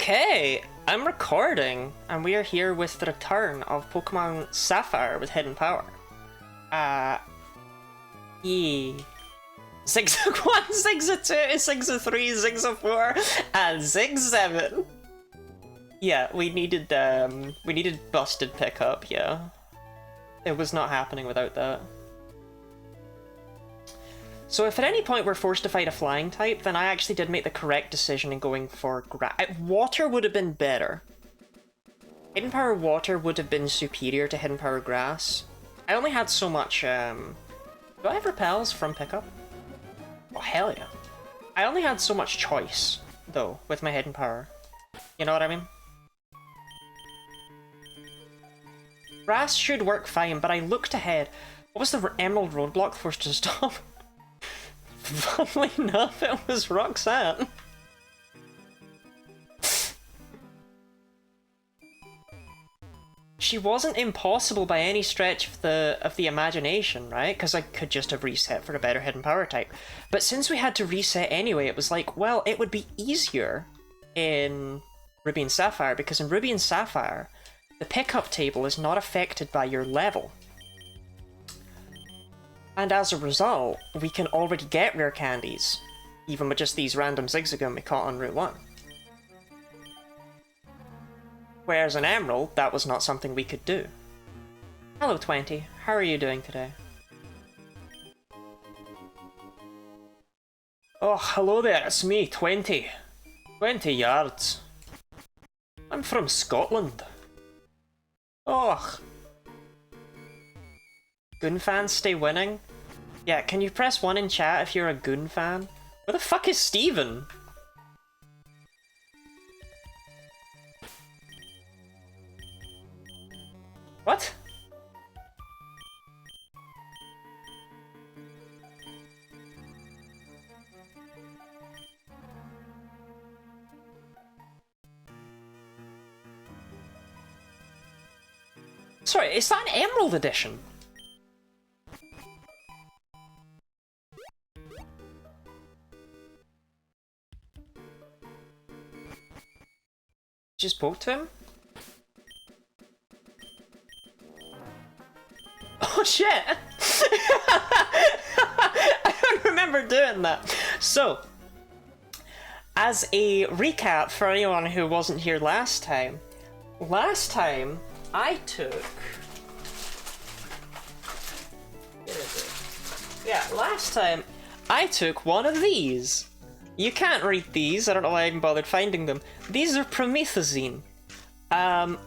Okay, I'm recording, and we are here with the return of Pokemon Sapphire with Hidden Power. Yeah. 6 of 1, 6 of 2, 6 of 3, 6 of 4, and 6 7. Yeah, we needed busted pickup, yeah. It was not happening without that. So if at any point we're forced to fight a flying type, then I actually did make the correct decision in going for water would have been better. Hidden Power Water would have been superior to Hidden Power Grass. I only had so much, do I have repels from pickup? Oh, hell yeah. I only had so much choice, though, with my Hidden Power. You know what I mean? Grass should work fine, but I looked ahead. What was the Emerald roadblock forced to stop? Funnily enough, it was Roxanne. She wasn't impossible by any stretch of the imagination, right? Because I could just have reset for a better Hidden Power type. But since we had to reset anyway, it was like, well, it would be easier in Ruby and Sapphire, because in Ruby and Sapphire, the pickup table is not affected by your level. And as a result, we can already get rare candies, even with just these random Zigzagoon we caught on Route 1. Whereas in Emerald, that was not something we could do. Hello 20, how are you doing today? Oh, hello there, it's me, 20. 20 yards. I'm from Scotland. Oh. Goon fans stay winning? Yeah, can you press 1 in chat if you're a Goon fan? Where the fuck is Steven? What? Sorry, is that an Emerald edition? Just spoke to him? Oh shit! I don't remember doing that. So, as a recap for anyone who wasn't here last time I took... Yeah, last time I took one of these. You can't read these, I don't know why I even bothered finding them. These are promethazine. Yeah.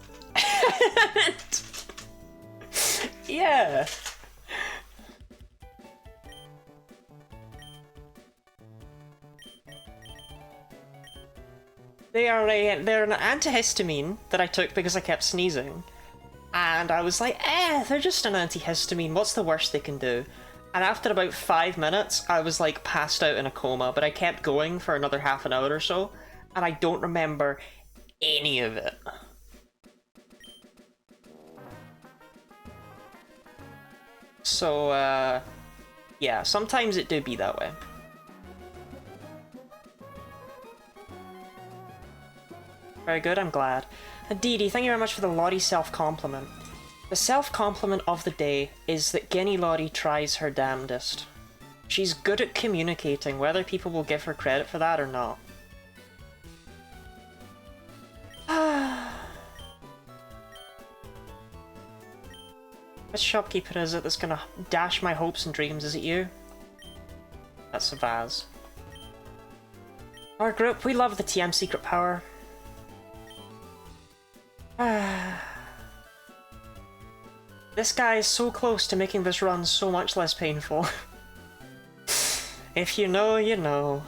They're an antihistamine that I took because I kept sneezing. And I was like, they're just an antihistamine, what's the worst they can do? And after about 5 minutes, I was like passed out in a coma, but I kept going for another half an hour or so, and I don't remember any of it. So, yeah, sometimes it do be that way. Very good, I'm glad. Dee, thank you very much for the Lottie self-compliment. The self-compliment of the day is that Guinea Lottie tries her damnedest. She's good at communicating, whether people will give her credit for that or not. Which shopkeeper is it that's gonna dash my hopes and dreams? Is it you? That's a Vaz. Our group, we love the TM secret power. This guy is so close to making this run so much less painful. If you know, you know.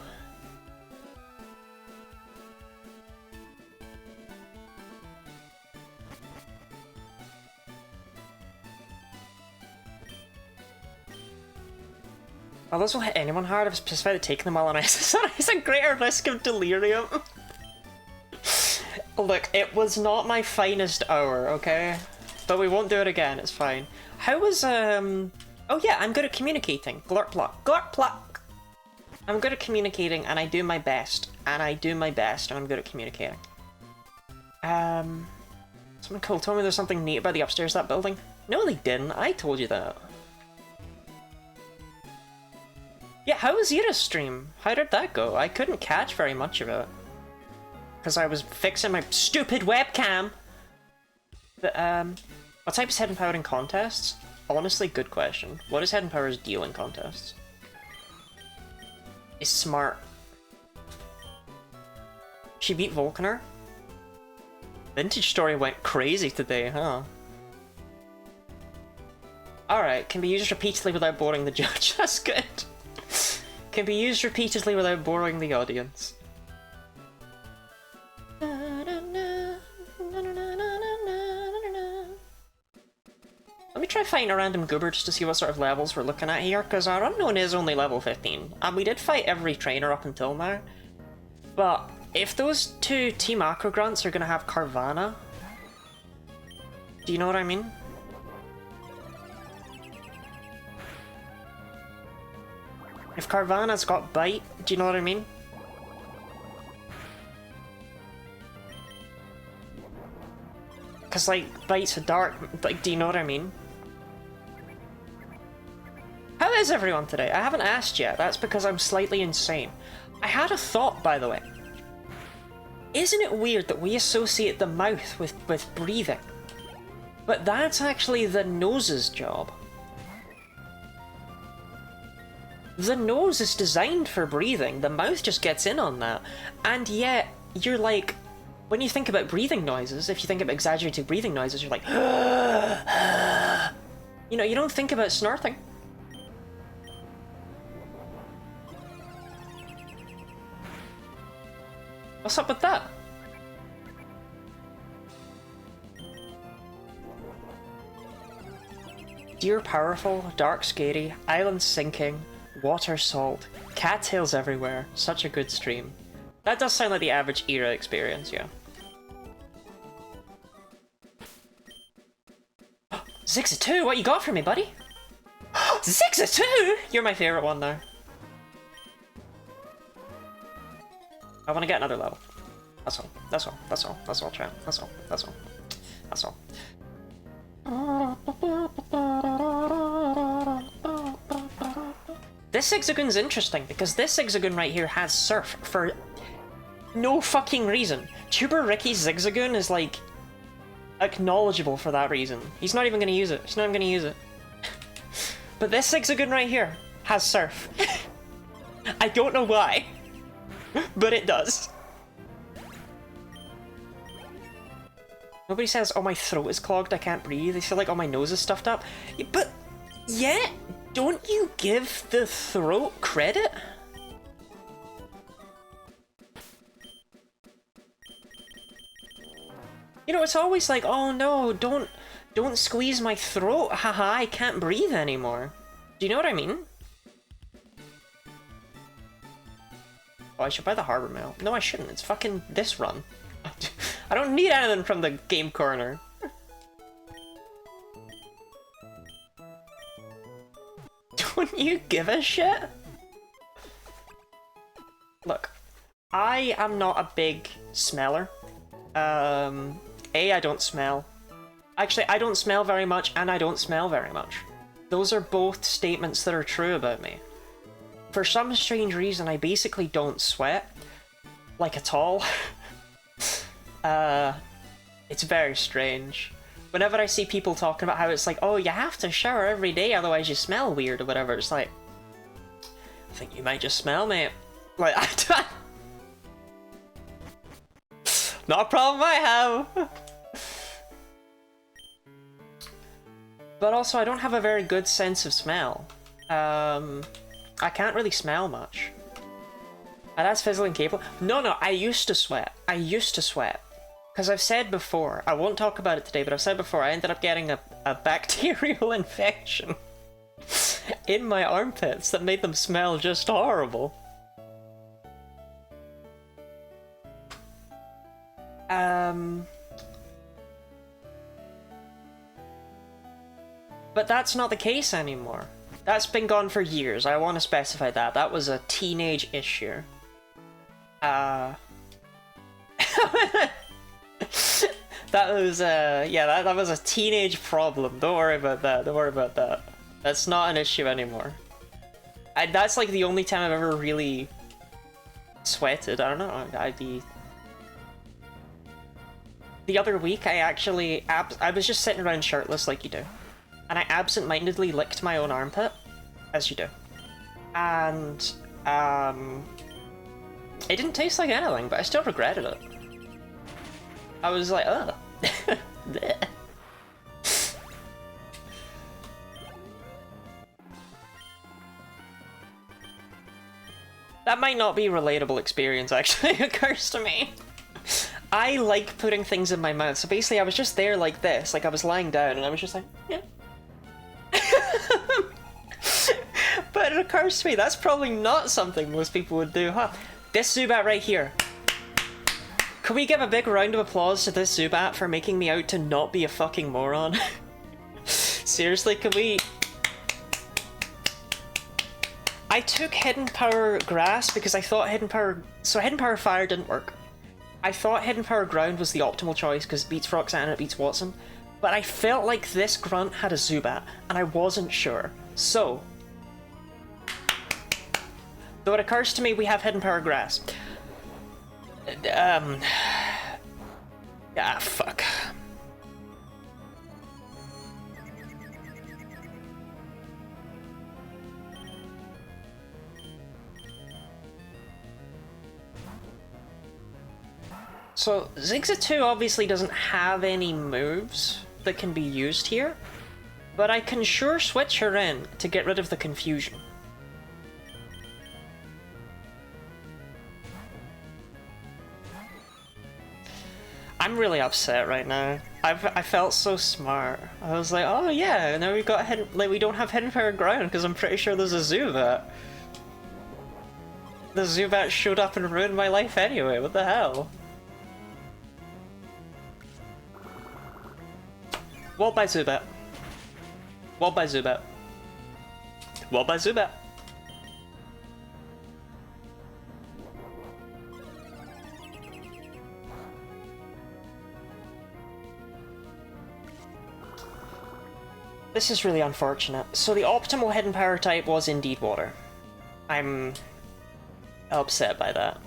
Well, this will hit anyone hard if it's specified taking them all on SSR. It's a greater risk of delirium. Look, it was not my finest hour, okay? But we won't do it again, it's fine. How was, oh yeah, I'm good at communicating. Glurp pluck. Glurp pluck! I'm good at communicating, and I do my best. And I do my best, and I'm good at communicating. Someone cool told me there's something neat about the upstairs of that building. No, they didn't. I told you that. Yeah, how was Ira's stream? How did that go? I couldn't catch very much of it. Because I was fixing my stupid webcam! But, what type is Hidden Power in contests? Honestly, good question. What does Hidden Power's deal in contests? Is smart. She beat Volcaner? Vintage Story went crazy today, huh? Alright, can be used repeatedly without boring the judge. That's good. Can be used repeatedly without boring the audience. Let me try fighting a random goober just to see what sort of levels we're looking at here, because our unknown is only level 15. And we did fight every trainer up until now. But if those two Team Acro Grunts are going to have Carvanha, do you know what I mean? If Carvanha's got Bite, do you know what I mean? Because, like, Bite's a dark, like, do you know what I mean? How is everyone today? I haven't asked yet. That's because I'm slightly insane. I had a thought, by the way. Isn't it weird that we associate the mouth with breathing? But that's actually the nose's job. The nose is designed for breathing, the mouth just gets in on that. And yet, you're like, when you think about breathing noises, if you think about exaggerated breathing noises, you're like, you know, you don't think about snorting. What's up with that? Deer powerful, dark scary, island sinking, water salt, cattails everywhere. Such a good stream. That does sound like the average Ira experience, yeah. Zigza2, what you got for me, buddy? Zigza2! You're my favorite one now. I want to get another level. That's all. That's all. That's all. That's all, chat. That's all. That's all. That's all. This Zigzagoon's interesting because this Zigzagoon right here has Surf for no fucking reason. Tuber Ricky's Zigzagoon is like acknowledgeable for that reason. He's not even gonna use it. He's not even gonna use it. But this Zigzagoon right here has Surf. I don't know why, but it does. Nobody says, oh, my throat is clogged, I can't breathe. They feel like, oh, my nose is stuffed up. But yet, don't you give the throat credit? You know, it's always like, oh no, don't squeeze my throat. Haha, I can't breathe anymore. Do you know what I mean? Oh, I should buy the Harbor Mail. No, I shouldn't. It's fucking this run. I don't need anything from the game corner. Don't you give a shit? Look, I am not a big smeller. I don't smell. Actually, I don't smell very much, and I don't smell very much. Those are both statements that are true about me. For some strange reason, I basically don't sweat. Like, at all. It's very strange. Whenever I see people talking about how it's like, oh, you have to shower every day, otherwise you smell weird or whatever, it's like, I think you might just smell, mate. Like, not a problem I have! But also, I don't have a very good sense of smell. I can't really smell much. And that's physically incapable. No, I used to sweat. I used to sweat. Because I've said before, I won't talk about it today, but I've said before, I ended up getting a bacterial infection in my armpits that made them smell just horrible. But that's not the case anymore. That's been gone for years. I want to specify that. That was a teenage issue. That was, yeah, that was a teenage problem. Don't worry about that. Don't worry about that. That's not an issue anymore. That's like the only time I've ever really sweated. I don't know. I'd be... The other week, I was just sitting around shirtless like you do. And I absent-mindedly licked my own armpit, as you do. And, it didn't taste like anything, but I still regretted it. I was like, ugh. That might not be a relatable experience, actually, it occurs to me. I like putting things in my mouth, so basically I was just there like this, like I was lying down, and I was just like, yeah. But it occurs to me, that's probably not something most people would do, huh? This Zubat right here. Can we give a big round of applause to this Zubat for making me out to not be a fucking moron? Seriously, can we... I took Hidden Power Grass because I thought Hidden Power... So Hidden Power Fire didn't work. I thought Hidden Power Ground was the optimal choice because it beats Roxanne and it beats Watson. But I felt like this grunt had a Zubat, and I wasn't sure. So... Though it occurs to me we have Hidden Power Grass. Ah, fuck. So, Zigzagoon obviously doesn't have any moves that can be used here, but I can sure switch her in to get rid of the confusion. I'm really upset right now. I felt so smart. I was like, oh yeah, now we've got hidden, like we don't have Hidden Power Ground because I'm pretty sure there's a Zubat. The Zubat showed up and ruined my life anyway, what the hell? Walled by Zubat. Walled by Zubat. Walled by Zubat. This is really unfortunate. So the optimal Hidden Power type was indeed Water. I'm upset by that.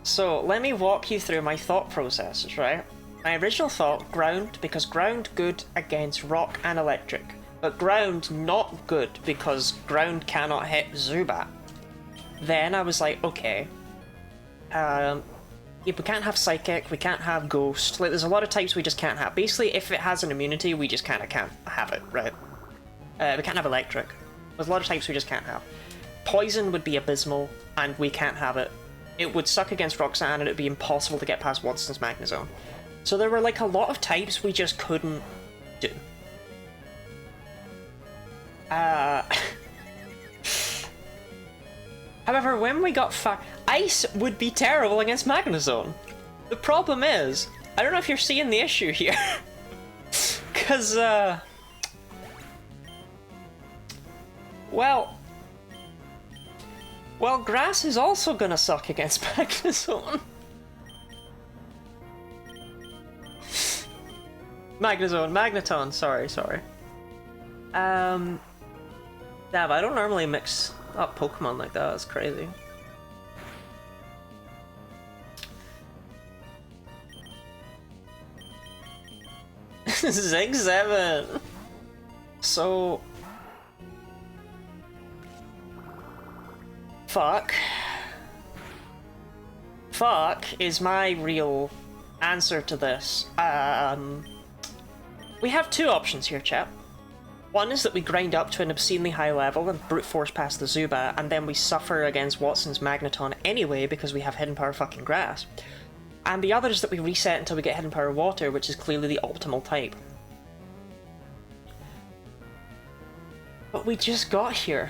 So let me walk you through my thought processes, right? My original thought, Ground, because Ground good against Rock and Electric. But Ground not good because Ground cannot hit Zubat. Then I was like, okay. Yeah, we can't have Psychic, we can't have Ghost. Like, there's a lot of types we just can't have. Basically, if it has an immunity, we just kinda can't have it, right? We can't have Electric. There's a lot of types we just can't have. Poison would be abysmal, and we can't have it. It would suck against Roxanne, and it would be impossible to get past Watson's Magnezone. So there were like a lot of types we just couldn't do. However, when we got Ice would be terrible against Magnezone. The problem is, I don't know if you're seeing the issue here. Cause, well, Grass is also gonna suck against Magnezone. Magneton, sorry. Damn, I don't normally mix up Pokemon like that, that's crazy. Zig7! So... Fuck is my real answer to this. We have two options here, chat. One is that we grind up to an obscenely high level and brute force past the Zubat, and then we suffer against Watson's Magneton anyway because we have Hidden Power fucking Grass. And the other is that we reset until we get Hidden Power Water, which is clearly the optimal type. But we just got here.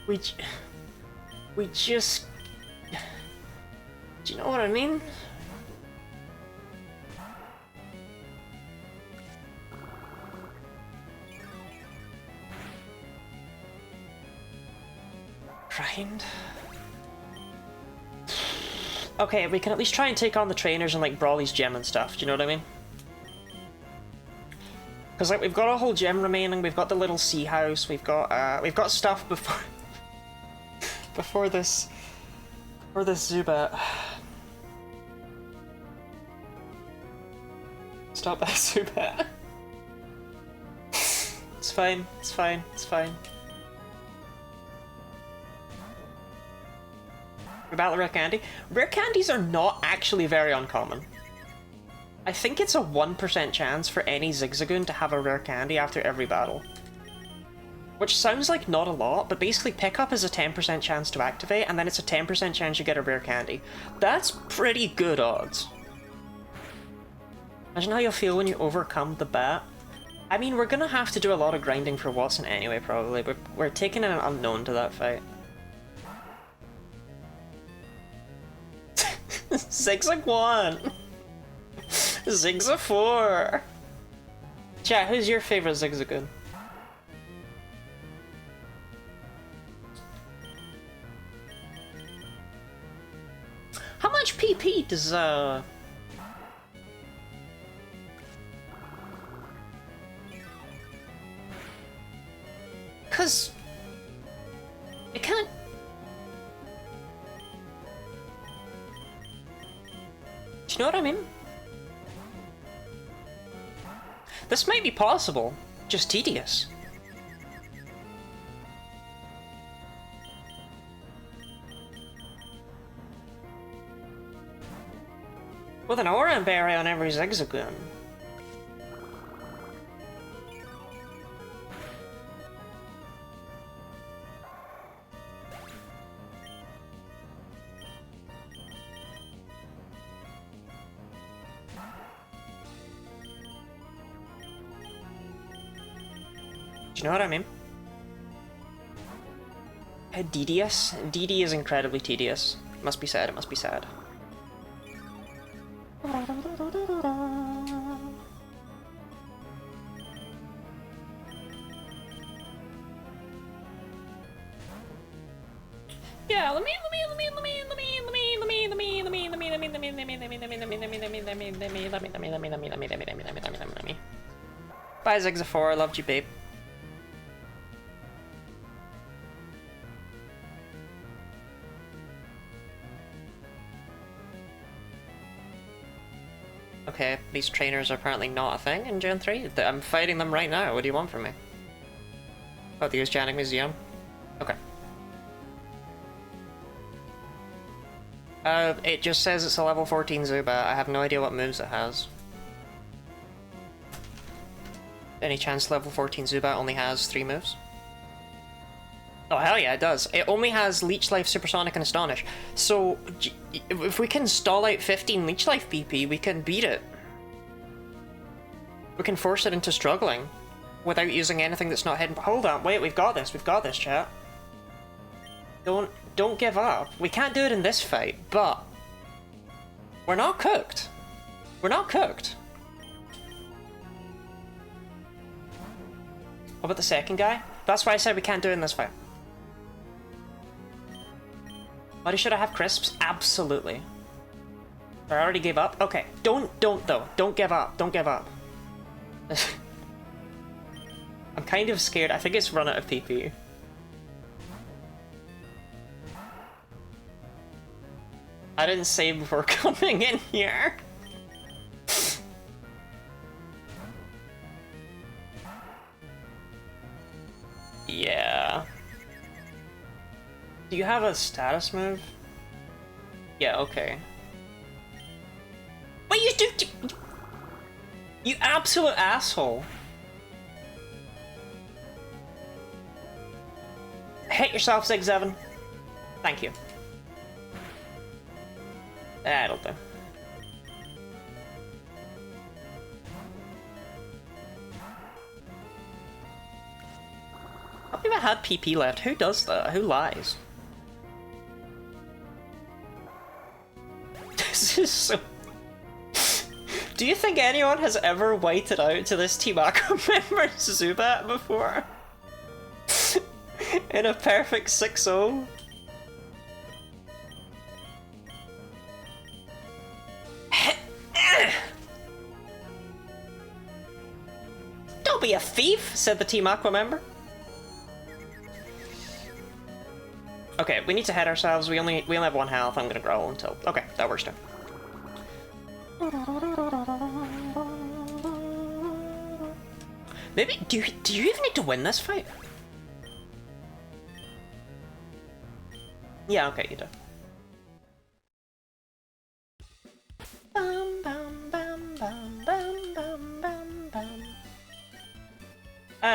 We just... Do you know what I mean? grind. Okay, we can at least try and take on the trainers and like Brawly's gem and stuff, do you know what I mean? Because like we've got a whole gem remaining, we've got the little sea house, we've got stuff before before this Zubat. Stop that Zubat. It's fine, it's fine, it's fine. We battle rare candy. Rare candies are not actually very uncommon. I think it's a 1% chance for any Zigzagoon to have a rare candy after every battle. Which sounds like not a lot, but basically pickup is a 10% chance to activate, and then it's a 10% chance you get a rare candy. That's pretty good odds. Imagine how you'll feel when you overcome the bat. I mean, we're gonna have to do a lot of grinding for Watson anyway, probably, but we're taking an unknown to that fight. Zigzag 1! Zigzag 4! Chat, who's your favorite Zigzagoon? How much PP does, Cause... it can't... Do you know what I mean? This might be possible, just tedious. With an Oran Berry on every Zigzagoon. Do you know what I mean? Tedious? DD is incredibly tedious. It must be sad, it must be sad. Yeah, let me Bye Zigzaphore, I loved you, babe. Okay, these trainers are apparently not a thing in Gen 3. I'm fighting them right now. What do you want from me? Oh, the Oceanic Museum? Okay. It just says it's a level 14 Zubat. I have no idea what moves it has. Any chance level 14 Zubat only has 3 moves? Oh hell yeah, it does. It only has Leech Life, Supersonic, and Astonish. So, if we can stall out 15 Leech Life BP, we can beat it. We can force it into struggling without using anything that's not hidden. Hold on, wait, we've got this, chat. Don't give up. We can't do it in this fight, but we're not cooked. We're not cooked. What about the second guy? That's why I said we can't do it in this fight. Why should I have crisps? Absolutely. I already gave up? Okay. Don't though. Don't give up. Don't give up. I'm kind of scared. I think it's run out of PP. I didn't save before coming in here. Yeah. Do you have a status move? Yeah, okay. Wait, you absolute asshole. Hit yourself, Zig7. Thank you. That'll do. I've never had PP left. Who does that? Who lies? This is so... Do you think anyone has ever whited out to this Team Aqua member Zubat before? In a perfect 6-0? Don't be a thief, said the Team Aqua member. Okay, we need to head ourselves. We only have 1 health. I'm gonna growl until. Okay, that works too. Maybe do you even need to win this fight? Yeah, okay, you do.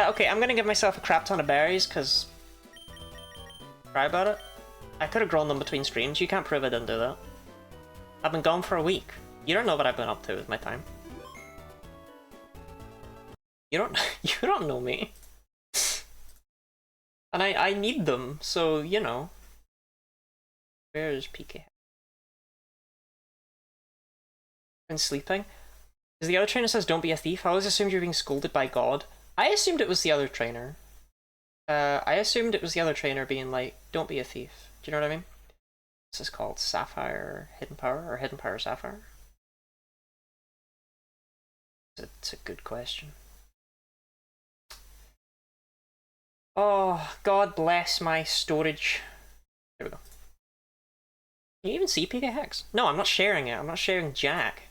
Okay, I'm gonna give myself a crap ton of berries, because... Cry about it. I could have grown them between streams. You can't prove I didn't do that. I've been gone for a week. You don't know what I've been up to with my time. You don't know me. And I need them, so, you know. Where's PK? Been sleeping? Because the other trainer says don't be a thief. I always assumed you were being scolded by God. I assumed it was the other trainer. I assumed it was the other trainer being like, don't be a thief. Do you know what I mean? This is called Sapphire Hidden Power, or Hidden Power Sapphire. It's a good question. Oh, God bless my storage. There we go. Can you even see PK Hex? No, I'm not sharing it. I'm not sharing Jack.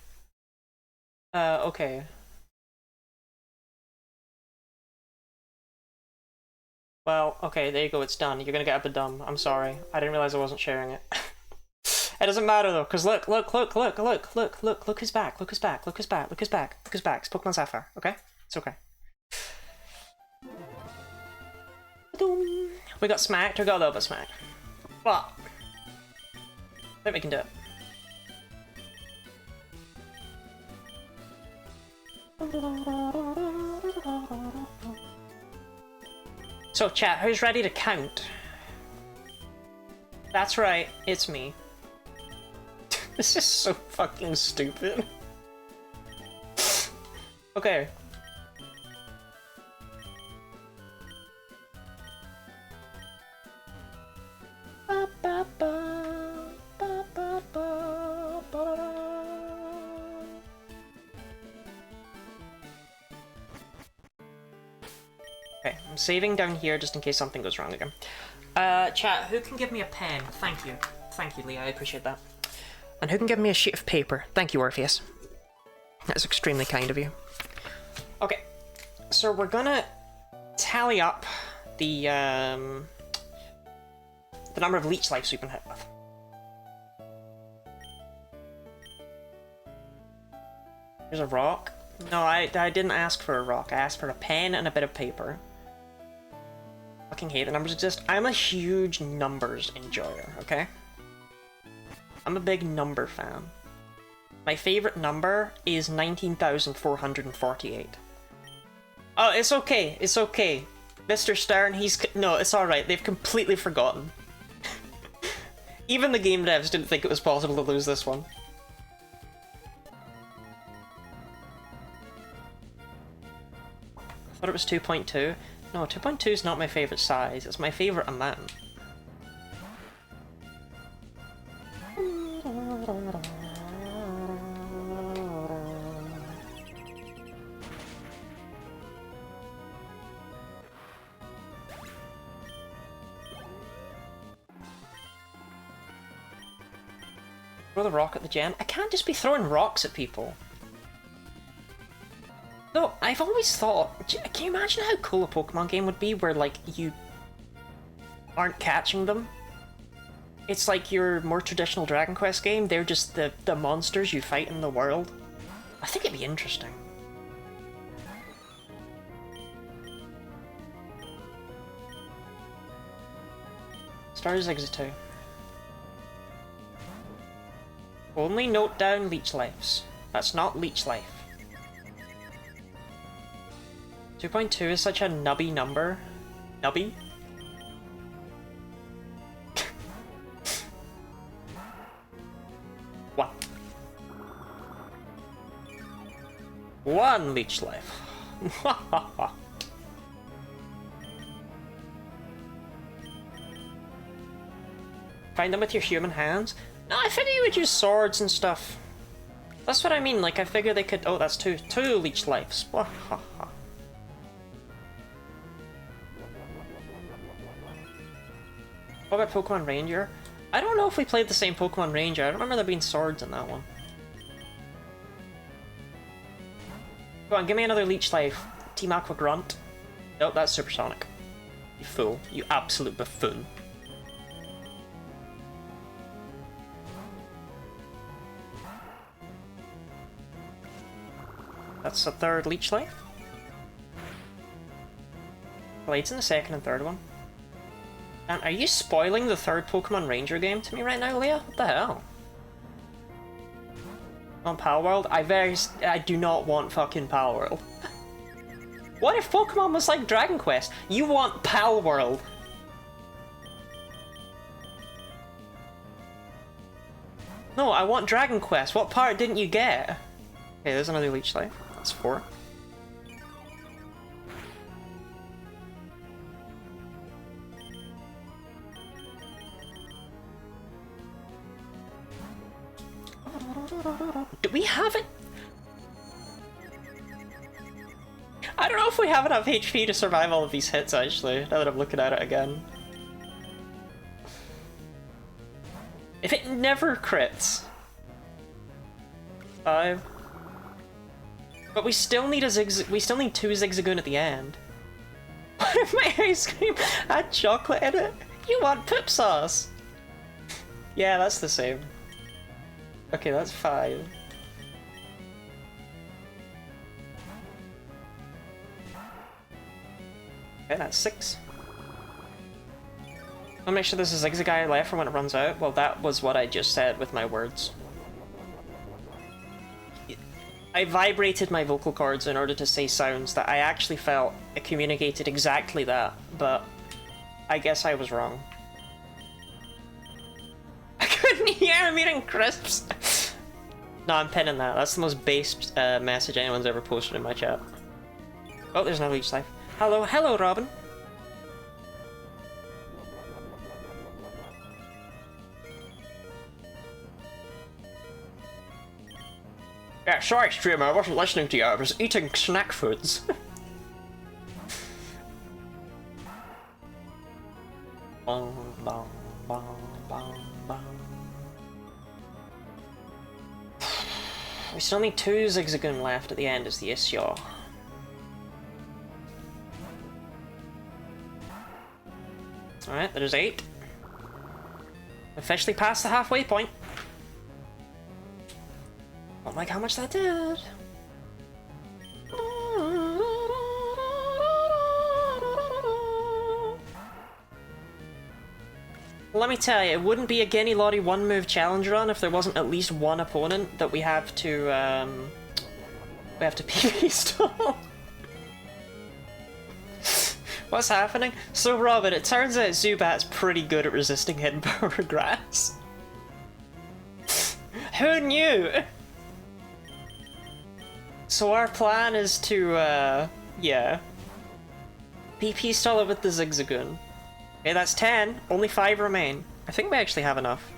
Okay. Well, okay, there you go, it's done. You're gonna get a bit dumb. I'm sorry. I didn't realize I wasn't sharing it. It doesn't matter though, because look who's back, look who's back, look who's back, look who's back, look who's back. It's Pokemon Sapphire, okay? It's okay. We got smacked, we got a little bit smacked. But I think we can do it. So chat, who's ready to count? That's right, it's me. This is so fucking stupid. Okay. Okay, I'm saving down here just in case something goes wrong again. Chat, who can give me a pen? Thank you. Thank you, Leah, I appreciate that. And who can give me a sheet of paper? Thank you, Orpheus. That's extremely kind of you. Okay, so we're gonna tally up the number of leech lives we've been hit with. Here's a rock. No, I didn't ask for a rock. I asked for a pen and a bit of paper. Fucking hate the numbers exist. I'm a huge numbers enjoyer, okay? I'm a big number fan. My favorite number is 19,448. Oh, it's okay. It's okay. Mr. Stern, no, it's alright. They've completely forgotten. Even the game devs didn't think it was possible to lose this one. I thought it was 2.2. No, 2.2 is not my favorite size. It's my favorite amount. Throw the rock at the gem? I can't just be throwing rocks at people. No, I've always thought, can you imagine how cool a Pokemon game would be where, like, you aren't catching them? It's like your more traditional Dragon Quest game, they're just the monsters you fight in the world. I think it'd be interesting. Stars Exit 2. Only note down leech lives. That's not leech life. 2.2 is such a nubby number. Nubby? What? One leech life. Find them with your human hands? No, I figure you would use swords and stuff. That's what I mean, like I figure they could... Oh, that's two leech lives. What about Pokemon Ranger? I don't know if we played the same Pokemon Ranger. I don't remember there being swords in that one. Go on, give me another Leech Life. Team Aqua Grunt. Nope, that's Supersonic. You fool. You absolute buffoon. That's the third Leech Life. Blades in the second and third one. And are you spoiling the third Pokemon Ranger game to me right now, Leah? What the hell? On Palworld? I do not want fucking Palworld. What if Pokemon was like Dragon Quest? You want Palworld. No, I want Dragon Quest. What part didn't you get? Okay, there's another Leech Life. That's 4. Do we have it? I don't know if we have enough HP to survive all of these hits, actually, now that I'm looking at it again. If it never crits... 5... But we still need we still need 2 Zigzagoon at the end. What if my ice cream had chocolate in it? You want poop sauce! Yeah, that's the same. Okay, that's 5. Okay, that's 6. I'll make sure there's a Zigzagoon left for when it runs out. Well, that was what I just said with my words. I vibrated my vocal cords in order to say sounds that I actually felt it communicated exactly that, but I guess I was wrong. I couldn't hear him eating crisps! No, I'm pinning that. That's the most based message anyone's ever posted in my chat. Oh, there's another Leech Life. Hello, hello, Robin! Yeah, sorry, streamer, I wasn't listening to you, I was eating snack foods. Bong, bong, bong, bong, bong. We still need 2 Zigzagoon left at the end is the issue. Alright, there's 8. Officially past the halfway point. Don't like how much that did. Let me tell you, it wouldn't be a Genny Lottie 1-move challenge run if there wasn't at least one opponent that we have to PvP stall. What's happening? So Robin, it turns out Zubat's pretty good at resisting Hidden Power Grass. Who knew? So our plan is to, yeah. PP stall it with the Zigzagoon. Okay, that's 10. Only 5 remain. I think we actually have enough.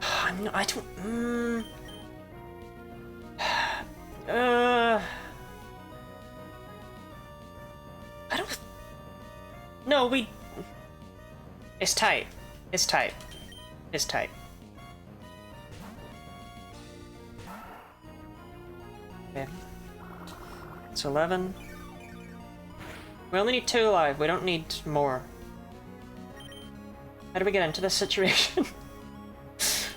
I don't... I don't... No, we... It's tight. It's tight. It's tight. Okay. It's 11. We only need 2 alive, we don't need more. How do we get into this situation?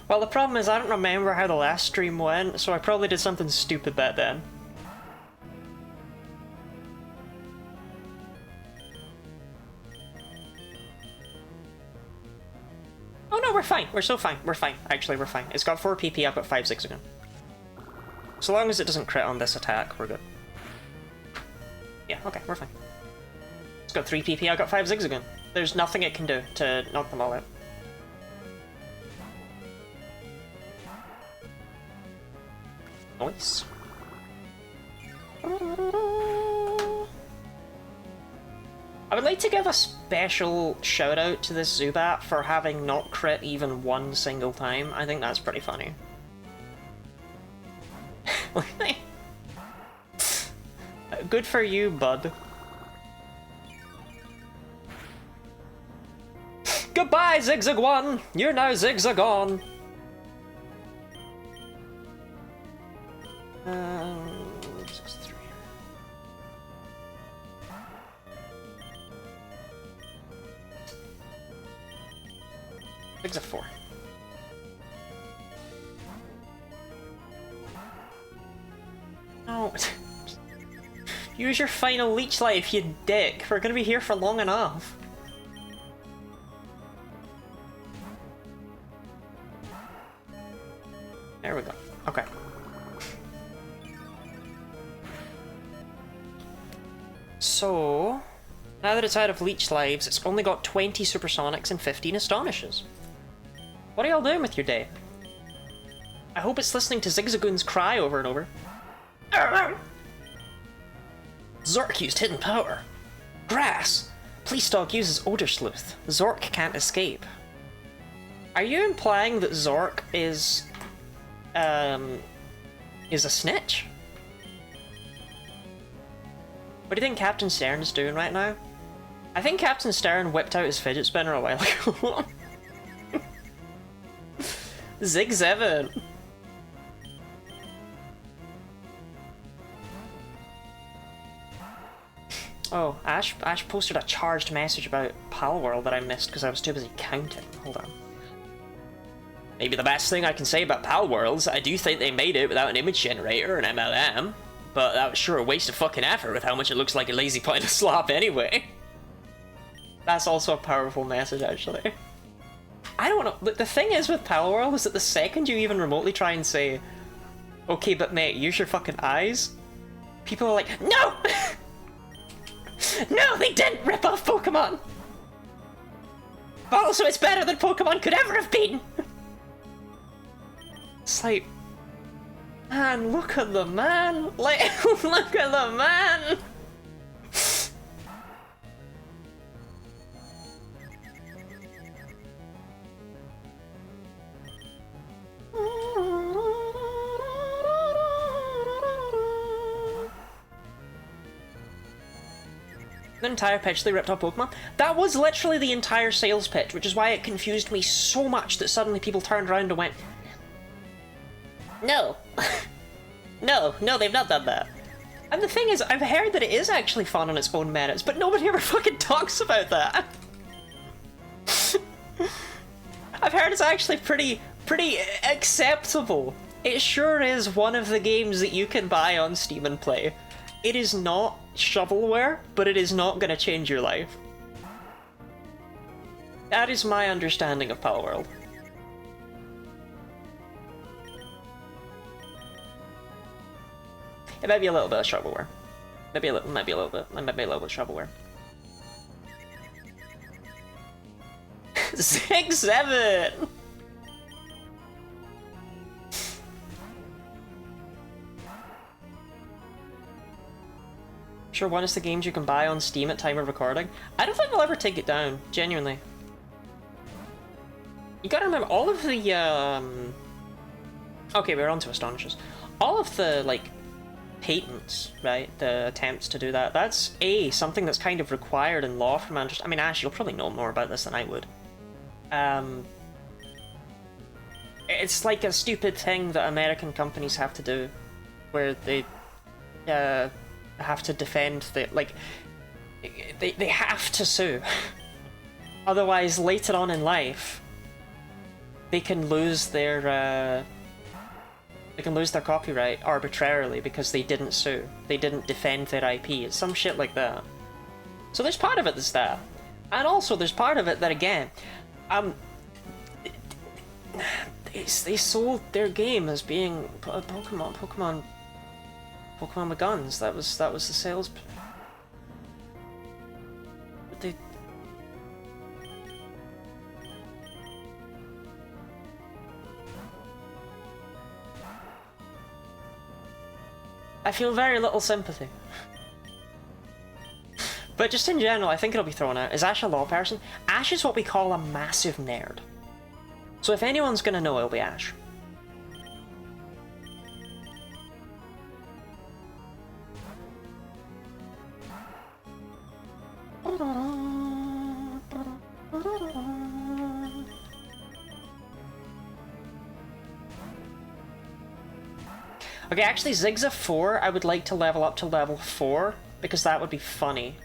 Well, the problem is I don't remember how the last stream went, so I probably did something stupid back then. Oh no, we're fine. We're so fine. We're fine. Actually, we're fine. It's got 4 PP, I've got 5 Zigzagoon. So long as it doesn't crit on this attack, we're good. Yeah, okay, we're fine. It's got 3 PP, I've got 5 Zigzagoon. There's nothing it can do to knock them all out. Nice. I would like to give a special shout out to this Zubat for having not crit even 1 single time. I think that's pretty funny. Good for you, bud. Goodbye, Zigzag 1! You're now Zigzag on! Zigzag 3. Zigzag 4. No. Use your final leech life, you dick. We're gonna be here for long enough. There we go. Okay. So, now that it's out of leech lives, it's only got 20 supersonics and 15 astonishes. What are y'all doing with your day? I hope it's listening to Zigzagoon's cry over and over. Zork used hidden power. Grass! Police dog uses odor sleuth. Zork can't escape. Are you implying that Zork is a snitch? What do you think Captain Stern's doing right now? I think Captain Stern whipped out his fidget spinner a while ago. Zig7! Oh, Ash posted a charged message about Palworld that I missed because I was too busy counting. Hold on. Maybe the best thing I can say about Palworld is I do think they made it without an image generator or an MLM, but that was sure a waste of fucking effort with how much it looks like a lazy pint of slop anyway. That's also a powerful message, actually. I don't know. The thing is with Palworld is that the second you even remotely try and say, okay, but mate, use your fucking eyes, people are like, no! No, they didn't rip off Pokemon! Also, it's better than Pokemon could ever have been! It's like, man, look at the man! Like, look at the man! The entire pitch they ripped off Pokemon. That was literally the entire sales pitch, which is why it confused me so much that suddenly people turned around and went, no. No, they've not done that. And the thing is, I've heard that it is actually fun on its own merits, but nobody ever fucking talks about that. I've heard it's actually pretty acceptable. It sure is one of the games that you can buy on Steam and play. It is not shovelware, but it is not going to change your life. That is my understanding of Palworld. It might be a little bit of shovelware. Might be a little bit shovelware. 6-7! Sure, one is the games you can buy on Steam at time of recording. I don't think they'll ever take it down, genuinely. You gotta remember, all of the, okay, we're on to Astonishes. All of the, like, patents, right, the attempts to do that, that's something that's kind of required in law from I mean, Ash, you'll probably know more about this than I would. It's like a stupid thing that American companies have to do, where they, have to defend the, like, they have to sue. Otherwise, later on in life, they can lose their copyright arbitrarily because they didn't sue. They didn't defend their IP. It's some shit like that. So there's part of it that's that. And also there's part of it that, again, they sold their game as being Pokemon with guns. That was the sales. But they. I feel very little sympathy. But just in general, I think it'll be thrown out. Is Ash a law person? Ash is what we call a massive nerd. So if anyone's gonna know, it'll be Ash. Okay, actually, Zigza 4, I would like to level up to level 4, because that would be funny.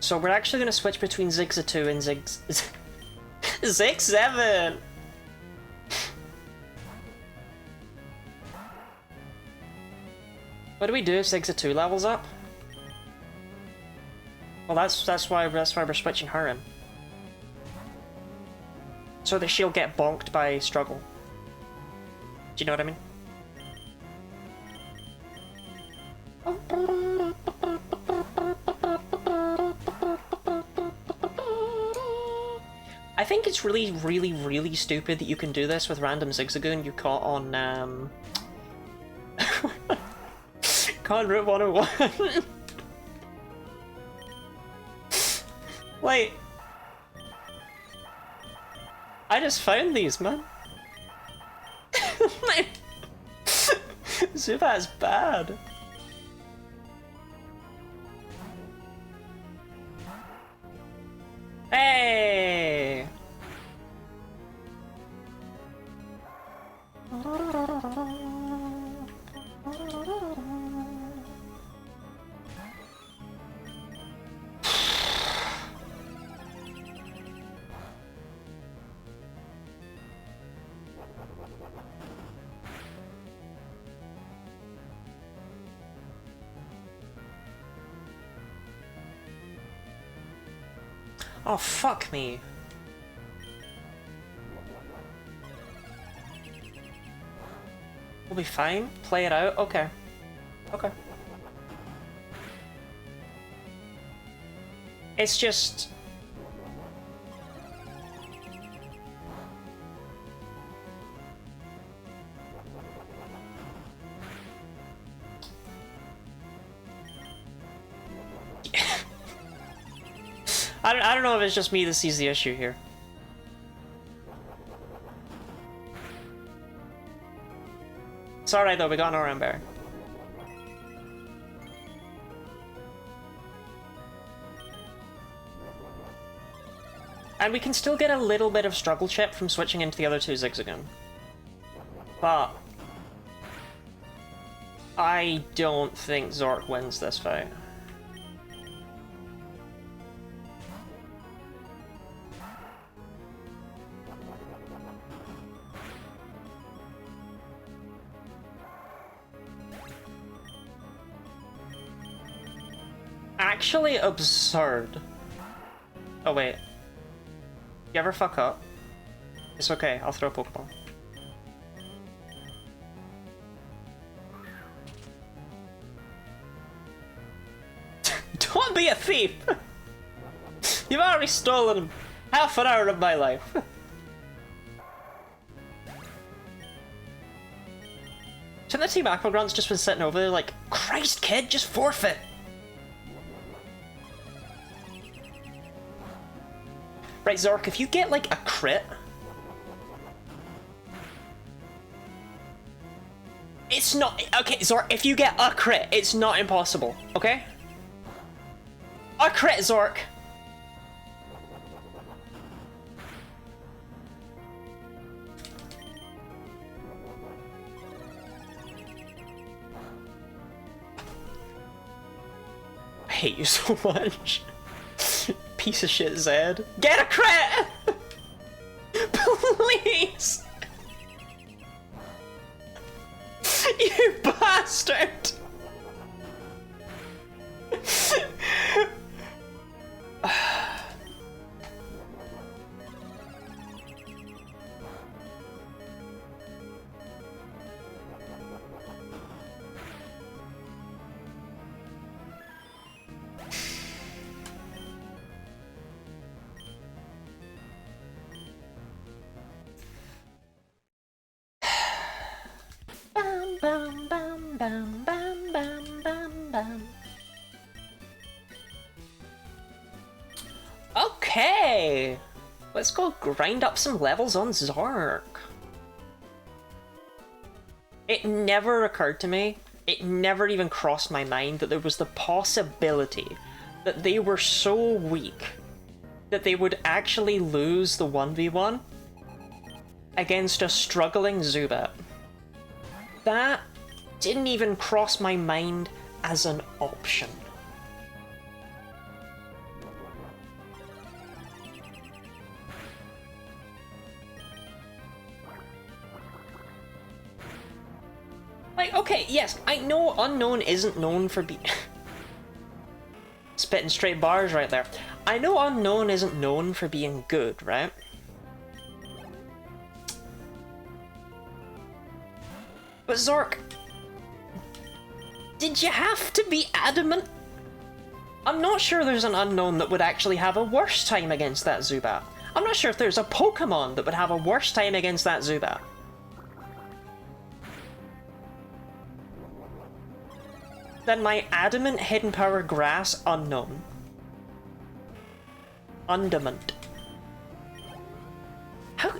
So we're actually going to switch between Zigza 2 and Zig 7! What do we do if Zigza 2 levels up? Well, that's why we're switching her in. So that she'll get bonked by struggle. Do you know what I mean? I think it's really, really, really stupid that you can do this with random Zigzagoon you caught on, caught on Route 101. Wait. I just found these, man. Zubat's bad. Hey! Oh, fuck me. We'll be fine. Play it out. Okay. Okay. It's just... I don't know if it's just me that sees the issue here. It's alright though, we got an Oran Bear. And we can still get a little bit of struggle chip from switching into the other two Zigzagoon. But... I don't think Zork wins this fight. Actually absurd. Oh wait. You ever fuck up? It's okay, I'll throw a Pokeball. Don't be a thief! You've already stolen half an hour of my life. Shouldn't the Team Aqua Grunts just been sitting over there like, Christ kid, just forfeit! Right, Zork, if you get, like, a crit... It's not... Okay, Zork, if you get a crit, it's not impossible, okay? A crit, Zork! I hate you so much. Piece of shit, Zed. Get a crit! Please! You bastard! Bam, bam, bam, bam, bam, bam, bam. Okay! Let's go grind up some levels on Zark. It never occurred to me, it never even crossed my mind that there was the possibility that they were so weak that they would actually lose the 1v1 against a struggling Zubat. That didn't even cross my mind as an option. Like, okay, yes, I know Unknown isn't known for being... Spitting straight bars right there. I know Unknown isn't known for being good, right? But Zork, did you have to be adamant? I'm not sure there's an Unknown that would actually have a worse time against that Zubat. I'm not sure if there's a Pokémon that would have a worse time against that Zubat. Than my adamant Hidden Power Grass Unknown. Undamant. How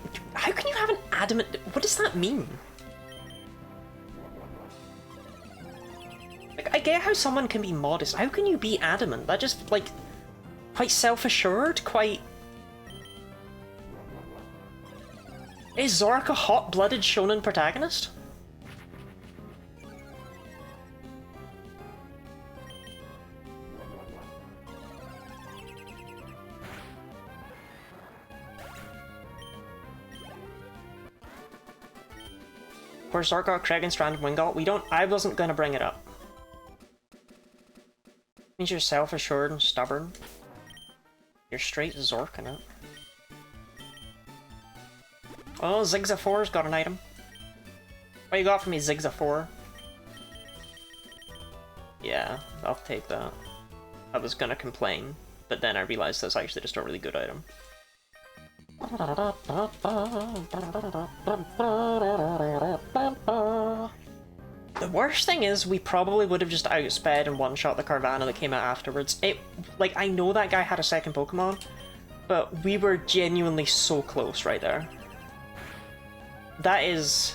can you have an adamant... What does that mean? Like, I get how someone can be modest. How can you be adamant? That just, like, quite self-assured, quite... Is Zork a hot-blooded shonen protagonist? Of course, Zork got Craig and Stranded Wingull. I wasn't gonna bring it up. Means you're self-assured and stubborn. You're straight Zorking it. Oh, Zigzafour's got an item. What you got for me, Zigzafour? Yeah, I'll take that. I was gonna complain, but then I realized that's actually just a really good item. The worst thing is, we probably would have just outsped and one-shot the Carvanha that came out afterwards. Like, I know that guy had a second Pokemon, but we were genuinely so close right there. That is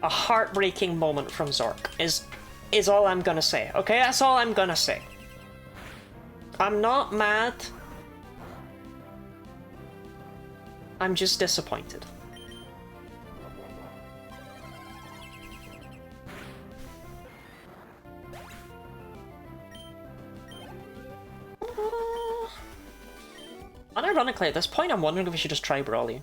a heartbreaking moment from Zork, is all I'm gonna say, okay? That's all I'm gonna say. I'm not mad. I'm just disappointed. Unironically, at this point, I'm wondering if we should just try Brawly.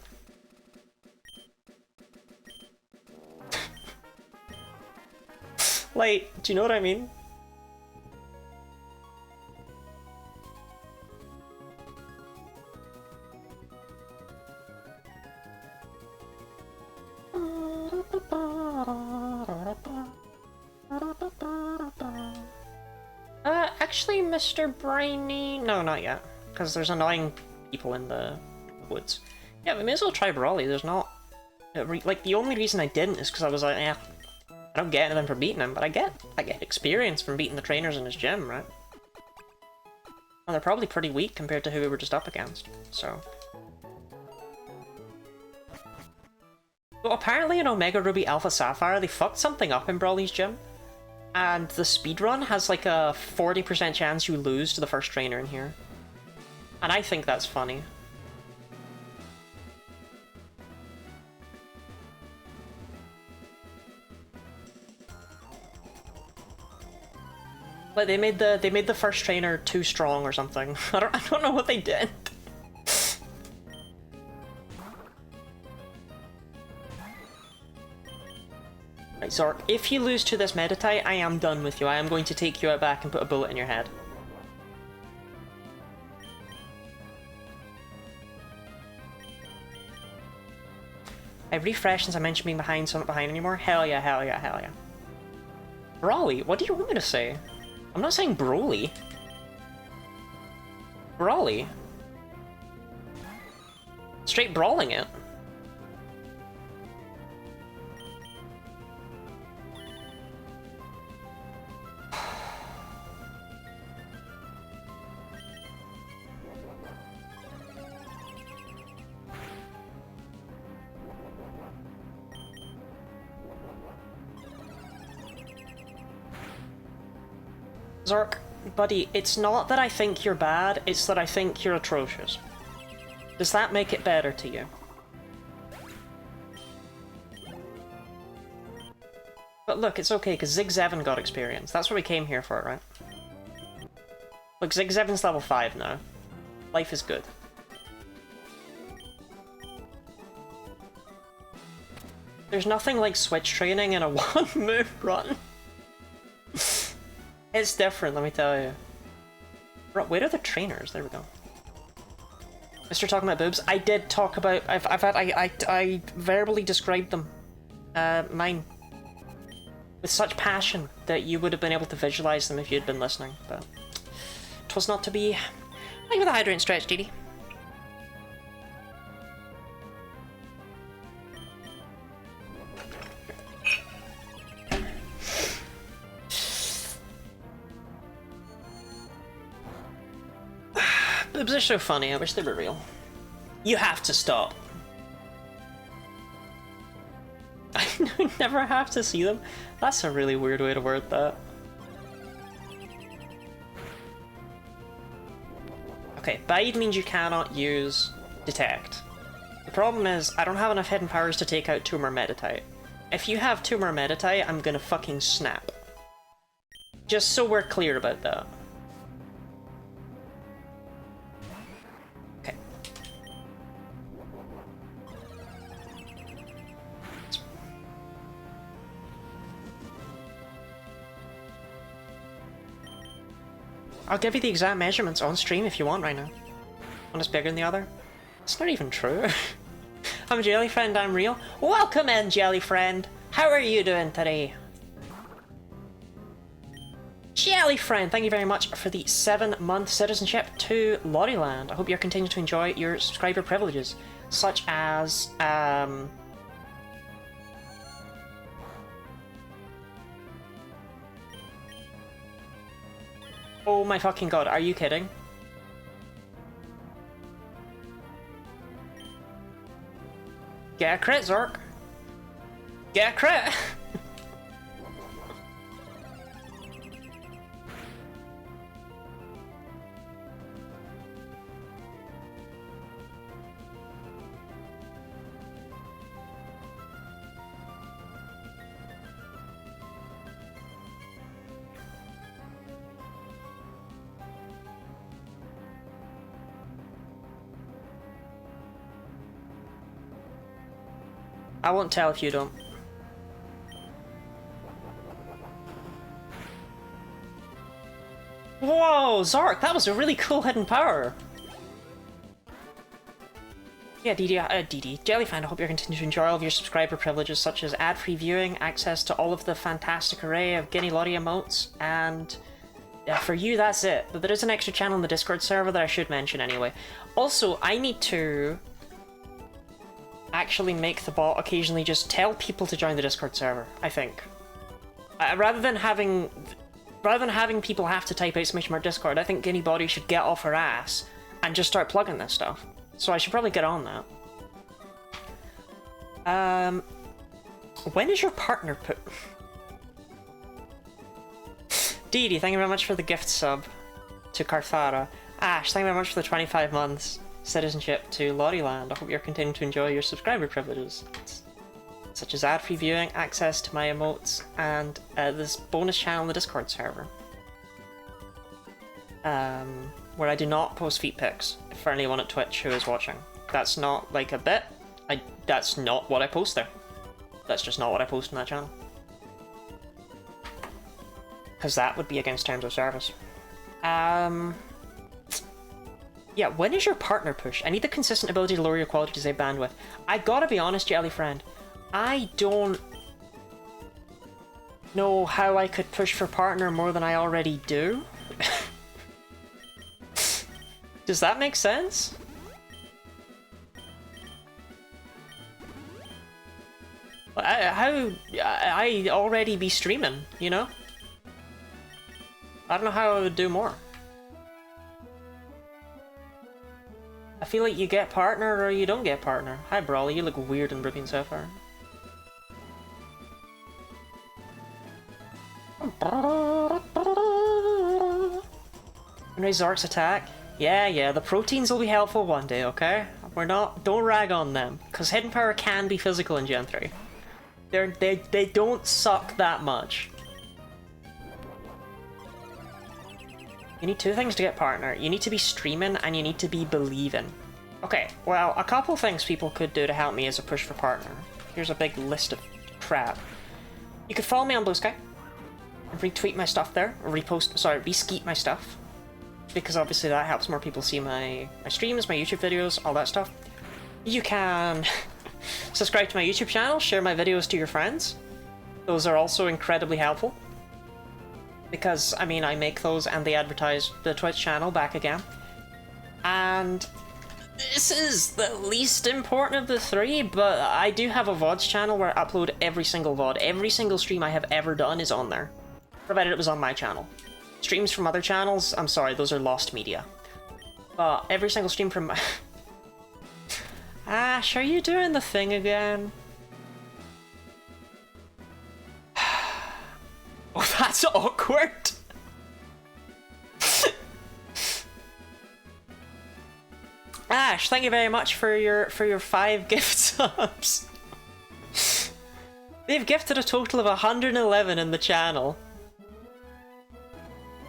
Like, do you know what I mean? Actually, Mr. Brainy... No, not yet. Because there's annoying people in the woods. Yeah, we may as well try Brawly. There's not... Like, the only reason I didn't is because I was like, yeah, I don't get anything from beating him, but I get experience from beating the trainers in his gym, right? And they're probably pretty weak compared to who we were just up against, so... Well, apparently in Omega Ruby Alpha Sapphire, they fucked something up in Brawly's gym. And the speedrun has like a 40% chance you lose to the first trainer in here. And I think that's funny. Like they made the first trainer too strong or something. I don't know what they did. Right, Zork, if you lose to this Meditite, I am done with you. I am going to take you out back and put a bullet in your head. I refreshed since I mentioned being behind, so I'm not behind anymore. Hell yeah, hell yeah, hell yeah. Brawly? What do you want me to say? I'm not saying Broly. Brawly. Straight brawling it. Zork, Buddy, it's not that I think you're bad, it's that I think you're atrocious. Does that make it better to you? But look, it's okay, because Zig Zevin got experience. That's what we came here for, right? Look, Zig Zevin's level 5 now. Life is good. There's nothing like switch training in a one-move run. It's different, let me tell you. Where are the trainers? There we go. Mr. Talking about boobs. I did talk about. I verbally described them. Mine. With such passion that you would have been able to visualize them if you'd been listening, but 'twas not to be. Thank you for the hydrant stretch, Didi. Boobs are so funny, I wish they were real. You have to stop. I never have to see them. That's a really weird way to word that. Okay, bide means you cannot use detect. The problem is, I don't have enough hidden powers to take out Tumor Meditite. If you have Tumor Meditite, I'm gonna fucking snap. Just so we're clear about that. Okay. I'll give you the exact measurements on stream if you want right now. One is bigger than the other. It's not even true. I'm Jellyfriend, I'm real. Welcome in, Jellyfriend. How are you doing today? Jellyfriend, thank you very much for the 7-month citizenship to Lottie-land. I hope you're continuing to enjoy your subscriber privileges, such as, oh my fucking god, are you kidding? Get a crit, Zork. Get a crit! I won't tell if you don't. Whoa, Zark, that was a really cool hidden power. Yeah, DD, Jellyfan, I hope you're continuing to enjoy all of your subscriber privileges, such as ad-free viewing, access to all of the fantastic array of Guinea Lottie emotes, and for you, that's it. But there is an extra channel in the Discord server that I should mention anyway. Also, I need to actually make the bot occasionally just tell people to join the Discord server, I think. Rather than having people have to type out Discord, I think Guinea Body should get off her ass and just start plugging this stuff. So I should probably get on that. When is your partner put? Dee, thank you very much for the gift sub to Carthara. Ash, thank you very much for the 25 months citizenship to Lottie-land. I hope you're continuing to enjoy your subscriber privileges, such as ad-free viewing, access to my emotes, and this bonus channel in the Discord server, where I do not post feet pics for anyone at Twitch who is watching. That's not like a bit. That's not what I post there. That's just not what I post on that channel. Because that would be against terms of service. Yeah, when is your partner push? I need the consistent ability to lower your quality to save bandwidth. I gotta be honest, Jellyfriend. I don't know how I could push for partner more than I already do. Does that make sense? I already be streaming, you know? I don't know how I would do more. I feel like you get partner or you don't get partner. Hi Brawly, you look weird in Ruby and Sapphire. Zork's attack. Yeah, the proteins will be helpful one day, okay? Don't rag on them, because hidden power can be physical in Gen 3. They don't suck that much. You need two things to get partner. You need to be streaming, and you need to be believing. Okay, well, a couple things people could do to help me as a push for partner. Here's a big list of crap. You could follow me on Blue Sky, and retweet my stuff there, or reskeet my stuff. Because obviously that helps more people see my streams, my YouTube videos, all that stuff. You can subscribe to my YouTube channel, share my videos to your friends. Those are also incredibly helpful. Because, I mean, I make those and they advertise the Twitch channel back again. And this is the least important of the three, but I do have a VODs channel where I upload every single VOD. Every single stream I have ever done is on there, provided it was on my channel. Streams from other channels, I'm sorry, those are lost media. But every single stream from my... Ash, are you doing the thing again? Oh, that's awkward! Ash, thank you very much for your 5 gift subs. They've gifted a total of 111 in the channel.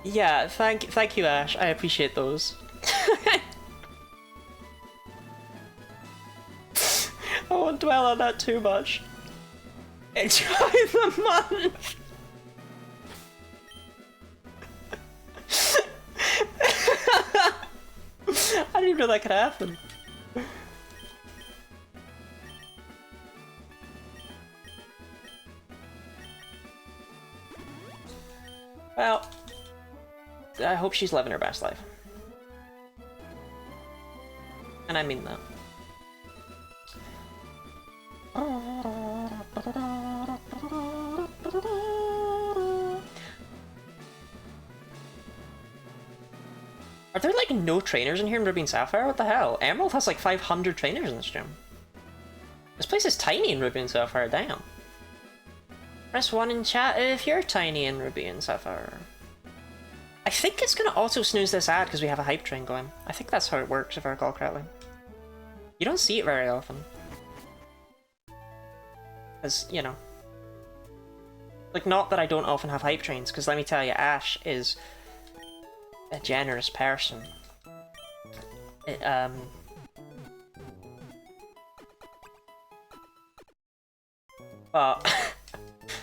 Yeah, thank you, Ash. I appreciate those. I won't dwell on that too much. Enjoy the month! I didn't even know that could happen. Well, I hope she's living her best life. And I mean that. Are there like no trainers in here in Ruby and Sapphire? What the hell? Emerald has like 500 trainers in this gym. This place is tiny in Ruby and Sapphire, damn. Press 1 in chat if you're tiny in Ruby and Sapphire. I think it's gonna auto snooze this ad because we have a hype train going. I think that's how it works if I recall correctly. You don't see it very often. Because, you know. Like, not that I don't often have hype trains, because let me tell you, Ash is a generous person. But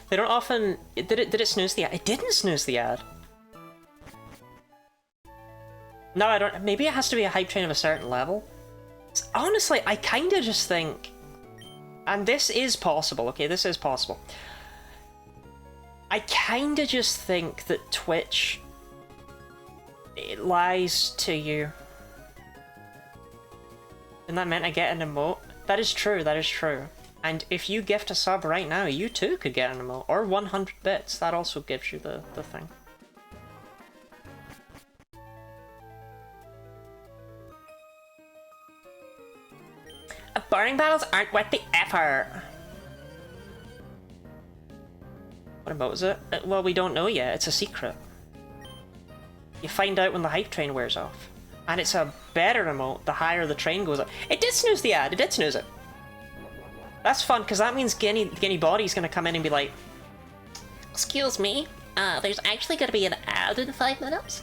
they don't often... Did it snooze the ad? It didn't snooze the ad. No, I don't... Maybe it has to be a hype train of a certain level. Honestly, I kind of just think... And this is possible, okay? This is possible. I kind of just think that Twitch... It lies to you. And that meant I get an emote? That is true, that is true. And if you gift a sub right now, you too could get an emote. Or 100 bits, that also gives you the thing. Burning battles aren't worth the effort. What emote is it? Well, we don't know yet, it's a secret. You find out when the hype train wears off. And it's a better emote the higher the train goes up. It did snooze the ad, it did snooze it. That's fun, because that means Guinea Body's gonna come in and be like, excuse me, there's actually gonna be an ad in 5 minutes?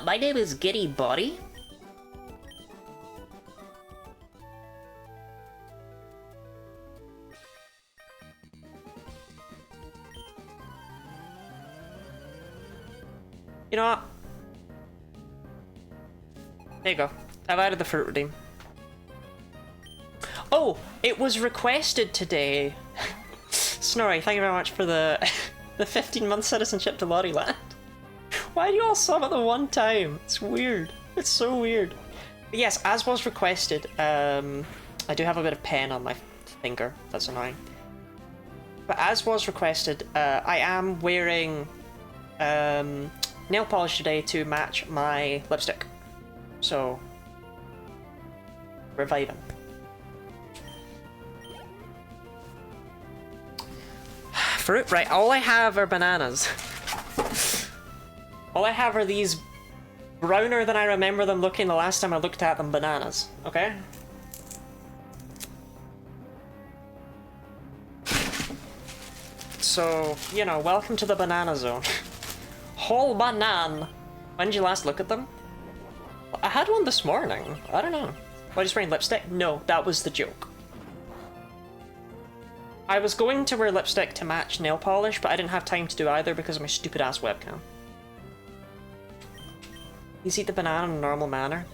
My name is Guinea Body. You know what? There you go. I've added the fruit redeem. Oh, it was requested today. Snorri, thank you very much for the 15-month citizenship to Lottie-Land. Why do you all sub at the one time? It's weird. It's so weird. But yes, as was requested, I do have a bit of pen on my finger. That's annoying. But as was requested, I am wearing nail polish today to match my lipstick. So, we're vibing. fruit? Right, all I have are bananas. All I have are these browner than I remember them looking the last time I looked at them bananas, okay? So, you know, welcome to the banana zone. Whole banan! When did you last look at them? I had one this morning. I don't know. Why, just wearing lipstick? No, that was the joke. I was going to wear lipstick to match nail polish, but I didn't have time to do either because of my stupid ass webcam. Please eat the banana in a normal manner.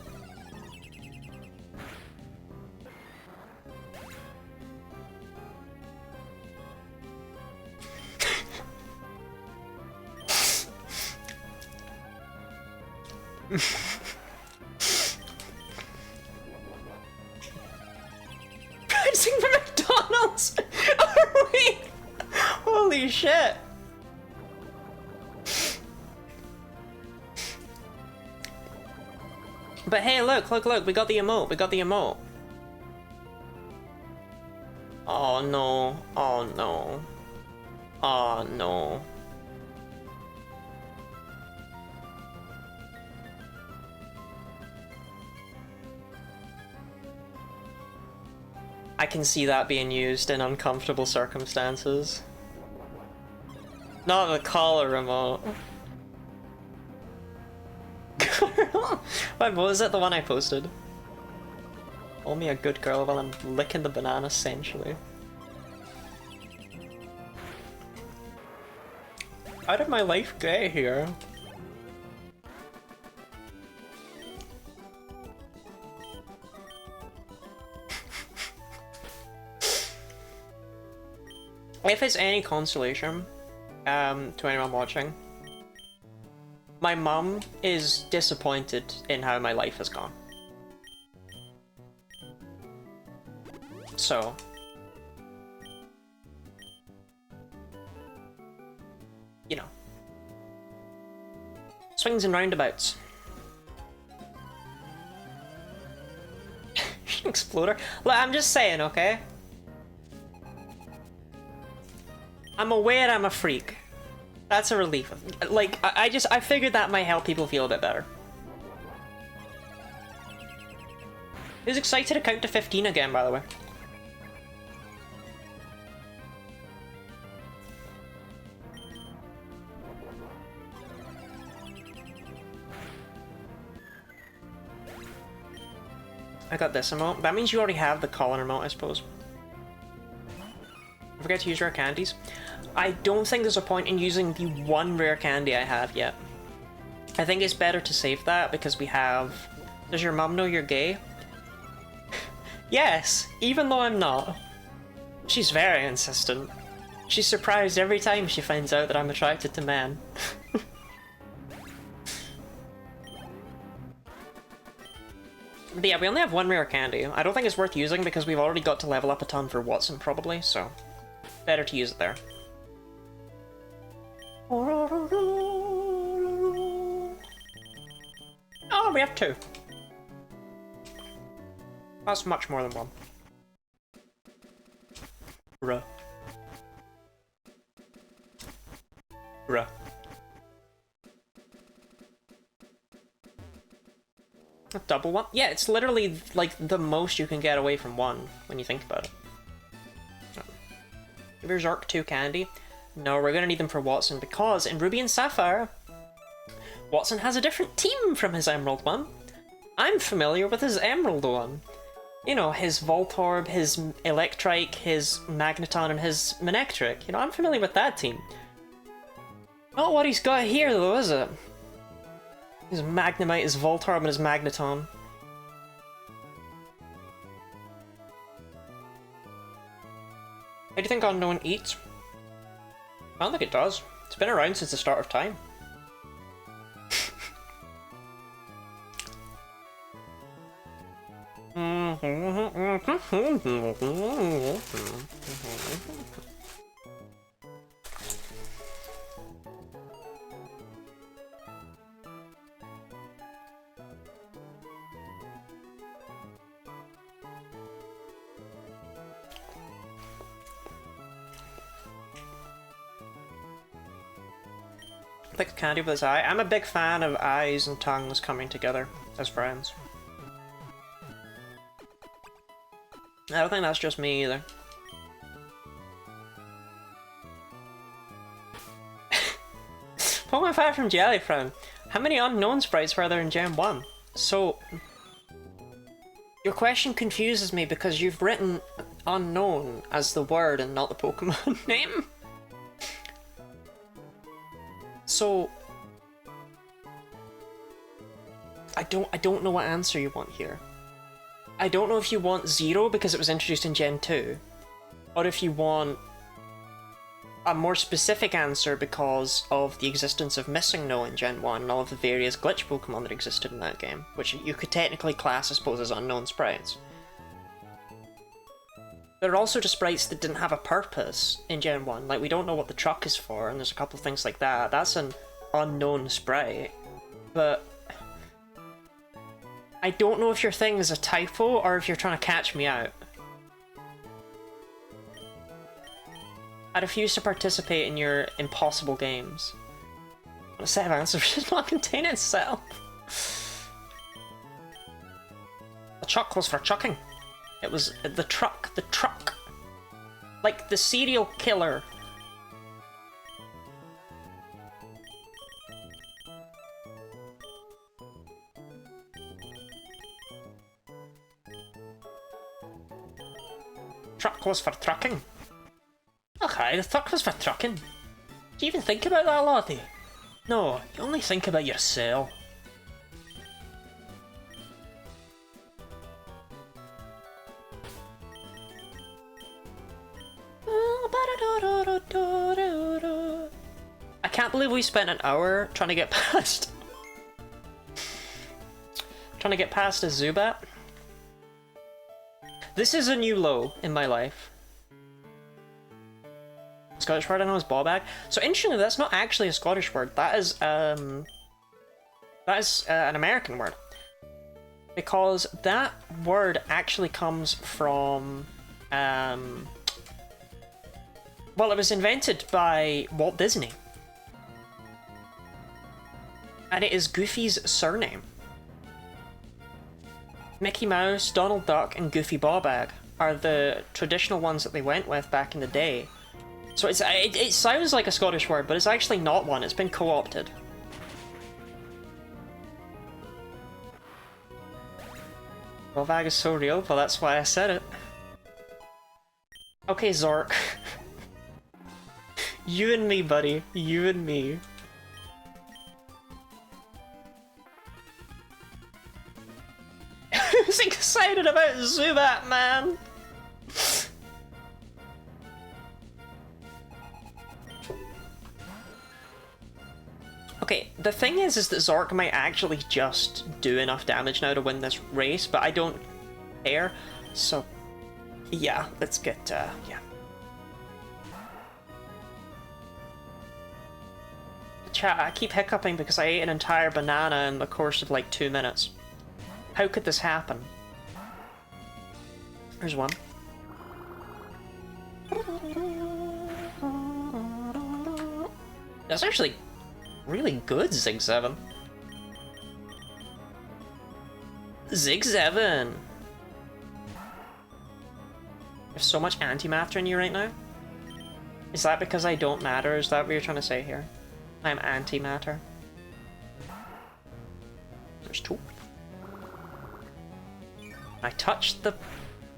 Pricing for McDonald's! Are we? Holy shit! But hey, look, we got the emote, Oh no, oh no. Oh no. I can see that being used in uncomfortable circumstances. Not the collar remote. What was it? The one I posted? Call me a good girl while I'm licking the banana sensually. How did my life get here? If it's any consolation, to anyone watching, my mum is disappointed in how my life has gone. So, you know, swings and roundabouts. Exploder? Look, I'm just saying, okay? I'm aware I'm a freak. That's a relief. Like, I figured that might help people feel a bit better. Who's excited to count to 15 again, by the way? I got this emote. That means you already have the Colin emote, I suppose. I forget to use rare candies. I don't think there's a point in using the one rare candy I have yet. I think it's better to save that because we have... Does your mum know you're gay? Yes, even though I'm not. She's very insistent. She's surprised every time she finds out that I'm attracted to men. But yeah, we only have one rare candy. I don't think it's worth using because we've already got to level up a ton for Watson, probably, so... Better to use it there. Oh, we have two. That's much more than one. Ruh. Ruh. A double one? Yeah, it's literally like the most you can get away from one when you think about it. Give your Zark 2 candy. No, we're gonna need them for Watson because in Ruby and Sapphire, Watson has a different team from his Emerald one. I'm familiar with his Emerald one. You know, his Voltorb, his Electrike, his Magneton, and his Manectric. You know, I'm familiar with that team. Not what he's got here though, is it? His Magnemite, his Voltorb, and his Magneton. How do you think Unknown eats? I don't think it does. It's been around since the start of time. thick candy with his eye. I'm a big fan of eyes and tongues coming together as friends. I don't think that's just me either. Pokemon 5 from Jellyfriend. How many unknown sprites were there in Gen 1? So, your question confuses me because you've written unknown as the word and not the Pokemon name. So, I don't know what answer you want here. I don't know if you want 0 because it was introduced in Gen 2, or if you want a more specific answer because of the existence of Missing No in Gen 1 and all of the various glitch Pokemon that existed in that game, which you could technically class, I suppose, as unknown sprites. There are also just sprites that didn't have a purpose in Gen 1, like we don't know what the truck is for, and there's a couple of things like that. That's an unknown sprite, but I don't know if your thing is a typo or if you're trying to catch me out. I refuse to participate in your impossible games. A set of answers does not contain itself. The chuck was for chucking. It was the truck. Like the serial killer. Truck was for trucking. Okay, the truck was for trucking. Do you even think about that, Lottie? No, you only think about yourself. I can't believe we spent an hour trying to get past... trying to get past a Zubat. This is a new low in my life. Scottish word I know is ballbag. So interestingly, that's not actually a Scottish word. That is an American word. Because that word actually comes from well, it was invented by Walt Disney. And it is Goofy's surname. Mickey Mouse, Donald Duck, and Goofy Ballbag are the traditional ones that they went with back in the day. So it sounds like a Scottish word, but it's actually not one. It's been co-opted. Ballbag is so real, well that's why I said it. Okay, Zork. You and me, buddy. You and me. Who's excited about Zubat, man? Okay, the thing is that Zork might actually just do enough damage now to win this race, but I don't care. So, yeah, let's get, yeah. Chat, I keep hiccuping because I ate an entire banana in the course of like 2 minutes. How could this happen? Here's one. That's actually really good, Zig7. Zig7! You have so much antimatter in you right now? Is that because I don't matter? Is that what you're trying to say here? I'm antimatter. There's 2. I touched the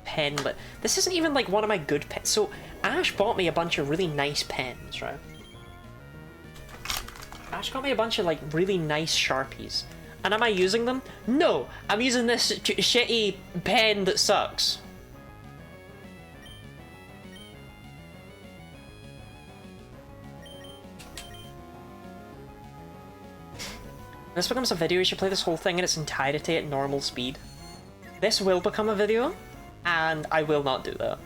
pen, but this isn't even like one of my good pens. So Ash bought me a bunch of really nice pens, right? Ash got me a bunch of like really nice Sharpies. And am I using them? No! I'm using this shitty pen that sucks. This becomes a video, you should play this whole thing in its entirety at normal speed. This will become a video, and I will not do that.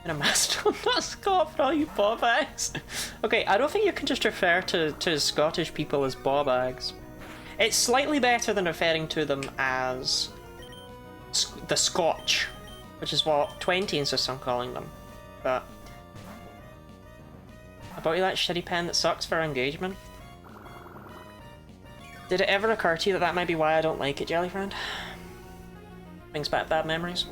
In a Mastodon, not Scott for all you ballbags. Okay, I don't think you can just refer to Scottish people as ballbags. It's slightly better than referring to them as the Scotch, which is what 20 insists on calling them. But I bought you that shitty pen that sucks for engagement. Did it ever occur to you that that might be why I don't like it, Jelly Friend? Brings back bad memories.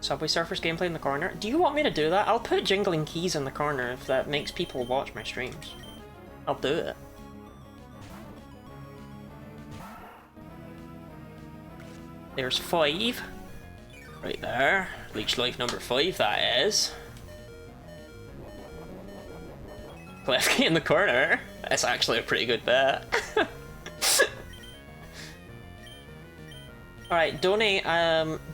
Subway Surfers gameplay in the corner. Do you want me to do that? I'll put jingling keys in the corner if that makes people watch my streams. I'll do it. There's 5. Right there. Leech life number 5, that is. Klefki in the corner. That's actually a pretty good bet. Alright, donate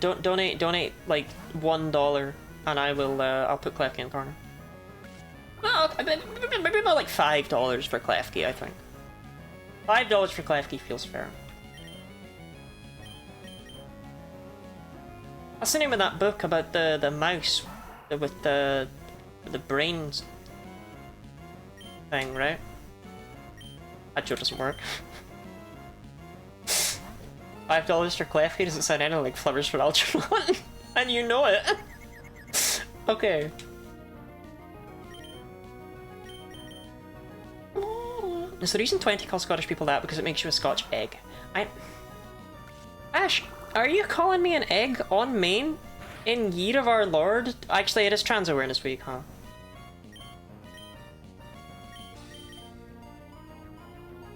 donate like $1 and I will I'll put Klefki in the corner. Well, maybe about like $5 for Klefki, I think. $5 for Klefki feels fair. What's the name of that book about the mouse with the brains thing, right? That joke doesn't work. $5 for Klefki doesn't sound anything like Flowers for Algernon. And you know it. Okay. Is the reason 20 calls Scottish people that because it makes you a Scotch egg? Ash, are you calling me an egg on main in Year of Our Lord? Actually, it is Trans Awareness Week, huh?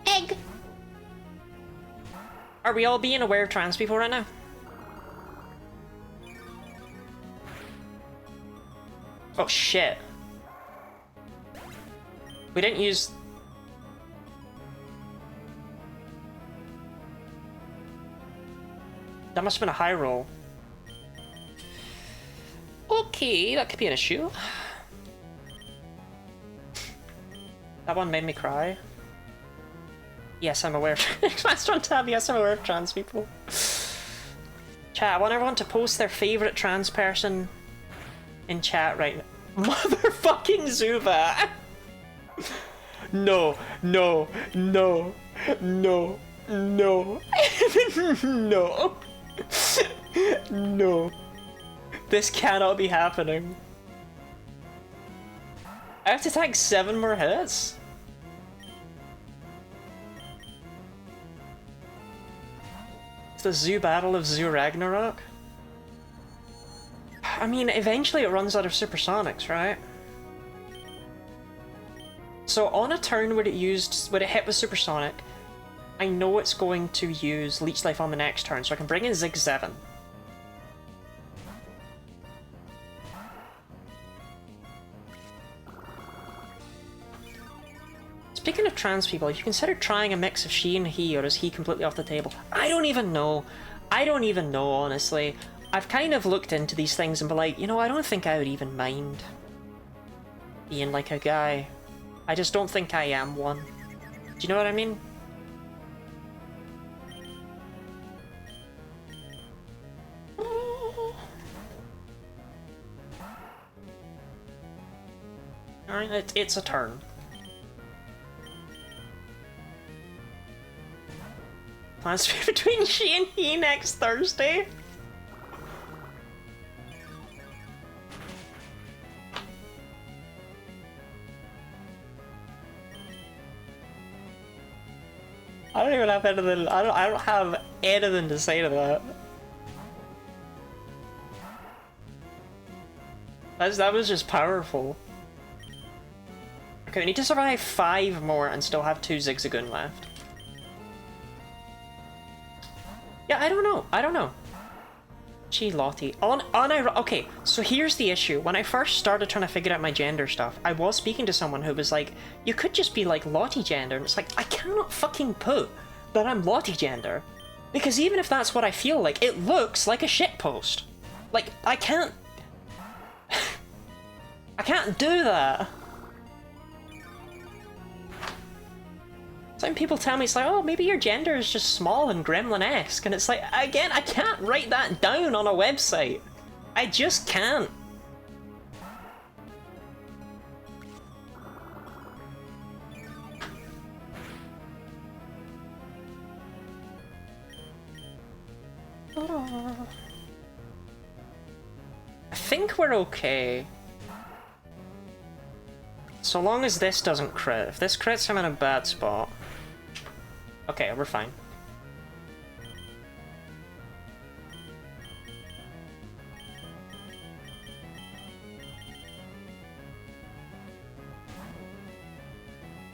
Egg! Are we all being aware of trans people right now? Oh shit. We didn't use... That must have been a high roll. Okay, that could be an issue. That one made me cry. Yes, I'm aware of Advanced on tab, yes, I'm aware of trans people. Chat, I want everyone to post their favourite trans person in chat right now. Motherfucking Zuba! No, no, no, no, no, no, no. This cannot be happening. I have to tag 7 more hits? It's the Zoo Battle of Zoo Ragnarok? I mean, eventually it runs out of supersonics, right? So on a turn where it hit with supersonic, I know it's going to use Leech Life on the next turn, so I can bring in Zig 7. Speaking of trans people, have you considered trying a mix of she and he, or is he completely off the table? I don't even know. I don't even know, honestly. I've kind of looked into these things and been like, you know, I don't think I would even mind being like a guy. I just don't think I am one. Do you know what I mean? Alright, it's a turn. Plans to be between she and he next Thursday? I don't even have anything. I don't have anything to say to that. That was just powerful. Okay, we need to survive 5 more and still have 2 Zigzagoon left. Yeah, I don't know. I don't know. Gee, Lottie. Okay, so here's the issue. When I first started trying to figure out my gender stuff, I was speaking to someone who was like, you could just be like Lottie gender. And it's like, I cannot fucking put that I'm Lottie gender. Because even if that's what I feel like, it looks like a shitpost. Like, I can't... I can't do that. Some people tell me, it's like, oh, maybe your gender is just small and gremlin-esque. And it's like, again, I can't write that down on a website. I just can't. I think we're okay. So long as this doesn't crit. If this crits, I'm in a bad spot. Okay, we're fine.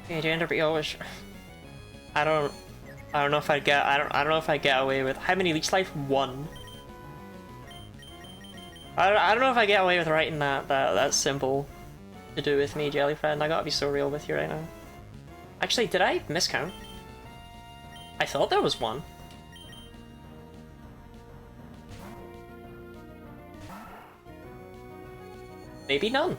Okay, gender, but you always... I don't know if I'd get... I don't know if I'd get away with... How many leech life? 1. I don't know if I get away with writing that symbol to do with me, Jelly Friend. I gotta be so real with you right now. Actually, did I miscount? I thought there was 1. Maybe none.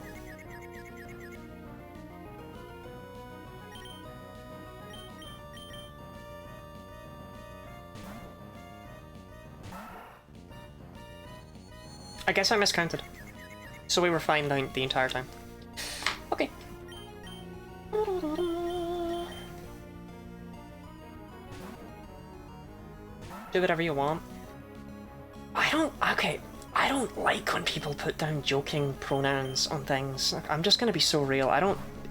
I guess I miscounted. So we were fine the entire time. Okay. Do whatever you want. I don't like when people put down joking pronouns on things. Like, I'm just gonna be so real.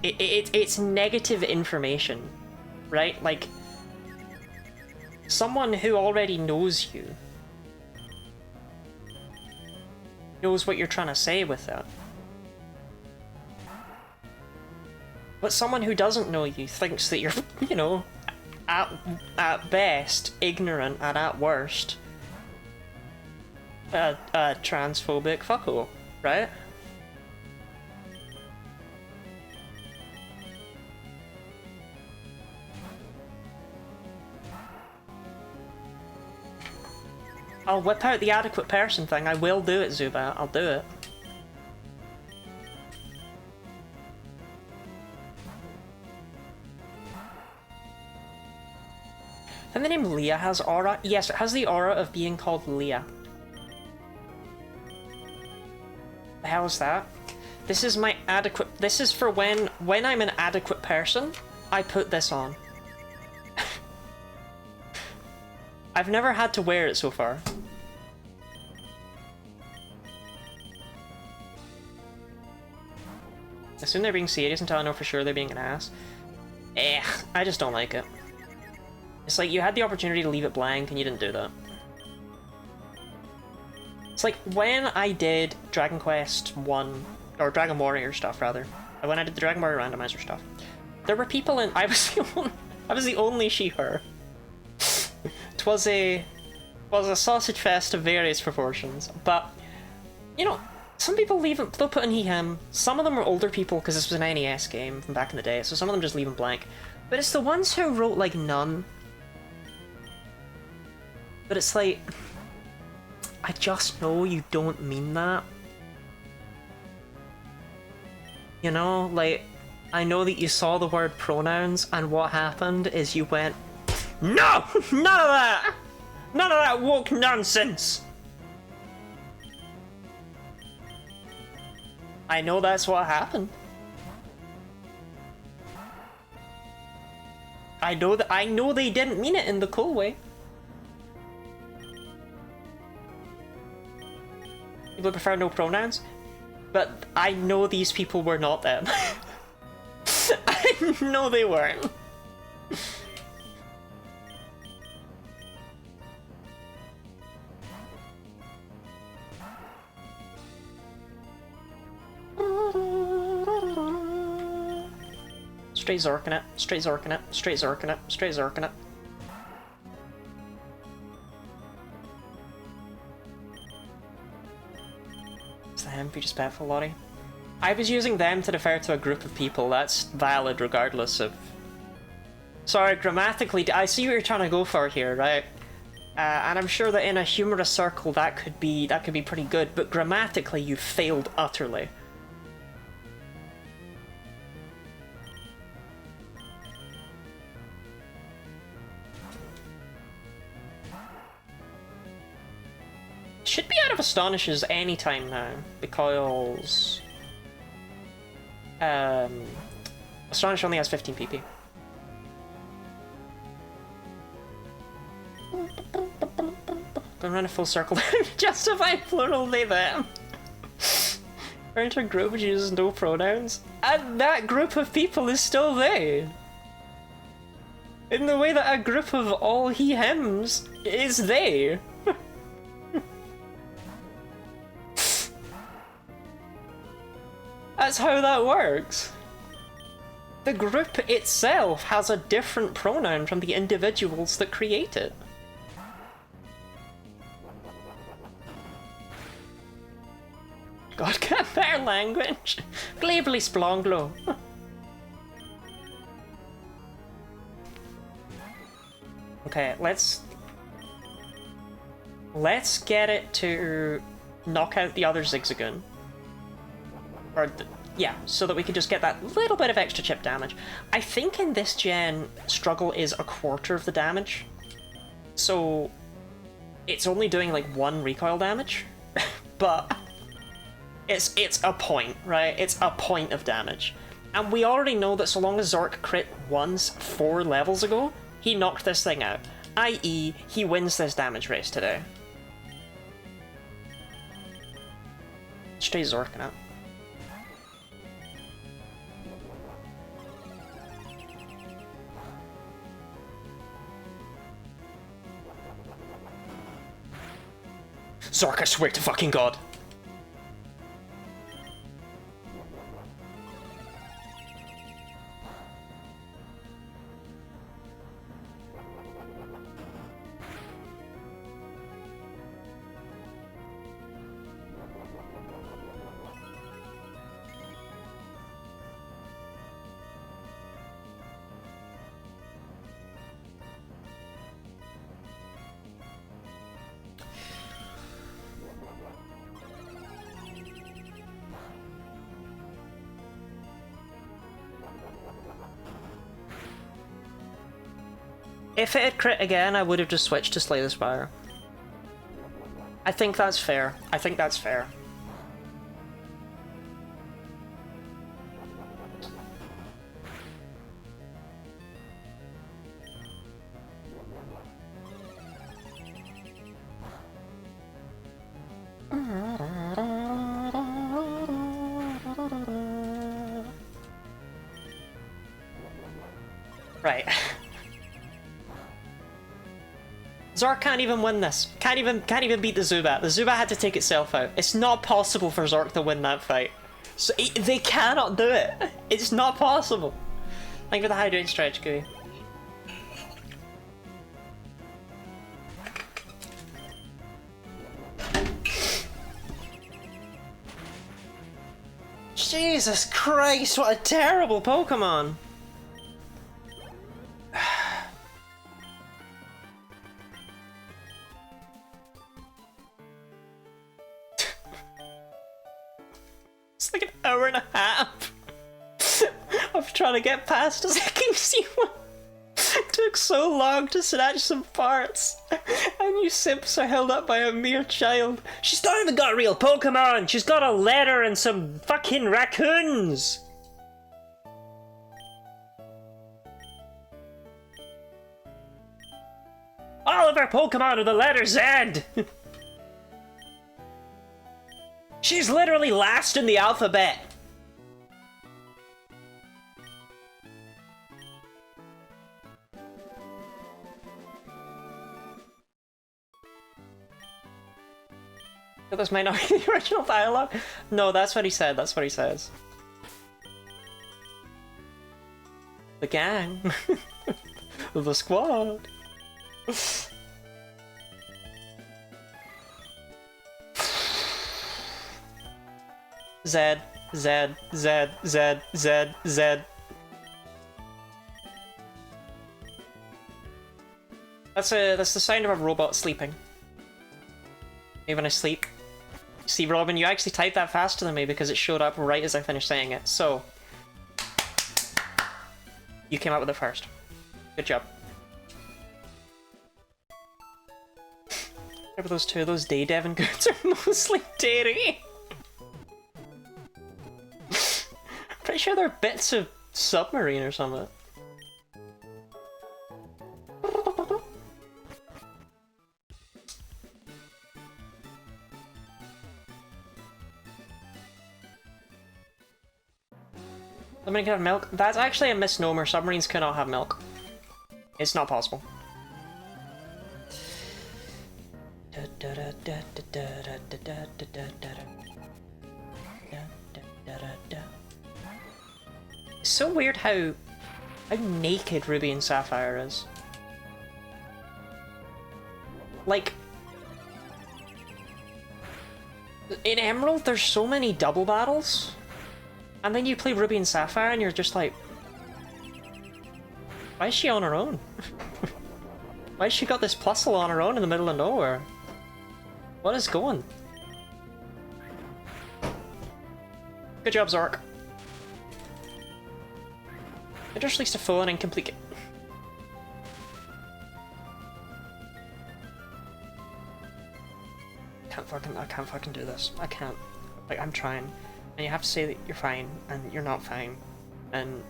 It's negative information, right? Like, someone who already knows you knows what you're trying to say with that. But someone who doesn't know you thinks that you're, you know, at best, ignorant and at worst, a transphobic fucko, right? I'll whip out the adequate person thing. I will do it, Zubat. I'll do it. And the name Leah has aura? Yes, it has the aura of being called Leah. The hell is that? This is my adequate... This is for when I'm an adequate person, I put this on. I've never had to wear it so far. I assume they're being serious until I know for sure they're being an ass. I just don't like it. It's like you had the opportunity to leave it blank and you didn't do that. It's like when I did Dragon Quest 1, or Dragon Warrior stuff rather, when I did the Dragon Warrior randomizer stuff, there were people in... I was the only she-her. Twas a sausage fest of various proportions, but you know, some people leave it, they'll put in he him. Some of them are older people because this was an NES game from back in the day, so some of them just leave them blank. But it's the ones who wrote like none. But it's like, I just know you don't mean that. You know, like, I know that you saw the word pronouns and what happened is you went, no! None of that! None of that woke nonsense! I know that's what happened. I know they didn't mean it in the cool way. People prefer no pronouns, but I know these people were not them. I know they weren't. Straight Zorking it, straight Zorking it, straight Zorking it, straight Zorking it. It's them, be respectful, Lottie. I was using them to defer to a group of people, that's valid regardless of... Sorry, grammatically, I see what you're trying to go for here, right? And I'm sure that in a humorous circle that could be pretty good, but grammatically you failed utterly. Should be out of Astonishes anytime now, because Astonish only has 15 PP. Gonna run a full circle to justify plural they them. Around a group which uses no pronouns, and that group of people is still they. In the way that a group of all he hims is they. That's how that works. The group itself has a different pronoun from the individuals that create it. God, get better language. Glebly splonglo. Okay, let's get it to knock out the other Zigzagoon. Or, yeah, so that we can just get that little bit of extra chip damage. I think in this gen, Struggle is a quarter of the damage. So, it's only doing like 1 recoil damage. But it's a point, right? It's a point of damage. And we already know that so long as Zork crit once 4 levels ago, he knocked this thing out. I.e., he wins this damage race today. Straight Zorking it. Zork, I swear to fucking God. If it had crit again, I would have just switched to Slay the Spire. I think that's fair. I think that's fair. Right. Zork can't even win this. Can't even beat the Zubat. The Zubat had to take itself out. It's not possible for Zork to win that fight. So they cannot do it. It's not possible. Thank you for the hydrate stretch, Gooey. Jesus Christ, what a terrible Pokemon! It's like an hour and a half of trying to get past a second one. Took so long to snatch some parts, and you simps are held up by a mere child. She's not even got a real Pokemon! She's got a letter and some fucking raccoons! All of her Pokemon are the letter Z! She's literally last in the alphabet! This might not be the original dialogue. No, that's what he said. That's what he says. The gang. The squad. Z, Z, Z, Z, Z, Z. That's the sound of a robot sleeping. Even asleep. See, Robin, you actually typed that faster than me because it showed up right as I finished saying it, so... You came up with it first. Good job. Remember those two of those day Devon goods are mostly dairy? Pretty sure they're bits of submarine or something. Submarine can have milk? That's actually a misnomer. Submarines cannot have milk. It's not possible. It's so weird how naked Ruby and Sapphire is. Like, in Emerald, there's so many double battles, and then you play Ruby and Sapphire, and you're just like, why is she on her own? Why has she got this Plusle on her own in the middle of nowhere? What is going? Good job, Zork. It just leads to full and incomplete. I can't fucking do this. I can't. Like, I'm trying. And you have to say that you're fine, and you're not fine. And...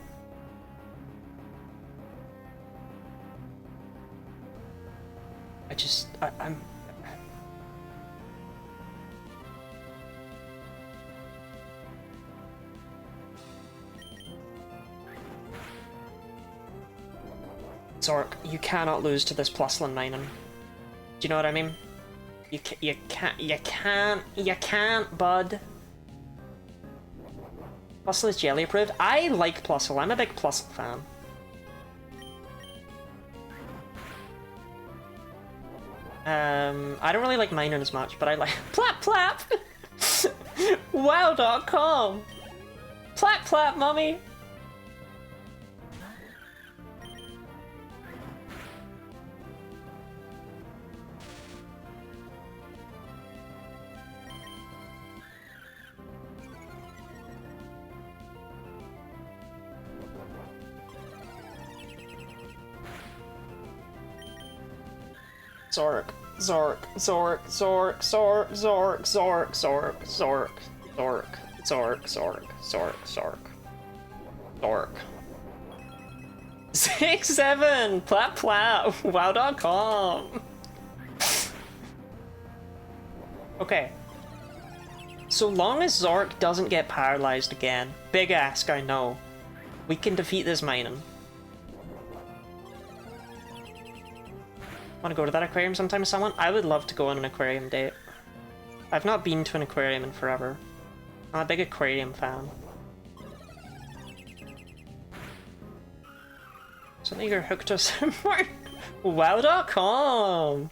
I'm... Zork, you cannot lose to this Plusland mining. Do you know what I mean? You can't, bud. Plusle is jelly approved. I like Plusle. I'm a big Plusle fan. I don't really like mining as much, but I like Plap Plap. Wow.com. Plap Plap, mummy. Zork, Zork, Zork, Zork, Zork, Zork, Zork, Zork, Zork, Zork, Zork, Zork, Zork, Zork, Zork. 6-7! Plap plap! Wow.com! Okay. So long as Zork doesn't get paralyzed again, big ask, I know, we can defeat this mining. Want to go to that aquarium sometime with someone? I would love to go on an aquarium date. I've not been to an aquarium in forever. I'm a big aquarium fan. Something you're hooked to somewhere? Wow.com!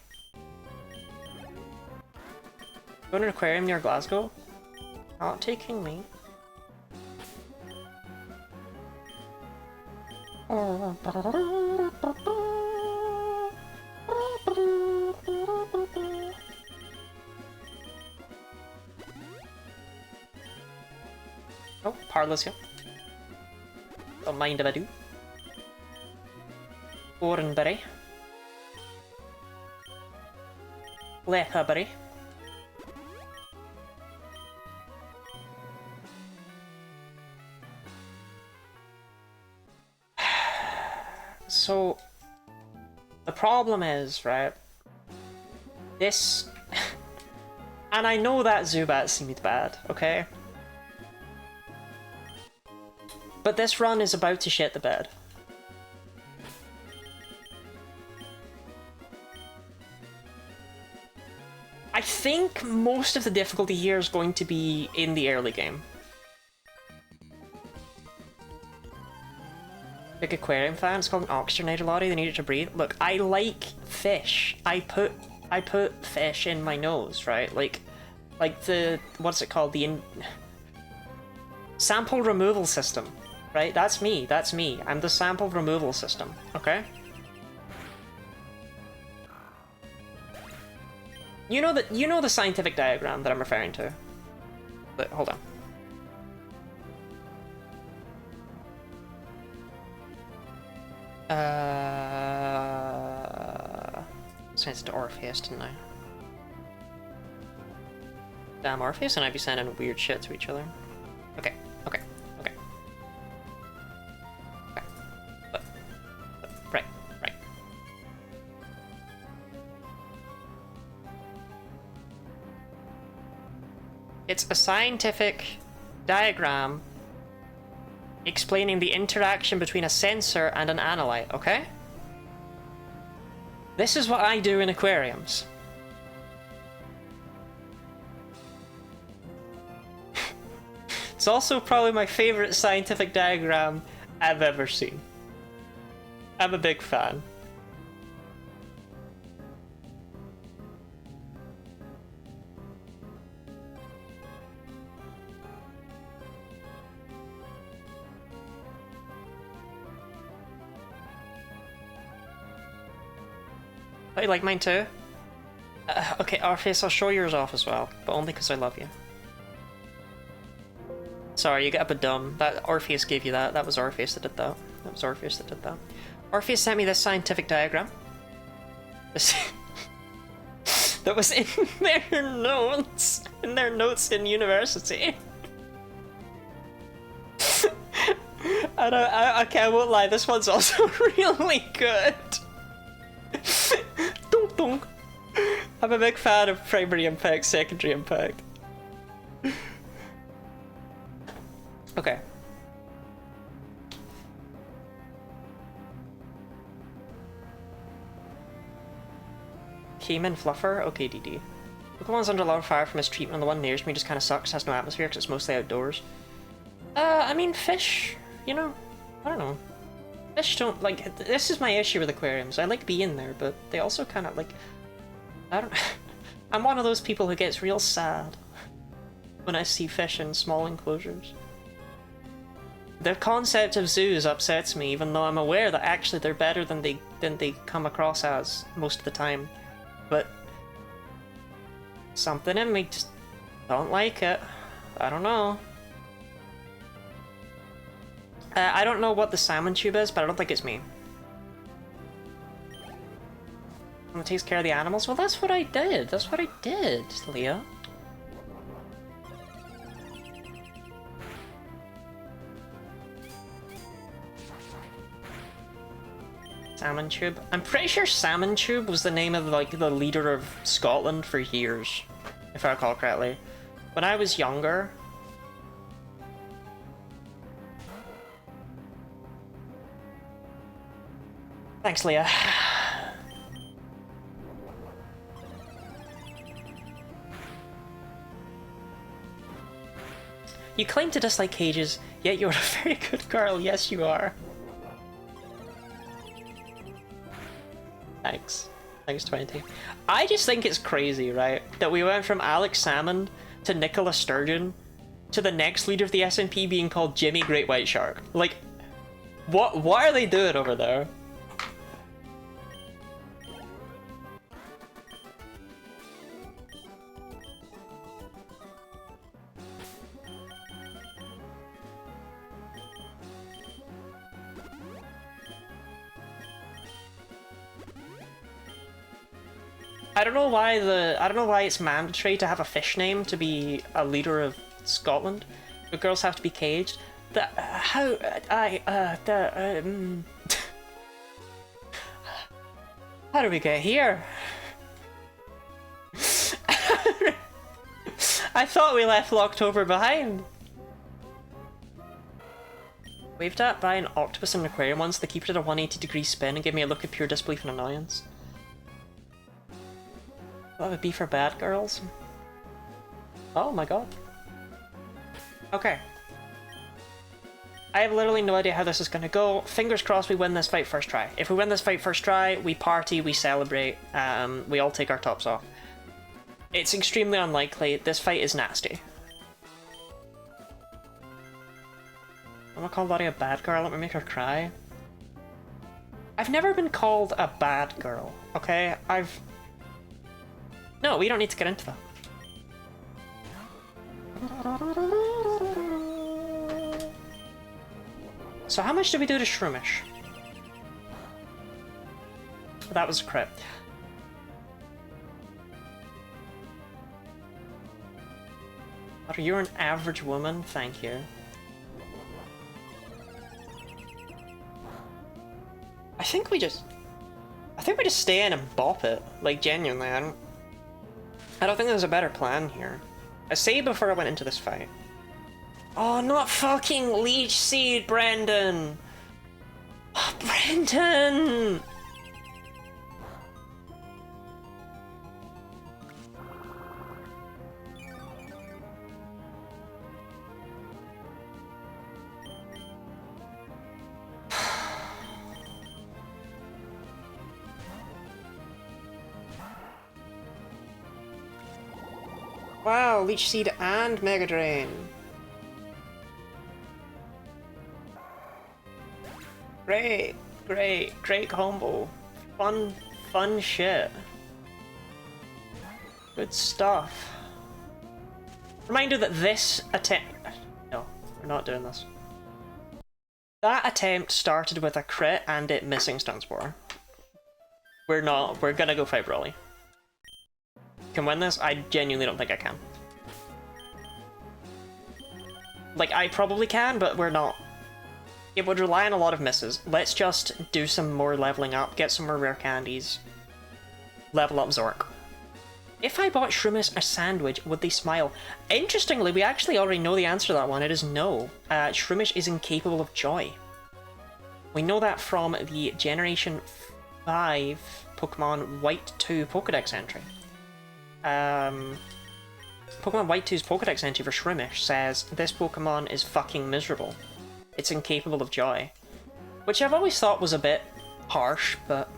Go to an aquarium near Glasgow? Not taking me. Oh, Parlous here. Don't mind if I do. Oranberry. Leatherberry. So, the problem is, right, this, and I know that Zubat seemed bad, okay? But this run is about to shit the bed. I think most of the difficulty here is going to be in the early game. Big aquarium fan, it's called an oxygenator lottie, they need it to breathe. Look, I like fish. I put fish in my nose, right? Like the, what's it called? The sample removal system, right? That's me, that's me. I'm the sample removal system, okay? You know the scientific diagram that I'm referring to. But hold on. Sent it to Orpheus, didn't I? Damn, Orpheus and I be sending weird shit to each other. Okay, okay, okay. Okay. Right, right. It's a scientific diagram explaining the interaction between a sensor and an analyte, okay? This is what I do in aquariums. It's also probably my favorite scientific diagram I've ever seen. I'm a big fan. Oh, you like mine too? Okay, Orpheus, I'll show yours off as well, but only because I love you. Sorry, you get a bit dumb. That Orpheus gave you that. That was Orpheus that did that. That was Orpheus that did that. Orpheus sent me this scientific diagram. This that was in their notes. In their notes in university. And okay, I won't lie, this one's also really good. Dunk dunk. I'm a big fan of primary impact, secondary impact. Okay. Cayman Fluffer? Okay, DD. Pokemon's under a lot of fire from his treatment, and the one nearest me just kind of sucks, has no atmosphere because it's mostly outdoors. I mean, fish, you know, I don't know. Fish don't, like, this is my issue with aquariums. I like being there, but they also kind of, like, I don't I'm one of those people who gets real sad when I see fish in small enclosures. The concept of zoos upsets me, even though I'm aware that actually they're better than they come across as most of the time. But something in me just don't like it. I don't know. I don't know what the salmon tube is, but I don't think it's me. Someone takes care of the animals? Well, that's what I did. That's what I did, Leah. Salmon Tube. I'm pretty sure Salmon Tube was the name of, like, the leader of Scotland for years, if I recall correctly. When I was younger... Thanks, Leah. You claim to dislike cages, yet you're a very good girl. Yes, you are. Thanks. Thanks, 20. I just think it's crazy, right? That we went from Alex Salmond to Nicola Sturgeon to the next leader of the SNP being called Jimmy Great White Shark. Like, what are they doing over there? I don't know why it's mandatory to have a fish name to be a leader of Scotland, but girls have to be caged. How do we get here? I thought we left Locktober behind. Waved at by an octopus in an aquarium once. The keeper did a 180-degree spin and gave me a look of pure disbelief and annoyance. That would be for bad girls. Oh my god. Okay. I have literally no idea how this is gonna go. Fingers crossed we win this fight first try. If we win this fight first try, we party, we celebrate, we all take our tops off. It's extremely unlikely. This fight is nasty. I'm gonna call Lottie a bad girl. Let me make her cry. I've never been called a bad girl, okay? No, we don't need to get into that. So how much did we do to Shroomish? That was a crit. You're an average woman? Thank you. I think we just stay in and bop it. Like, genuinely, I don't think there's a better plan here. I say before I went into this fight. Oh, not fucking Leech Seed, Brendan! Oh, Brendan! Wow, Leech Seed and Mega Drain. Great, great combo. Fun shit. Good stuff. Reminder that this attempt... No, we're not doing this. That attempt started with a crit and it missing Stun Spore. We're gonna go fight Broly. Can win this? I genuinely don't think I can. Like, I probably can, but we're not. It would rely on a lot of misses. Let's just do some more leveling up, get some more rare candies. Level up Zork. If I bought Shroomish a sandwich, would they smile? Interestingly, we actually already know the answer to that one. It is no. Shroomish is incapable of joy. We know that from the Generation 5 Pokemon White 2 Pokedex entry. Pokemon White 2's Pokedex entry for Shroomish says, this Pokemon is fucking miserable. It's incapable of joy. Which I've always thought was a bit harsh, but...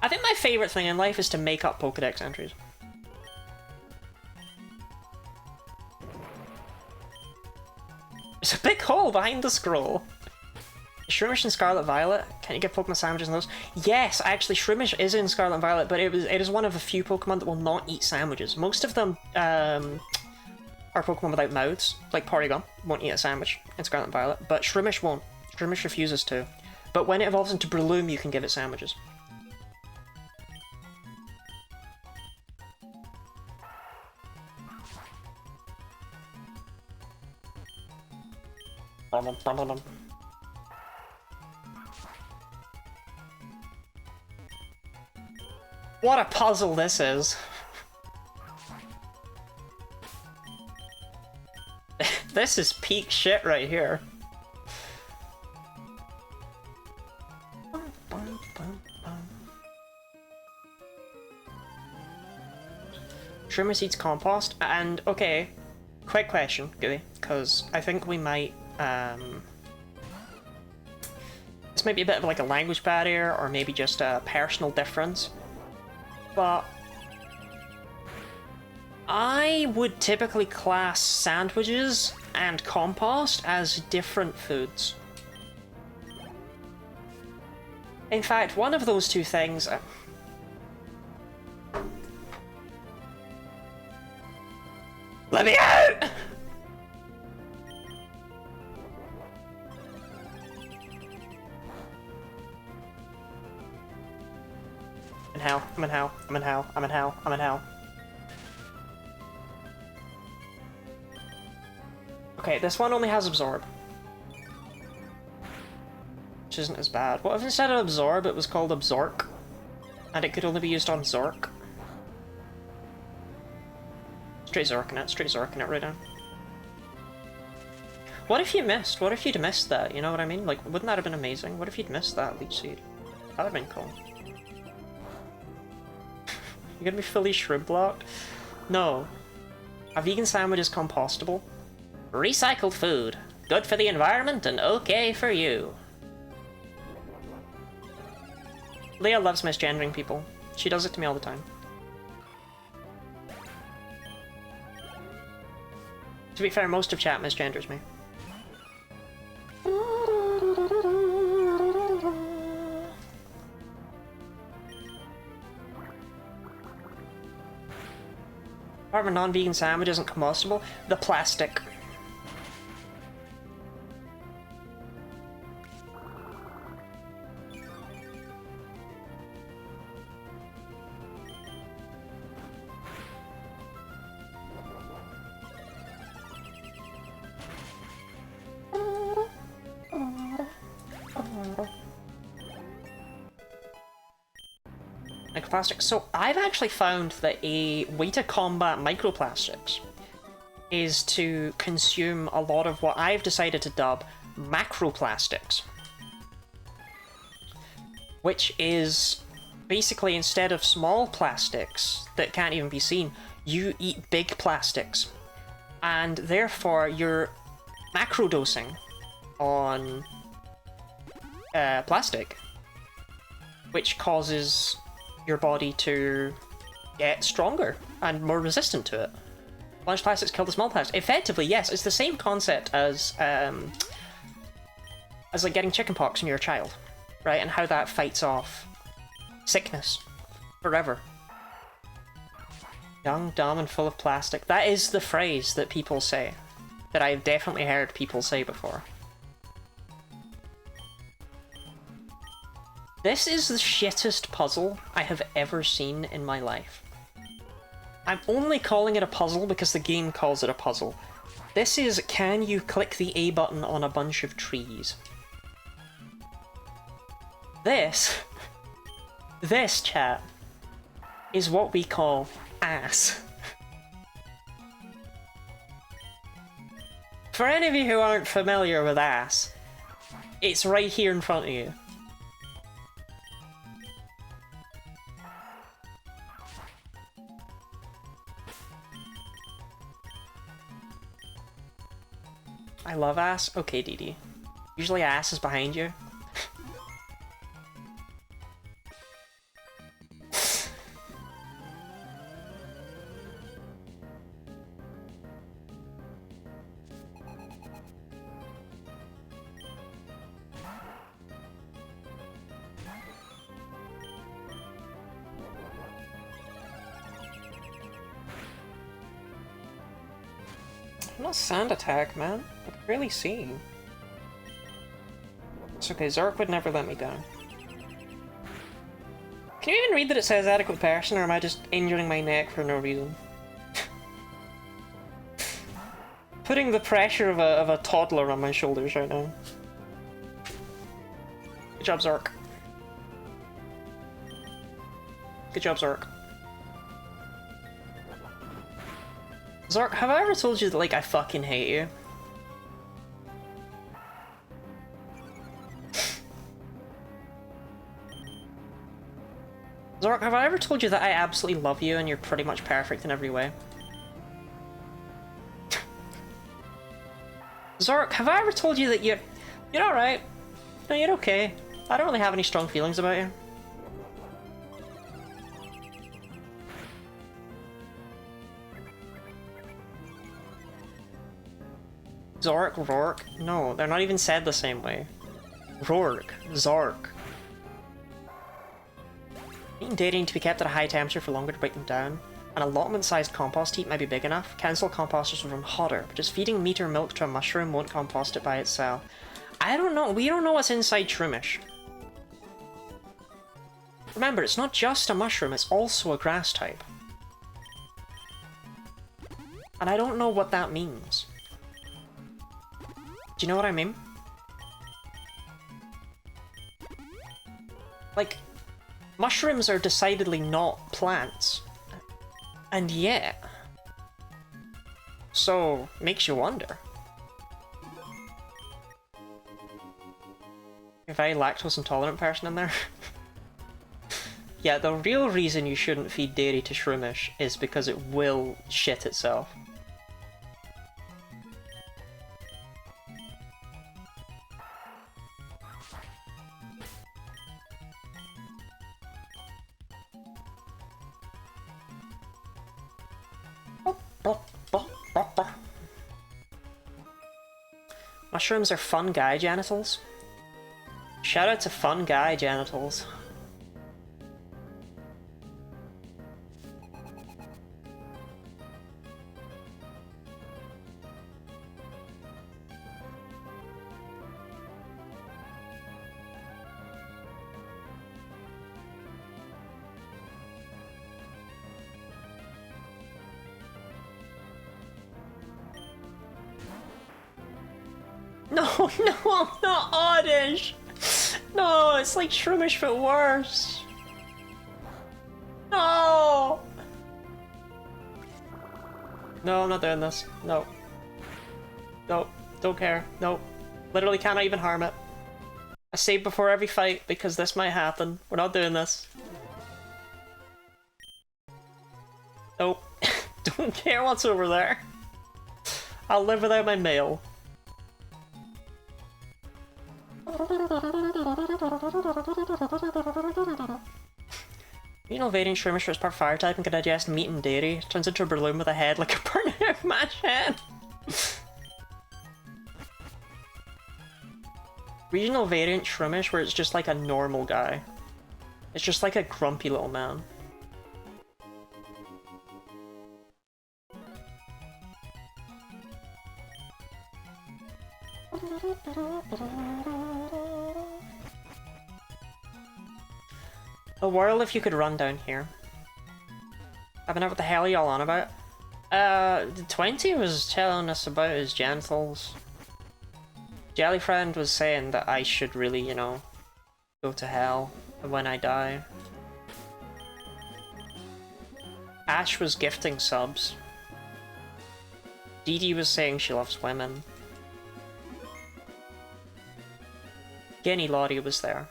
I think my favourite thing in life is to make up Pokedex entries. There's a big hole behind the scroll. Shroomish and Scarlet Violet. Can you get Pokemon sandwiches in those? Yes, actually, Shroomish is in Scarlet and Violet, but it is one of a few Pokemon that will not eat sandwiches. Most of them are Pokemon without mouths, like Porygon won't eat a sandwich in Scarlet and Violet, but Shroomish won't. Shroomish refuses to. But when it evolves into Breloom, you can give it sandwiches. What a puzzle this is. This is peak shit right here. Shroomish eats compost, and okay, quick question, Gooey, because I think we might, this might be a bit of like a language barrier, or maybe just a personal difference, but I would typically class sandwiches and compost as different foods. In fact, one of those two things... Let me out! I'm in hell, I'm in hell, I'm in hell, I'm in hell, I'm in hell. Okay, this one only has Absorb. Which isn't as bad. What if instead of Absorb it was called Absork? And it could only be used on Zork? Straight Zorking it right now. What if you missed? What if you'd missed that? You know what I mean? Like, wouldn't that have been amazing? What if you'd missed that Leech Seed? That would have been cool. You're gonna be fully shrimp blocked? No. A vegan sandwich is compostable. Recycled food. Good for the environment and okay for you. Leah loves misgendering people. She does it to me all the time. To be fair, most of chat misgenders me. Part of a non-vegan sandwich isn't combustible. The plastic. microplastic. So I've actually found that a way to combat microplastics is to consume a lot of what I've decided to dub macroplastics. Which is basically, instead of small plastics that can't even be seen, you eat big plastics. And therefore you're macrodosing on plastic, which causes your body to get stronger and more resistant to it. Large plastics kill the small plastics. Effectively, yes, it's the same concept as like getting chickenpox when you're a child, right? And how that fights off sickness forever. Young, dumb, and full of plastic. That is the phrase that people say. That I've definitely heard people say before. This is the shittest puzzle I have ever seen in my life. I'm only calling it a puzzle because the game calls it a puzzle. This is, can you click the A button on a bunch of trees? This, chat, is what we call ass. For any of you who aren't familiar with ass, it's right here in front of you. I love ass? Okay, Dee Dee. Usually ass is behind you. Not sand attack, man. I can really see. It's okay, Zork would never let me down. Can you even read that it says adequate person, or am I just injuring my neck for no reason? Putting the pressure of a toddler on my shoulders right now. Good job, Zork. Good job, Zork. Zork, have I ever told you that, like, I fucking hate you? Zork, have I ever told you that I absolutely love you and you're pretty much perfect in every way? Zork, have I ever told you that you're alright? No, you're okay. I don't really have any strong feelings about you. Zork, Rourke? No, they're not even said the same way. Rourke, Zork. Meat data need to be kept at a high temperature for longer to break them down. An allotment-sized compost heap might be big enough. Cancel composters will run hotter, but just feeding meat or milk to a mushroom won't compost it by itself. I don't know, we don't know what's inside Shroomish. Remember, it's not just a mushroom, it's also a grass type. And I don't know what that means. Do you know what I mean? Like, mushrooms are decidedly not plants. And yet... So, makes you wonder. A very lactose intolerant person in there? Yeah, the real reason you shouldn't feed dairy to Shroomish is because it will shit itself. Mushrooms are fun guy genitals. Shout out to fun guy genitals. No, no, not Oddish! No, it's like Shroomish but worse. No, I'm not doing this. No. No, don't care. No. Literally cannot even harm it. I save before every fight because this might happen. We're not doing this. Nope. Don't care what's over there. I'll live without my mail. You know, Variant Shroomish is part fire type and can digest meat and dairy. Turns into a balloon with a head like a burnt out match head. Regional Variant Shroomish where it's just like a normal guy. It's just like a grumpy little man. A whirl if you could run down here. I don't know what the hell y'all on about. 20 was telling us about his genitals. Jellyfriend was saying that I should really, you know, go to hell when I die. Ash was gifting subs. Dee Dee was saying she loves women. Guinea Lottie was there.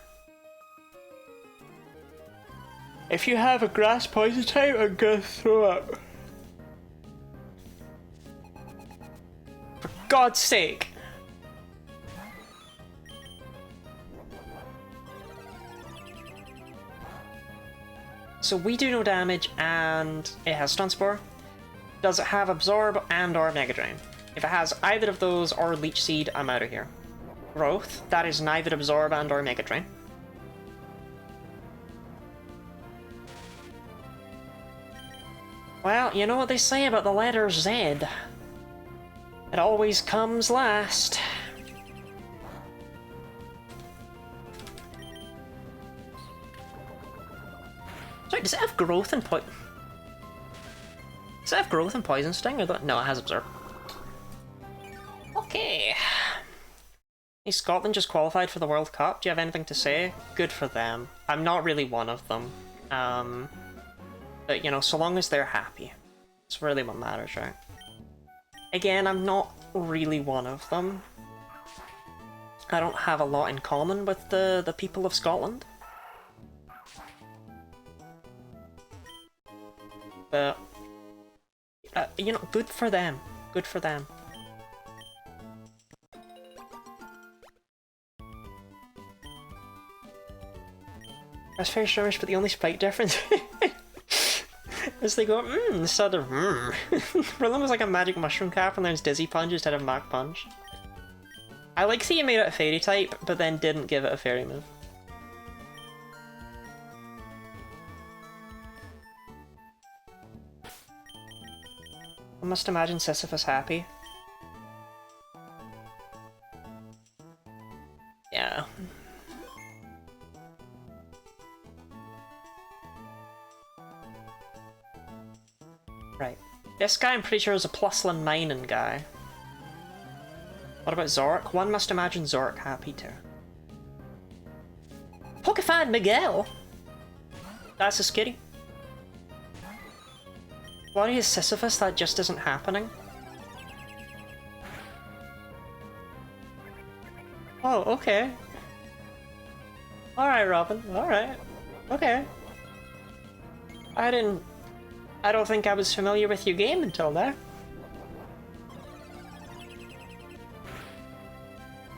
If you have a grass poison type, I'm gonna throw up. For God's sake! So we do no damage and it has Stun Spore. Does it have Absorb and or Mega Drain? If it has either of those or Leech Seed, I'm out of here. Growth, that is neither Absorb and or Mega Drain. Well, you know what they say about the letter Z. It always comes last. Sorry, does it have growth and poison? Does it have growth and poison sting? Or no, it has Absorb. Okay. Hey, Scotland just qualified for the World Cup. Do you have anything to say? Good for them. I'm not really one of them. But, you know, so long as they're happy. It's really what matters, right? Again, I'm not really one of them. I don't have a lot in common with the people of Scotland. But, you know, good for them. Good for them. That's very strange, but the only spike difference is they go, instead of For them, it's like a magic mushroom cap, and then it's Dizzy Punch instead of Mach Punch. I like that you made it a fairy type, but then didn't give it a fairy move. I must imagine Sisyphus happy. Yeah. Right. This guy I'm pretty sure is a Plusland mining guy. What about Zork? One must imagine Zork happy too. Pokefan Miguel! That's a skitty. What is Sisyphus? That just isn't happening. Oh, okay. Alright, Robin. Alright. Okay. I don't think I was familiar with your game until now.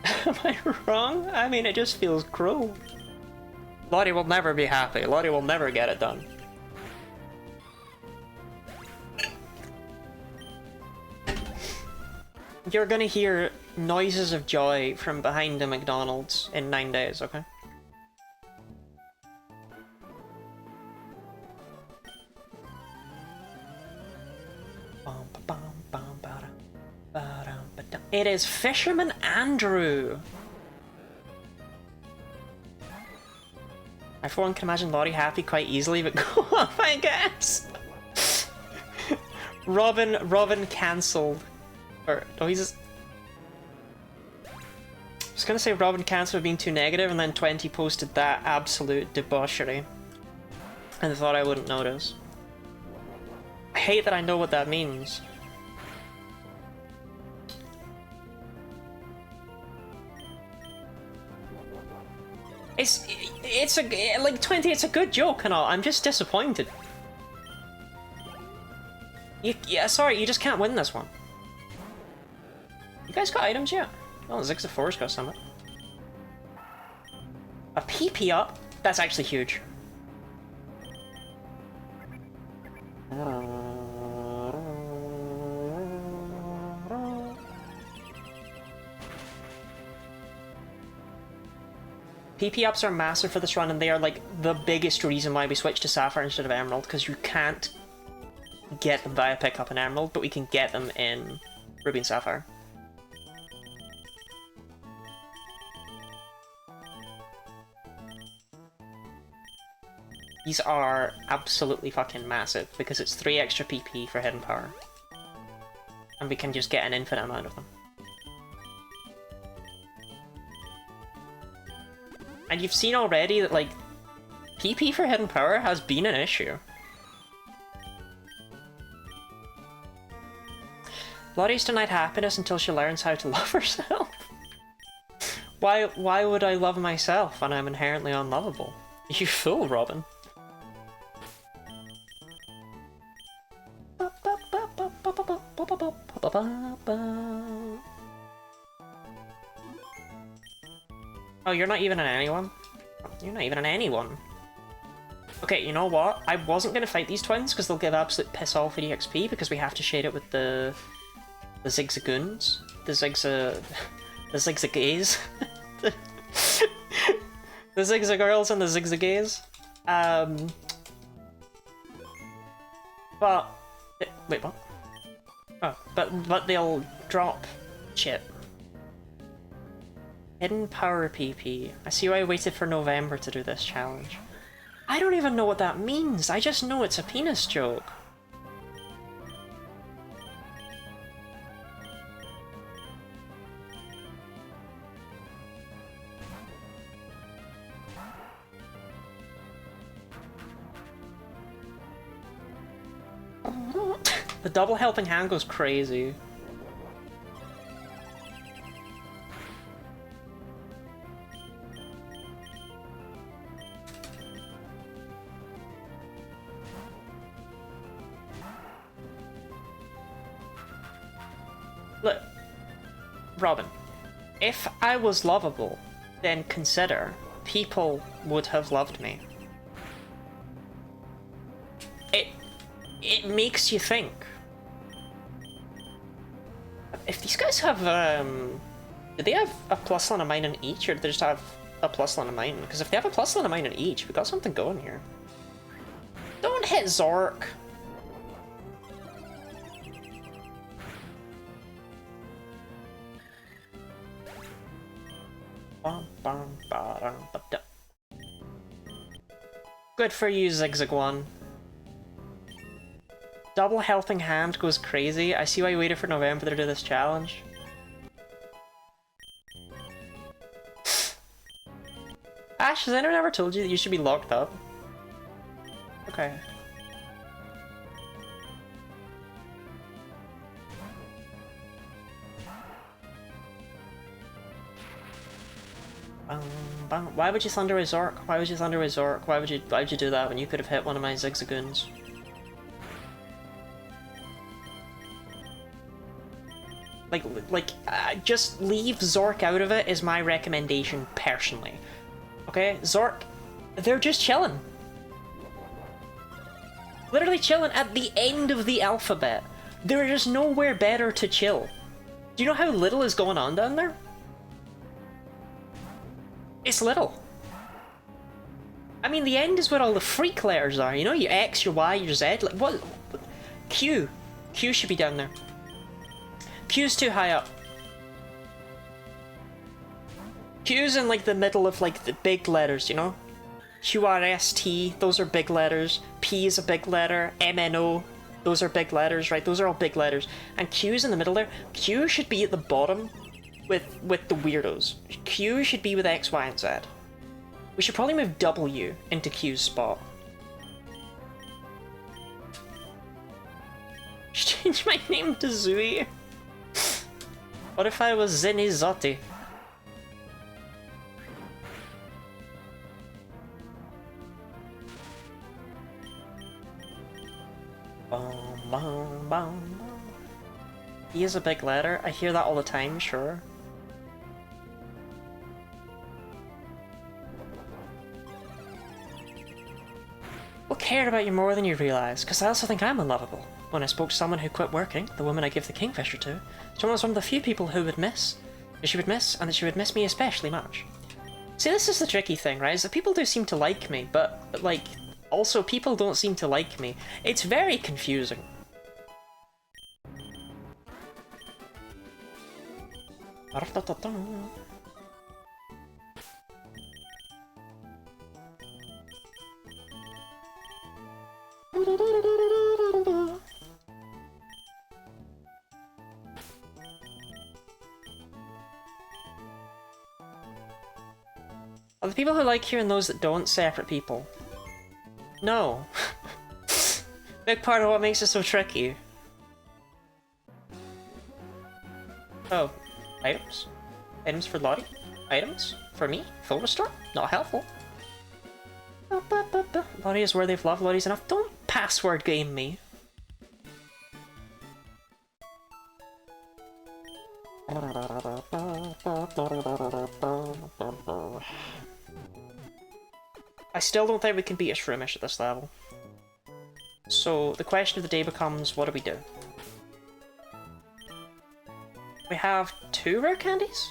Am I wrong? I mean, it just feels cruel. Lottie will never be happy. Lottie will never get it done. You're gonna hear noises of joy from behind the McDonald's in 9 days, okay? It is Fisherman Andrew! I for one can imagine Lottie happy quite easily, but go off, I guess! Robin cancelled. Or, no, he's just... I was gonna say Robin cancelled being too negative, and then 20 posted that absolute debauchery. And thought I wouldn't notice. I hate that I know what that means. It's a like 20. It's a good joke and all. I'm just disappointed. Yeah, sorry, you just can't win this one. You guys got items yet? Oh, Ziggs of 4's got something. A PP up? That's actually huge. PP ups are massive for this run, and they are like the biggest reason why we switched to Sapphire instead of Emerald, because you can't get them via pickup in Emerald, but we can get them in Ruby and Sapphire. These are absolutely fucking massive, because it's 3 extra PP for hidden power. And we can just get an infinite amount of them. And you've seen already that, like, PP for hidden power has been an issue. Lottie's denied happiness until she learns how to love herself. Why would I love myself when I'm inherently unlovable? You fool, Robin. Oh, you're not even an anyone? You're not even an anyone. Okay, you know what? I wasn't going to fight these twins because they'll give absolute piss off with EXP because we have to shade it with the zigzagoons. The zigzagays. The zigzagirls and the zigzagays. But... Wait, what? Oh, but they'll drop shit. Hidden power PP. I see why I waited for November to do this challenge. I don't even know what that means. I just know it's a penis joke. The double helping hand goes crazy. Look, Robin, if I was lovable, then consider people would have loved me. It makes you think. If these guys have, do they have a plus line of mine in each, or do they just have a plus line of mine? Because if they have a plus line of mine in each, we got something going here. Don't hit Zork! Good for you, Zigzaguan. Double helping hand goes crazy. I see why you waited for November to do this challenge. Ash, has anyone ever told you that you should be locked up? Okay. Why would you Thunder with Zork? Why would you Thunder with Zork? Why would you do that when you could have hit one of my Zigzagoons? Just leave Zork out of it is my recommendation personally. Okay, Zork, they're just chilling. Literally chilling at the end of the alphabet. There is nowhere better to chill. Do you know how little is going on down there? It's little. I mean, the end is where all the freak letters are, you know? Your X, your Y, your Z, like, what? Q. Q should be down there. Q's too high up. Q's in, like, the middle of, like, the big letters, you know? QRST, those are big letters. P is a big letter. MNO, those are big letters, right? Those are all big letters. And Q's in the middle there. Q should be at the bottom with the weirdos. Q should be with X, Y, and Z. We should probably move W into Q's spot. Change my name to Zui. What if I was Zenizotti? E is a big letter. I hear that all the time, sure. People care about you more than you realise, because I also think I'm unlovable. When I spoke to someone who quit working, the woman I give the kingfisher to, someone was one of the few people who would miss. She would miss, and that she would miss me especially much. See, this is the tricky thing, right? Is that people do seem to like me, but, like, also people don't seem to like me. It's very confusing. Are the people who like you and those that don't separate people? No. Big part of what makes it so tricky. Oh, items? Items for Lottie? Items? For me? Full restore? Not helpful. Lottie is worthy of love, Lottie's enough. Don't password game me. I still don't think we can beat a Shroomish at this level. So the question of the day becomes, what do we do? We have 2 rare candies?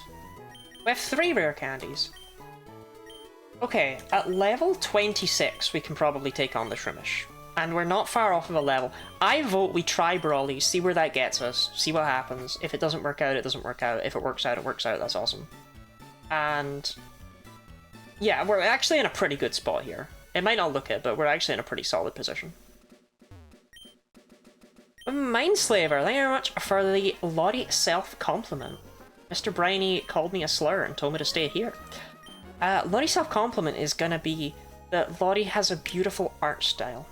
We have 3 rare candies. Okay, at level 26 we can probably take on the Shroomish. And we're not far off of a level. I vote we try Brawly, see where that gets us, see what happens. If it doesn't work out, it doesn't work out. If it works out, it works out. That's awesome. And yeah, we're actually in a pretty good spot here. It might not look it, but we're actually in a pretty solid position. Mindslaver, thank you very much for the Lottie self-compliment. Mr. Briny called me a slur and told me to stay here. Lottie self-compliment is gonna be that Lottie has a beautiful art style.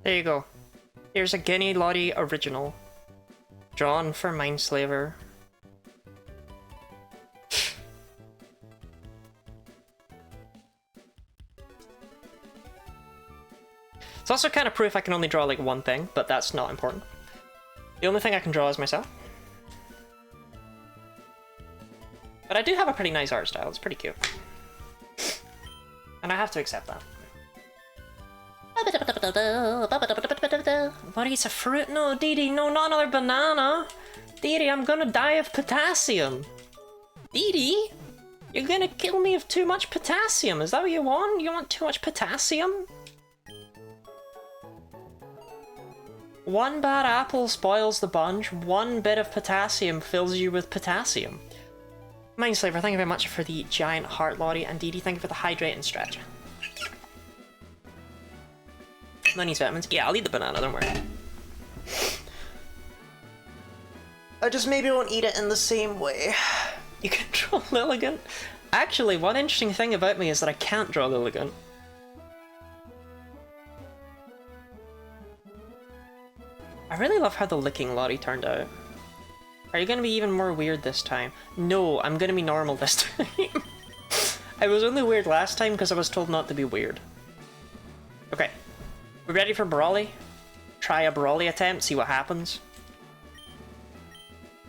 There you go. Here's a Guinea Lottie original. Drawn for Mindslaver. It's also kind of proof I can only draw like one thing, but that's not important. The only thing I can draw is myself. But I do have a pretty nice art style, it's pretty cute. And I have to accept that. What eats a fruit? No, Dee, no, not another banana. Dee, I'm gonna die of potassium. Dee, you're gonna kill me of too much potassium. Is that what you want? You want too much potassium? One bad apple spoils the bunch. One bit of potassium fills you with potassium. Mindslaver, thank you very much for the giant heart Lottie, and Dee, thank you for the hydrate and stretch. That needs vitamins. Yeah, I'll eat the banana, don't worry. I just maybe won't eat it in the same way. You can draw Lilligant. Actually, one interesting thing about me is that I can't draw Lilligant. I really love how the licking Lottie turned out. Are you gonna be even more weird this time? No, I'm gonna be normal this time. I was only weird last time because I was told not to be weird. Okay. We ready for Brawly? Try a Brawly attempt, see what happens.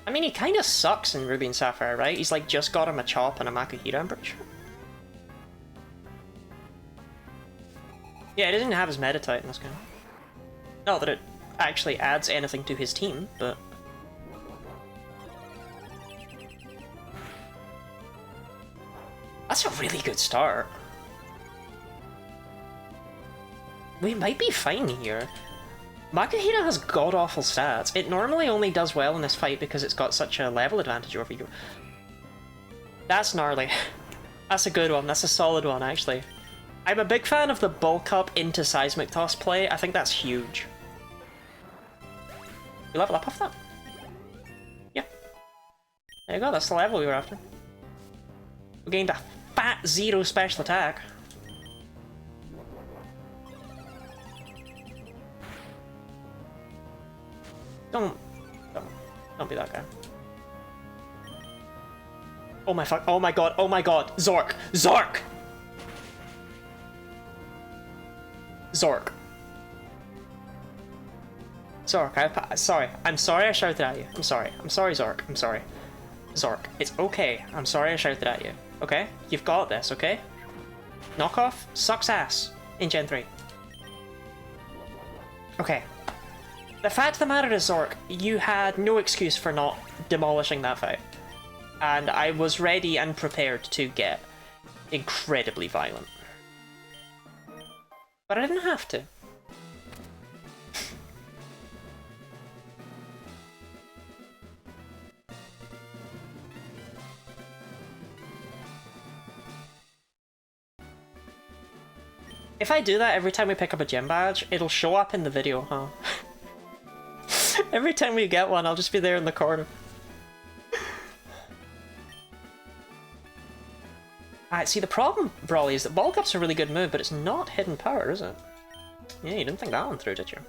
I mean, he kind of sucks in Ruby and Sapphire, right? He's like just got a Machop and a Makuhita, I'm pretty sure. Yeah, he doesn't have his Meditite in this game. Not that it actually adds anything to his team, but... That's a really good start. We might be fine here. Makuhita has god-awful stats. It normally only does well in this fight because it's got such a level advantage over you. That's gnarly. That's a good one. That's a solid one, actually. I'm a big fan of the bulk up into seismic toss play. I think that's huge. You level up off that? Yeah. There you go, that's the level we were after. We gained a fat 0 special attack. Don't be that guy. Oh my fuck, oh my god, Zork! Zork! Zork. Zork, sorry. I'm sorry I shouted at you. I'm sorry, Zork. I'm sorry. Zork, it's okay. I'm sorry I shouted at you. Okay? You've got this, okay? Knockoff sucks ass in Gen 3. Okay. The fact of the matter is, Zork, you had no excuse for not demolishing that fight. And I was ready and prepared to get incredibly violent. But I didn't have to. If I do that every time we pick up a gym badge, it'll show up in the video, huh? Every time we get one, I'll just be there in the corner. See, the problem, Brawly, is that Bulk Up's a really good move, but it's not hidden power, is it? Yeah, you didn't think that one through, did you?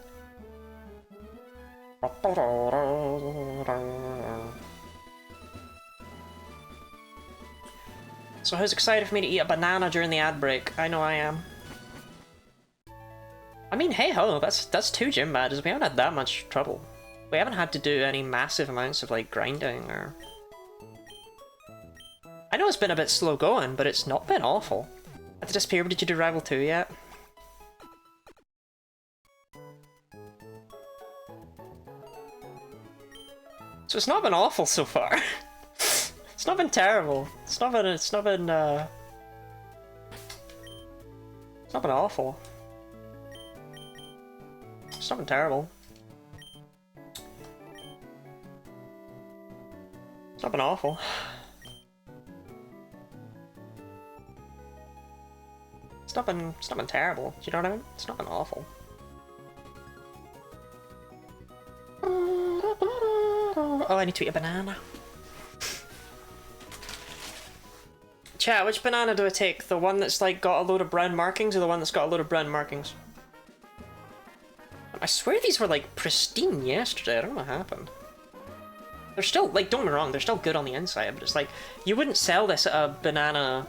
So who's excited for me to eat a banana during the ad break? I know I am. I mean, hey ho, that's 2 gym badges. We haven't had that much trouble. We haven't had to do any massive amounts of, like, grinding or... I know it's been a bit slow going, but it's not been awful. At the Disappear, did you do Rival 2 yet? So it's not been awful so far. It's not been terrible. It's not been awful. It's not been terrible. It's not been awful. It's not been terrible. Do you know what I mean? It's not been awful. Oh, I need to eat a banana. Chat, which banana do I take? The one that's like got a load of brown markings or the one that's got a load of brown markings? I swear these were like pristine yesterday. I don't know what happened. They're still, like, don't get me wrong, they're still good on the inside, but it's like, you wouldn't sell this at a banana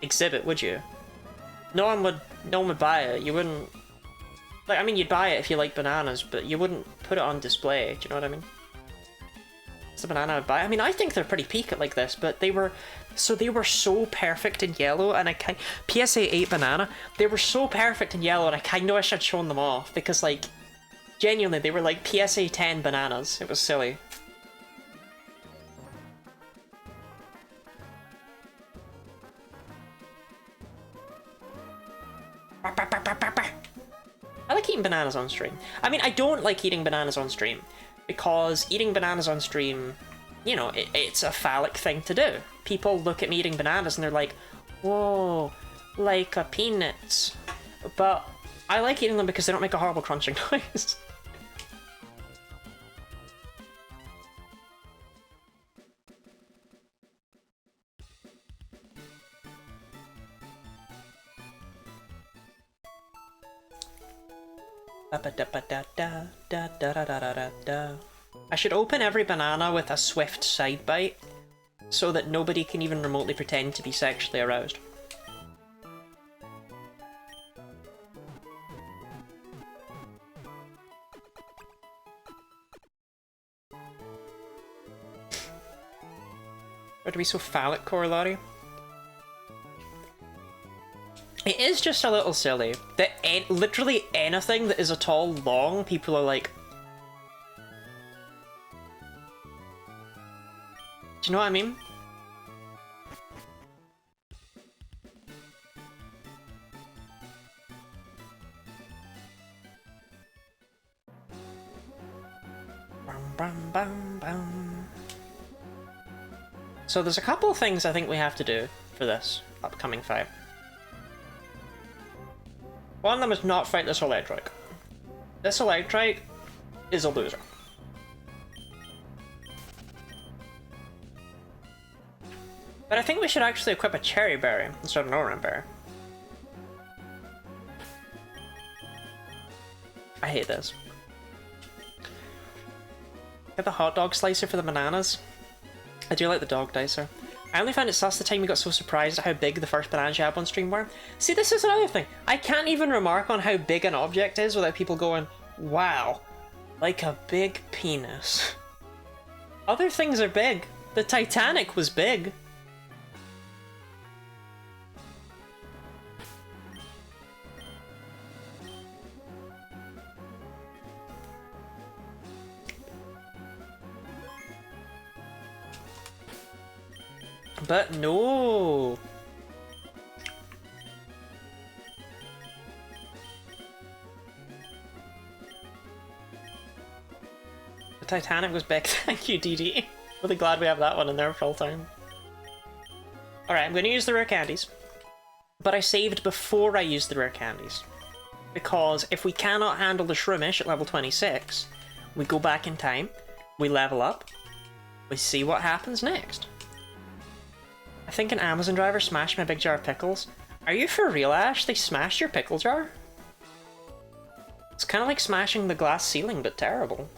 exhibit, would you? No one would buy it. You wouldn't, like, I mean, you'd buy it if you like bananas, but you wouldn't put it on display. Do you know what I mean? It's a banana I'd buy. I mean, I think they're pretty peak at like this, but they were so perfect in yellow, and PSA 8 banana, they were so perfect in yellow, and I kind of wish I'd shown them off, because, like, genuinely, they were like PSA 10 bananas. It was silly. I like eating bananas on stream. I mean, I don't like eating bananas on stream, because eating bananas on stream, you know, it's a phallic thing to do. People look at me eating bananas and they're like, whoa, like a peanuts. But I like eating them because they don't make a horrible crunching noise. I should open every banana with a swift side bite, so that nobody can even remotely pretend to be sexually aroused. Or to be so phallic, Corollary? It is just a little silly that literally anything that is at all long, people are like... Do you know what I mean? bum, bum, bum. So there's a couple of things I think we have to do for this upcoming fight. One of them is not fight this electric. This electric is a loser. But I think we should actually equip a cherry berry instead of an orange berry. I hate this. Get the hot dog slicer for the bananas. I do like the dog dicer. I only found it sus the time we got so surprised at how big the first bananas you had on stream were. See, this is another thing. I can't even remark on how big an object is without people going, wow, like a big penis. Other things are big. The Titanic was big. But no! The Titanic was big, thank you DD. Really glad we have that one in there full time. Alright, I'm gonna use the rare candies. But I saved before I used the rare candies. Because if we cannot handle the Shroomish at level 26, we go back in time, we level up, we see what happens next. I think an Amazon driver smashed my big jar of pickles. Are you for real, Ash? They smashed your pickle jar? It's kind of like smashing the glass ceiling, but terrible.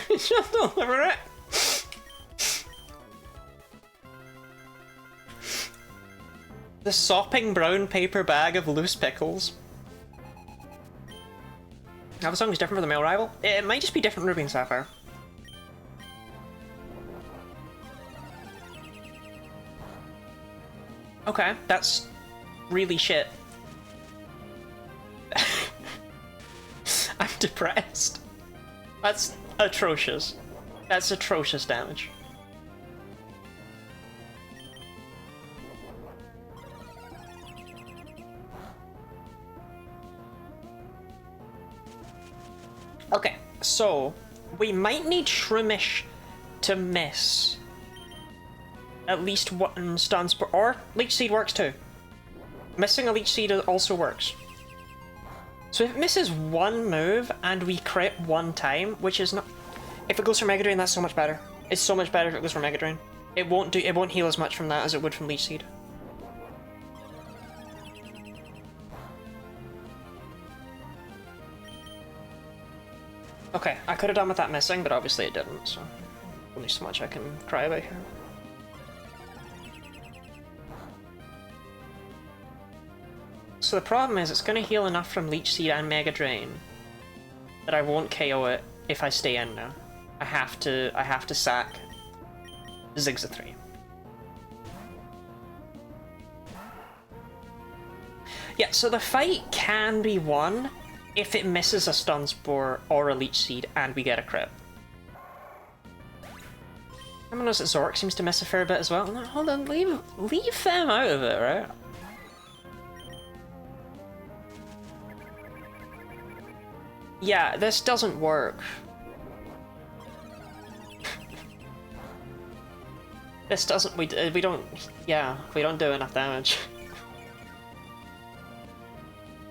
Just deliver it! The sopping brown paper bag of loose pickles. Now the song is different for the male rival. It might just be different Ruby and Sapphire. Okay, that's really shit. I'm depressed. That's atrocious. That's atrocious damage. Okay, so we might need Shroomish to miss at least one stun spore, or Leech Seed works too. Missing a Leech Seed also works. So if it misses one move and we crit one time, which is not... If it goes for Mega Drain, that's so much better. It's so much better if it goes for Mega Drain. It won't heal as much from that as it would from Leech Seed. Okay, I could have done with that missing, but obviously it didn't, so only so much I can cry about here. So the problem is it's going to heal enough from Leech Seed and Mega Drain that I won't KO it if I stay in now. I have to sack Zigza 3. Yeah, so the fight can be won if it misses a Stun Spore or a Leech Seed and we get a crit. Everyone knows that Zork seems to miss a fair bit as well. No, hold on, leave them out of it, right? Yeah, this doesn't work. This doesn't, we don't do enough damage.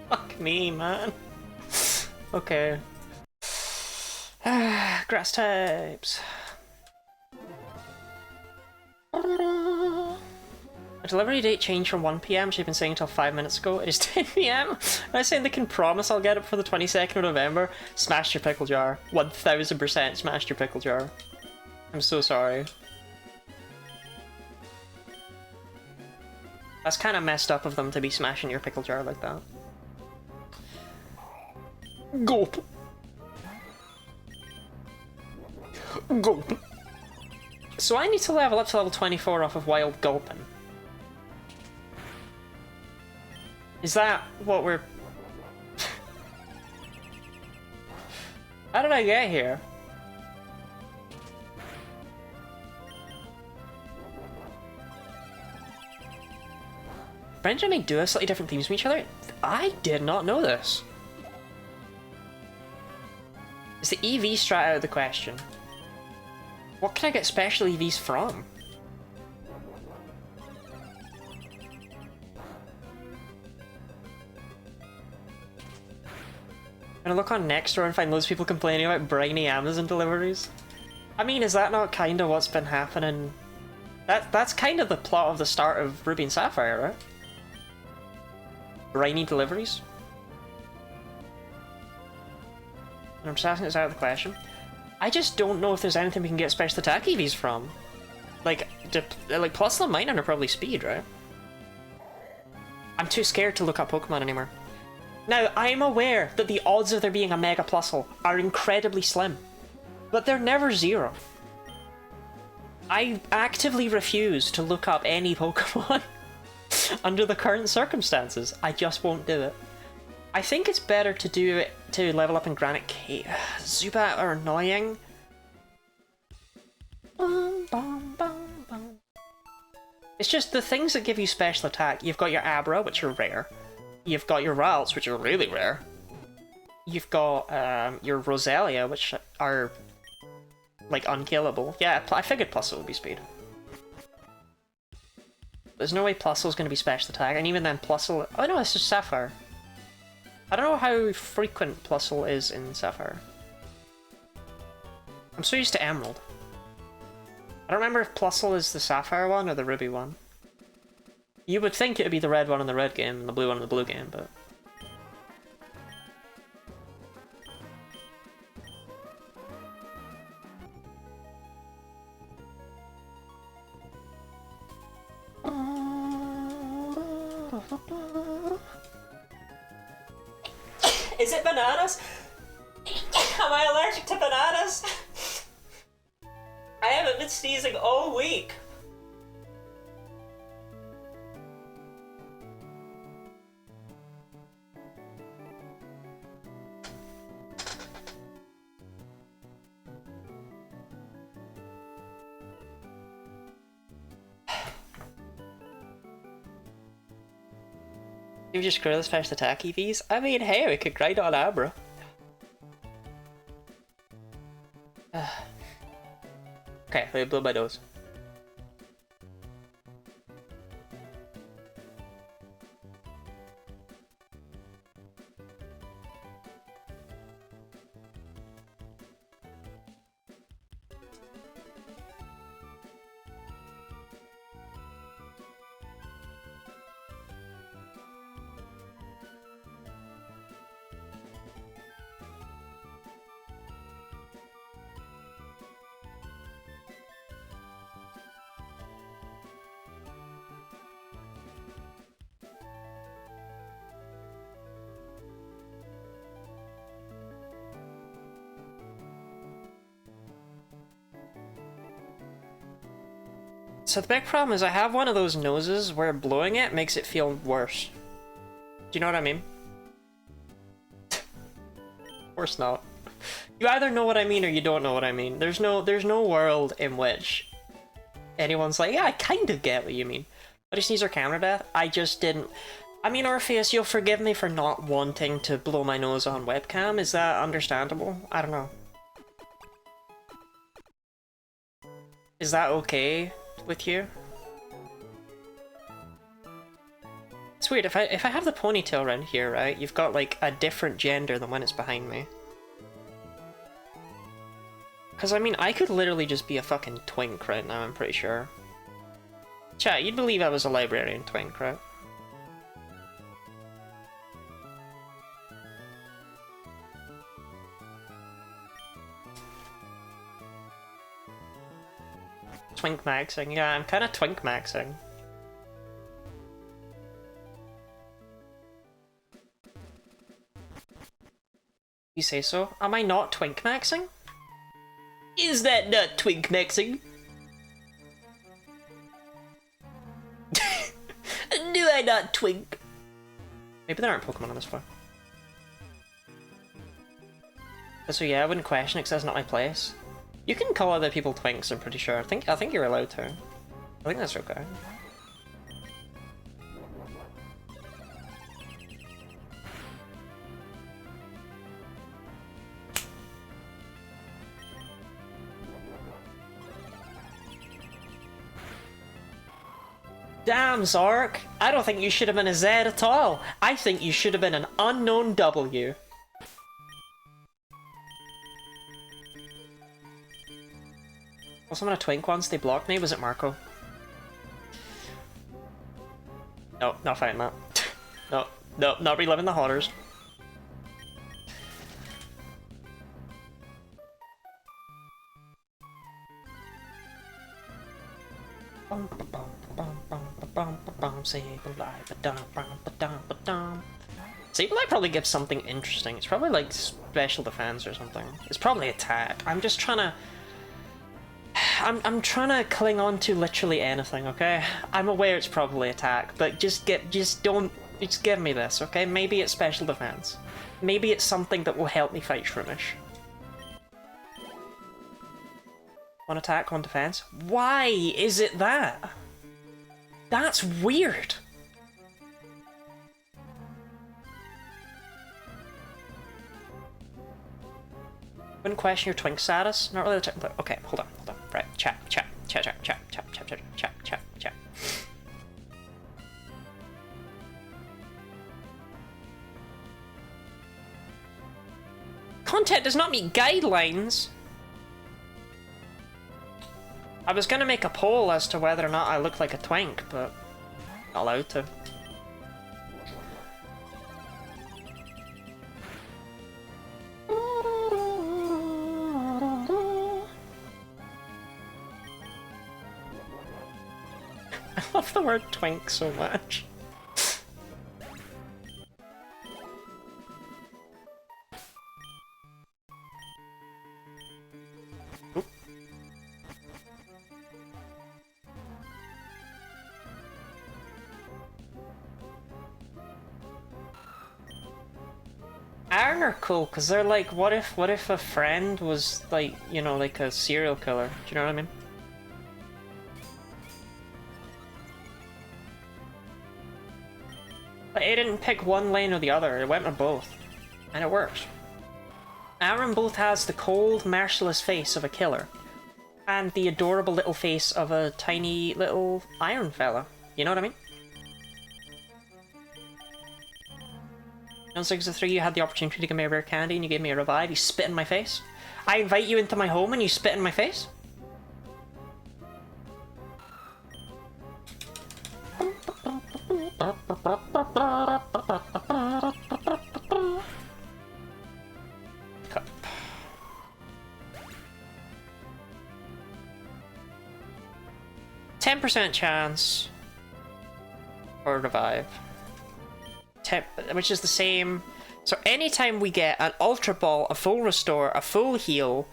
Fuck me, man. Okay. Grass types. A delivery date changed from 1 PM, which I've been saying until 5 minutes ago. It is 10 PM. I'm saying they can promise I'll get it for the 22nd of November. Smashed your pickle jar. 1000% smashed your pickle jar. I'm so sorry. That's kind of messed up of them to be smashing your pickle jar like that. Gulp. Gulp. So I need to level up to level 24 off of Wild Gulpin. Is that what we're... How did I get here? Brenda may do have slightly different themes from each other? I did not know this. Is the EV strat out of the question? What can I get special EVs from? I'm gonna look on Nextdoor and find loads of people complaining about briny Amazon deliveries. I mean, is that not kind of what's been happening? That's kind of the plot of the start of Ruby and Sapphire, right? Briny deliveries? And I'm just asking, is that out of the question? I just don't know if there's anything we can get special attack EVs from. Like plus and minor are probably speed, right? I'm too scared to look up Pokemon anymore. Now, I'm aware that the odds of there being a Mega Plusle are incredibly slim, but they're never zero. I actively refuse to look up any Pokemon under the current circumstances. I just won't do it. I think it's better to do it to level up in Granite Cave. Zubat are annoying. It's just the things that give you special attack. You've got your Abra, which are rare. You've got your Ralts, which are really rare. You've got your Roselia, which are like unkillable. Yeah, I figured Plusle would be speed. There's no way Plusle's going to be special attack, and even then Plusle... Oh no, it's just Sapphire. I don't know how frequent Plusle is in Sapphire. I'm so used to Emerald. I don't remember if Plusle is the Sapphire one or the Ruby one. You would think it would be the red one in the red game and the blue one in the blue game, but... Is it bananas? Am I allergic to bananas? I haven't been sneezing all week. You just grow the special attack EVs? I mean, hey, we could grind on Abra. Okay, let me blow my nose. So the big problem is I have one of those noses where blowing it makes it feel worse. Do you know what I mean? Of course not. You either know what I mean or you don't know what I mean. There's no world in which anyone's like, yeah, I kind of get what you mean. But sneeze or counter death? I just didn't. I mean, Orpheus, you'll forgive me for not wanting to blow my nose on webcam. Is that understandable? I don't know. Is that okay with you? It's weird, if I have the ponytail around here, right, you've got like a different gender than when it's behind me. Because I mean, I could literally just be a fucking twink right now, I'm pretty sure. Chat, you'd believe I was a librarian twink, right? Twink maxing, yeah, I'm kind of twink maxing. You say so? Am I not twink maxing? Is that not twink maxing? Do I not twink? Maybe there aren't Pokemon on this floor. So yeah, I wouldn't question it because that's not my place. You can call other people twinks, I'm pretty sure. I think you're allowed to. I think that's okay. Damn, Zork. I don't think you should have been a Z at all. I think you should have been an unknown W. Was someone a twink once? They blocked me? Was it Marco? No, not fighting that. No, no, not reliving the horrors. Sableye probably gives something interesting. It's probably like special defense or something. It's probably attack. I'm just trying to... I'm trying to cling on to literally anything, okay? I'm aware it's probably attack, but just give me this, okay? Maybe it's special defense. Maybe it's something that will help me fight Shroomish. One attack, one defense. Why is it that? That's weird. Wouldn't question your twink status. Not really. Okay, hold on. Right, chat. Content does not meet guidelines. I was gonna make a poll as to whether or not I look like a twink, but not allowed to. I love the word twink so much. Iron are cool because they're like, what if a friend was like, you know, like a serial killer? Do you know what I mean? But it didn't pick one lane or the other. It went with both, and it works. Aaron both has the cold, merciless face of a killer, and the adorable little face of a tiny little iron fella. You know what I mean? On 6 of 3, you had the opportunity to give me a rare candy and you gave me a revive. You spit in my face. I invite you into my home and you spit in my face. Cup. 10% chance or revive. Which is the same. So anytime we get an Ultra Ball, a full restore, a full heal,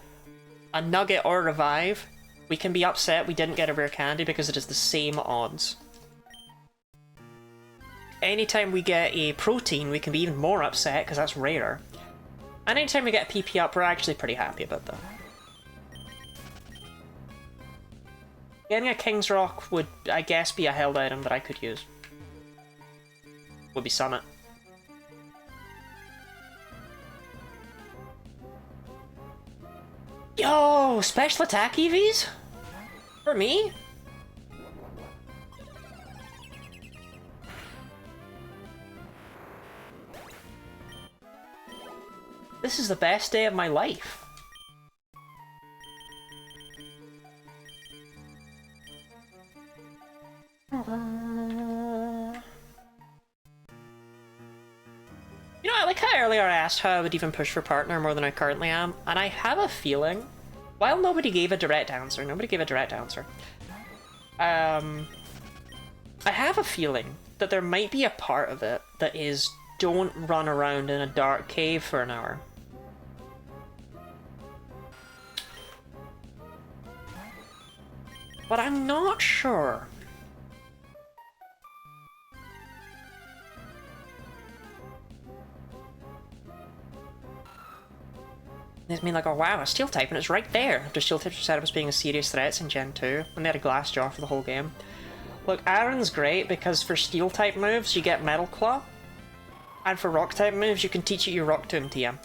a nugget or revive, we can be upset we didn't get a rare candy because it is the same odds. Anytime we get a protein, we can be even more upset because that's rarer. And anytime we get a PP up, we're actually pretty happy about that. Getting a King's Rock would, I guess, be a held item that I could use. Would be Summit. Yo, special attack EVs? For me? This is the best day of my life. You know, I like how earlier I asked how I would even push for partner more than I currently am, and I have a feeling, while nobody gave a direct answer, I have a feeling that there might be a part of it that is don't run around in a dark cave for an hour. But I'm not sure. It's mean like, oh wow, a steel type and it's right there. After steel types were set up as being a serious threats in Gen 2, and they had a glass jaw for the whole game. Look, Aaron's great because for steel type moves you get Metal Claw, and for rock type moves you can teach it your Rock Tomb TM.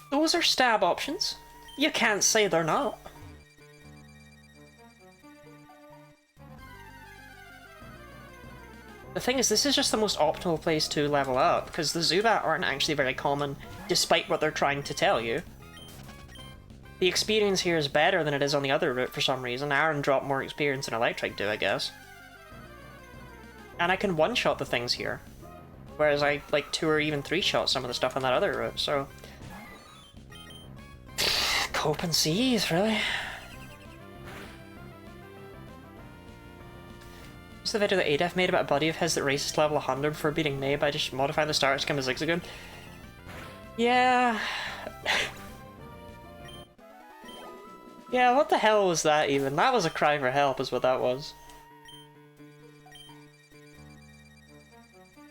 Those are stab options. You can't say they're not. The thing is, this is just the most optimal place to level up, because the Zubat aren't actually very common, despite what they're trying to tell you. The experience here is better than it is on the other route for some reason. Iron drop more experience than Electric do, I guess. And I can one-shot the things here. Whereas I, like, 2 or even 3-shot some of the stuff on that other route, so... Cope and seize, really. What's the video that Adef made about a buddy of his that races to level 100 before beating May by just modifying the start to become a Zigzagoon? Yeah... Yeah, what the hell was that even? That was a cry for help is what that was.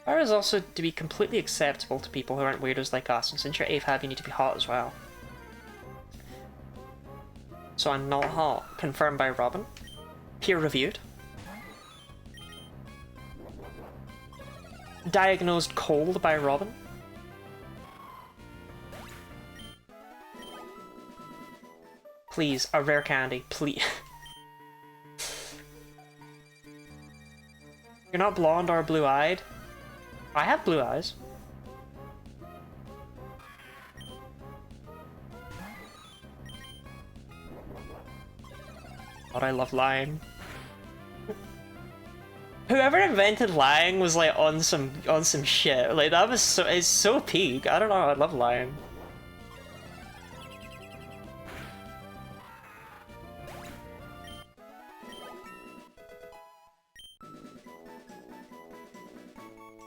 Fire is also to be completely acceptable to people who aren't weirdos like us, and since you're AFAB you need to be hot as well. So I'm not hot. Confirmed by Robin. Peer reviewed. Diagnosed cold by Robin. Please, a rare candy, please. You're not blonde or blue-eyed? I have blue eyes. God, I love lying. Whoever invented lying was like on some shit. Like that was it's so peak. I don't know, I love lying.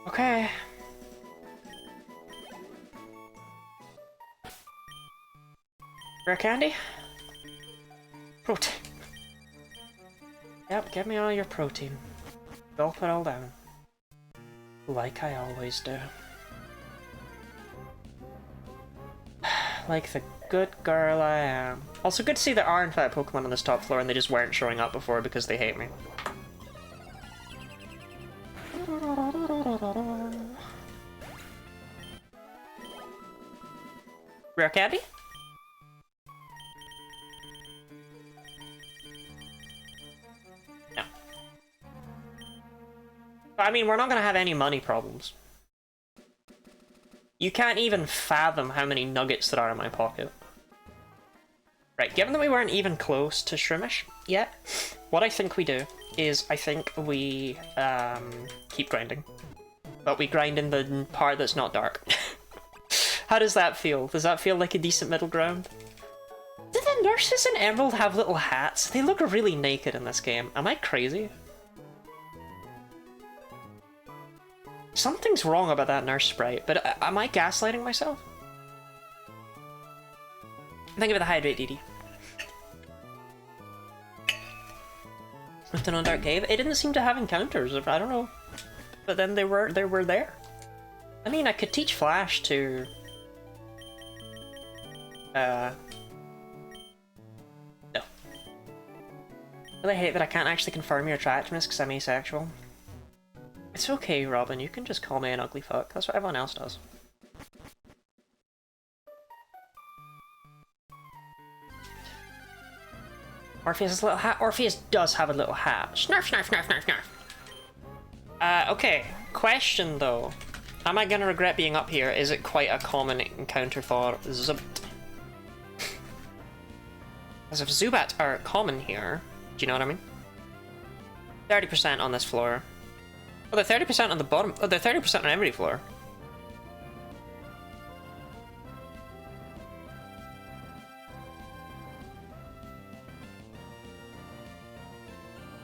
Okay. Rare candy? Protein. Yep, give me all your protein. Gulp it all down. Like I always do. Like the good girl I am. Also good to see there are in fact Pokemon on this top floor and they just weren't showing up before because they hate me. Rare candy? No. I mean, we're not gonna have any money problems. You can't even fathom how many nuggets there are in my pocket. Right, given that we weren't even close to Shroomish yet, what I think we do is I think we keep grinding. But we grind in the part that's not dark. How does that feel? Does that feel like a decent middle ground? Do the nurses in Emerald have little hats? They look really naked in this game. Am I crazy? Something's wrong about that nurse sprite, but am I gaslighting myself? Think of the hydrate, DD. With the non-dark cave, it didn't seem to have encounters. I don't know, but then they were there. I mean, I could teach Flash to. No. I really hate that I can't actually confirm your attractiveness because I'm asexual. It's okay, Robin. You can just call me an ugly fuck. That's what everyone else does. Orpheus has a little hat. Orpheus does have a little hat. Snarf, snarf, snarf, snarf, snarf. Okay. Question though. Am I gonna regret being up here? Is it quite a common encounter for Zubat? As if Zubat are common here, do you know what I mean? 30% on this floor. Oh, they're 30% on the bottom. Oh, they're 30% on every floor.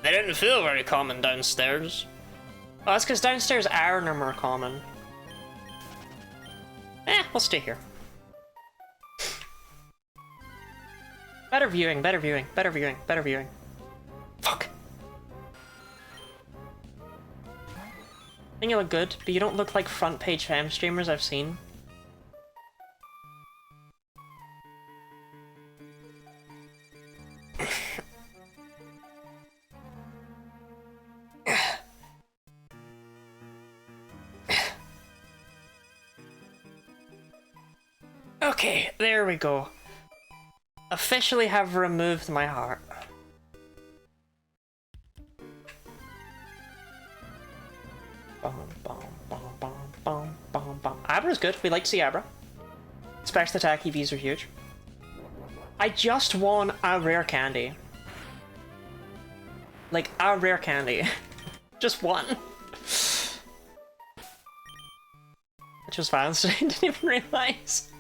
They didn't feel very common downstairs. Oh, that's because downstairs iron are more common. We'll stay here. Better viewing, better viewing, better viewing, better viewing. Fuck. I think you look good, but you don't look like front page fam streamers I've seen. Okay, there we go. Officially have removed my heart. Abra's good. We like to see Abra. Special attack EVs are huge. I just won a rare candy. Like, a rare candy. Just one. Which was fast. I didn't even realize.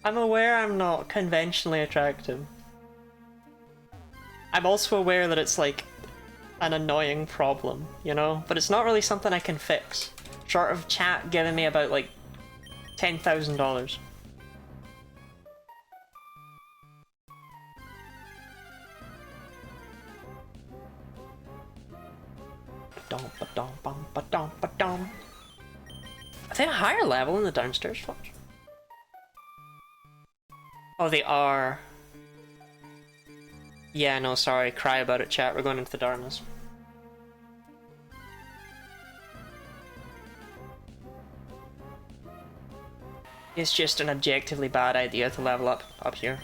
I'm aware I'm not conventionally attractive. I'm also aware that it's like an annoying problem, you know? But it's not really something I can fix. Short of chat giving me about like $10,000. Are they a higher level in the downstairs floors? Oh, they are. Yeah, no, sorry. Cry about it, chat. We're going into the darkness. It's just an objectively bad idea to level up here.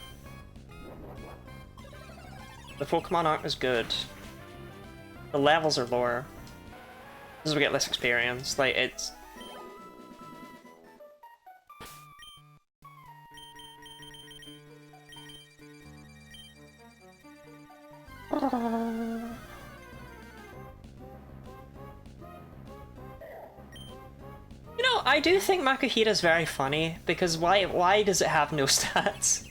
The Pokemon aren't as good. The levels are lower. As we get less experience, like, it's... You know, I do think Makuhita's very funny, because why does it have no stats?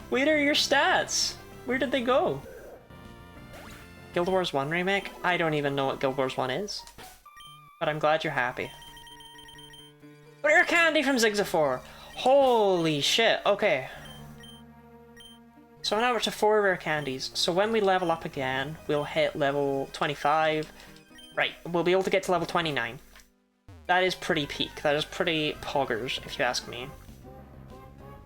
Where are your stats? Where did they go? Guild Wars 1 remake? I don't even know what Guild Wars 1 is. But I'm glad you're happy. Rare candy from Zigzafour! Holy shit, okay. So now we're to 4 rare candies. So when we level up again, we'll hit level 25. Right, we'll be able to get to level 29. That is pretty peak. That is pretty poggers, if you ask me.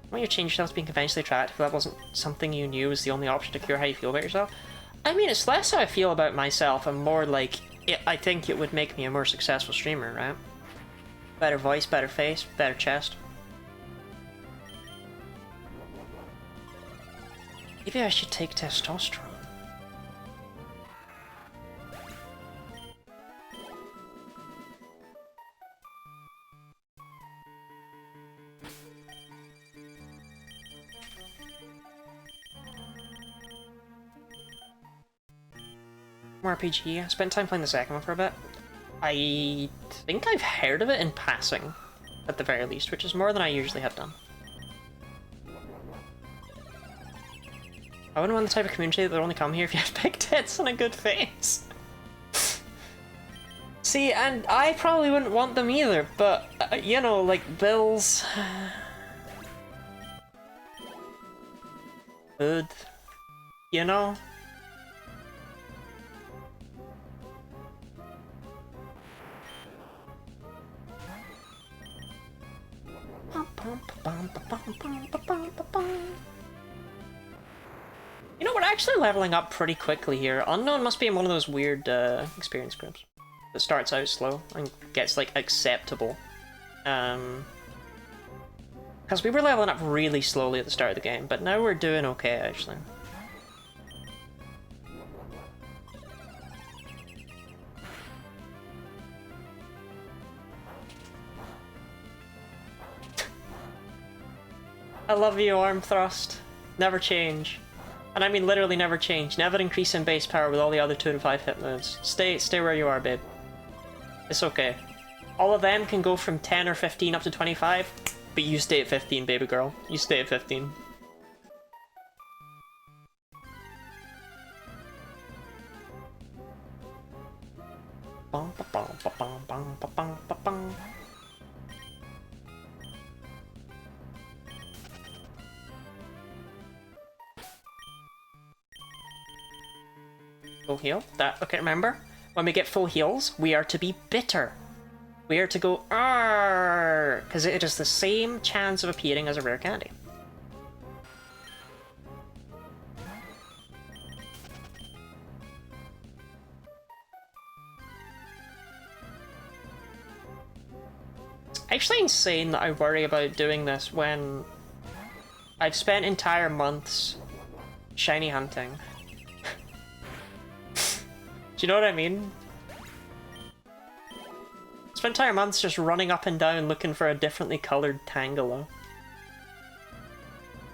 Why you change yourself to being conventionally attractive? That wasn't something you knew was the only option to cure how you feel about yourself. I mean, it's less how I feel about myself and more like, I think it would make me a more successful streamer, right? Better voice, better face, better chest. Maybe I should take testosterone. RPG. I spent time playing the second one for a bit. I think I've heard of it in passing, at the very least, which is more than I usually have done. I wouldn't want the type of community that would only come here if you have big tits and a good face. See, and I probably wouldn't want them either, but, you know, like, bills... food... You know? You know, we're actually leveling up pretty quickly here. Unknown must be in one of those weird experience groups that starts out slow and gets, like, acceptable. Because we were leveling up really slowly at the start of the game, but now we're doing okay, actually. I love you, arm thrust. Never change. And I mean literally never change. Never increase in base power with all the other 2 to 5 hit moves. Stay where you are, babe. It's okay. All of them can go from 10 or 15 up to 25, but you stay at 15, baby girl. You stay at 15. Full heal? Okay, remember? When we get full heals, we are to be bitter. We are to go arrrrrrr, because it is the same chance of appearing as a rare candy. It's actually insane that I worry about doing this when I've spent entire months shiny hunting. Do you know what I mean? Spent entire months just running up and down looking for a differently coloured Tangela.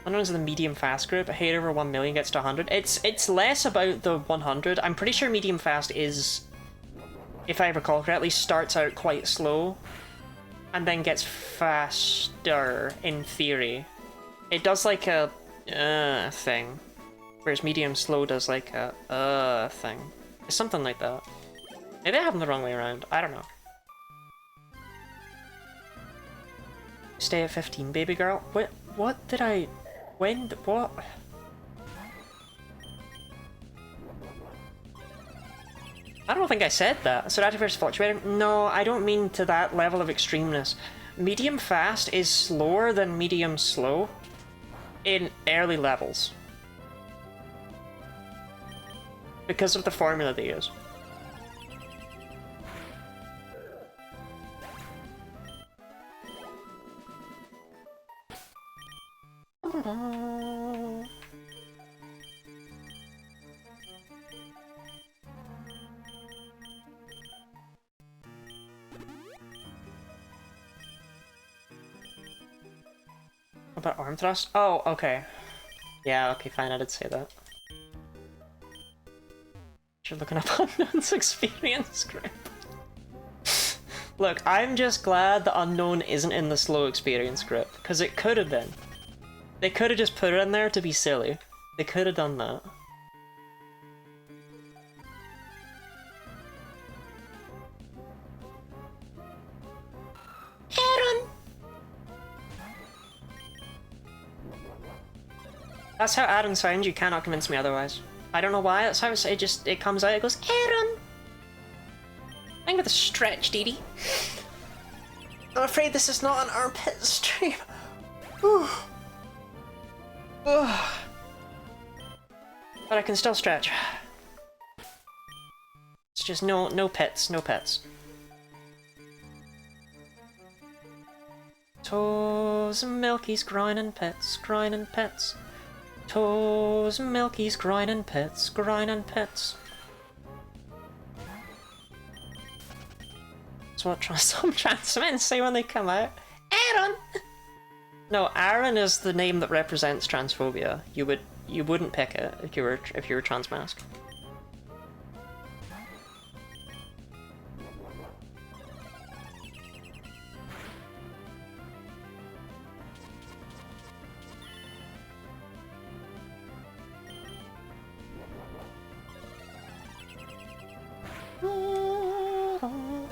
Unknown is the medium fast group. A hate over 1 million gets to 100. It's less about the 100. I'm pretty sure medium fast is, if I recall correctly, starts out quite slow and then gets faster in theory. It does like a thing, whereas medium slow does like a thing. It's something like that. Maybe I have them the wrong way around. I don't know. Stay at 15, baby girl. What did I... When? What? I don't think I said that. So versus fluctuating? No, I don't mean to that level of extremeness. Medium fast is slower than medium slow in early levels. Because of the formula they use. About arm thrust? Oh, okay. Yeah, okay, fine, I did say that. You're looking up Unknown's experience group. Look, I'm just glad the Unknown isn't in the slow experience group, because it could have been. They could have just put it in there to be silly. They could have done that. Aaron! That's how Aaron sounds, you cannot convince me otherwise. I don't know why, that's how it comes out, it goes, Aaron! I'm with a stretch, Dee Dee. I'm afraid this is not an armpit stream. But I can still stretch. It's just no pets, no pets. Toes and milkies, grinding pets, grinding pets. Toes and milkies, grinding pets, grinding pets. That's what some trans men say when they come out. Aaron! No, Aaron is the name that represents transphobia. You wouldn't pick it if you were trans mask.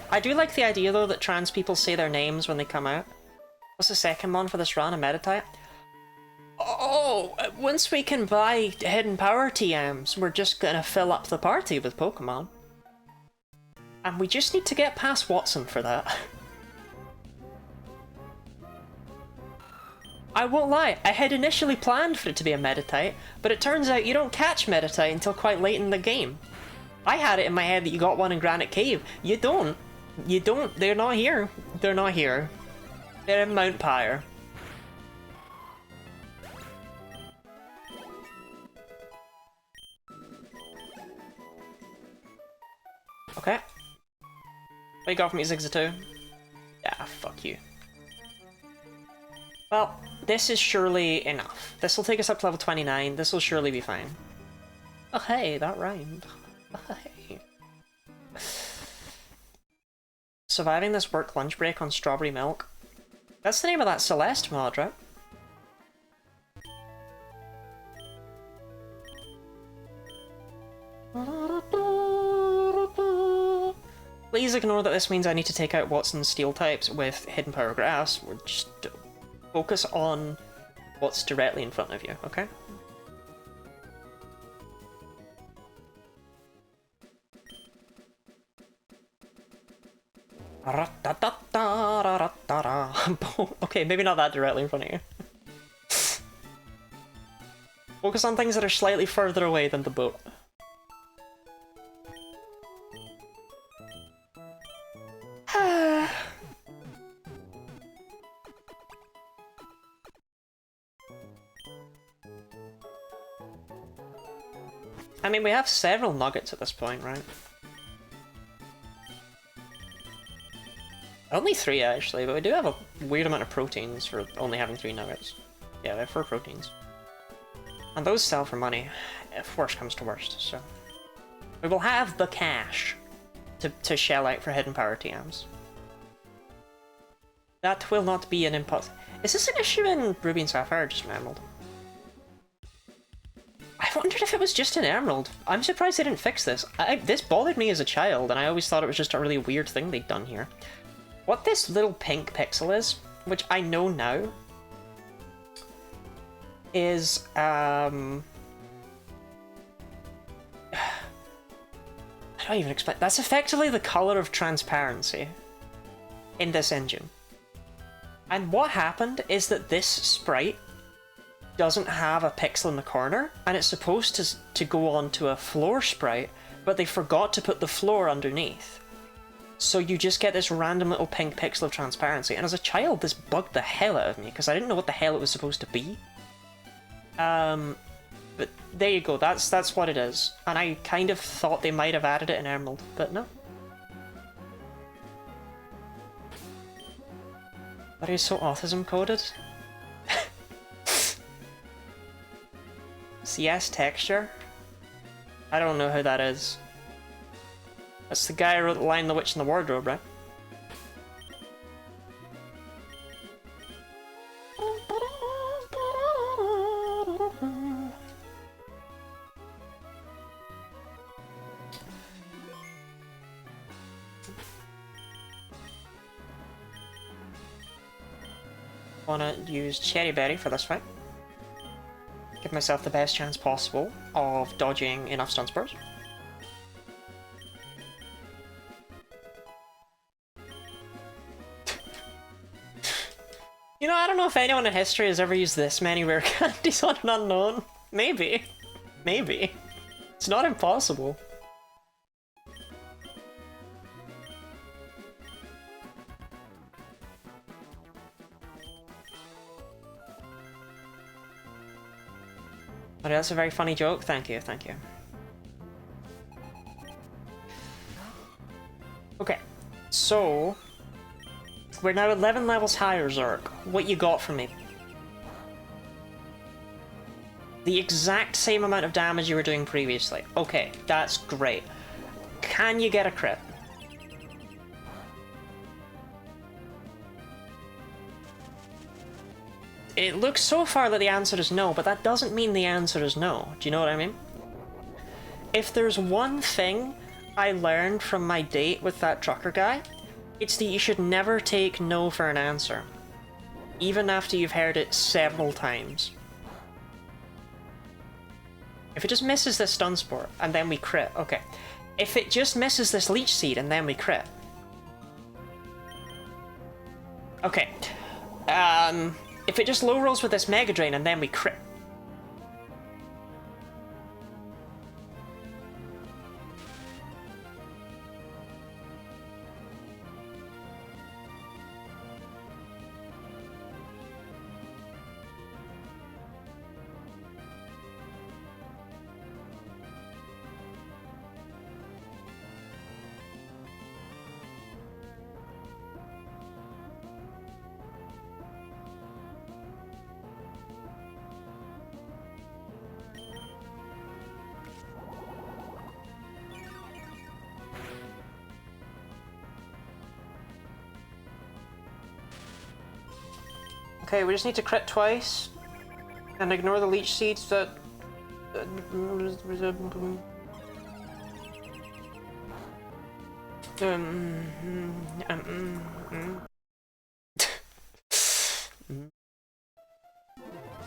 I do like the idea though that trans people say their names when they come out. What's the second one for this run? A Meditite? Oh, once we can buy Hidden Power TMs, we're just gonna fill up the party with Pokemon. And we just need to get past Watson for that. I won't lie, I had initially planned for it to be a Meditite, but it turns out you don't catch Meditite until quite late in the game. I had it in my head that you got one in Granite Cave. You don't. You don't. They're not here. They're not here. They're in Mount Pyre. Okay. What you got from me, Zigzatoo? Yeah, fuck you. Well, this is surely enough. This will take us up to level 29. This will surely be fine. Oh hey, that rhymed. Oh hey. Surviving this work lunch break on strawberry milk. That's the name of that Celeste mod, right? Please ignore that this means I need to take out Watson's steel types with Hidden Power Grass. We're just focus on what's directly in front of you, okay? Okay, maybe not that directly in front of you. Focus on things that are slightly further away than the boat. I mean, we have several nuggets at this point, right? Only 3 actually, but we do have a weird amount of proteins for only having 3 nuggets. Yeah, we have 4 proteins. And those sell for money, if worst comes to worst, so... We will have the cash to shell out for hidden power TMs. That will not be an impulse. Is this an issue in Ruby and Sapphire or just an Emerald? I wondered if it was just an Emerald. I'm surprised they didn't fix this. This bothered me as a child, and I always thought it was just a really weird thing they'd done here. What this little pink pixel is, which I know now, is, I don't even explain. That's effectively the color of transparency in this engine. And what happened is that this sprite doesn't have a pixel in the corner, and it's supposed to go on to a floor sprite, but they forgot to put the floor underneath. So you just get this random little pink pixel of transparency, and as a child this bugged the hell out of me, because I didn't know what the hell it was supposed to be. But there you go, that's what it is. And I kind of thought they might have added it in Emerald, but no. But he's so autism coded. CS texture? I don't know who that is. That's the guy who wrote the line The Witch in the Wardrobe, right? Wanna use Cherry Berry for this fight. Give myself the best chance possible of dodging enough stun spurs. You know, I don't know if anyone in history has ever used this many rare candies on an unknown. Maybe. Maybe. It's not impossible. Oh, that's a very funny joke. Thank you, thank you. Okay, so we're now 11 levels higher, Zerg. What you got from me? The exact same amount of damage you were doing previously. Okay, that's great. Can you get a crit? It looks so far that the answer is no, but that doesn't mean the answer is no. Do you know what I mean? If there's one thing I learned from my date with that trucker guy, it's that you should never take no for an answer, even after you've heard it several times. If it just misses this stun sport and then we crit, okay. If it just misses this leech seed and then we crit. Okay. If it just low rolls with this Mega Drain and then we crit. Okay, we just need to crit twice and ignore the leech seeds that... I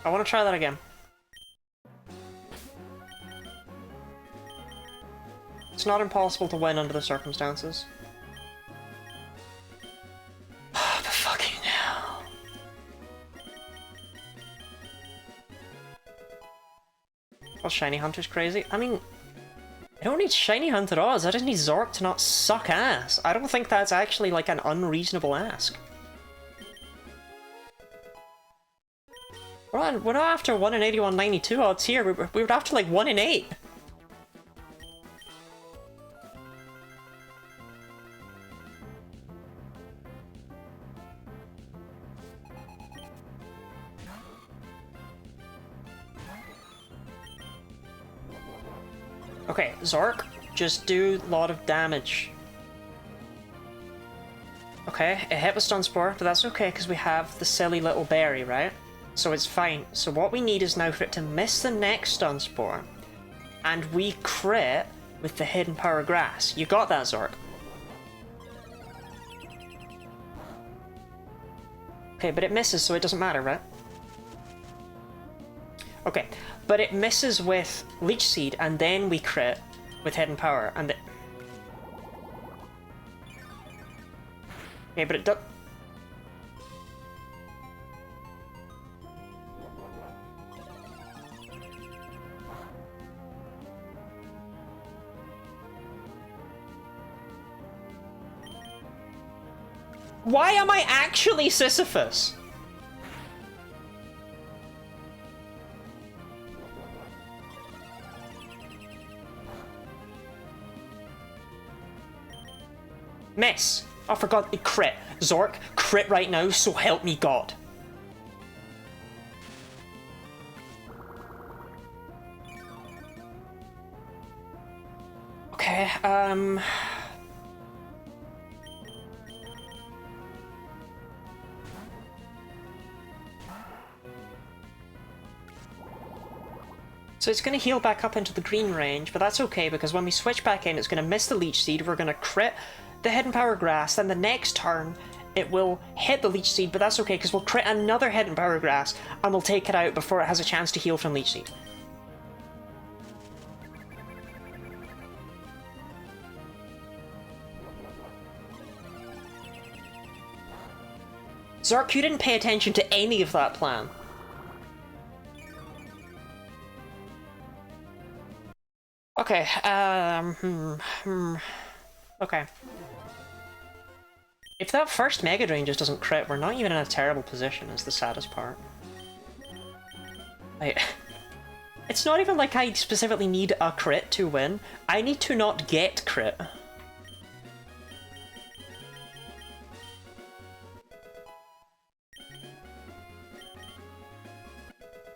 want to try that again. It's not impossible to win under the circumstances. But fucking hell. Well, Shiny Hunter's crazy. I mean, I don't need Shiny Hunter Oz, I just need Zork to not suck ass. I don't think that's actually like an unreasonable ask. We're not after 1 in 8192 odds here, we were after like 1 in 8. Okay, Zork, just do a lot of damage. Okay, it hit with Stun Spore, but that's okay because we have the silly little berry, right? So it's fine. So what we need is now for it to miss the next Stun Spore, and we crit with the Hidden Power Grass. You got that, Zork. Okay, but it misses, so it doesn't matter, right? Okay, but it misses with Leech Seed, and then we crit with Hidden Power, and okay, but it does. Why am I actually Sisyphus? Miss. I forgot the crit. Zork, crit right now, so help me God. Okay, so it's going to heal back up into the green range, but that's okay because when we switch back in, it's going to miss the Leech Seed, we're going to crit the Hidden Power Grass, then the next turn it will hit the Leech Seed, but that's okay because we'll crit another Hidden Power Grass and we'll take it out before it has a chance to heal from Leech Seed. Zork, you didn't pay attention to any of that plan. Okay, okay. If that first Mega Drain just doesn't crit, we're not even in a terrible position, is the saddest part. Like, it's not even like I specifically need a crit to win. I need to not get crit.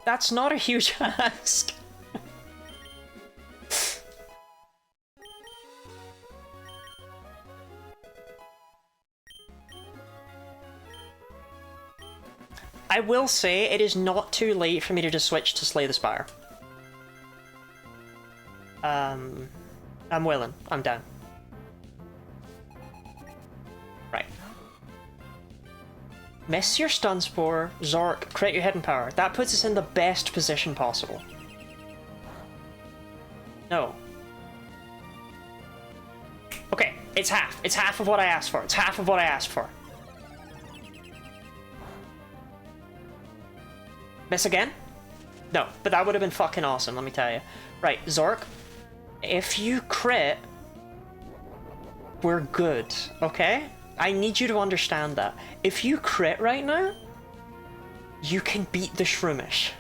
That's not a huge ask. I will say it is not too late for me to just switch to Slay the Spire. I'm willing. I'm down. Right. Miss your Stun Spore, Zork, crit your Hidden Power. That puts us in the best position possible. No. Okay, it's half. It's half of what I asked for. It's half of what I asked for. Miss again? No, but that would have been fucking awesome, let me tell you. Right, Zork, if you crit, we're good, okay? I need you to understand that. If you crit right now, you can beat the Shroomish.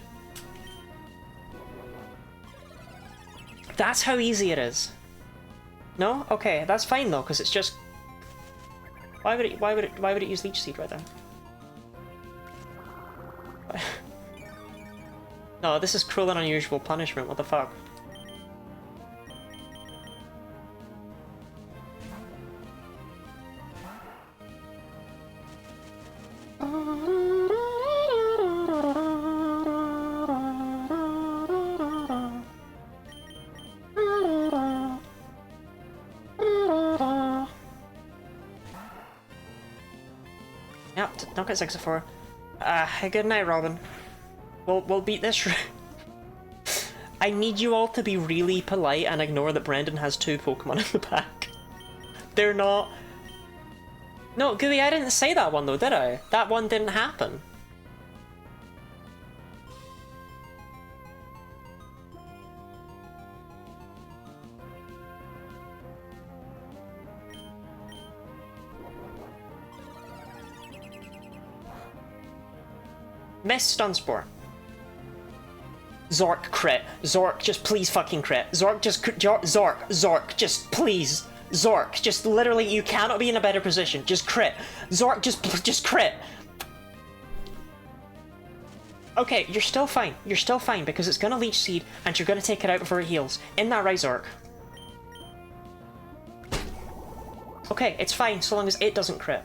That's how easy it is. No? Okay, that's fine though, because it's just... Why would it use Leech Seed right there? No, this is cruel and unusual punishment, what the fuck? Yep, don't get 6 of 4. Good night, Robin. We'll beat this. I need you all to be really polite and ignore that Brendan has 2 Pokemon in the pack. They're not... No, Gooey, I didn't say that one though, did I? That one didn't happen. Miss Stun Spore. Zork crit. Zork, just please fucking crit. Zork, just Zork, just please. Zork, just literally, you cannot be in a better position. Just crit. Zork, just crit. Okay, you're still fine. You're still fine because it's gonna Leech Seed and you're gonna take it out before it heals. In that right, Zork? Okay, it's fine, so long as it doesn't crit.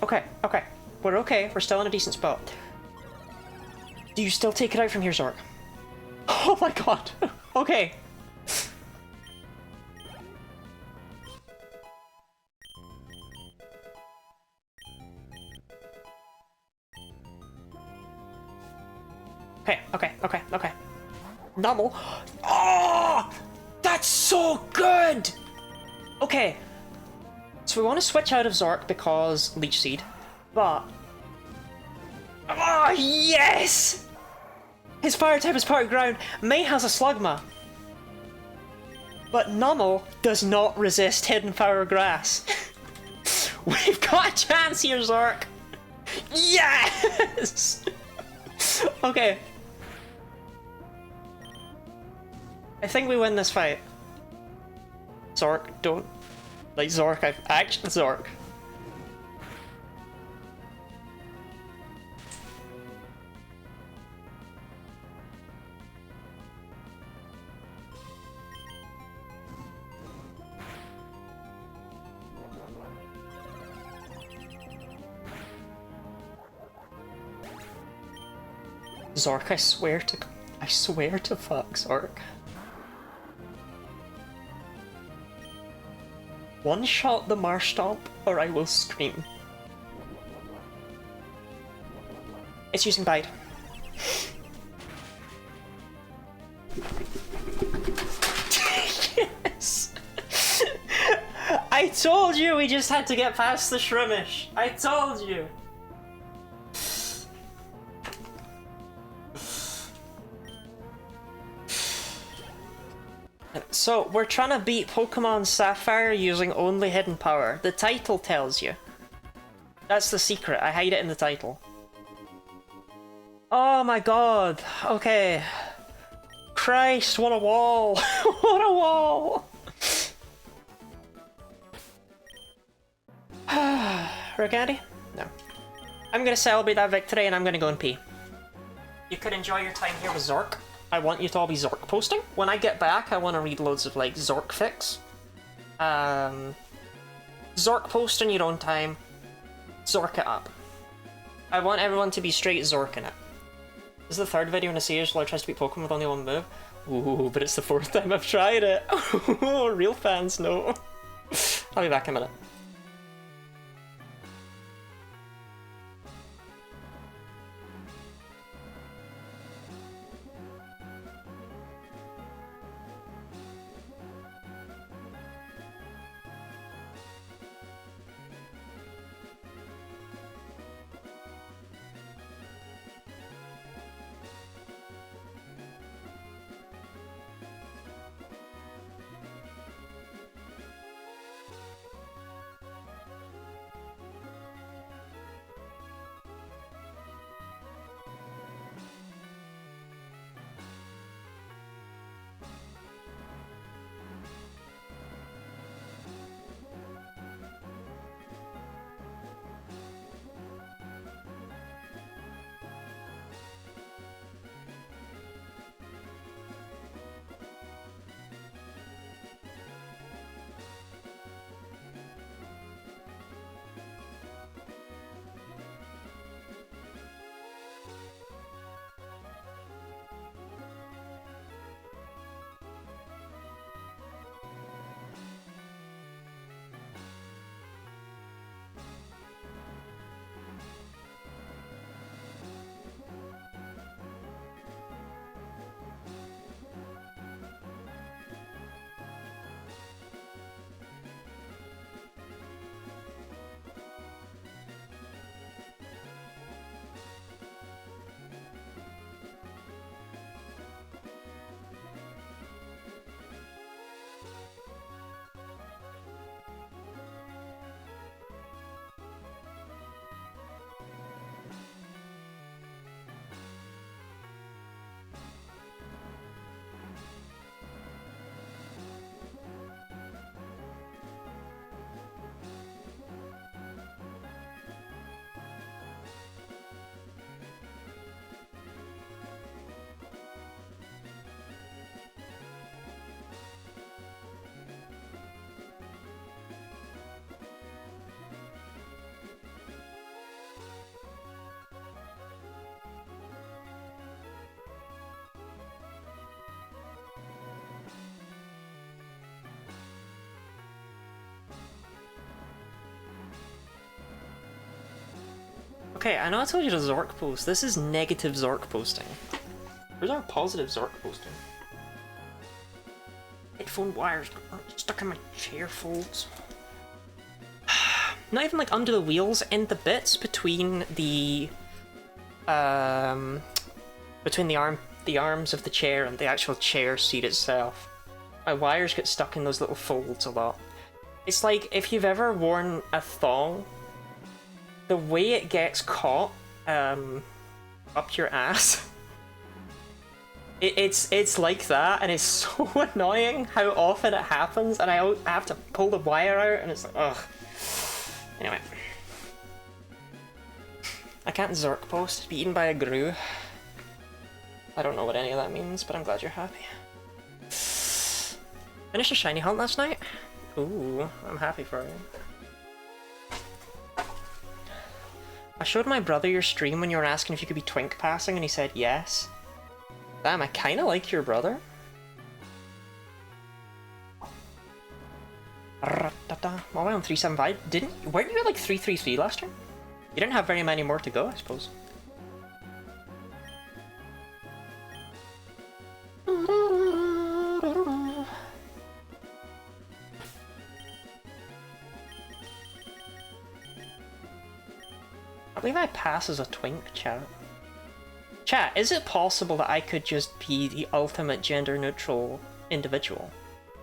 Okay, okay. We're okay. We're still in a decent spot. Do you still take it out from here, Zork? Oh my god. Okay. Okay, okay, okay, okay. Normal. Oh! That's so good! Okay. So we want to switch out of Zork because Leech Seed, but... Oh, yes! His fire type is part of ground. May has a Slugma. But Nummel does not resist Hidden Power Grass. We've got a chance here, Zork! Yes! Okay. I think we win this fight. Zork, don't... Like, Zork, I've actually... Zork. Zork, I swear to fuck, Zork. One shot the Marshtomp, or I will scream. It's using Bite. Yes! I told you we just had to get past the Shrimish! I told you! So, we're trying to beat Pokemon Sapphire using only Hidden Power. The title tells you. That's the secret. I hide it in the title. Oh my god. Okay. Christ, what a wall. What a wall. Regatti? No. I'm gonna celebrate that victory and I'm gonna go and pee. You could enjoy your time here with Zork. I want you to all be Zork posting. When I get back, I want to read loads of, like, Zork fics. Zork post in your own time. Zork it up. I want everyone to be straight Zorking it. This is the third video in a series where I tries to beat Pokemon with only one move. Ooh, but it's the fourth time I've tried it. Real fans know. I'll be back in a minute. Okay, I know I told you to Zork post. This is negative Zork posting. Where's our positive Zork posting? Headphone wires stuck in my chair folds. Not even like under the wheels, in the bits between the arms of the chair and the actual chair seat itself. My wires get stuck in those little folds a lot. It's like if you've ever worn a thong, the way it gets caught up your ass. It's like that, and it's so annoying how often it happens, and I have to pull the wire out, and it's like, ugh. Anyway. I can't Zork post, be eaten by a grue. I don't know what any of that means, but I'm glad you're happy. Finished a shiny hunt last night? Ooh, I'm happy for you. I showed my brother your stream when you were asking if you could be twink passing, and he said yes. Damn, I kinda like your brother. Well, I'm on 375. Weren't you at like 333 last time? You didn't have very many more to go, I suppose. I believe I pass as a twink, chat. Chat, is it possible that I could just be the ultimate gender-neutral individual?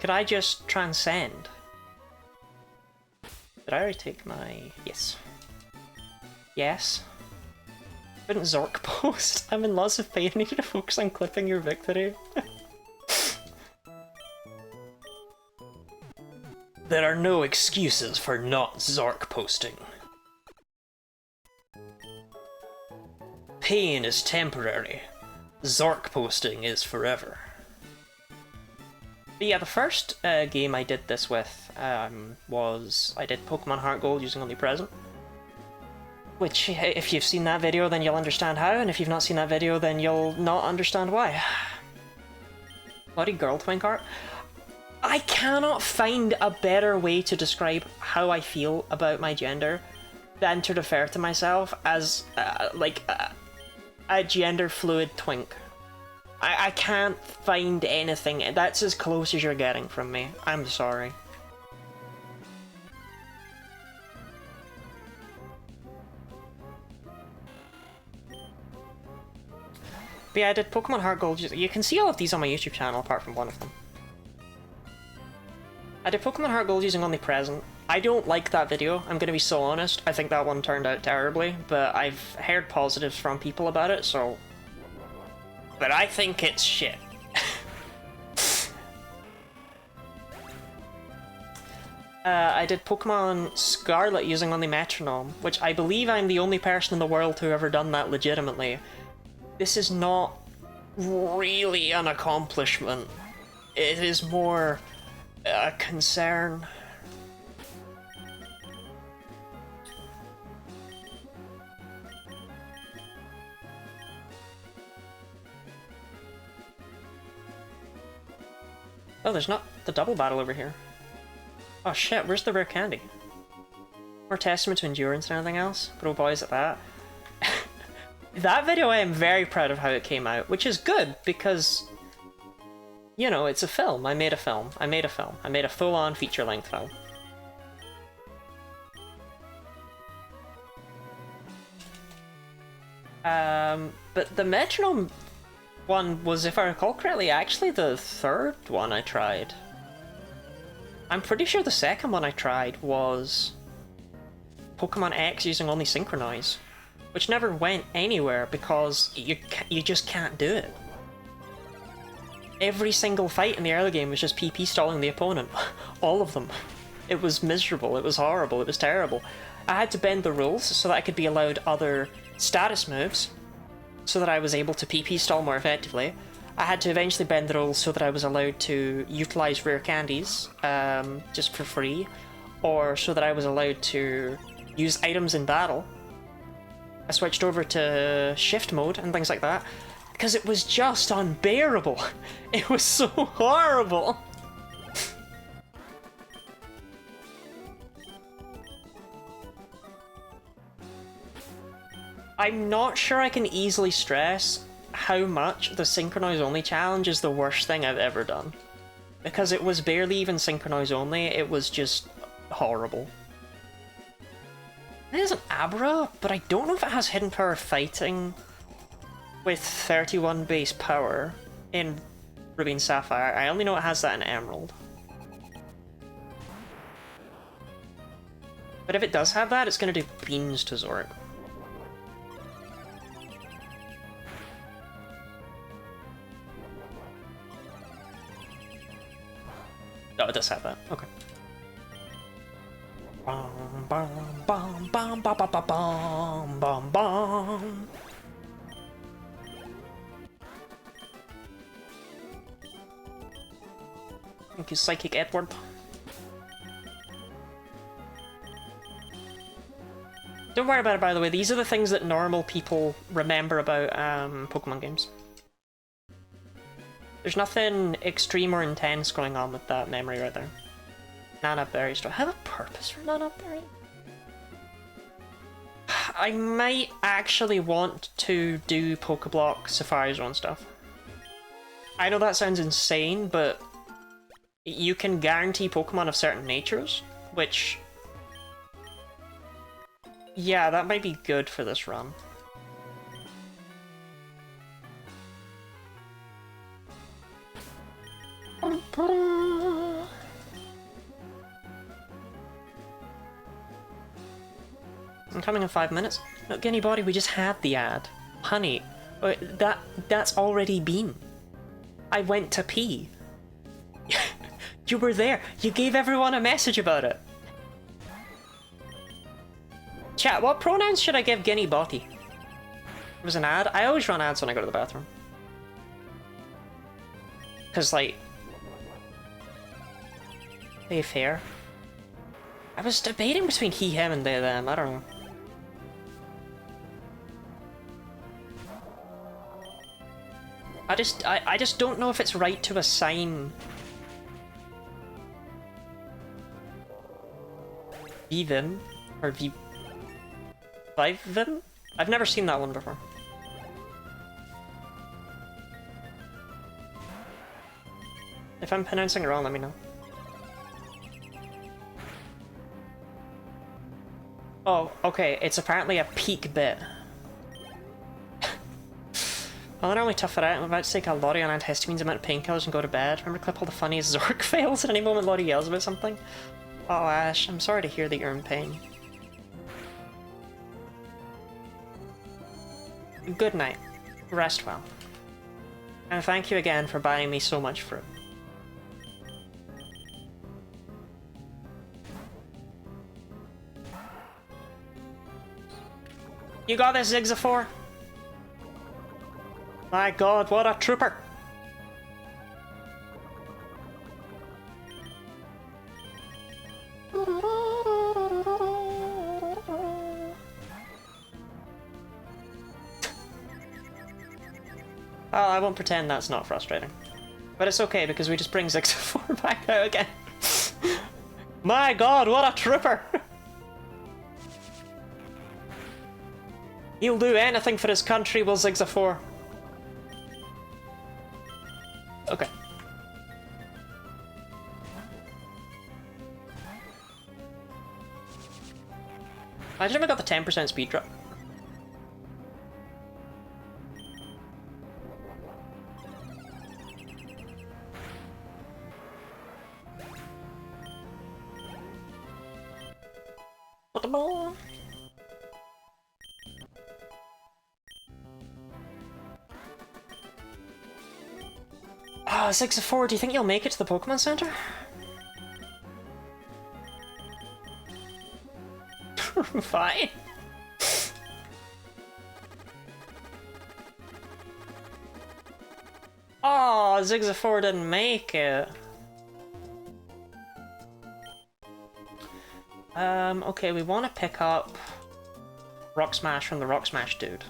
Could I just transcend? Did I already take my... Yes. Yes. Couldn't Zork post. I'm in lots of pain. I need to focus on clipping your victory. There are no excuses for not Zork posting. Pain is temporary. Zork posting is forever. But yeah, the first game I did this with was... I did Pokemon Heart Gold using only present. Which, if you've seen that video, then you'll understand how, and if you've not seen that video, then you'll not understand why. Bloody girl twink art. I cannot find a better way to describe how I feel about my gender than to refer to myself as, a gender fluid twink. I can't find anything. That's as close as you're getting from me. I'm sorry. But yeah, I did Pokemon Heart Gold. You can see all of these on my YouTube channel apart from one of them. I did Pokemon Heart Gold using only present. I don't like that video, I'm gonna be so honest. I think that one turned out terribly, but I've heard positives from people about it, so... But I think it's shit. I did Pokemon Scarlet using only Metronome, which I believe I'm the only person in the world who ever done that legitimately. This is not really an accomplishment. It is more a concern. Oh, there's not the double battle over here. Oh shit, where's the rare candy? More testament to endurance and anything else? But oh boys at that. That video I am very proud of how it came out, which is good because, you know, it's a film. I made a film. I made a full-on feature-length film. But the Metronome one was, if I recall correctly, actually the third one I tried. I'm pretty sure the second one I tried was Pokemon X using only Synchronize, which never went anywhere because you just can't do it. Every single fight in the early game was just PP stalling the opponent. All of them. It was miserable, it was horrible, it was terrible. I had to bend the rules so that I could be allowed other status moves, so that I was able to PP stall more effectively. I had to eventually bend the rules so that I was allowed to utilize rare candies, just for free, or so that I was allowed to use items in battle. I switched over to shift mode and things like that, because it was just unbearable. It was so horrible. I'm not sure I can easily stress how much the Synchronize Only challenge is the worst thing I've ever done. Because it was barely even Synchronize Only, it was just horrible. It is an Abra, but I don't know if it has Hidden Power Fighting with 31 base power in Ruby and Sapphire. I only know it has that in Emerald. But if it does have that, it's going to do beans to Zork. Oh, it does have that. Okay. Bum, bum, bum, bum, bum, bum, bum, bum, bum. Thank you, Psychic Edward. Don't worry about it, by the way. These are the things that normal people remember about Pokemon games. There's nothing extreme or intense going on with that memory right there. Nana Berries. Do I have a purpose for Nana Berry? I might actually want to do Pokeblock Safari Zone stuff. I know that sounds insane, but you can guarantee Pokemon of certain natures, which... yeah, that might be good for this run. I'm coming in 5 minutes. Look, Guinea Body, we just had the ad. Honey, that's already been. I went to pee. You were there. You gave everyone a message about it. Chat, what pronouns should I give Guinea Body? It was an ad? I always run ads when I go to the bathroom. Cause like... they fair. I was debating between he, him, and they, them. I don't know. I just don't know if it's right to assign V-Vim or V5-Vim? I've never seen that one before. If I'm pronouncing it wrong, let me know. Oh, okay, it's apparently a peak bit. I'll not only tough it out, I'm about to take a Lottie on antihistamines, amount of painkillers and go to bed. Remember clip all the funniest Zork fails at any moment Lottie yells about something? Oh Ash, I'm sorry to hear that you're in pain. Good night. Rest well. And thank you again for buying me so much fruit. You got this, Zigzafor? My god, what a trooper! Oh, I won't pretend that's not frustrating. But it's okay, because we just bring Zigzafor back out again. My god, what a trooper! He'll do anything for his country, will Zigzafor. Okay. Imagine if I got the 10% speed drop. What the ball? Ah, 6-4, do you think you'll make it to the Pokemon Center? Fine. Oh, Zigzafor didn't make it. Okay, we want to pick up Rock Smash from the Rock Smash dude.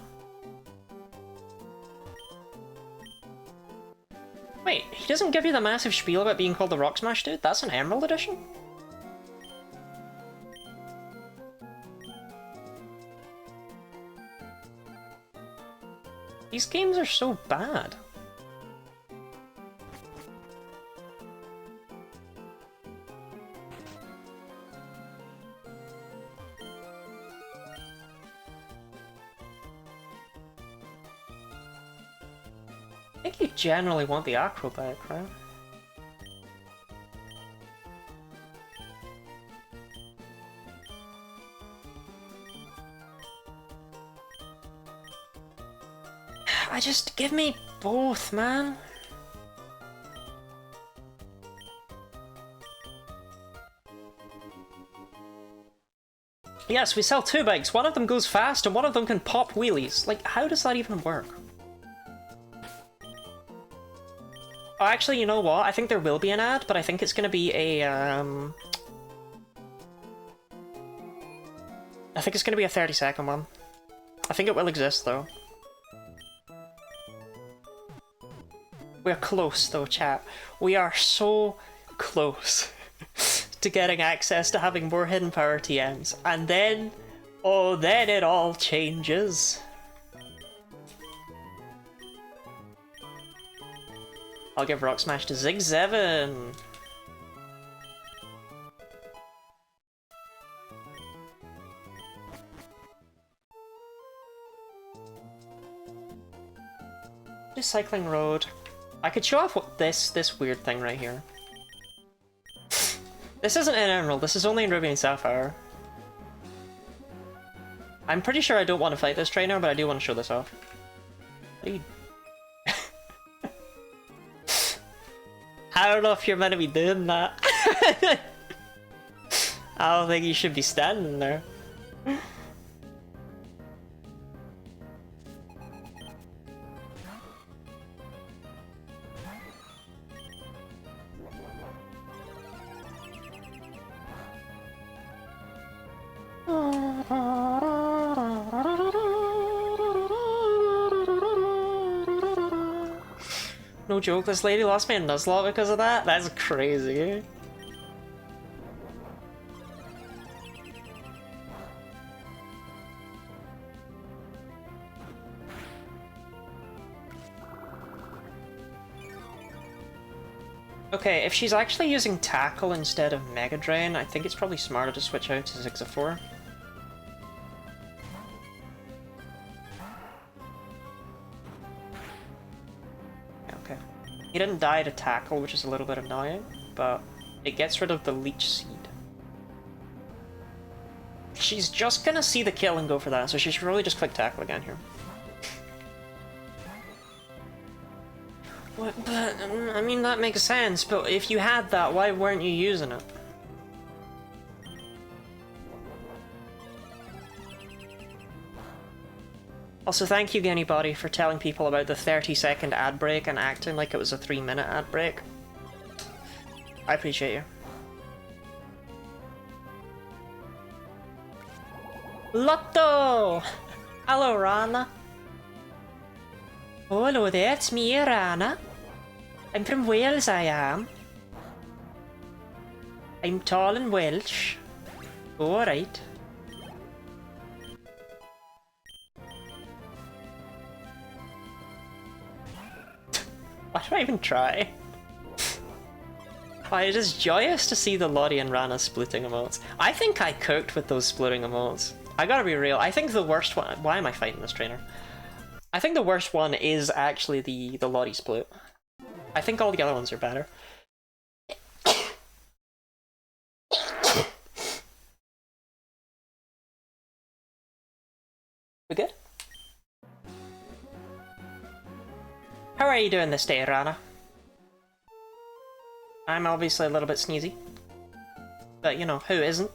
Wait, he doesn't give you the massive spiel about being called the Rock Smash dude? That's an Emerald edition? These games are so bad. I think you generally want the acrobat, right? Just give me both, man. Yes, we sell 2 bikes. One of them goes fast and one of them can pop wheelies. Like, how does that even work? Oh, actually, you know what? I think there will be an ad, but I think it's gonna be a, I think it's gonna be a 30-second one. I think it will exist, though. We're close, though, chat. We are so close to getting access to having more hidden power TMs. And then, oh, then it all changes. I'll give Rock Smash to Zig7. Recycling Road. I could show off what this weird thing right here. This isn't in Emerald, this is only in Ruby and Sapphire. I'm pretty sure I don't want to fight this trainer, but I do want to show this off. I don't know if you're meant to be doing that. I don't think you should be standing there. No joke, this lady lost me a Nuzlocke because of that? That's crazy. Okay, if she's actually using Tackle instead of Mega Drain, I think it's probably smarter to switch out to 6-4. Okay. He didn't die to Tackle, which is a little bit annoying, but it gets rid of the Leech Seed. She's just gonna see the kill and go for that, so she should probably just click Tackle again here. What, but, I mean, that makes sense, but if you had that, why weren't you using it? Also, thank you, Anybody, for telling people about the 30-second ad break and acting like it was a 3-minute ad break. I appreciate you. Lotto! Hello, Rana. Oh, hello there, it's me, Rana. I'm from Wales, I am. I'm tall and Welsh. Alright. Why do I even try? Why, it is joyous to see the Lottie and Rana splitting emotes. I think I cooked with those splitting emotes. I gotta be real, I think the worst one— why am I fighting this trainer? I think the worst one is actually the Lottie split. I think all the other ones are better. We good? How are you doing this day, Rana? I'm obviously a little bit sneezy. But, you know, who isn't?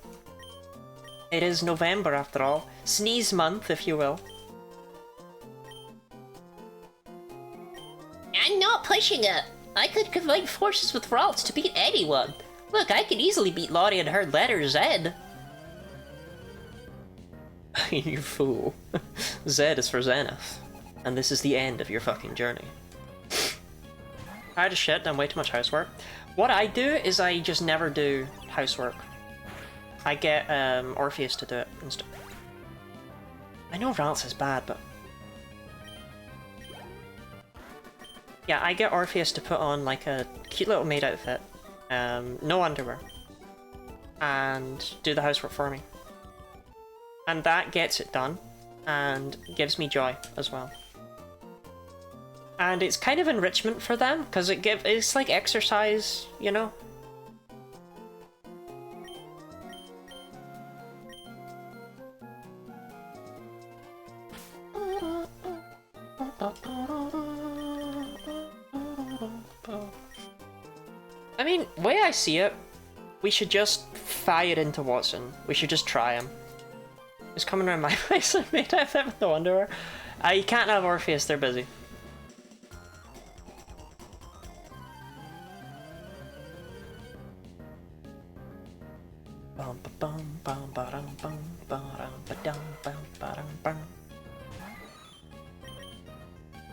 It is November, after all. Sneeze month, if you will. I'm not pushing it. I could combine forces with Ralts to beat anyone. Look, I could easily beat Lottie and her letter Z. You fool. Z is for Zenith. And this is the end of your fucking journey. I just shit, done way too much housework. What I do is I just never do housework. I get Orpheus to do it instead. I know Ralts is bad, but... Yeah, I get Orpheus to put on like a cute little maid outfit, no underwear, and do the housework for me. And that gets it done, and gives me joy as well. And it's kind of enrichment for them, because it's like exercise, you know? I mean, way I see it, we should just fire into Watson. We should just try him. He's coming around my place and made out with no underwear. You can't have Orpheus, they're busy.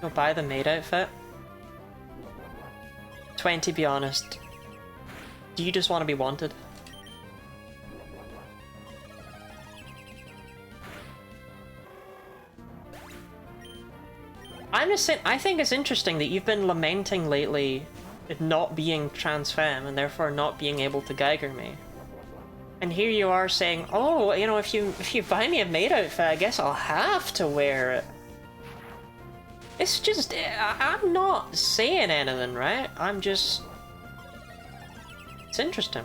Go buy the maid outfit. 20, be honest. Do you just want to be wanted? I'm just saying, I think it's interesting that you've been lamenting lately not being trans femme and therefore not being able to Geiger me. And here you are saying, oh, you know, if you buy me a maid outfit, I guess I'll have to wear it. It's just, I'm not saying anything, right? I'm just... It's interesting.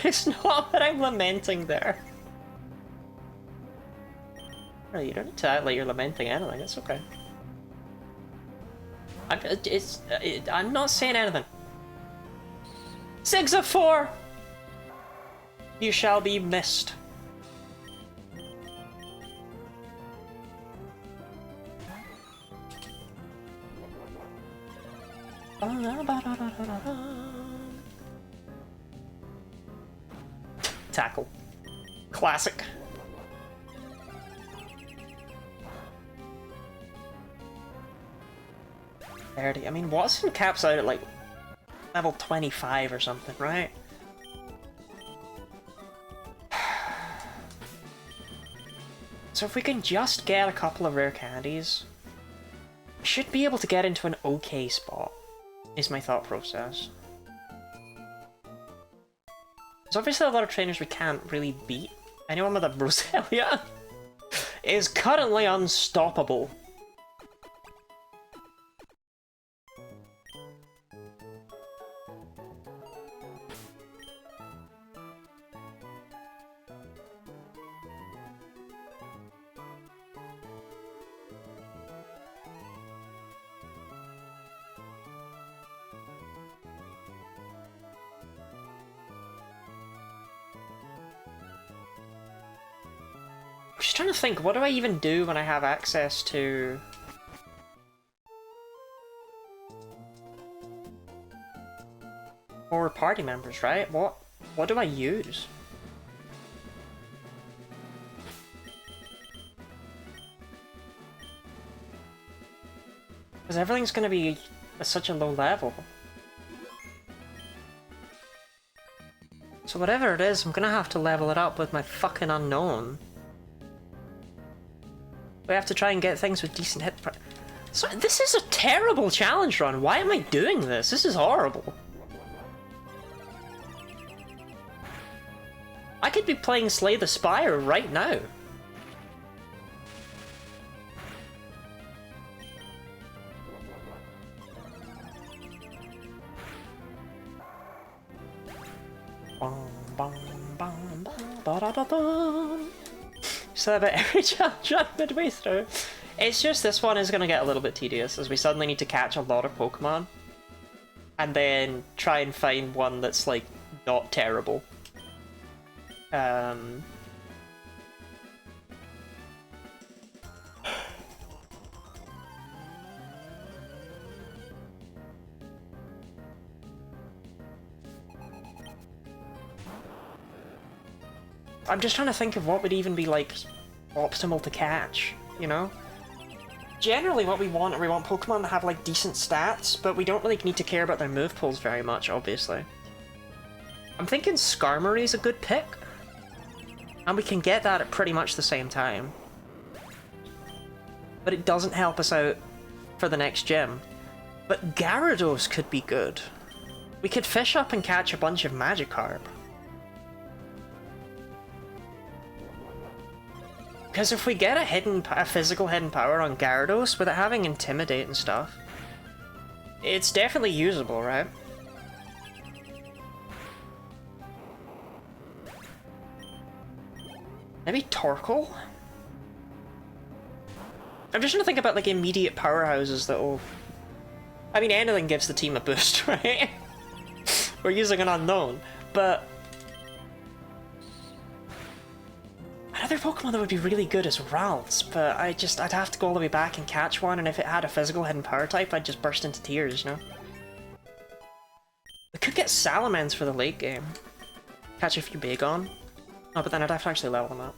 It's not what I'm lamenting there. Well, you don't need to act like you're lamenting anything, it's okay. I'm not saying anything. 6 of 4! You shall be missed. Tackle. Classic. I mean, Watson caps out at like level 25 or something, right? So if we can just get a couple of rare candies, we should be able to get into an okay spot, is my thought process. There's obviously a lot of trainers we can't really beat. Anyone with a Roselia is currently unstoppable. I'm just trying to think, what do I even do when I have access to... more party members, right? What do I use? Because everything's gonna be at such a low level. So whatever it is, I'm gonna have to level it up with my fucking unknown. We have to try and get things with decent hit. So this is a terrible challenge run. Why am I doing this? This is horrible. I could be playing Slay the Spire right now. So about every challenge run midway through. It's just this one is going to get a little bit tedious as we suddenly need to catch a lot of Pokemon. And then try and find one that's like not terrible. I'm just trying to think of what would even be, like, optimal to catch, you know? Generally what we want Pokemon to have, like, decent stats, but we don't really need to care about their move pools very much, obviously. I'm thinking Skarmory is a good pick. And we can get that at pretty much the same time. but it doesn't help us out for the next gym. But Gyarados could be good. We could fish up and catch a bunch of Magikarp. Because if we get a physical hidden power on Gyarados with it having Intimidate and stuff, it's definitely usable, right? Maybe Torkoal? I'm just trying to think about like immediate powerhouses that will... I mean, anything gives the team a boost, right? We're using an unknown, but... Another Pokemon that would be really good is Ralts, but I'd have to go all the way back and catch one, and if it had a physical hidden power type, I'd just burst into tears, you know? We could get Salamence for the late game. Catch a few Bagon. Oh, but then I'd have to actually level them up.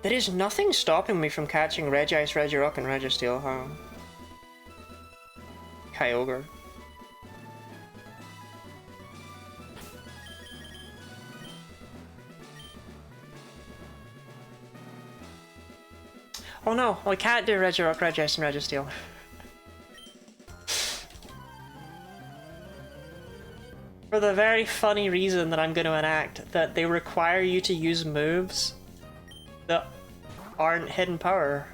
There is nothing stopping me from catching Regice, Regirock, and Registeel, huh? Kyogre. Oh no, I can't do Regirock, Regice, and Registeel. For the very funny reason that I'm going to enact that they require you to use moves that aren't hidden power.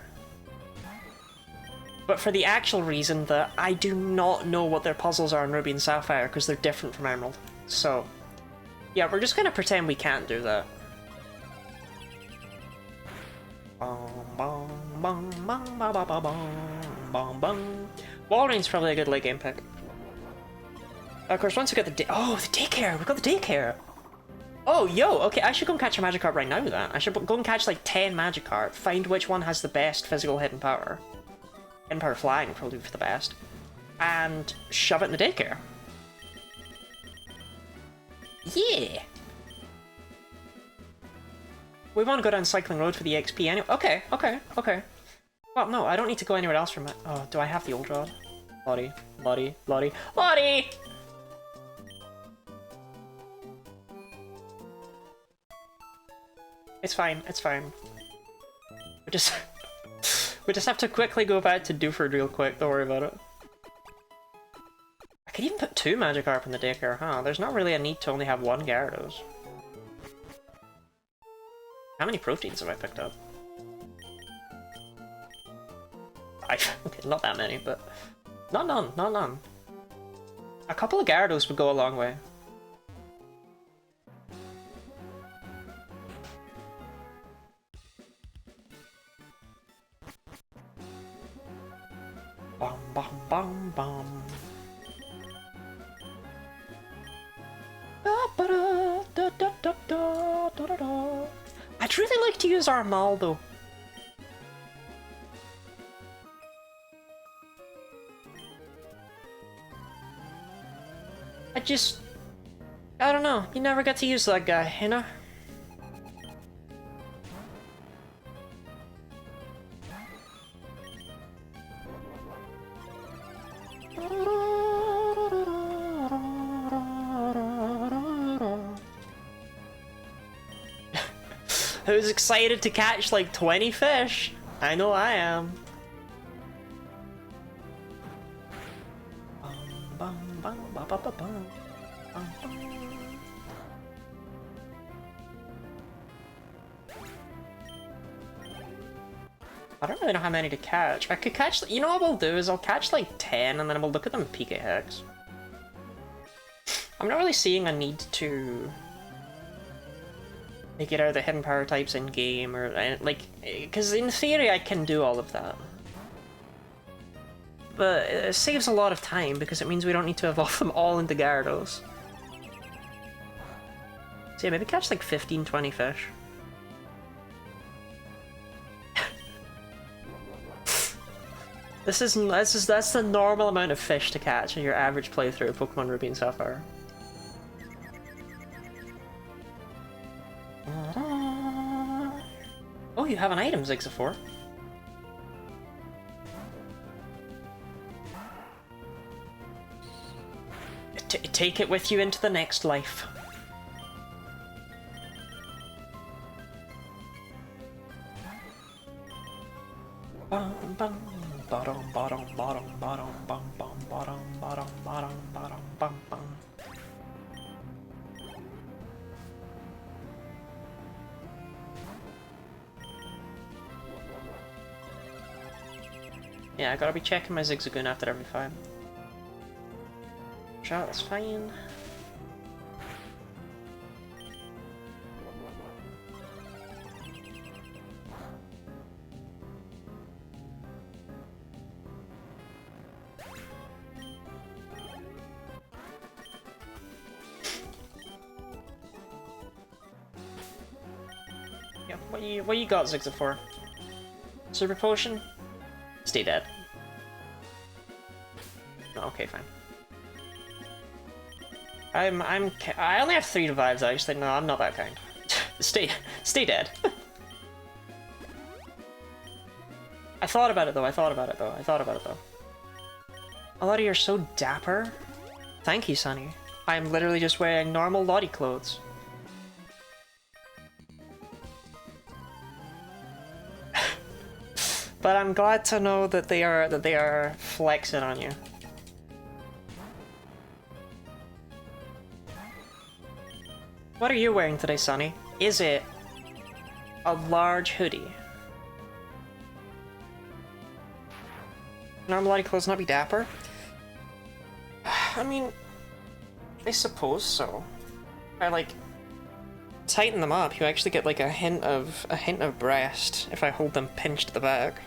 But for the actual reason that I do not know what their puzzles are in Ruby and Sapphire because they're different from Emerald. So, yeah, we're just gonna pretend we can't do that. Walreign's probably a good late game pick. Of course, once we get the the daycare! We got the daycare! Oh, yo, okay, I should go and catch a Magikarp right now then. I should go and catch like 10 Magikarp, find which one has the best physical hidden power. Hidden power flying would probably be for the best. And shove it in the daycare. Yeah! We want to go down Cycling Road for the XP anyway. Okay. Well, no, I don't need to go anywhere else from it. Oh, do I have the old rod? Lottie. It's fine. We just have to quickly go back to Dewford real quick, don't worry about it. I could even put 2 Magikarp in the daycare, huh? There's not really a need to only have 1 Gyarados. How many proteins have I picked up? 5. Okay, not that many, but... Not none. A couple of Gyarados would go a long way. Bum. I'd really like to use Armal though. I don't know, you never get to use that guy, you know? Who's excited to catch like 20 fish? I know I am. I don't really know how many to catch. I could catch, you know what we'll do is I'll catch like 10 and then we'll look at them in PK Hex. I'm not really seeing a need to get out of the hidden power types in game or like, because in theory I can do all of that. But it saves a lot of time because it means we don't need to evolve them all into Gyarados. So yeah, maybe catch like 15-20 fish. That's the normal amount of fish to catch in your average playthrough of Pokemon Ruby and Sapphire. have an item, Zigzaphore. Take it with you into the next life. Bum, bum, bottom, bottom, bottom, bottom, bum, bum, bottom, bottom, bottom, bottom, bum, bum. Yeah, I gotta be checking my Zigzagoon after every fight. Sure, that's fine. Yeah, what you got, Zigzaphore? Super potion? Stay dead. Oh, okay, fine. I only have 3 revives actually. No, I'm not that kind. stay dead. I thought about it though. Lottie, you're so dapper. Thank you, Sonny. I'm literally just wearing normal Lottie clothes. But I'm glad to know that they are flexing on you. What are you wearing today, Sonny? Is it a large hoodie? Normal Lottie clothes not be dapper? I mean, I suppose so. I like tighten them up. You actually get like a hint of breast if I hold them pinched to the back.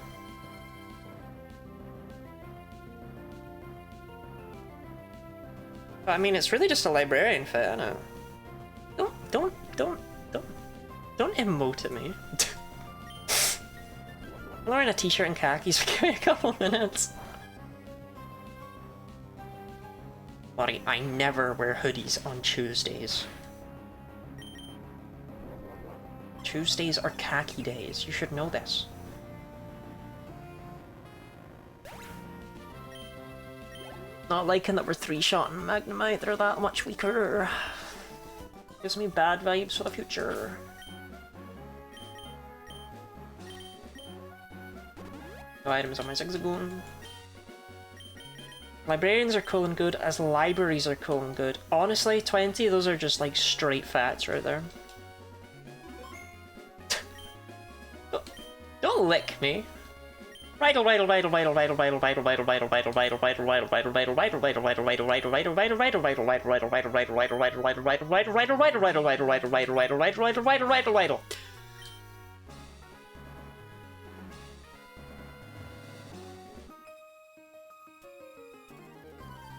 But I mean, it's really just a librarian fit, isn't it? Don't emote at me. I'm wearing a t-shirt and khakis. Give me a couple minutes. Buddy, I never wear hoodies on Tuesdays. Tuesdays are khaki days. You should know this. Not liking that we're 3-shotting Magnemite. They're that much weaker. Gives me bad vibes for the future. No items on my Zigzagoon. Librarians are cool and good, as libraries are cool and good. Honestly, 20, those are just like straight facts right there. Don't lick me. Don't lick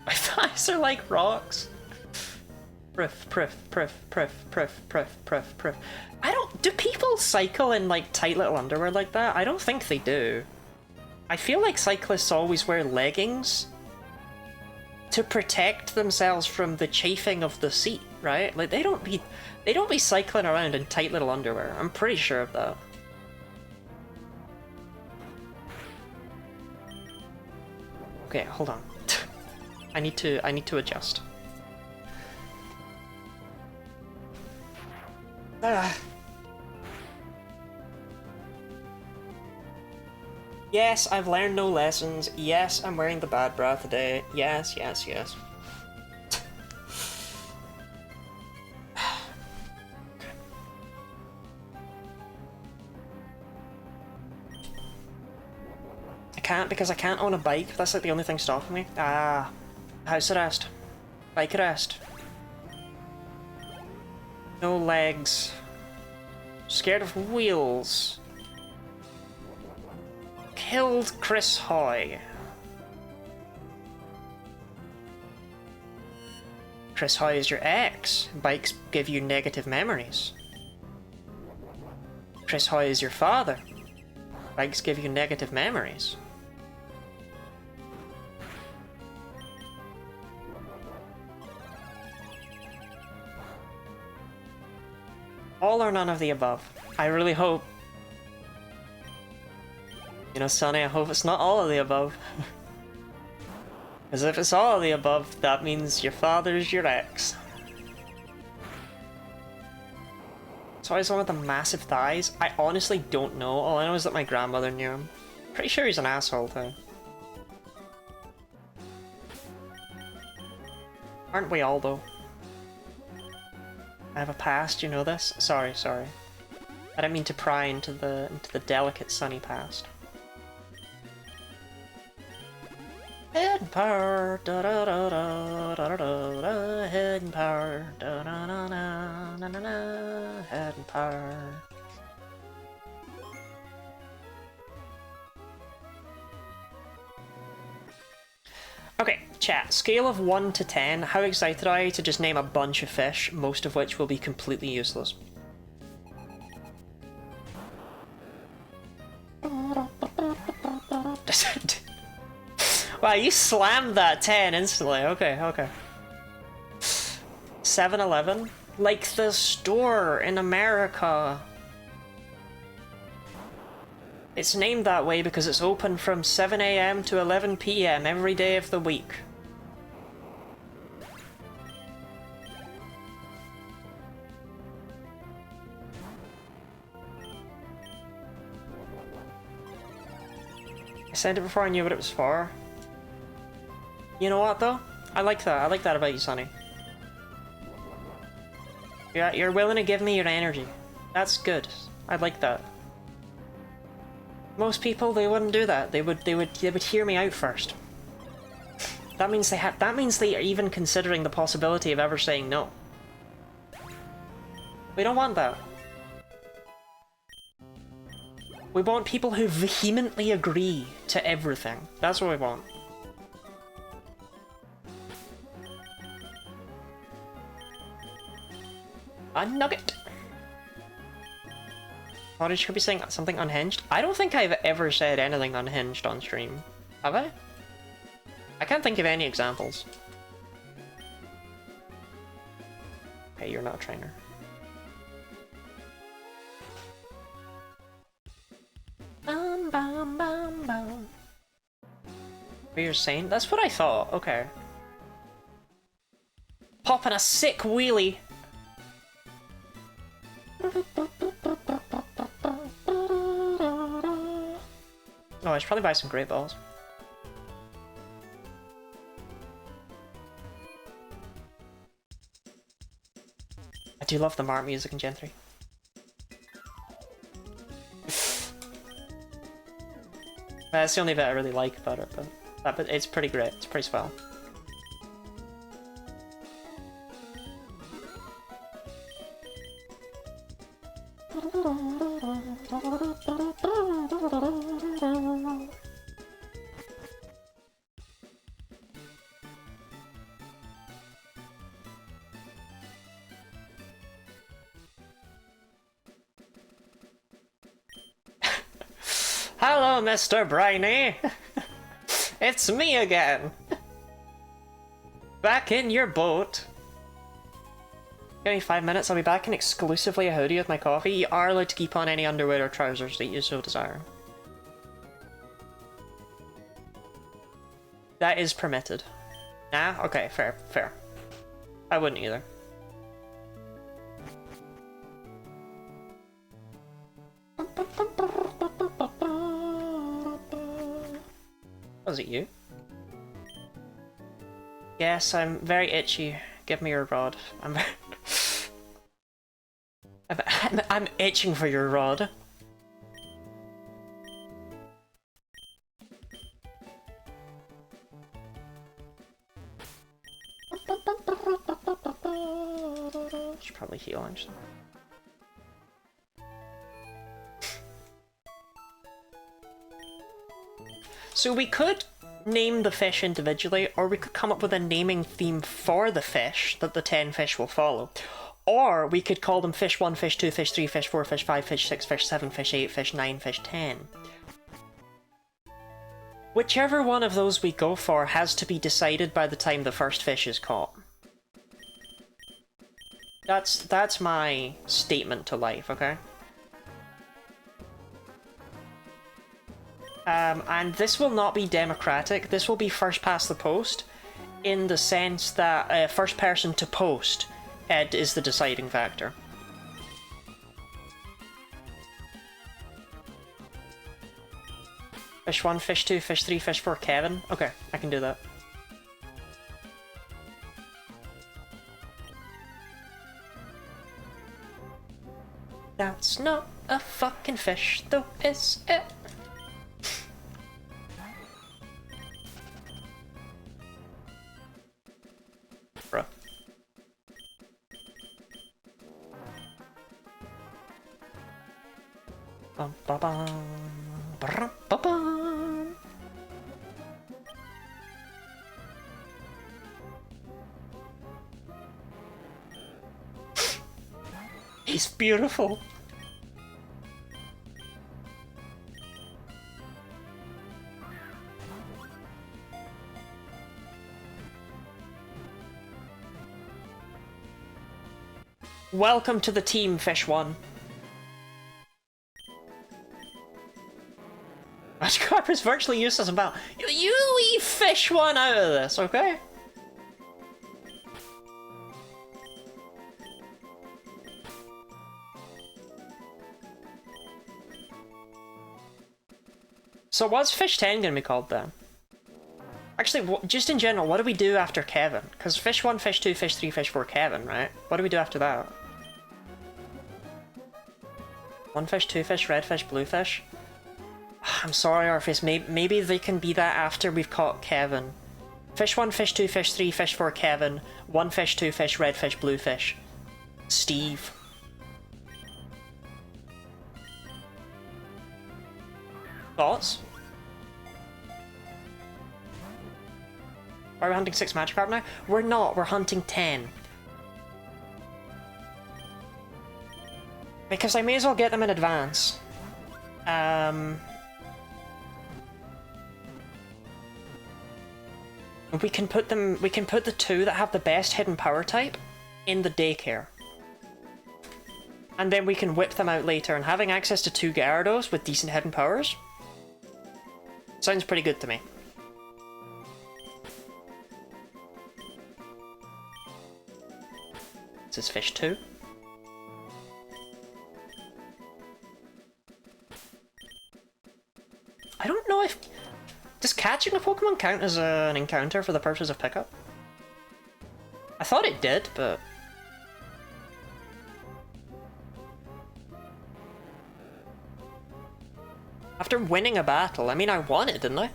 my thighs are like rocks. I don't. Do people cycle in like tight little underwear like that? I don't think they do. I feel like cyclists always wear leggings to protect themselves from the chafing of the seat, right? Like they don't be cycling around in tight little underwear. I'm pretty sure of that. Okay, hold on. I need to adjust. Yes, I've learned no lessons. Yes, I'm wearing the bad bra today. Yes. I can't because I can't own a bike. That's like the only thing stopping me. Ah, house arrest. Bike arrest. No legs. Scared of wheels. Killed Chris Hoy. Chris Hoy is your ex. Bikes give you negative memories. Chris Hoy is your father. Bikes give you negative memories. All or none of the above. I really hope You know, Sonny, I hope it's not all of the above. Because if it's all of the above, that means your father's your ex. So he's the one with the massive thighs? I honestly don't know. All I know is that my grandmother knew him. Pretty sure he's an asshole too. Aren't we all though? I have a past, you know this? Sorry. I didn't mean to pry into the delicate sunny past. Head power, da da da da da da da da. Head power, da da da da da da da. Head power. Okay, chat. Scale of 1 to 10. How excited are you to just name a bunch of fish, most of which will be completely useless? Wow, you slammed that 10 instantly. Okay. 7-Eleven? Like the store in America. It's named that way because it's open from 7 AM to 11 PM every day of the week. I said it before I knew what it was for. You know what though? I like that. I like that about you, Sonny. You're willing to give me your energy. That's good. I like that. Most people, they wouldn't do that. They would hear me out first. That means they are even considering the possibility of ever saying no. We don't want that. We want people who vehemently agree to everything. That's what we want. A nugget. Orange could be saying something unhinged. I don't think I've ever said anything unhinged on stream. Have I? I can't think of any examples. Okay, you're not a trainer. You're saying? That's what I thought. Okay. Popping a sick wheelie. Oh, I should probably buy some great balls. I do love the Mart music in Gen 3. That's the only bit I really like about it, but it's pretty great. It's pretty swell. Hello, Mr. Briny! It's me again! Back in your boat! Give me 5 minutes, I'll be back in exclusively a hoodie with my coffee. You are allowed to keep on any underwear or trousers that you so desire. That is permitted. Nah? Okay, fair. I wouldn't either. Was it you? Yes, I'm very itchy. Give me your rod. I'm itching for your rod. Should probably heal actually. So we could name the fish individually, or we could come up with a naming theme for the fish that the 10 fish will follow. Or we could call them fish 1, fish 2, fish 3, fish 4, fish 5, fish 6, fish 7, fish 8, fish 9, fish 10. Whichever one of those we go for has to be decided by the time the first fish is caught. That's my statement to life, okay? And this will not be democratic. This will be first past the post, in the sense that first person to post is the deciding factor. Fish 1, Fish 2, Fish 3, Fish 4, Kevin. Okay, I can do that. That's not a fucking fish, though, is it? Bruh. Bum ba bum. Brum ba bum. He's beautiful. Welcome to the team, Fish 1. Magikarp is virtually useless in battle. You leave Fish 1 out of this, okay? So what's Fish 10 gonna be called then? Actually, just in general, what do we do after Kevin? Because Fish 1, Fish 2, Fish 3, Fish 4, Kevin, right? What do we do after that? 1 fish, 2 fish, red fish, blue fish? I'm sorry, Orpheus, maybe they can be that after we've caught Kevin. Fish 1, Fish 2, Fish 3, Fish 4, Kevin. 1 fish, 2 fish, red fish, blue fish. Steve. Thoughts? Are we hunting 6 Magikarp now? We're not, we're hunting 10. Because I may as well get them in advance. We can put the 2 that have the best hidden power type in the daycare. And then we can whip them out later, and having access to 2 Gyarados with decent hidden powers sounds pretty good to me. This is fish 2. I don't know if... Does catching a Pokemon count as an encounter for the purpose of pickup? I thought it did, but... After winning a battle, I mean, I won it, didn't I?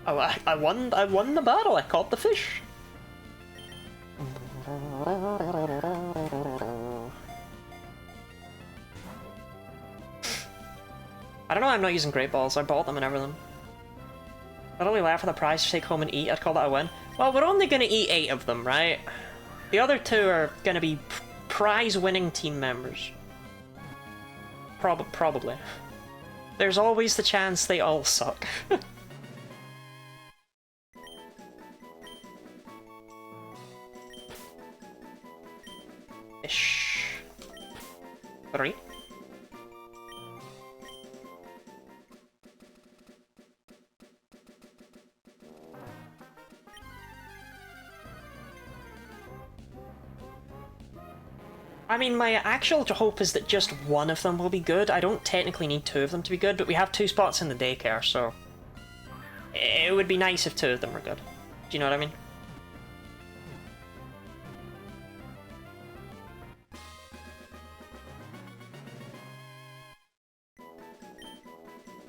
I won the battle, I caught the fish. I don't know why I'm not using Great Balls, I bought them and everything. I'd only laugh for the prize to take home and eat, I'd call that a win. Well, we're only gonna eat 8 of them, right? The other 2 are gonna be prize-winning team members. Probably. There's always the chance they all suck. Fish. 3. I mean, my actual hope is that just one of them will be good. I don't technically need 2 of them to be good, but we have 2 spots in the daycare, so... It would be nice if 2 of them were good. Do you know what I mean?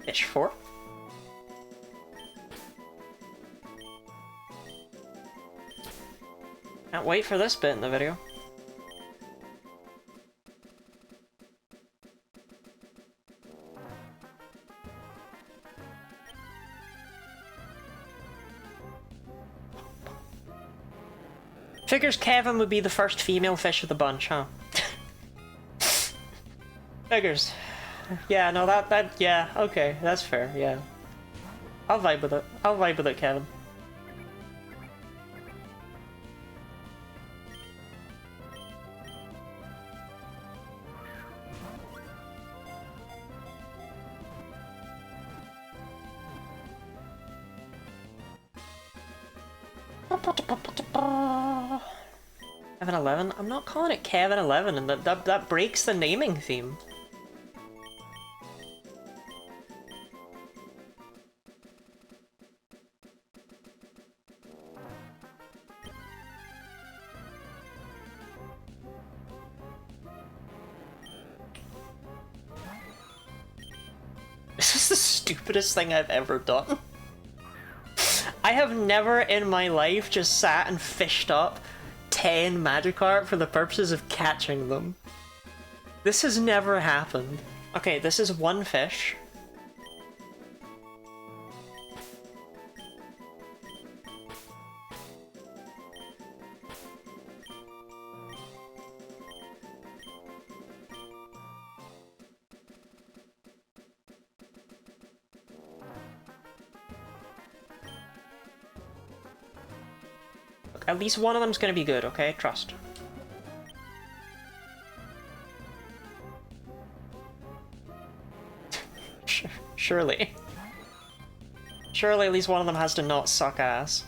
Fish 4. Can't wait for this bit in the video. Figures Kevin would be the first female fish of the bunch, huh? Figures. Yeah, no, yeah, okay, that's fair, yeah. I'll vibe with it. I'll vibe with it, Kevin. Kevin 11? I'm not calling it Kevin 11, and that breaks the naming theme. This is the stupidest thing I've ever done. I have never in my life just sat and fished up 10 Magikarp for the purposes of catching them. This has never happened. Okay, this is one fish. At least one of them's gonna be good, okay? Trust. Surely. Surely at least one of them has to not suck ass.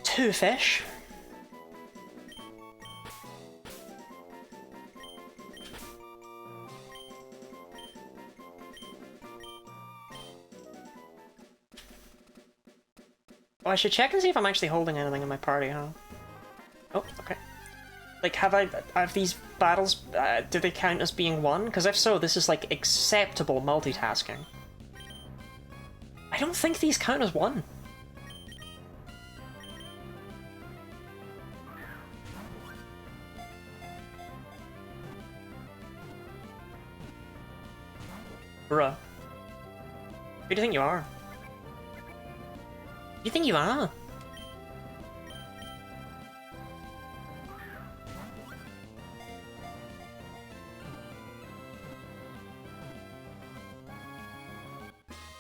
Two fish. Oh, I should check and see if I'm actually holding anything in my party, huh? Oh, okay. Like, have these battles, do they count as being won? Because if so, this is, like, acceptable multitasking. I don't think these count as won. Bruh. Who do you think you are? You think you are?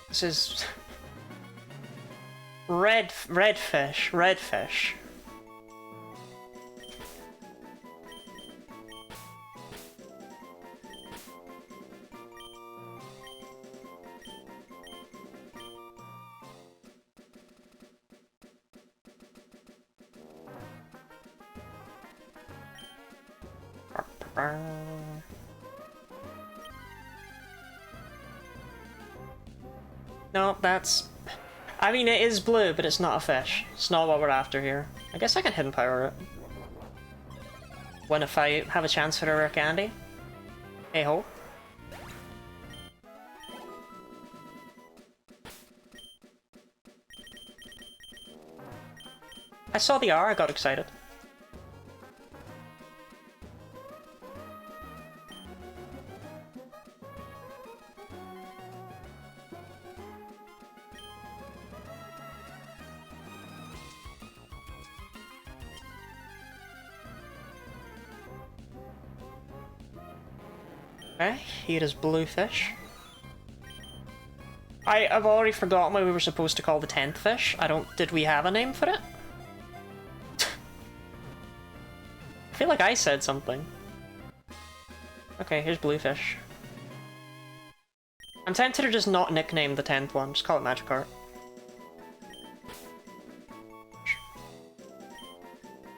This is redfish. No, that's... I mean, it is blue, but it's not a fish. It's not what we're after here. I guess I can hidden power it. When if I have a chance for a rare candy? Hey ho. I saw the R, I got excited. Okay, here is Bluefish. I've already forgotten what we were supposed to call the 10th fish. Did we have a name for it? I feel like I said something. Okay, here's Bluefish. I'm tempted to just not nickname the 10th one, just call it Magikarp.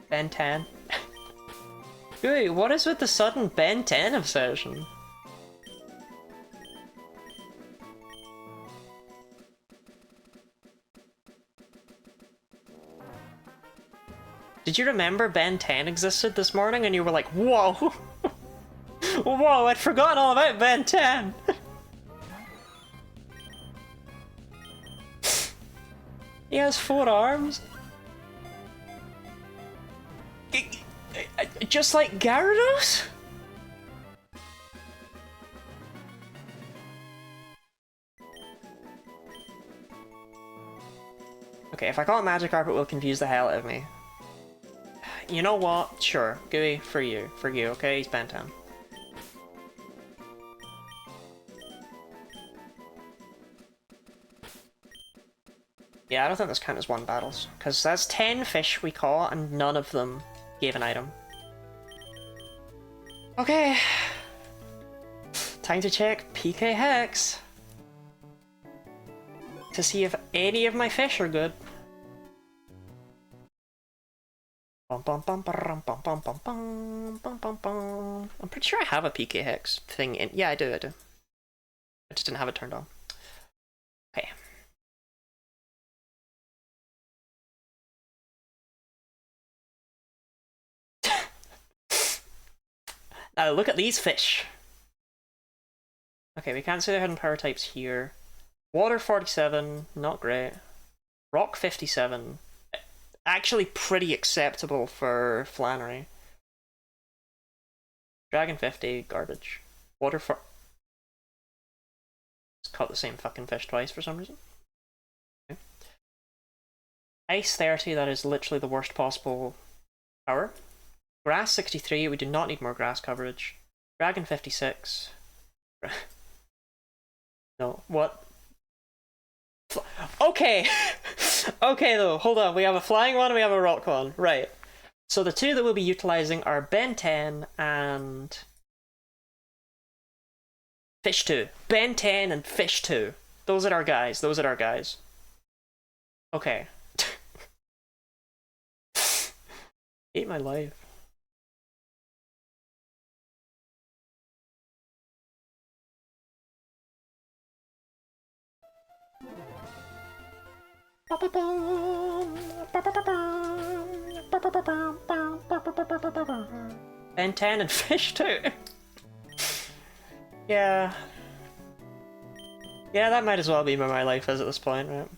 Ben 10. Ooh, what is with the sudden Ben 10 obsession? Did you remember Ben 10 existed this morning and you were like, whoa! Whoa, I'd forgotten all about Ben 10! He has 4 arms? Just like Gyarados? Okay, if I call it Magikarp, it will confuse the hell out of me. You know what? Sure. Gooey, for you, okay? He's Ben 10. Yeah, I don't think this counts as 1 battles, because that's 10 fish we caught and none of them gave an item. Okay. Time to check PK Hex to see if any of my fish are good. I'm pretty sure I have a PK Hex thing in. Yeah, I do. I just didn't have it turned on. Okay. Now look at these fish. Okay, we can't see the hidden power types here. Water 47, not great. Rock 57, actually pretty acceptable for Flannery. Dragon 50, garbage. Water for... It's caught the same fucking fish twice for some reason. Okay. Ice 30, that is literally the worst possible power. Grass 63, we do not need more grass coverage. Dragon 56. No, what? Okay! Okay though, hold on, we have a flying one and we have a rock one. Right. So the two that we'll be utilising are Ben 10 and... Fish 2. Ben 10 and Fish 2. Those are our guys, those are our guys. Okay. Hate my life. Ben 10 and Fish 2. Yeah. Yeah, that might as well be where my life is at this point, right?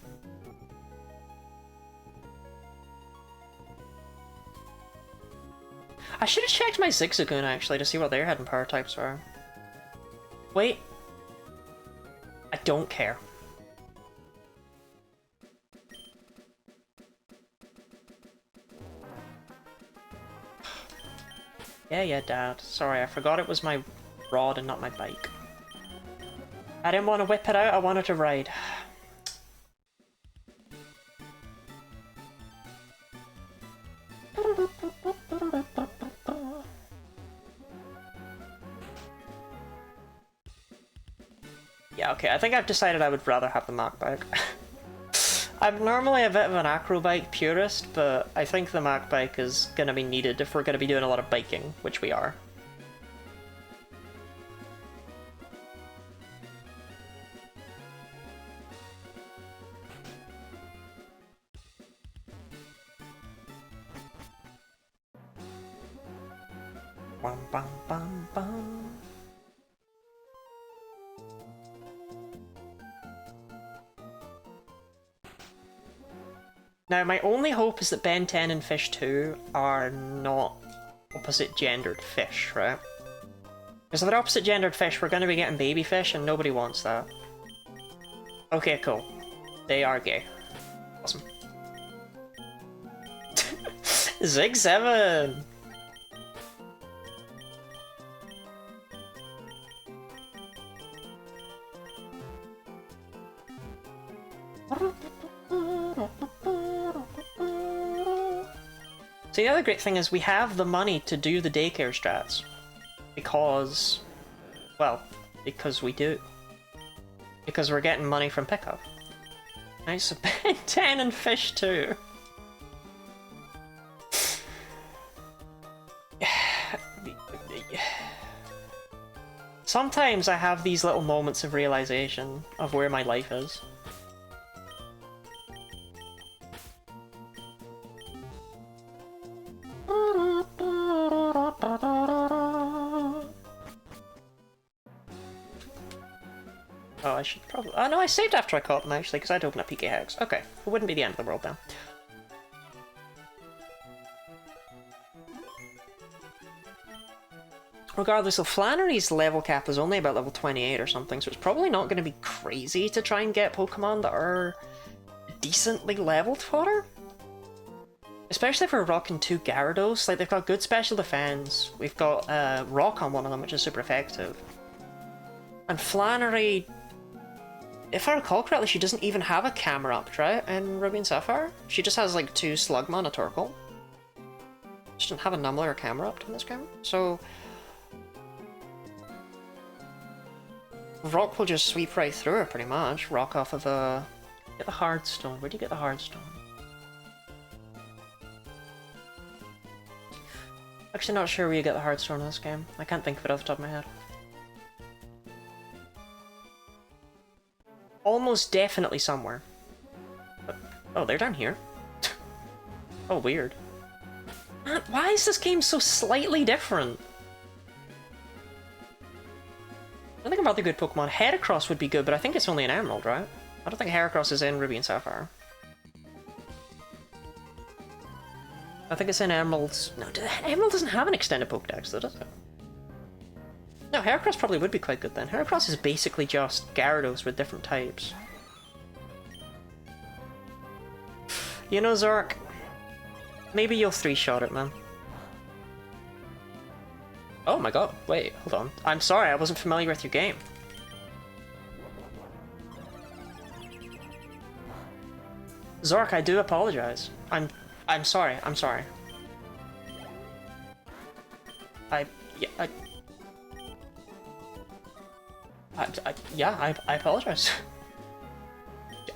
I should have checked my Zigzagoon actually to see what their hidden power types are. Wait. I don't care. Yeah, Dad. Sorry, I forgot it was my rod and not my bike. I didn't want to whip it out, I wanted to ride. Yeah, okay, I think I've decided I would rather have the Mac bike. I'm normally a bit of an acrobike purist, but I think the Mac bike is gonna be needed if we're gonna be doing a lot of biking, which we are. Bum, bum, bum, bum. Now, my only hope is that Ben 10 and Fish 2 are not opposite gendered fish, right? Because if they're opposite gendered fish, we're going to be getting baby fish, and nobody wants that. Okay, cool. They are gay. Awesome. Zig 7! See, the other great thing is we have the money to do the daycare strats. Because... well, because we do. Because we're getting money from pickup. Nice, so Ben 10 and Fish 2. Sometimes I have these little moments of realization of where my life is. Oh, I should probably... oh no, I saved after I caught them actually, because I'd open up PK Hex. Okay, it wouldn't be the end of the world then. Regardless, so Flannery's level cap is only about level 28 or something, so it's probably not going to be crazy to try and get Pokemon that are decently leveled for her. Especially if we're rocking 2 Gyarados, like they've got good special defense, we've got Rock on one of them, which is super effective. And Flannery if I recall correctly, she doesn't even have a camera up, right? In Ruby and Sapphire? She just has like 2 Slugma and a Torkoal. She doesn't have a Numel or a camera up in this game. So Rock will just sweep right through her pretty much. Rock off of a... Get the hard stone. Where do you get the hard stone? Actually not sure where you get the hard stone in this game. I can't think of it off the top of my head. Almost definitely somewhere. But, oh, they're down here. Oh, weird. Man, why is this game so slightly different? I think about the good Pokemon. Heracross would be good, but I think it's only an Emerald, right? I don't think Heracross is in Ruby and Sapphire. I think it's in Emeralds. No, Emerald doesn't have an extended Pokedex, though, does it? No, Heracross probably would be quite good then. Heracross is basically just Gyarados with different types. You know, Zork, maybe you'll 3-shot it, man. Oh my god, wait, hold on. I'm sorry, I wasn't familiar with your game. Zork, I do apologize. I'm sorry, I'm sorry. I apologize.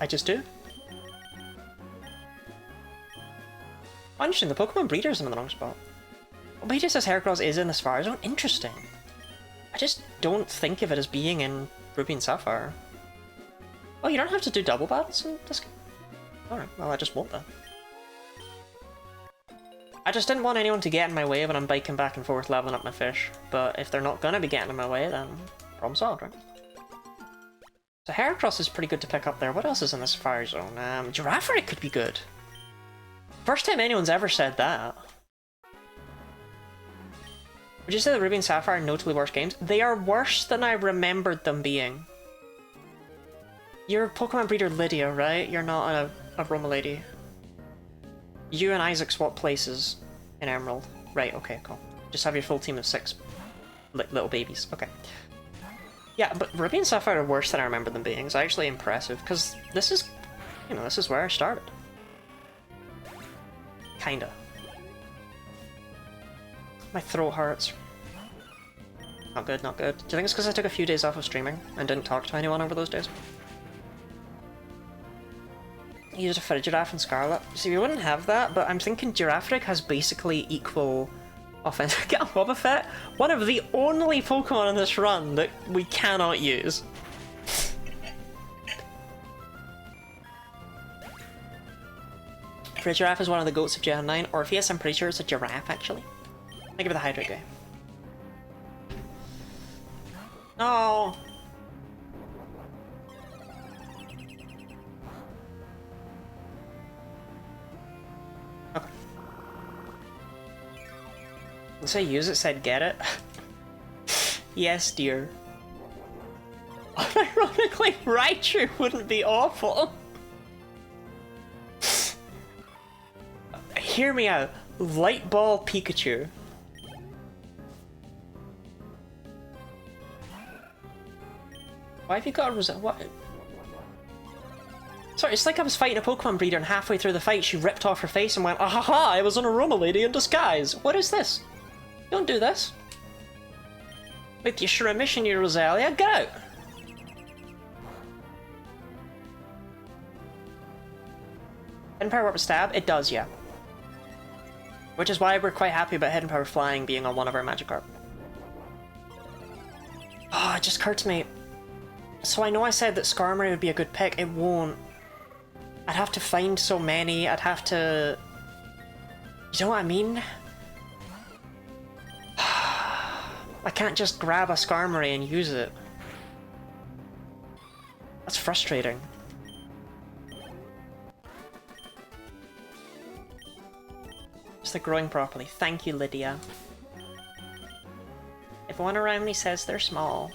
I just do. Oh, interesting, the Pokemon Breeder's in the wrong spot. Well, but he just says Heracross is in the Sapphire Zone. Interesting. I just don't think of it as being in Ruby and Sapphire. Oh, you don't have to do double battles in this game? Alright, well I just won't then. I just didn't want anyone to get in my way when I'm biking back and forth leveling up my fish. But if they're not gonna be getting in my way, then problem solved, right? So Heracross is pretty good to pick up there. What else is in this fire zone? Girafarig could be good. First time anyone's ever said that. Would you say that Ruby and Sapphire are notably worse games? They are worse than I remembered them being. You're Pokemon breeder Lydia, right? You're not a Roma lady. You and Isaac swap places in Emerald. Right, okay, cool. Just have your full team of 6 little babies. Okay. Yeah, but Ruby and Sapphire are worse than I remember them being. It's actually impressive, because this is, you know, this is where I started. Kinda. My throat hurts. Not good, not good. Do you think it's because I took a few days off of streaming and didn't talk to anyone over those days? You used a Frigiraf and Scarlet. See, we wouldn't have that, but I'm thinking Girafarig has basically equal offense. Get a Wobbuffet? One of the only Pokemon in this run that we cannot use. Frigiraf is one of the goats of Gen 9. Orpheus, I'm pretty sure it's a giraffe, actually. Think of the Hydrate guy. No! Okay. Let's say use it said get it. Yes, dear. Ironically, Raichu wouldn't be awful. Hear me out. Light Ball Pikachu. Why have you got a Rosetta? What? Sorry, it's like I was fighting a Pokemon breeder and halfway through the fight she ripped off her face and went, ah ha ha, I was an Aroma lady in disguise. What is this? Don't do this. With your Shrimish and your Roselia, get out! Hidden Power Warp Stab? It does, yeah. Which is why we're quite happy about Hidden Power Flying being on one of our Magikarp. Oh, it just occurred to me. So I know I said that Skarmory would be a good pick. It won't. I'd have to find so many. I'd have to... You know what I mean? I can't just grab a Skarmory and use it. That's frustrating. It's like growing properly. Thank you, Lydia. Everyone around me says they're small.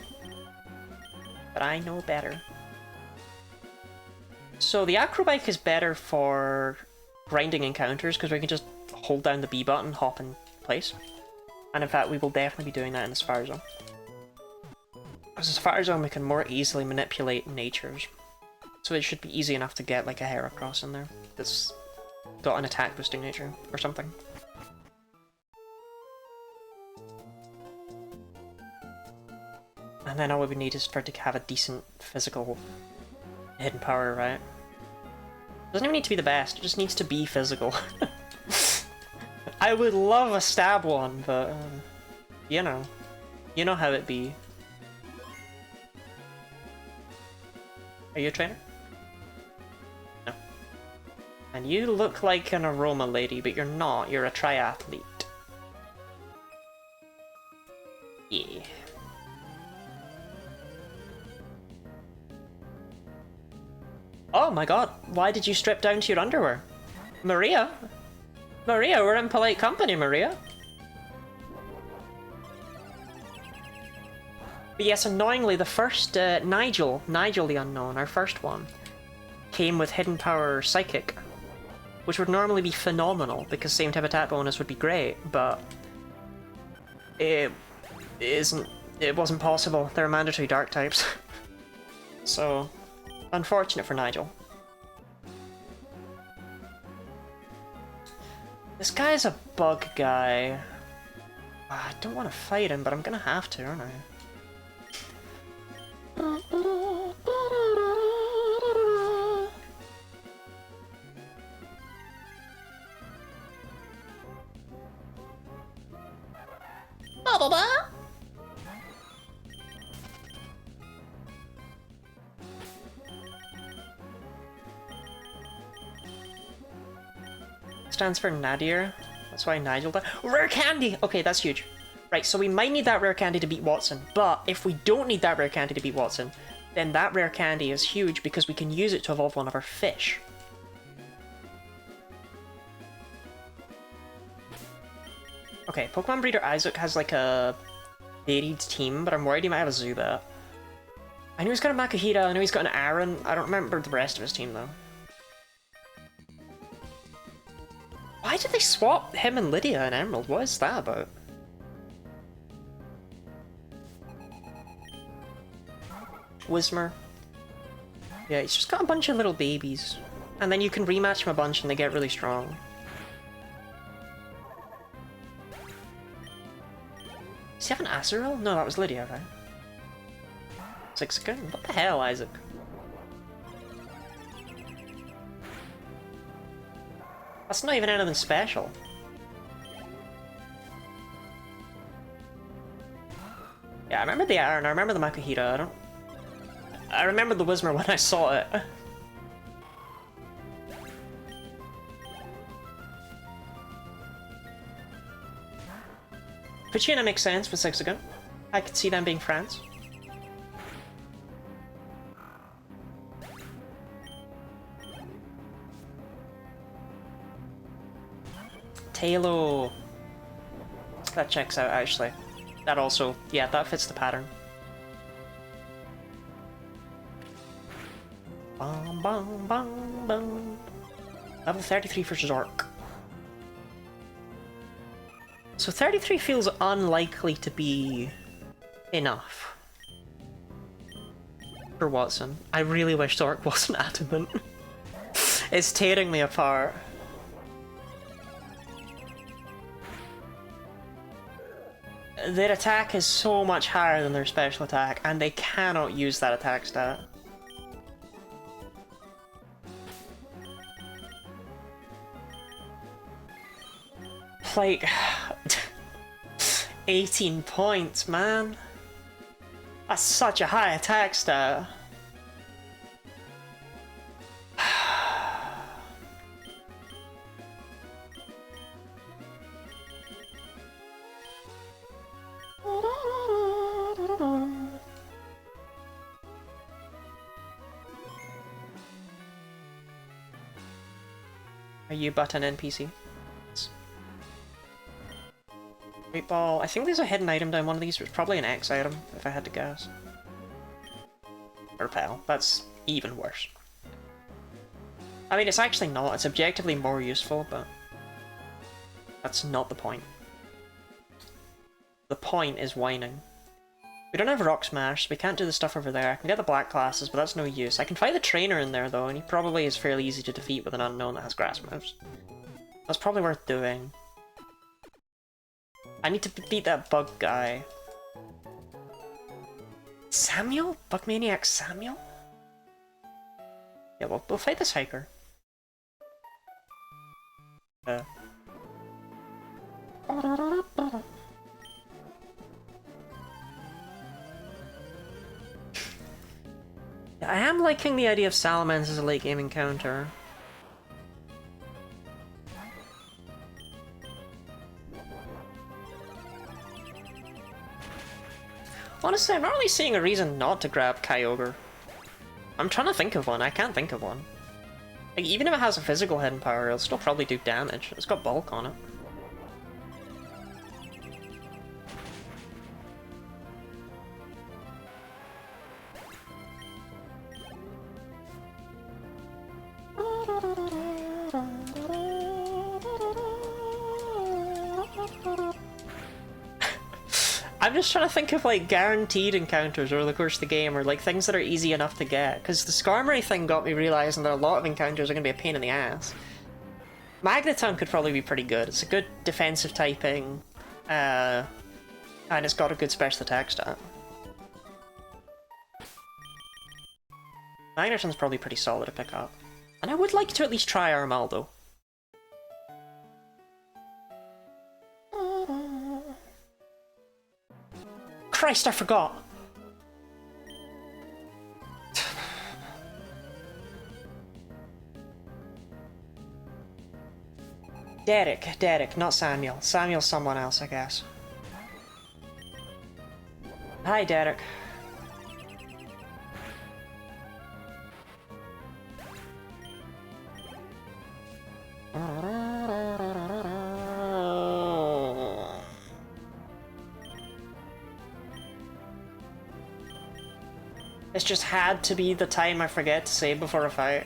But I know better. So the Acrobike is better for grinding encounters because we can just hold down the B button, hop in place. And in fact, we will definitely be doing that in the Sapphire Zone. As a Sapphire Zone, we can more easily manipulate natures. So it should be easy enough to get like a Heracross in there that's got an attack boosting nature or something. And then all we would need is for it to have a decent physical hidden power, right? Doesn't even need to be the best, it just needs to be physical. I would love a stab one, but you know how it be. Are you a trainer? No. And you look like an aroma lady, but you're not, you're a triathlete. Yeah. Oh my god, why did you strip down to your underwear? Maria? Maria, we're in polite company, Maria. But yes, annoyingly, the first Nigel the Unknown, our first one, came with Hidden Power Psychic, which would normally be phenomenal, because same type attack bonus would be great, but it wasn't possible. They're mandatory dark types. So, unfortunate for Nigel. This guy's a bug guy. I don't want to fight him, but I'm gonna have to, aren't I? Stands for Nadir. That's why Nigel died. Rare candy! Okay, that's huge. Right, so we might need that rare candy to beat Watson, but if we don't need that rare candy to beat Watson, then that rare candy is huge because we can use it to evolve one of our fish. Okay, Pokemon Breeder Isaac has like a varied team, but I'm worried he might have a Zubat. I know he's got a Makuhita, I know he's got an Aaron, I don't remember the rest of his team though. Why did they swap him and Lydia and Emerald? What is that about? Whismer. Yeah, he's just got a bunch of little babies. And then you can rematch him a bunch and they get really strong. Does he have an Azurill? No, that was Lydia, right? Zigzagoon? What the hell, Isaac? That's not even anything special. Yeah, I remember the Aaron, I remember the Makuhita, I remember the Whismer when I saw it. Pachina makes sense with Zigzagoon. I could see them being friends. Tailo. That checks out, actually. That also, yeah, that fits the pattern. Bum, bum, bum, bum. Level 33 for Zork. So 33 feels unlikely to be enough for Watson. I really wish Zork wasn't adamant. It's tearing me apart. Their attack is so much higher than their special attack, and they cannot use that attack stat. Like, 18 points, man. That's such a high attack stat. Are you but an NPC? Great Ball. I think there's a hidden item down one of these. It's probably an X item, if I had to guess. Repel. That's even worse. I mean, it's actually not. It's objectively more useful, but that's not the point. The point is whining. We don't have Rock Smash, so we can't do the stuff over there. I can get the black classes, but that's no use. I can fight the trainer in there, though, and he probably is fairly easy to defeat with an unknown that has grass moves. That's probably worth doing. I need to beat that bug guy. Samuel? Bug Maniac Samuel? Yeah, we'll fight this hiker. I am liking the idea of Salamence as a late game encounter. Honestly, I'm not really seeing a reason not to grab Kyogre. I'm trying to think of one, I can't think of one. Like, even if it has a physical hidden power, it'll still probably do damage. It's got bulk on it. I'm just trying to think of like guaranteed encounters over the course of the game, or like things that are easy enough to get, because the Skarmory thing got me realizing that a lot of encounters are going to be a pain in the ass. Magneton could probably be pretty good. It's a good defensive typing, and it's got a good special attack stat. Magneton's probably pretty solid to pick up. And I would like to at least try Armaldo. Christ, I forgot! Derek, not Samuel. Samuel's someone else, I guess. Hi, Derek. This just had to be the time I forget to save before a fight.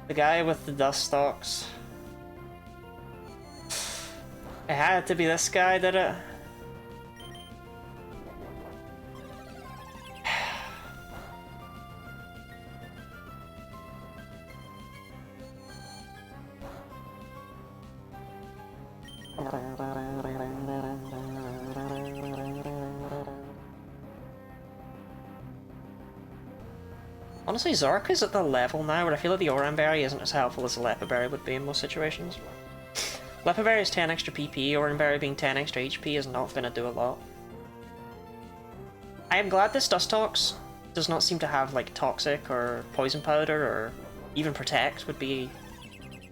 The guy with the dust stalks. It had to be this guy, did it? Honestly, Zork is at the level now where I feel like the Oranberry isn't as helpful as the Lepaberry would be in most situations. Lepaberry is 10 extra PP, Oranberry being 10 extra HP is not going to do a lot. I am glad this Dustox does not seem to have like Toxic or Poison Powder or even Protect would be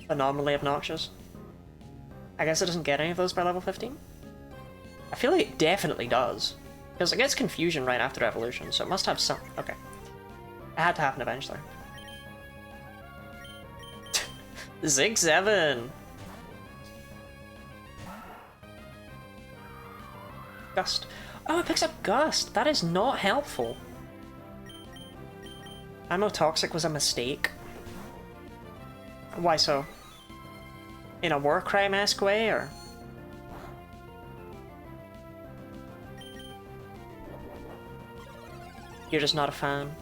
phenomenally obnoxious. I guess it doesn't get any of those by level 15? I feel like it definitely does. Because it gets Confusion right after Evolution, so it must have some... Okay. It had to happen eventually. Zig 7! Gust. Oh, it picks up Gust! That is not helpful. Toxic was a mistake. Why so? In a war crime-esque way, or? You're just not a fan.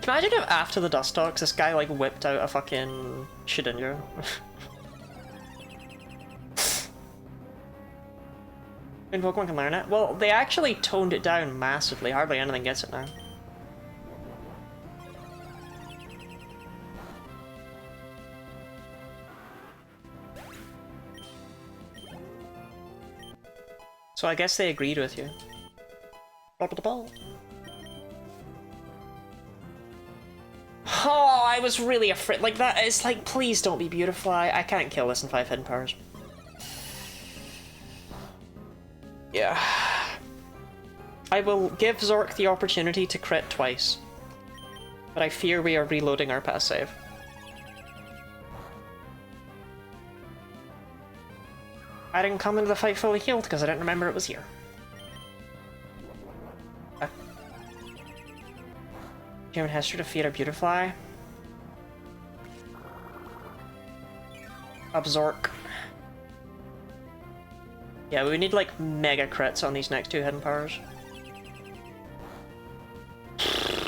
Imagine if after the Dustox, this guy like whipped out a fucking Shedinja. And Pokemon can learn it? Well, they actually toned it down massively. Hardly anything gets it now. So I guess they agreed with you. Oh, I was really afraid. Like that, it's like, please don't be Beautifly. I can't kill this in 5 hidden powers. Yeah. I will give Zork the opportunity to crit twice. But I fear we are reloading our pass save. I didn't come into the fight fully healed because I didn't remember it was here. Human history to defeat a Beautifly. Absork. Yeah, we need like mega crits on these next two hidden powers. It's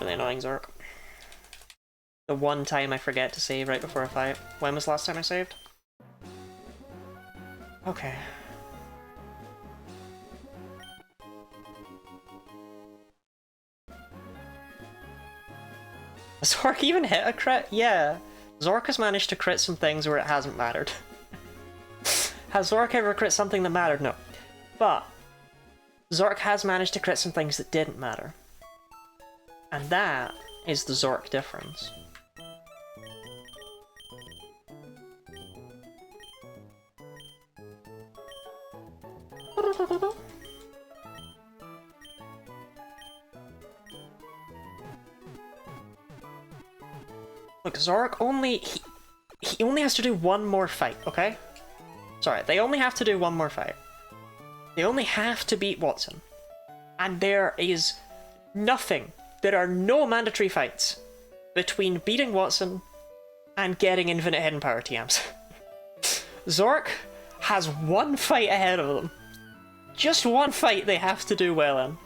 really annoying, Zork. The one time I forget to save right before a fight. When was the last time I saved? Okay. Has Zork even hit a crit? Yeah. Zork has managed to crit some things where it hasn't mattered. Has Zork ever crit something that mattered? No. But Zork has managed to crit some things that didn't matter. And that is the Zork difference. Look, Zork only... He only has to do one more fight, okay? Sorry, they only have to do one more fight. They only have to beat Watson. And there is nothing. There are no mandatory fights between beating Watson and getting infinite hidden power TMs. Zork has one fight ahead of them. Just one fight they have to do well in.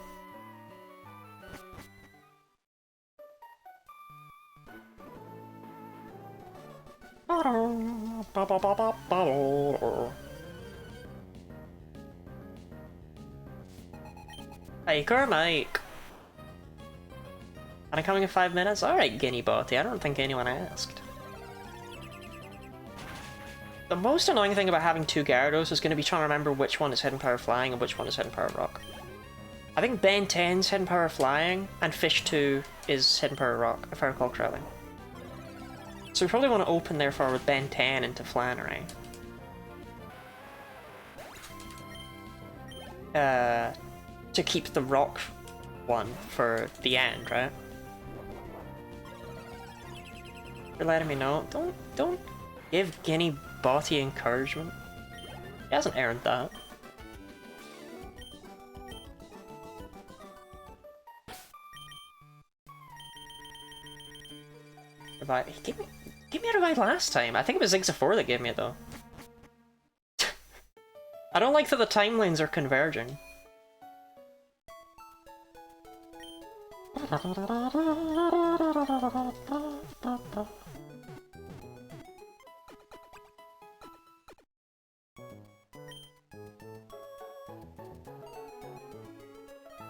Hiker Mike. Am I coming in 5 minutes? Alright, Guinea Botty, I don't think anyone asked. The most annoying thing about having two Gyarados is going to be trying to remember which one is Hidden Power Flying and which one is Hidden Power Rock. I think Ben 10's Hidden Power Flying and Fish 2 is Hidden Power Rock, if I recall correctly. So we probably want to open therefore with Ben 10 into Flannery. To keep the rock one for the end, right? You're letting me know. Don't give Guinea Botty encouragement. He hasn't earned that. Revive. He gave me a revive last time. I think it was Zigzafour that gave me it though. I don't like that the timelines are converging.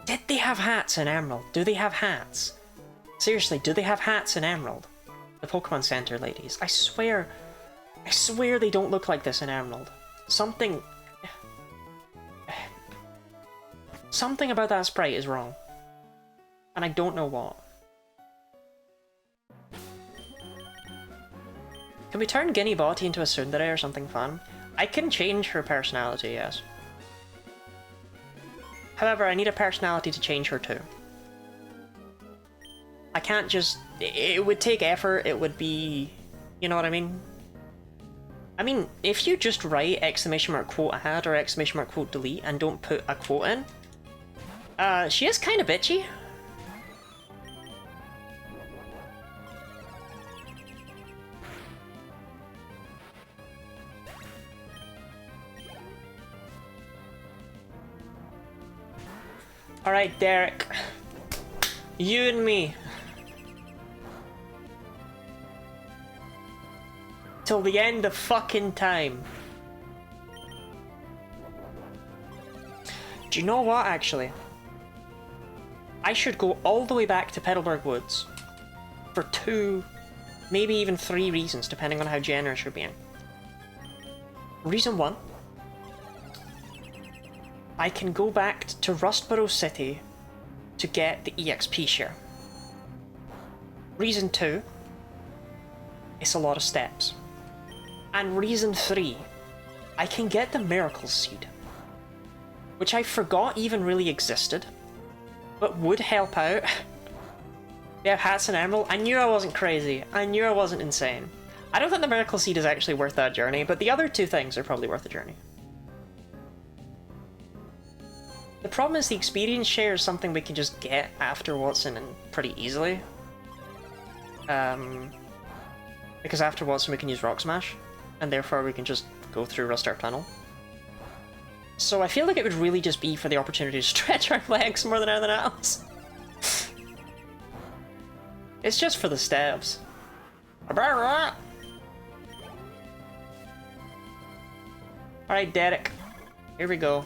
Did they have hats in Emerald? Do they have hats? Seriously, do they have hats in Emerald? The Pokemon Center ladies. I swear they don't look like this in Emerald. Something about that sprite is wrong. And I don't know what. Can we turn Guinea Botty into a Tsundere or something fun? I can change her personality, yes. However, I need a personality to change her too. I can't just... It would take effort, it would be... You know what I mean? I mean, if you just write !quote add or !quote delete and don't put a quote in, she is kind of bitchy. Alright, Derek. You and me. Till the end of fucking time. Do you know what, actually? I should go all the way back to Petalburg Woods for 2, maybe even 3 reasons, depending on how generous you're being. Reason 1. I can go back to Rustboro City to get the EXP share. Reason 2. It's a lot of steps. And reason 3, I can get the Miracle Seed, which I forgot even really existed, but would help out. They have hats and Emerald. I knew I wasn't crazy. I knew I wasn't insane. I don't think the Miracle Seed is actually worth that journey, but the other 2 things are probably worth the journey. The problem is the experience share is something we can just get after Watson and pretty easily. Because after Watson we can use Rock Smash, and therefore we can just go through Rustart Tunnel. So I feel like it would really just be for the opportunity to stretch our legs more than anything else. It's just for the steps. Alright, Derek. Here we go.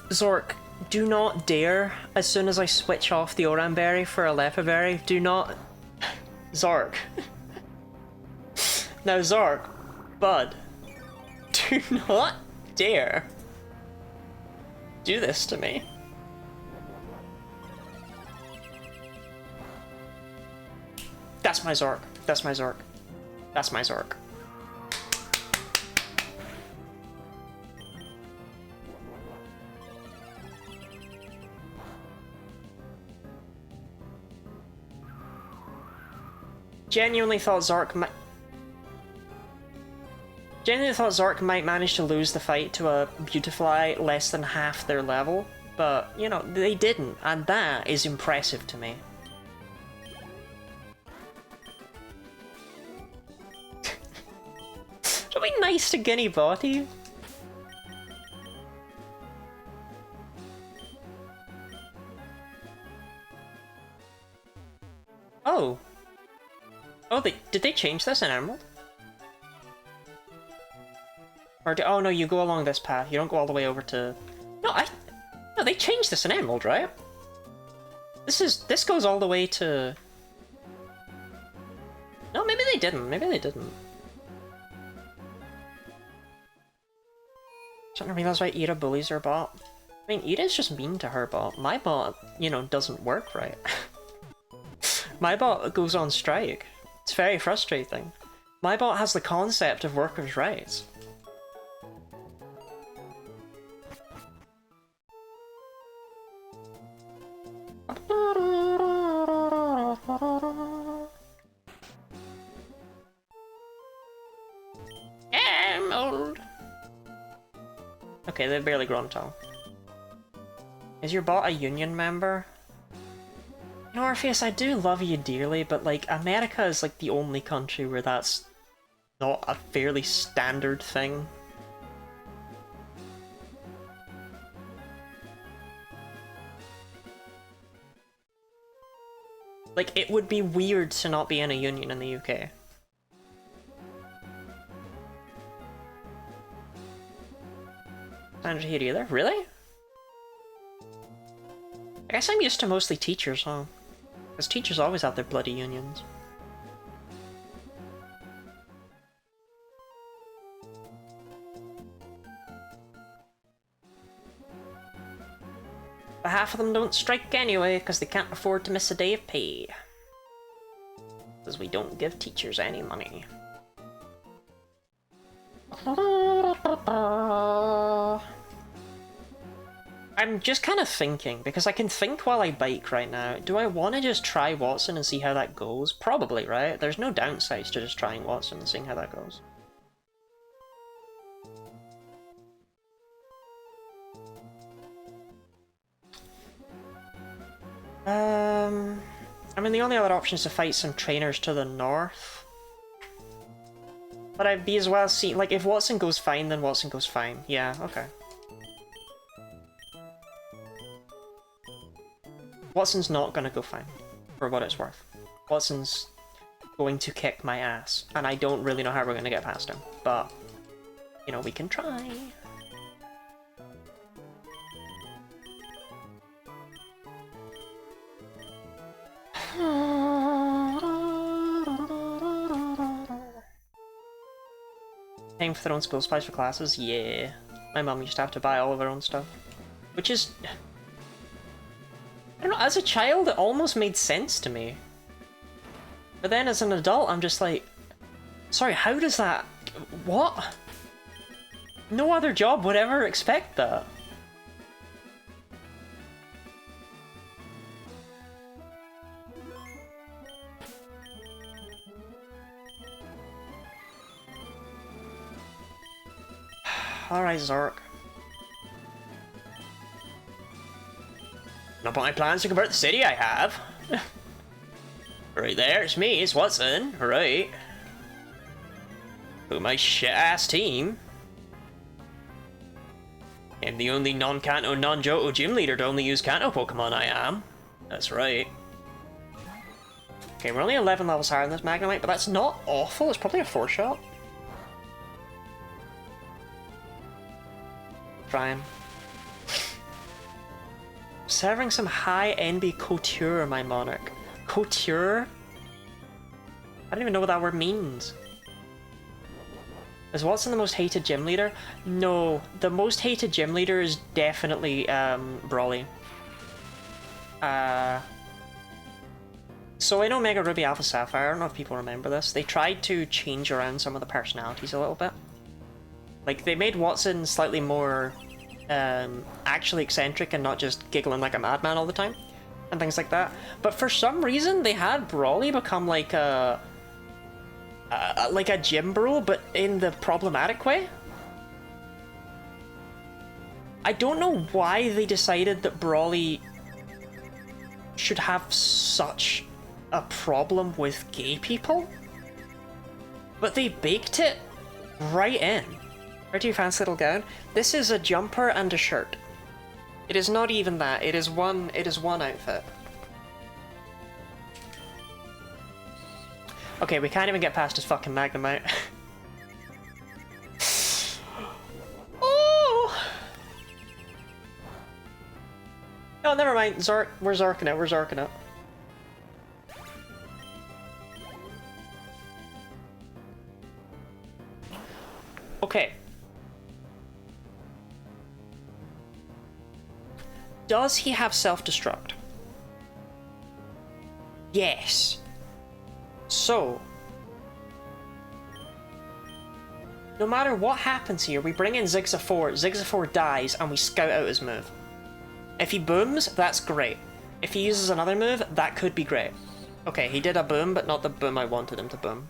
Zork, do not dare, as soon as I switch off the Oran Berry for a Lepa Berry, do not... Zork. Now Zork, bud, do not dare do this to me. That's my Zork. That's my Zork. That's my Zork. Genuinely thought Zork might manage to lose the fight to a Beautifly less than half their level, but, you know, they didn't, and that is impressive to me. It'll be nice to Guinea Body. Oh. Oh, did they change this in Emerald? Or oh no, you go along this path. You don't go all the way over to... No, no, they changed this in Emerald, right? This goes all the way to... No, maybe they didn't. Maybe they didn't. Starting to realize why Ira bullies her bot. I mean, Ira's just mean to her bot. My bot, you know, doesn't work right. My bot goes on strike. It's very frustrating. My bot has the concept of workers' rights. I'm old. Okay, they've barely grown tall. Is your bot a union member? You know, Orpheus, I do love you dearly, but, like, America is, like, the only country where that's not a fairly standard thing. Like, it would be weird to not be in a union in the UK. Standard here either? Really? I guess I'm used to mostly teachers, huh? Because teachers always have their bloody unions. But half of them don't strike anyway, because they can't afford to miss a day of pay. Because we don't give teachers any money. I'm just kind of thinking, because I can think while I bike right now. Do I want to just try Watson and see how that goes? Probably, right? There's no downsides to just trying Watson and seeing how that goes. I mean, the only other option is to fight some trainers to the north. But I'd be as well see, like, if Watson goes fine, then Watson goes fine. Yeah, okay. Watson's not gonna go fine, for what it's worth. Watson's going to kick my ass, and I don't really know how we're gonna get past him, but, you know, we can try. Paying for their own school supplies for classes? Yeah. My mum used to have to buy all of her own stuff. Which is... I don't know, as a child it almost made sense to me. But then as an adult I'm just like... Sorry, how does that... What? No other job would ever expect that. Alright, Zork. Not my plans to convert the city I have. Right there, it's me, it's Watson. Right. Who my shit-ass team. I'm the only non-Kanto, non-Johto gym leader to only use Kanto Pokemon, I am. That's right. Okay, we're only 11 levels higher than this Magnemite, but that's not awful. It's probably a 4-shot. Trying. Serving some high NB couture, my monarch. Couture? I don't even know what that word means. Is Watson the most hated gym leader? No, the most hated gym leader is definitely Brawly. So in Omega Ruby Alpha Sapphire, I don't know if people remember this, they tried to change around some of the personalities a little bit. Like, they made Watson slightly more actually eccentric and not just giggling like a madman all the time, and things like that. But for some reason, they had Brawly become like a gym bro, but in the problematic way. I don't know why they decided that Brawly should have such a problem with gay people, but they baked it right in. Where do you fancy little gown? This is a jumper and a shirt. It is not even that. It is one outfit. Okay, we can't even get past his fucking Magnemite. Oh! Oh, never mind. We're Zorking it. We're Zorking it. Okay. Does he have self-destruct? Yes. So, no matter what happens here, we bring in Zigzafour, Zigzafour dies, and we scout out his move. If he booms, that's great. If he uses another move, that could be great. Okay, he did a boom, but not the boom I wanted him to boom.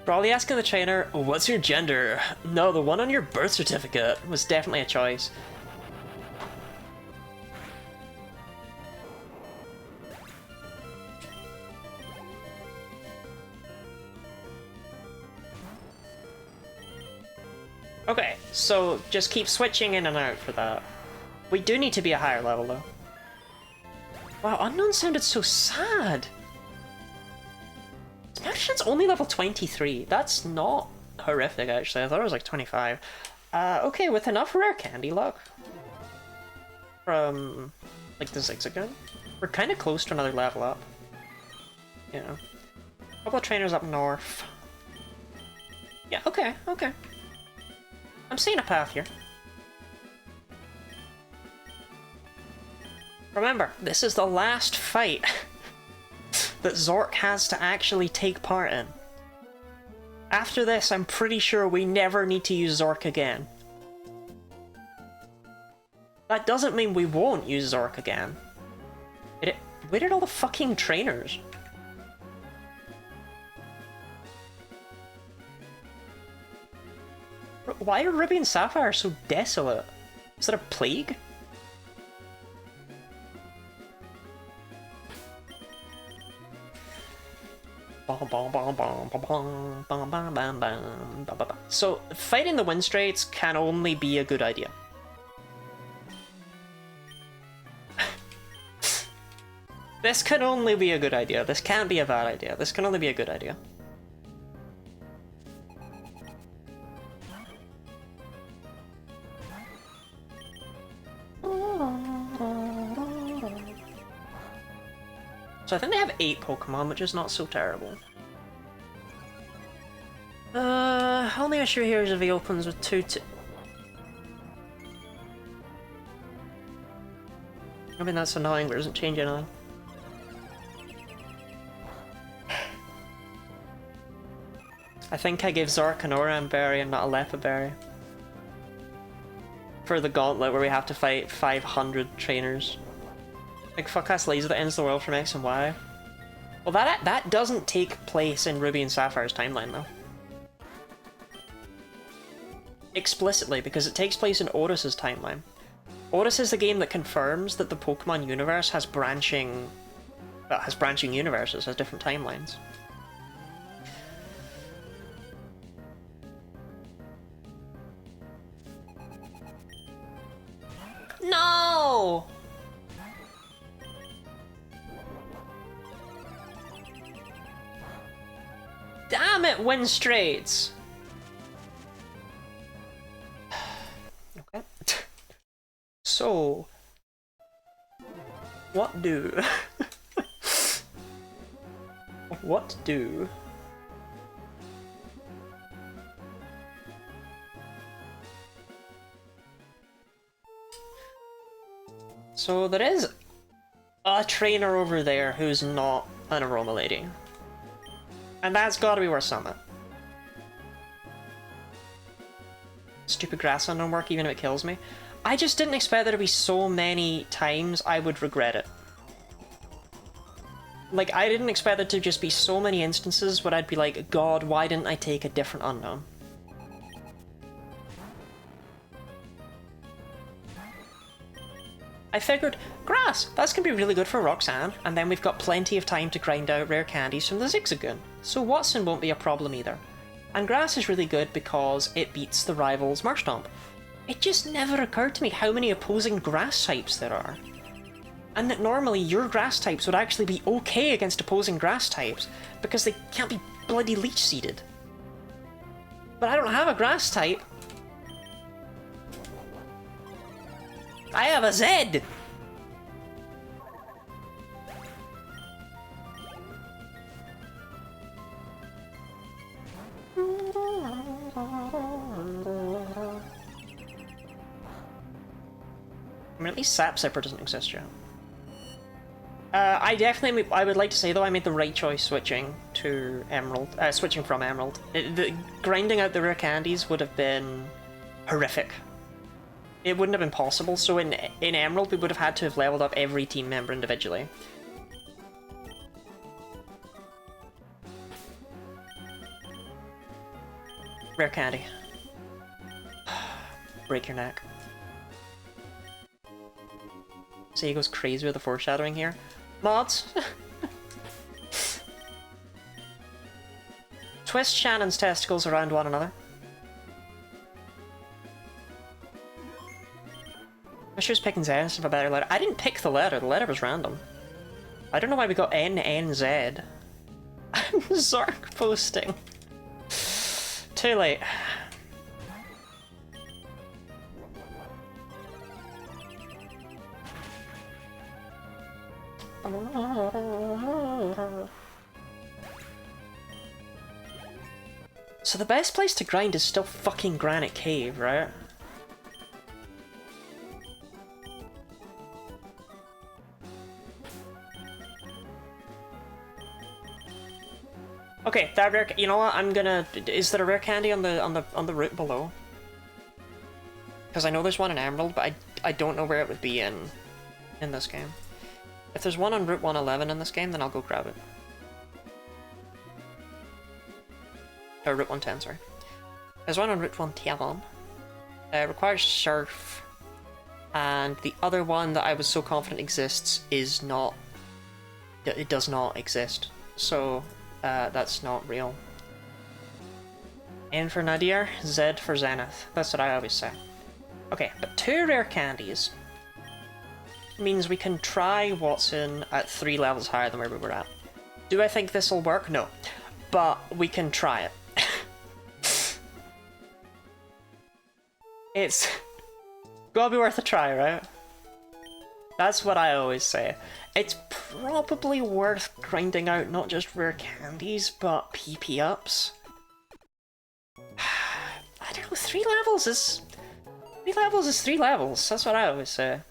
Probably asking the trainer, what's your gender? No, the one on your birth certificate was definitely a choice. Okay, so just keep switching in and out for that. We do need to be a higher level though. Wow, Unknown sounded so sad. Actually, it's only level 23. That's not horrific, actually. I thought it was like 25. Okay, with enough rare candy luck from, like, the Zigzagoon, we're kind of close to another level up. You know. A couple of trainers up north. Yeah, okay, okay. I'm seeing a path here. Remember, this is the last fight that Zork has to actually take part in. After this, I'm pretty sure we never need to use Zork again. That doesn't mean we won't use Zork again. Where did all the fucking trainers? Why are Ruby and Sapphire so desolate? Is that a plague? So, fighting the wind straits can only be a good idea. This can only be a good idea. This can't be a bad idea. This can only be a good idea. So I think they have 8 Pokemon, which is not so terrible. Only issue here is if he opens with 2 I mean, that's annoying, but it doesn't change anything. I think I gave Zork an Oran Berry and not a Lepa Berry. For the gauntlet where we have to fight 500 trainers. Like, fuck ass laser that ends the world from X and Y. Well, that doesn't take place in Ruby and Sapphire's timeline, though. explicitly because it takes place in Oris's timeline. Oris is the game that confirms that the Pokemon universe has branching universes, has different timelines. No! Damn it, win straights! Okay. So... what do? What do? So there is a trainer over there who's not an aroma lady. And that's gotta be worth something. Stupid grassland don't work even if it kills me. I just didn't expect there to be so many times I would regret it. Like, I didn't expect there to just be so many instances where I'd be like, God, why didn't I take a different unknown? I figured, grass, that's gonna be really good for Roxanne, and then we've got plenty of time to grind out rare candies from the Zigzagoon, so Watson won't be a problem either. And grass is really good because it beats the rival's Marshtomp. It just never occurred to me how many opposing grass types there are. And that normally your grass types would actually be okay against opposing grass types, because they can't be bloody leech seeded. But I don't have a grass type. I have a Z! I mean, at least Sap Zipper doesn't exist yet. I would like to say though, I made the right choice switching to Emerald, switching from Emerald. Grinding out the rare candies would have been horrific. It wouldn't have been possible, so in Emerald we would have had to have leveled up every team member individually. Rare candy. Break your neck. See, he goes crazy with the foreshadowing here. Mods! Twist Shannon's testicles around one another. I was picking Z instead of a better letter. I didn't pick the letter was random. I don't know why we got NNZ. Zark posting. Too late. So the best place to grind is still fucking Granite Cave, right? Okay, that rare. You know what? I'm gonna. Is there a rare candy on the route below? Because I know there's one in Emerald, but I don't know where it would be in this game. If there's one on Route 111 in this game, then I'll go grab it. Or Route 110, sorry. There's one on Route 110. It requires Surf, and the other one that I was so confident exists is not. It does not exist. So. That's not real. N for Nadir, Z for Zenith. That's what I always say. Okay, but 2 rare candies means we can try Watson at 3 levels higher than where we were at. Do I think this will work? No. But we can try it. It's gotta be worth a try, right? That's what I always say. It's probably worth grinding out not just rare candies, but PP ups. I don't know, 3 levels is 3 levels. That's what I always say.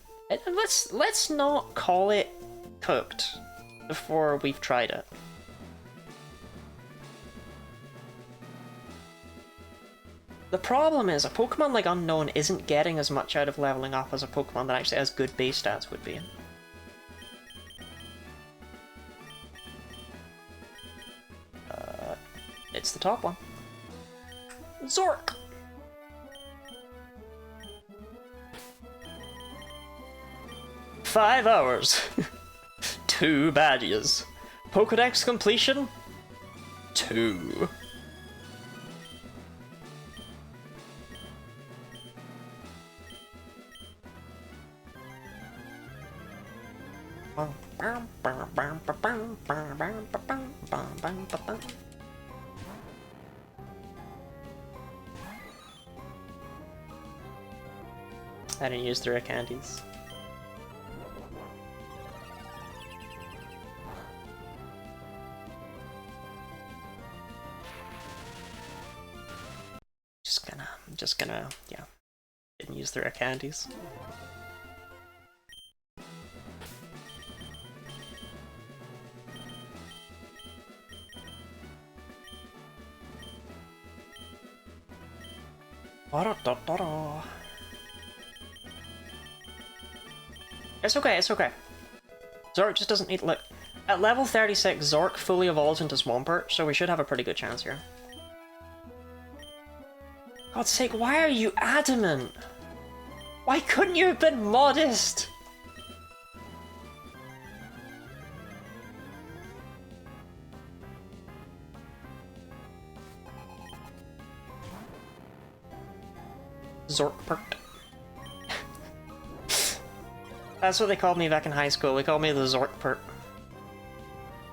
Let's not call it cooked before we've tried it. The problem is, a Pokemon like Unknown isn't getting as much out of leveling up as a Pokemon that actually has good base stats would be. It's the top one. Zork! 5 hours. 2 badges. Pokédex completion? 2. I didn't use the rare candies. Just gonna, yeah. Didn't use the rare candies. It's okay, it's okay. Zork just doesn't need... Look, at level 36, Zork fully evolves into Swampert, so we should have a pretty good chance here. God's sake, why are you adamant? Why couldn't you have been modest? Zorkpert. That's what they called me back in high school. They called me the Zorkpert.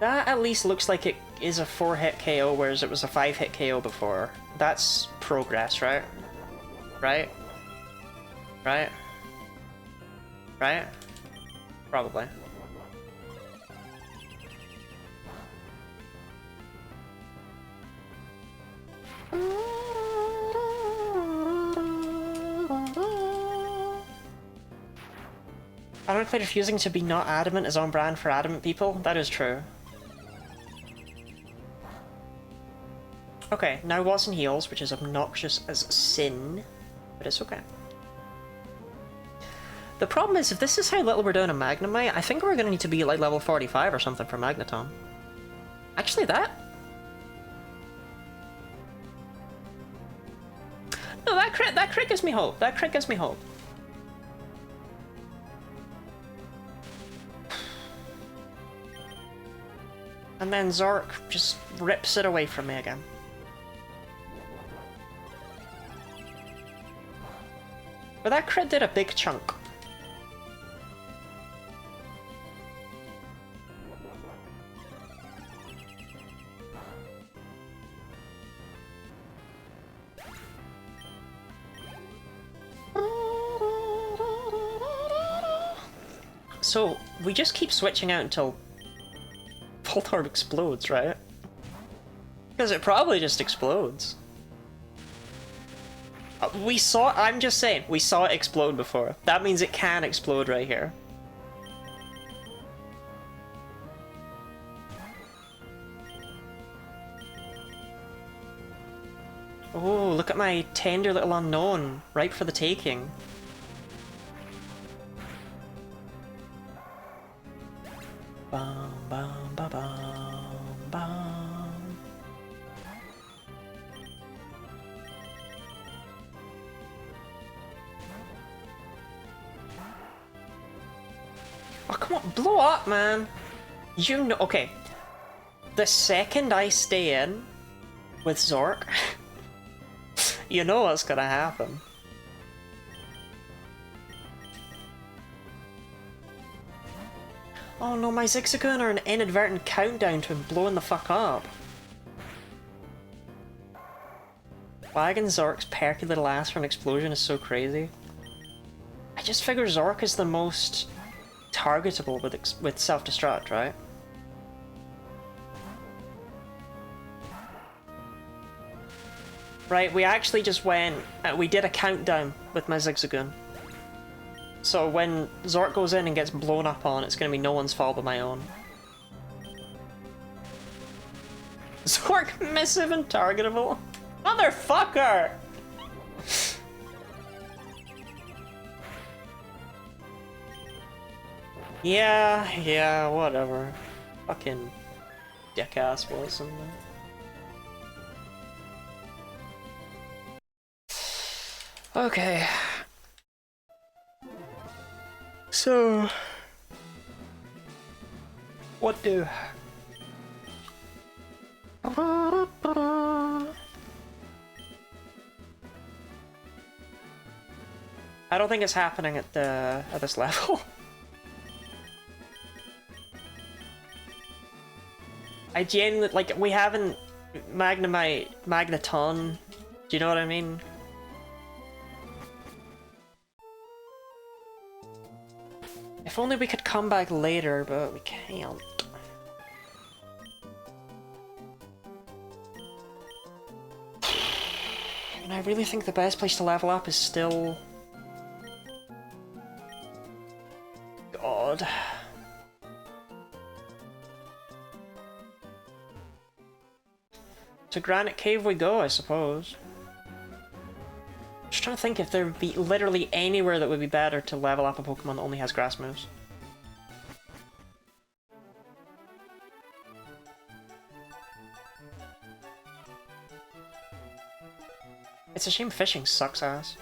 That at least looks like it is a 4-hit KO, whereas it was a 5-hit KO before. That's progress, right? Right? Right? Right? Probably. Ironically refusing to be not adamant is on brand for adamant people. That is true. Okay, now Watson heals, which is obnoxious as sin, but it's okay. The problem is, if this is how little we're doing in Magnemite, I think we're going to need to be like level 45 or something for Magneton. Actually, that... No, that crit gives me hope. That crit gives me hope. And then Zork just rips it away from me again. But that crit did a big chunk. So, we just keep switching out until Voltorb explodes, right? Because it probably just explodes. We saw- I'm just saying, we saw it explode before. That means it can explode right here. Oh, look at my tender little unknown, ripe for the taking. Bum, bum, ba, bum, bum. Oh, come on, blow up, man! You know- okay. The second I stay in with Zork, you know what's gonna happen. Oh no, my Zigzagoon are an inadvertent countdown to him blowing the fuck up. Wagon Zork's perky little ass for an explosion is so crazy. I just figure Zork is the most targetable with self-destruct, right? Right, we actually just went, we did a countdown with my Zigzagoon. So when Zork goes in and gets blown up on, it's gonna be no one's fault but my own. Zork missive and targetable? Motherfucker! Yeah, whatever. Fucking dick-ass Wilson. Okay. So, What do? I don't think it's happening at this level. I genuinely, like, we haven't Magneton. Do you know what I mean? If only we could come back later, but we can't. And I really think the best place to level up is still... God. To Granite Cave we go, I suppose. Just trying to think if there would be literally anywhere that would be better to level up a Pokemon that only has grass moves. It's a shame fishing sucks ass.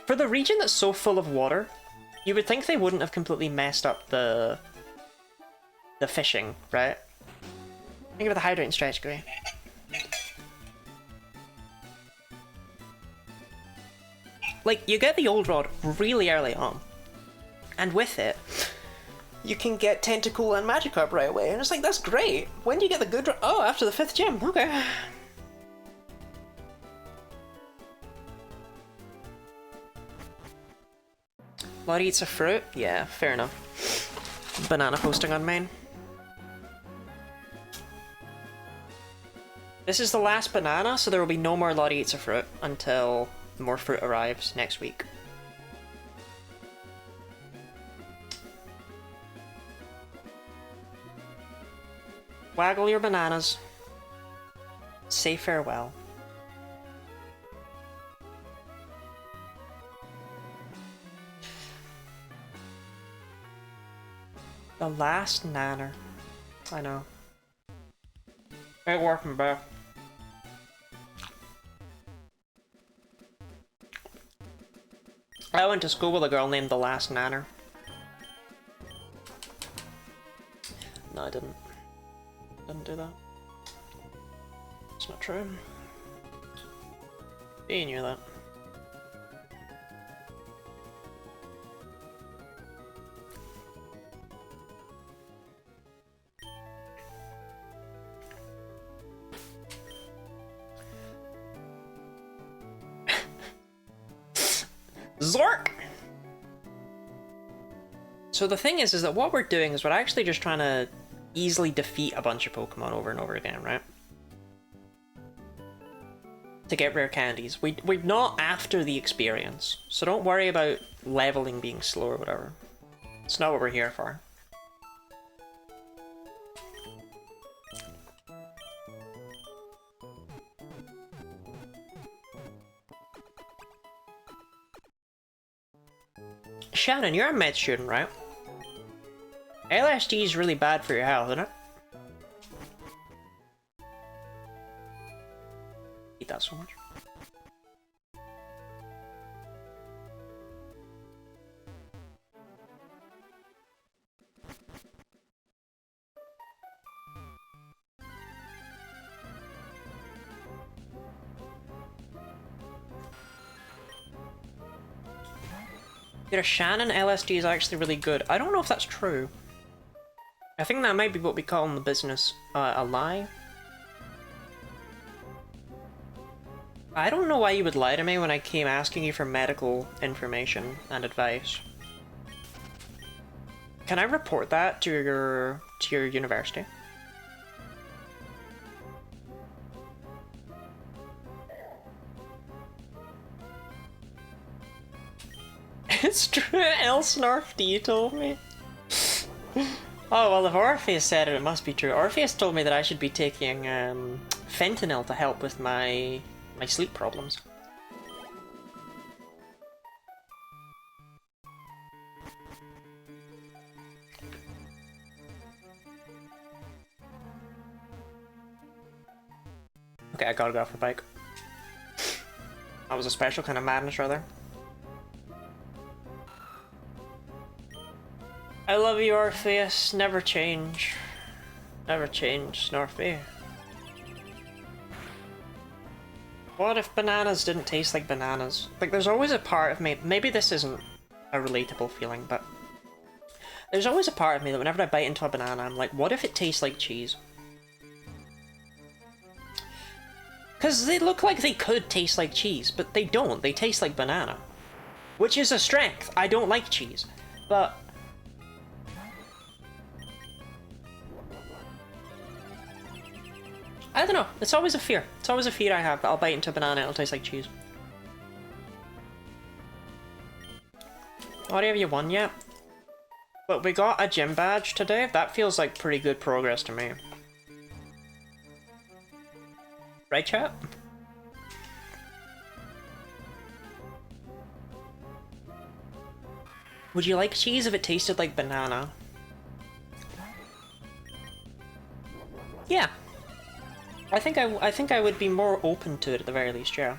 For the region that's so full of water, you would think they wouldn't have completely messed up the fishing, right? Think of the hydrating strategy. Like, you get the old rod really early on, and with it, you can get Tentacool and Magikarp right away, and it's like, that's great! When do you get the good rod? Oh, after the 5th gym, okay. Lottie eats a fruit? Yeah, fair enough. Banana posting on main. This is the last banana, so there will be no more Lottie eats a fruit until more fruit arrives next week. Waggle your bananas. Say farewell. The last nanner. I know. Ain't working, bro. I went to school with a girl named the Last Nanner. No, I didn't. Didn't do that. It's not true. You knew that. Zork! So the thing is that what we're doing is we're actually just trying to easily defeat a bunch of Pokemon over and over again, right? To get rare candies. We're not after the experience, so don't worry about leveling being slow or whatever. It's not what we're here for. Shannon, you're a med student, right? LSD is really bad for your health, isn't it? Eat that so much. Dude, Shannon LSD is actually really good. I don't know if that's true. I think that might be what we call in the business a lie. I don't know why you would lie to me when I came asking you for medical information and advice. Can I report that to your university? It's true, Elsnarf D told me. Oh, well, if Orpheus said it, it must be true. Orpheus told me that I should be taking fentanyl to help with my sleep problems. Okay, I gotta go off the bike. That was a special kind of madness, rather. I love you, Orpheus. Never change. Never change, Snorfy. What if bananas didn't taste like bananas? Like, there's always a part of me... Maybe this isn't a relatable feeling, but... There's always a part of me that whenever I bite into a banana, I'm like, what if it tastes like cheese? Because they look like they could taste like cheese, but they don't. They taste like banana. Which is a strength. I don't like cheese. But... I don't know. It's always a fear. It's always a fear I have that I'll bite into a banana and it'll taste like cheese. What have you won yet? But we got a gym badge today. That feels like pretty good progress to me. Right, chat? Would you like cheese if it tasted like banana? Yeah. I think I would be more open to it at the very least, yeah.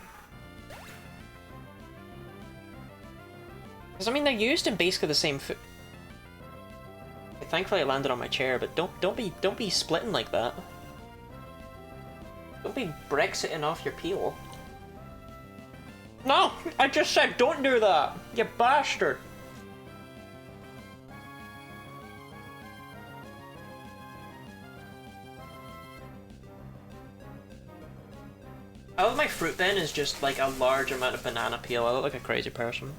Because I mean they're used in basically the same food. Thankfully I landed on my chair, but don't be splitting like that. Don't be Brexiting off your peel. No! I just said don't do that! You bastard! I love my fruit bin is just like a large amount of banana peel. I look like a crazy person.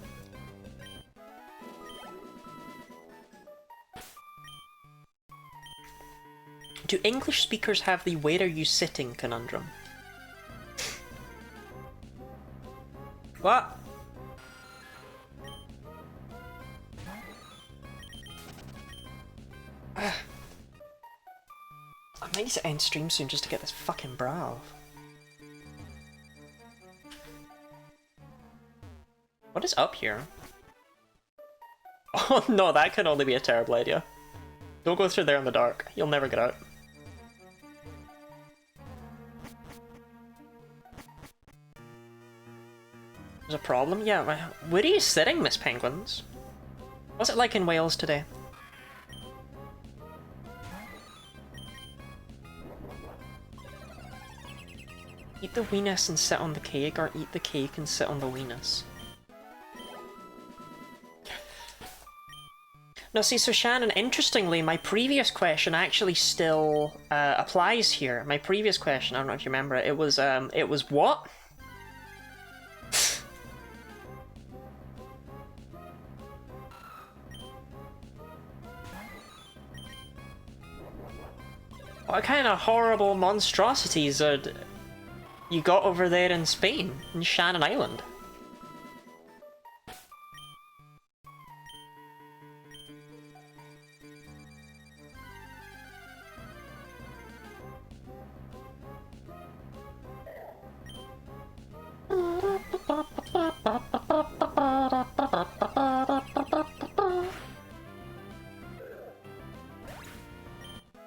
Do English speakers have the "where are you sitting" conundrum? What? I might need to end stream soon just to get this fucking bra off. What is up here? Oh no, that could only be a terrible idea. Don't go through there in the dark. You'll never get out. There's a problem? Yeah, where are you sitting, Miss Penguins? What's it like in Wales today? Eat the weenus and sit on the cake, or eat the cake and sit on the weenus? No, see, so Shannon, interestingly, my previous question actually still applies here. My previous question, I don't know if you remember it, it was what? What kind of horrible monstrosities you got over there in Spain, in Shannon Island?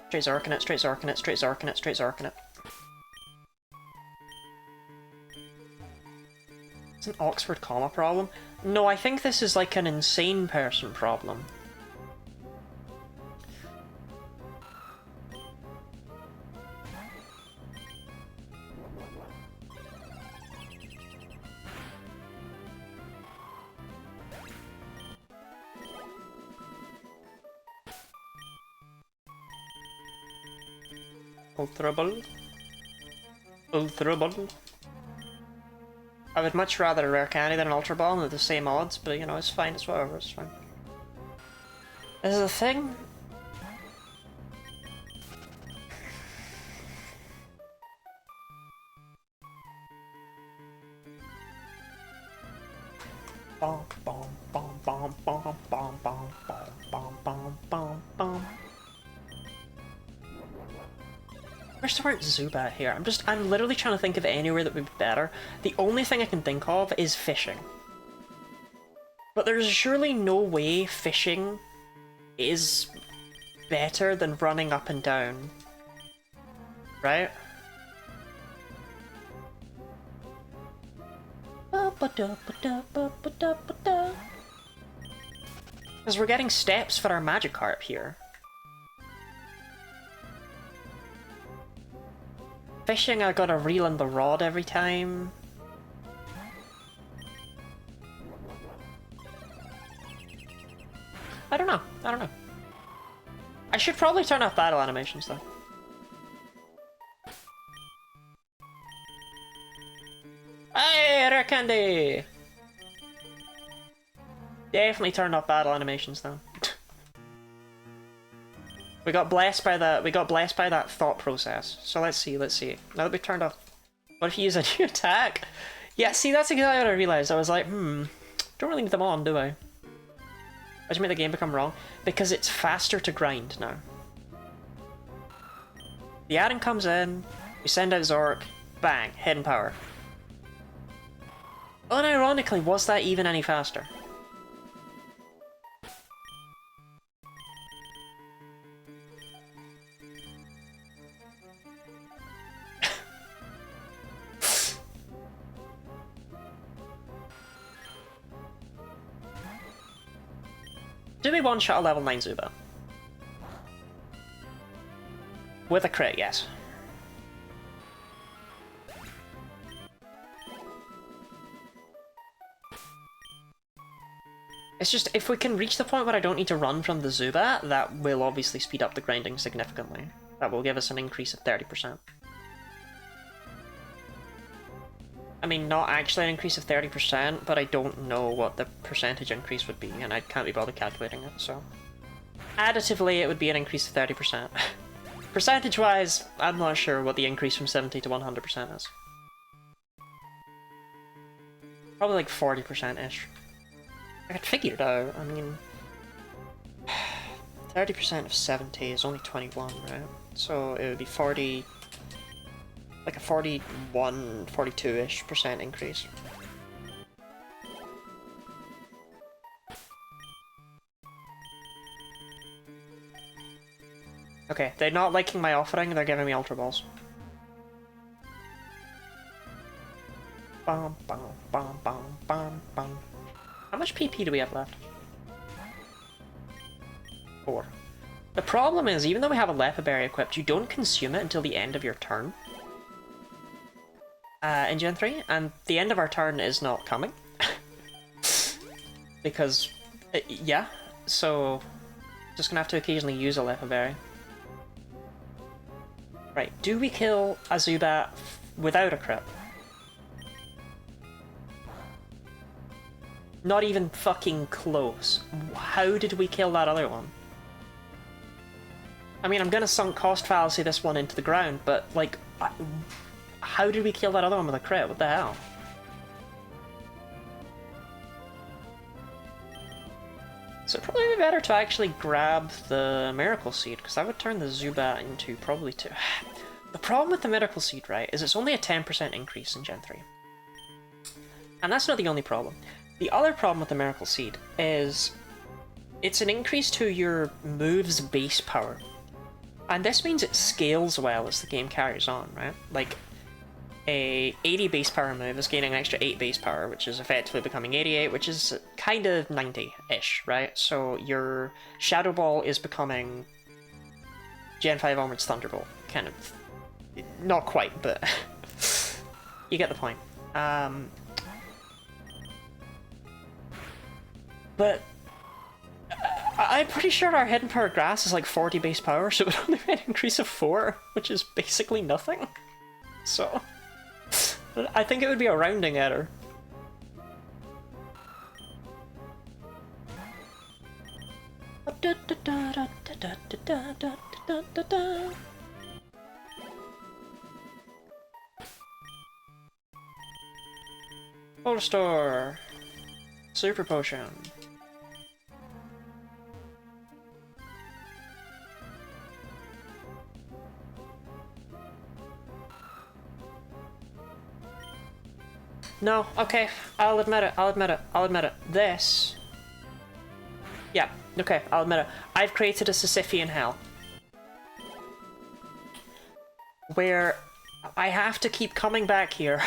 Straight Zarkin it, straight Zarkin it, straight Zarkin it, straight Zarkin it. It's an Oxford comma problem? No, I think this is like an insane person problem. Ultrable. Ultrable. I would much rather a rare candy than an Ultra Ball, and they're the same odds, but you know, it's fine, it's whatever, it's fine. This is a thing. Bom, bom, bom, bom, bom, bom, bom, bom, bom, bom, bom, bom. Wish there weren't Zubat here. I'm literally trying to think of anywhere that would be better. The only thing I can think of is fishing. But there's surely no way fishing is better than running up and down. Right? Because we're getting steps for our Magikarp here. Fishing, I gotta reel in the rod every time. I don't know. I don't know. I should probably turn off battle animations though. Hey, rare candy! Definitely turn off battle animations though. We got blessed by that thought process. So let's see. Now that we've turned off, what if you use a new attack? Yeah, see, that's exactly what I realized. I was like, don't really need them on, do I? Why did you make the game become wrong? Because it's faster to grind now. The add-in comes in, we send out Zork, bang, hidden power. Unironically, was that even any faster? Do we one-shot a level 9 Zubat? With a crit, yes. It's just, if we can reach the point where I don't need to run from the Zubat, that will obviously speed up the grinding significantly. That will give us an increase of 30%. I mean, not actually an increase of 30%, but I don't know what the percentage increase would be, and I can't be bothered calculating it, so... Additively, it would be an increase of 30%. Percentage-wise, I'm not sure what the increase from 70 to 100% is. Probably like 40%-ish. I could figure it out, I mean... 30% of 70 is only 21, right? So it would be 40... like a 41, 42-ish% increase. Okay, they're not liking my offering, they're giving me Ultra Balls. Bum, bum, bum, bum, bum, bum. How much PP do we have left? 4. The problem is, even though we have a Lepa Berry equipped, you don't consume it until the end of your turn. In Gen 3, and the end of our turn is not coming. Because, yeah, so just gonna have to occasionally use a Lepa Berry. Right, do we kill a Zubat without a crit? Not even fucking close. How did we kill that other one? I mean, I'm gonna sunk cost fallacy this one into the ground, but, like, how did we kill that other one with a crit? What the hell? So it'd probably be better to actually grab the Miracle Seed, because that would turn the Zubat into probably two. The problem with the Miracle Seed, right, is it's only a 10% increase in Gen 3. And that's not the only problem. The other problem with the Miracle Seed is it's an increase to your move's base power. And this means it scales well as the game carries on, right? Like, a 80 base power move is gaining an extra 8 base power, which is effectively becoming 88, which is kind of 90-ish, right? So your Shadow Ball is becoming Gen 5 onwards Thunderbolt. Kind of. Not quite, but you get the point. But I'm pretty sure our Hidden Power Grass is like 40 base power, so it would only be an increase of 4, which is basically nothing. So I think it would be a rounding error. Polar Store. Super Potion. No, okay, I'll admit it. This... Yeah, okay, I'll admit it. I've created a Sisyphean hell. Where I have to keep coming back here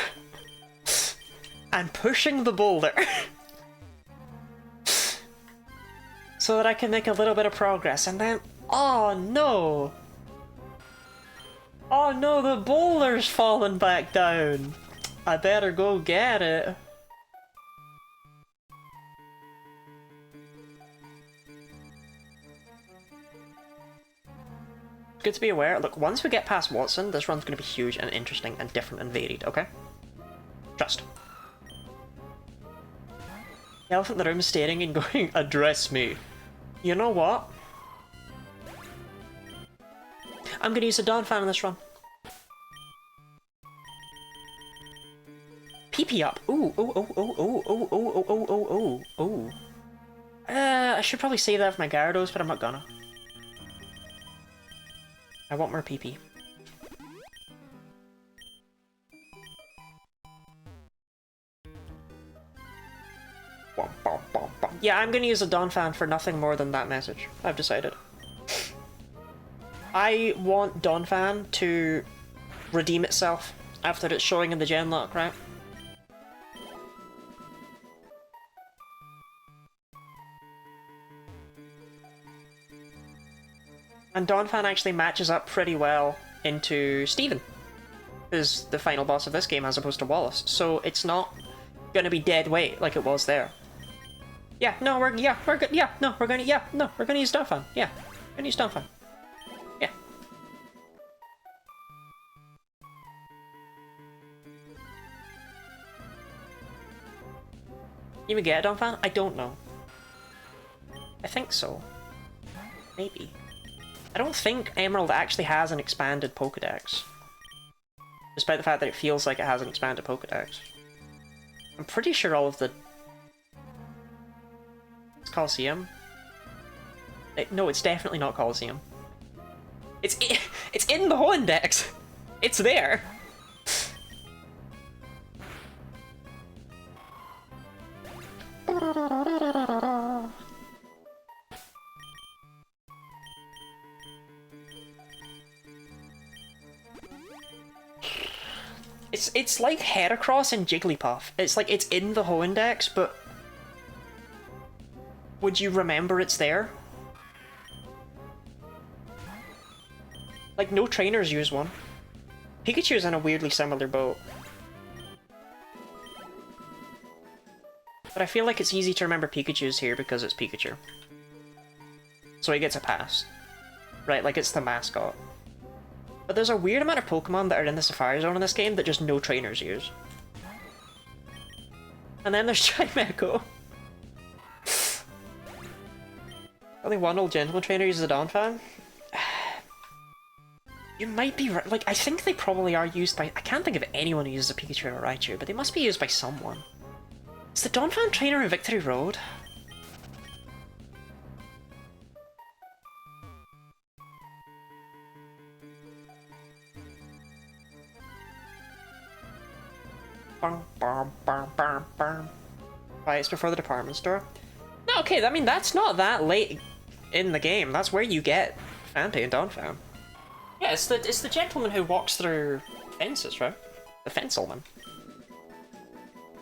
so so that I can make a little bit of progress, and then... Oh no! Oh no, the boulder's falling back down! I better go get it. Good to be aware. Look, once we get past Watson, this run's going to be huge and interesting and different and varied, okay? Trust. The elephant in the room is staring and going, address me. You know what? I'm going to use a Dawn fan in this run. PP up. Ooh, ooh, ooh, ooh, ooh, ooh, ooh, ooh, ooh, ooh, ooh. I should probably save that for my Gyarados, but I'm not gonna. I want more PP. Yeah, I'm gonna use a Dawn fan for nothing more than that message. I've decided. I want Dawn fan to redeem itself after it's showing in the gen lock, right? And Dawnfan actually matches up pretty well into Steven, who's the final boss of this game as opposed to Wallace, so it's not gonna be dead weight like it was there. Yeah, no, we're good, yeah, no, we're gonna use Dawnfan, yeah, we're gonna use Dawnfan. Yeah. You would get a Dawnfan? I don't know. I think so. Maybe. I don't think Emerald actually has an expanded Pokédex. Despite the fact that it feels like it has an expanded Pokédex. I'm pretty sure all of the... It's Colosseum? No, it's definitely not Colosseum. It's in the Hoendex! It's there! It's like Heracross and Jigglypuff. It's like it's in the Hoendex, but would you remember it's there? Like, no trainers use one. Pikachu's in a weirdly similar boat. But I feel like it's easy to remember Pikachu's here because it's Pikachu. So he gets a pass. Right, like it's the mascot. But there's a weird amount of Pokemon that are in the Sapphire Zone in this game that just no trainers use. And then there's Chimecho. Only one old gentleman trainer uses a Dawnfan? You might be right. Like, I think they probably are used by... I can't think of anyone who uses a Pikachu or a Raichu, but they must be used by someone. Is the Dawnfan trainer in Victory Road? Right, it's before the department store. No, okay, I mean, that's not that late in the game. That's where you get Fante and Dawnfan. Yeah, it's the gentleman who walks through fences, right? The fencelman.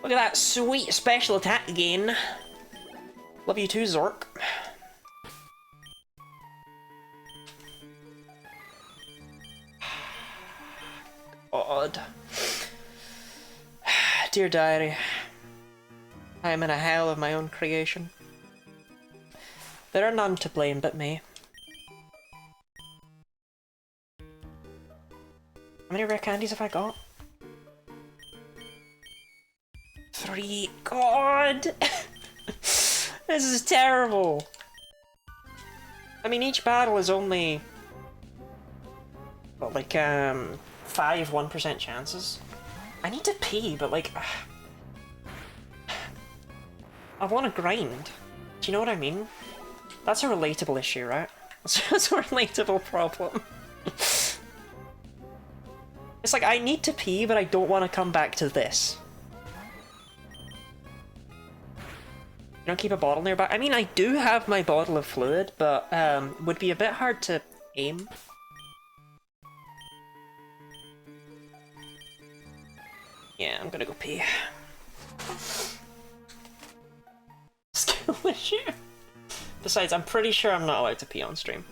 Look at that sweet special attack again. Love you too, Zork. God. Dear diary, I am in a hell of my own creation. There are none to blame but me. How many rare candies have I got? 3. God! This is terrible! I mean, each battle is only... what, like, 5 1% chances? I need to pee, but like... I want to grind. Do you know what I mean? That's a relatable issue, right? That's a relatable problem. It's like, I need to pee, but I don't want to come back to this. You don't keep a bottle nearby? I mean, I do have my bottle of fluid, but would be a bit hard to aim. Yeah, I'm gonna go pee. Skill issue? Besides, I'm pretty sure I'm not allowed to pee on stream.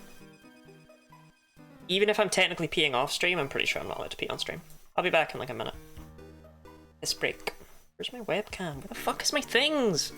Even if I'm technically peeing off stream, I'm pretty sure I'm not allowed to pee on stream. I'll be back in like a minute. This break. Where's my webcam? Where the fuck is my things?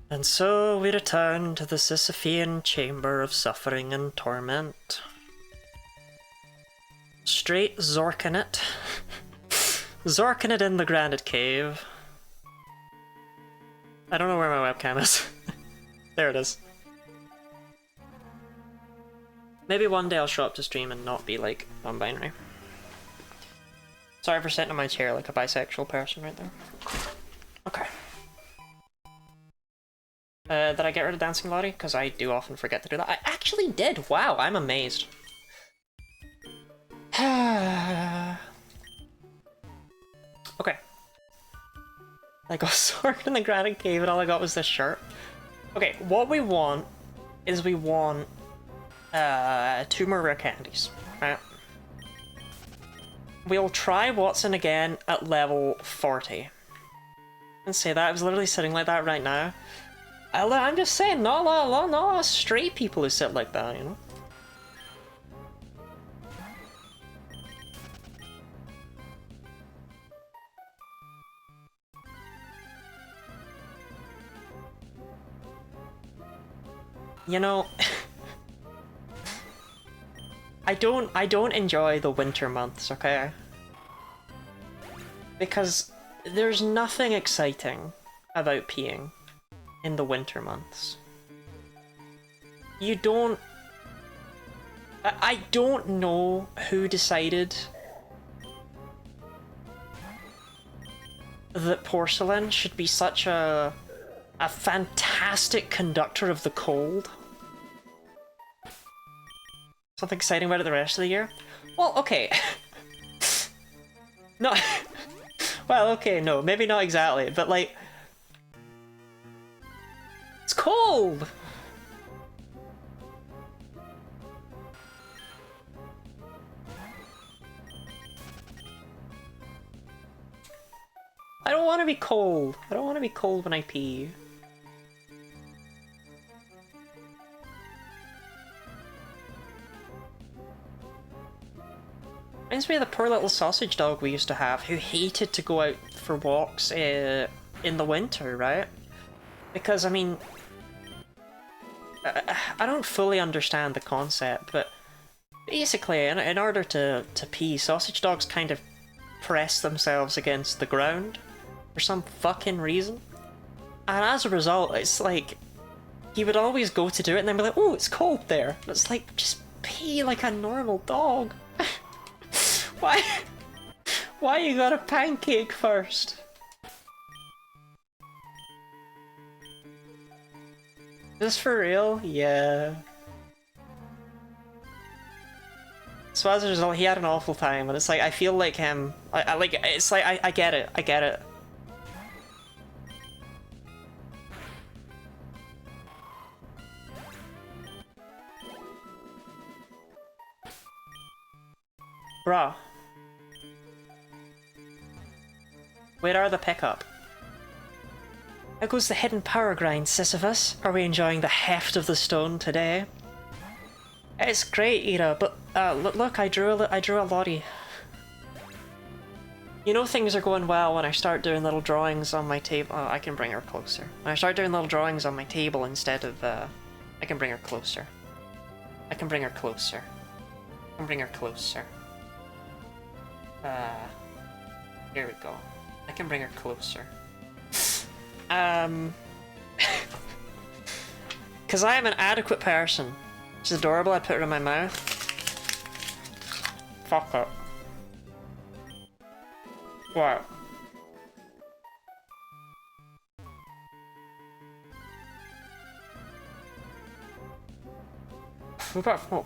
And so we return to the Sisyphean chamber of suffering and torment. Straight Zorking it. Zorking it in the Granite Cave. I don't know where my webcam is. There it is. Maybe one day I'll show up to stream and not be like non-binary. Sorry for sitting in my chair like a bisexual person right there. Okay. Did I get rid of Dancing Lottie? Because I do often forget to do that. I actually did! Wow, I'm amazed. Okay. I got sorted in the Granite Cave and all I got was this shirt. Okay, what we want is we want 2 more rare candies, right? We'll try Watson again at level 40. And say that, I was literally sitting like that right now. I'm just saying, not a lot of straight people who sit like that, you know? You know, I don't enjoy the winter months, okay? Because there's nothing exciting about peeing in the winter months. You don't... I don't know who decided that porcelain should be such a fantastic conductor of the cold. Something exciting about it the rest of the year? Well, okay. No. Well, okay, no, maybe not exactly, but like... It's cold! don't want to be cold. I don't want to be cold when I pee. Reminds me of the poor little sausage dog we used to have who hated to go out for walks in the winter, right? Because, I mean, I don't fully understand the concept, but basically, in order to pee, sausage dogs kind of press themselves against the ground for some fucking reason. And as a result, it's like, he would always go to do it and then be like, oh, it's cold there. And it's like, just pee like a normal dog. Why you got a pancake first? Is this for real? Yeah. So as a result, he had an awful time, and it's like, I feel like him. I like, it's like, I get it, I get it. Bruh. Where are the pickup? How goes the hidden power grind, Sisyphus? Are we enjoying the heft of the stone today? It's great, Ira, but look, I drew a lottie. You know things are going well when I start doing little drawings on my table. Oh, I can bring her closer. When I start doing little drawings on my table instead of I can bring her closer. I can bring her closer. I can bring her closer. Here we go. I can bring her closer. Because I am an adequate person. She's adorable, I'd put her in my mouth. Fuck it. What? Zubat, oh.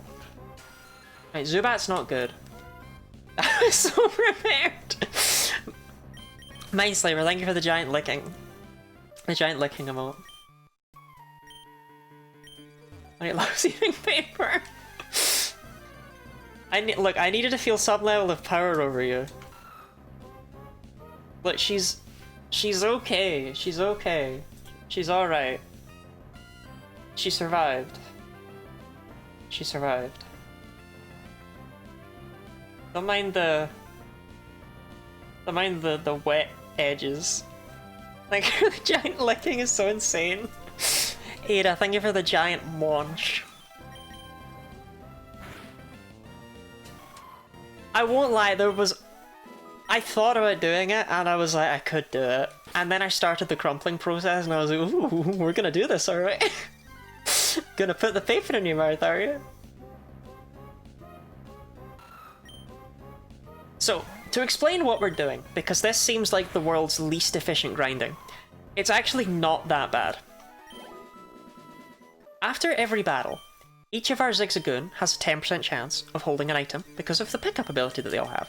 Right, Zubat's not good. I was so prepared! Mindslaver, thank you for the giant licking. The giant licking emote. I love eating paper. Look, I needed to feel some level of power over you. Look, she's okay. She's okay. She's alright. She survived. She survived. Don't mind the wet edges. Like, the giant licking is so insane. Ada, thank you for the giant munch. I won't lie, I thought about doing it, and I was like, I could do it. And then I started the crumpling process, and I was like, ooh, we're gonna do this, alright? Gonna put the paper in your mouth, are you? So, to explain what we're doing, because this seems like the world's least efficient grinding, it's actually not that bad. After every battle, each of our Zigzagoon has a 10% chance of holding an item because of the pickup ability that they all have.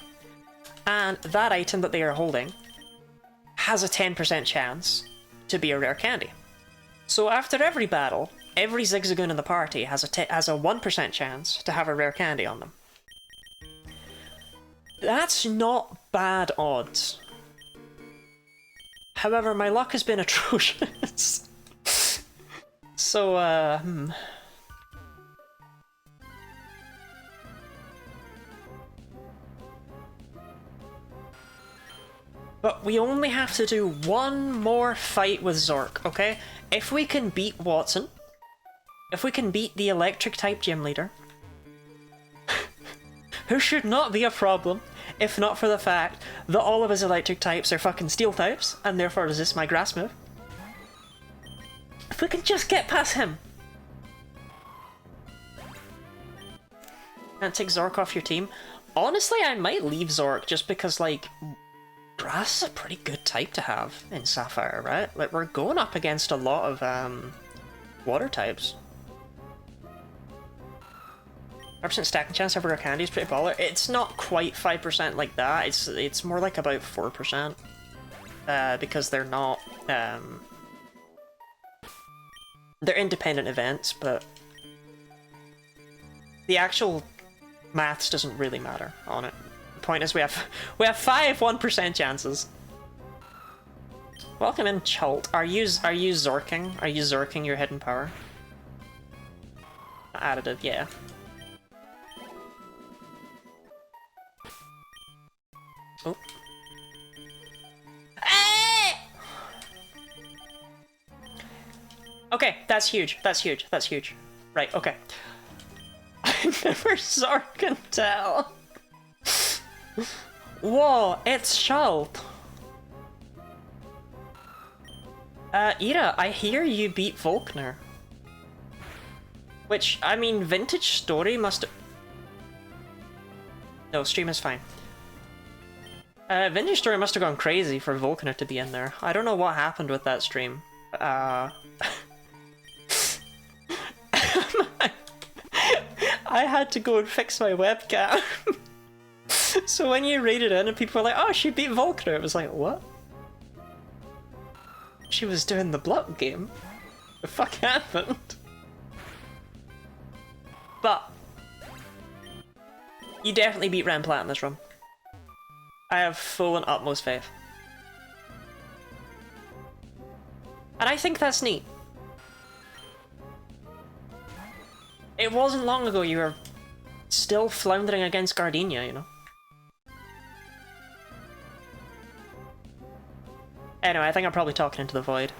And that item that they are holding has a 10% chance to be a rare candy. So after every battle, every Zigzagoon in the party has a 1% chance to have a rare candy on them. That's not bad odds. However, my luck has been atrocious. So, But we only have to do one more fight with Zork, okay? If we can beat Watson, if we can beat the electric-type gym leader, who should not be a problem, if not for the fact that all of his electric types are fucking steel types, and therefore resist my grass move. If we can just get past him! Can't take Zork off your team. Honestly, I might leave Zork just because, like, grass is a pretty good type to have in Sapphire, right? Like, we're going up against a lot of, water types. 5% stacking chance of rare candy is pretty baller. It's not quite 5% like that, it's more like about 4%. Because they're not, they're independent events, but the actual maths doesn't really matter on it. The point is we have 5 1% chances. Welcome in, Chult. Are you Zorking? Are you Zorking your hidden power? Additive, yeah. Oh. Okay, that's huge. That's huge. That's huge. Right, okay. I never Zork tell. Whoa, it's Chult. Ira, I hear you beat Volkner. Which, I mean, Vintage Story must... No, stream is fine. Vintage Story must have gone crazy for Volkner to be in there. I don't know what happened with that stream. I had to go and fix my webcam. So when you raided in and people were like, oh, she beat Volkner, it was like, what? She was doing the block game. The fuck happened? But you definitely beat Remplat in this run. I have full and utmost faith. And I think that's neat. It wasn't long ago you were still floundering against Gardenia, you know? Anyway, I think I'm probably talking into the void.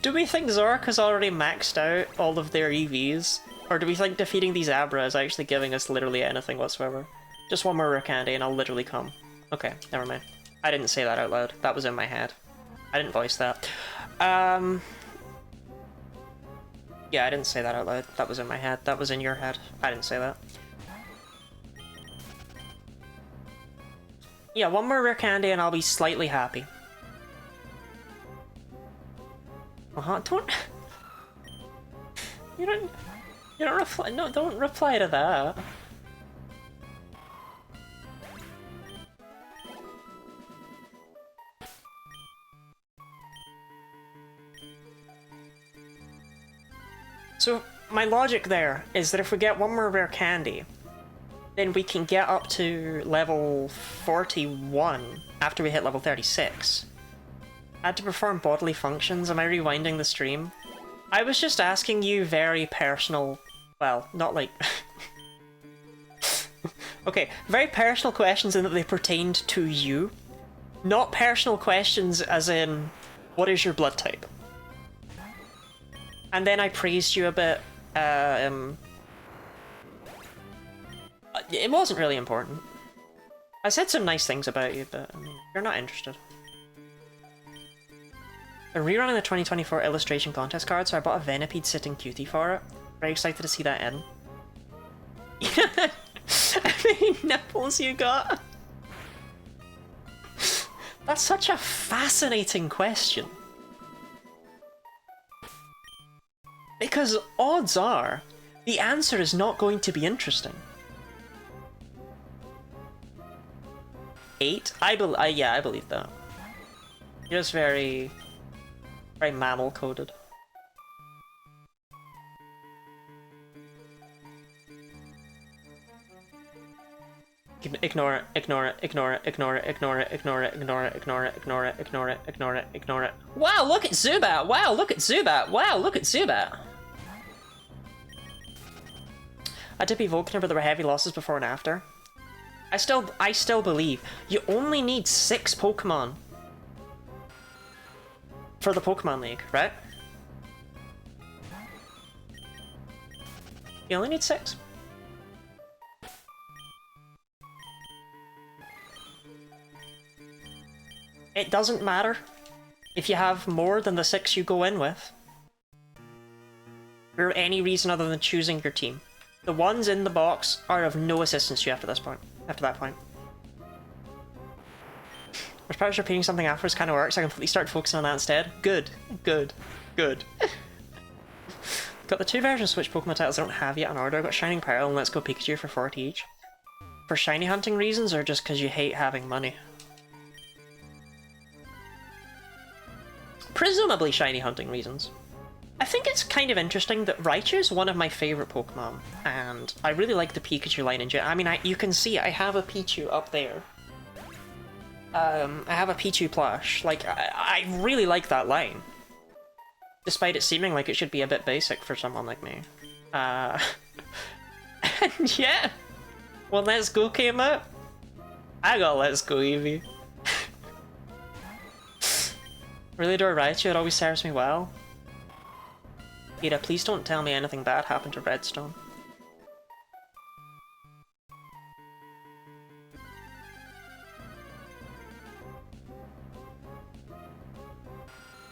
Do we think Zork has already maxed out all of their EVs? Or do we think defeating these Abra is actually giving us literally anything whatsoever? Just one more rare candy and I'll literally come. Okay, never mind. I didn't say that out loud. That was in my head. I didn't voice that. Yeah, I didn't say that out loud. That was in my head. That was in your head. I didn't say that. Yeah, one more rare candy and I'll be slightly happy. Don't... You don't reply... No, don't reply to that. So, my logic there is that if we get one more rare candy, then we can get up to level 41 after we hit level 36. I had to perform bodily functions. Am I rewinding the stream? I was just asking you very personal... Well, not like... Okay, very personal questions in that they pertained to you. Not personal questions as in, what is your blood type? And then I praised you a bit. It wasn't really important. I said some nice things about you, but I mean, you're not interested. They're rerunning the 2024 illustration contest card, so I bought a Venipede sitting cutie for it. Very excited to see that in. How many nipples you got? That's such a fascinating question. Because odds are, the answer is not going to be interesting. 8? Yeah, I believe that. You're just very mammal coded. Ignore it, ignore it, ignore it, ignore it, ignore it, ignore it, ignore it, ignore it, ignore it, ignore it, ignore it, ignore it. Wow, look at Zubat! Wow, look at Zubat! Wow, look at Zubat! I did be Volkner, but there were heavy losses before and after. I still believe you only need 6 Pokemon for the Pokemon League, right? You only need 6. It doesn't matter if you have more than the 6 you go in with, for any reason other than choosing your team. The ones in the box are of no assistance to you after this point. After that point. I was probably repeating something afterwards kind of works. I completely start focusing on that instead. Good. Good. Good. Got the 2 versions of Switch Pokemon titles I don't have yet in order. I got Shining Pearl and Let's Go Pikachu for 40 each. For shiny hunting reasons or just because you hate having money? Presumably shiny hunting reasons. I think it's kind of interesting that Raichu is one of my favourite Pokemon, and I really like the Pikachu line in general. I mean, you can see I have a Pichu up there. I have a Pichu plush. Like, I really like that line. Despite it seeming like it should be a bit basic for someone like me. And yeah, when Let's Go came out, I got Let's Go Eevee. Really adore Raichu, it always serves me well. Peter, please don't tell me anything bad happened to Redstone.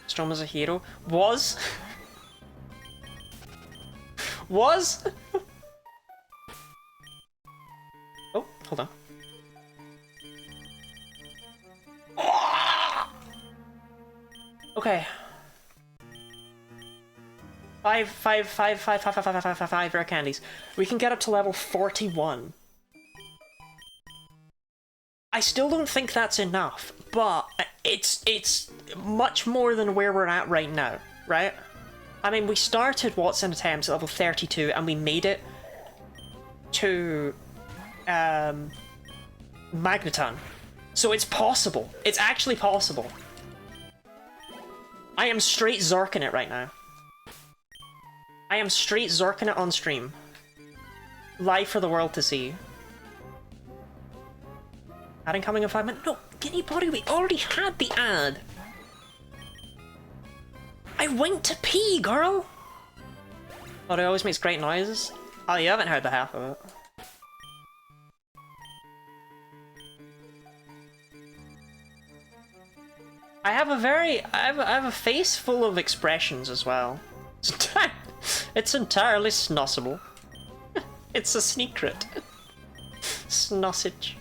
Stone was a hero. Was? Was? Oh, hold on. Okay. Five rare candies. We can get up to level 41. I still don't think that's enough, but it's much more than where we're at right now, right? I mean, we started Watson attempts at level 32 and we made it to Magneton. So it's possible. It's actually possible. I am straight Zorking it right now. I am straight Zorking it on stream. Live for the world to see. Ad incoming in 5 minutes. No, Guinea Body, we already had the ad. I went to pee, girl! Oh, it always makes great noises. Oh, you haven't heard the half of it. I have a face full of expressions as well. It's entirely snossable. It's a secret. Snossage.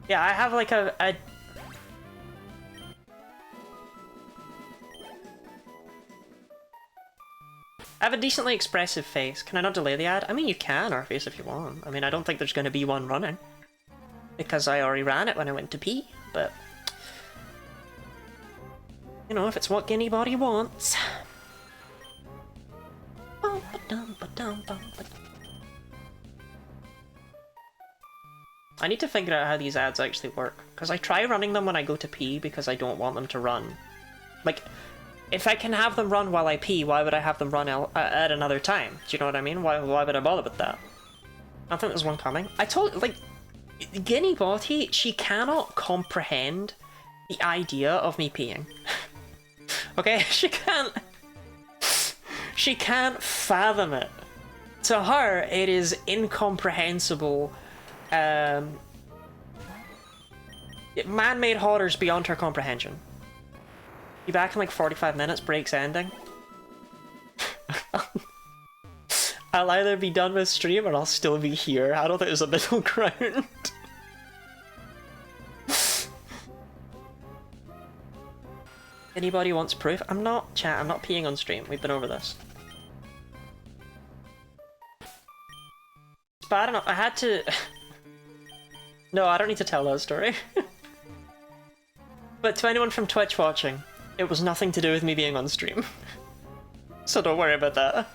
Yeah, I have like a I have a decently expressive face. Can I not delay the ad? I mean, you can, Arceus, if you want. I mean, I don't think there's going to be one running. Because I already ran it when I went to pee, but... You know, if it's what Guinea Body wants. I need to figure out how these ads actually work. Because I try running them when I go to pee because I don't want them to run. Like... If I can have them run while I pee, why would I have them run at another time? Do you know what I mean? Why would I bother with that? I think there's one coming. I told, like, Guinea Body, she cannot comprehend the idea of me peeing. Okay? She can't fathom it. To her, it is incomprehensible. Man-made horrors beyond her comprehension. Be back in like 45 minutes, break's ending. I'll either be done with stream or I'll still be here. I don't think there's a middle ground. Anybody wants proof? I'm not, chat, I'm not peeing on stream. We've been over this. It's bad enough. I had to... No, I don't need to tell that story. But to anyone from Twitch watching, it was nothing to do with me being on stream. So don't worry about that.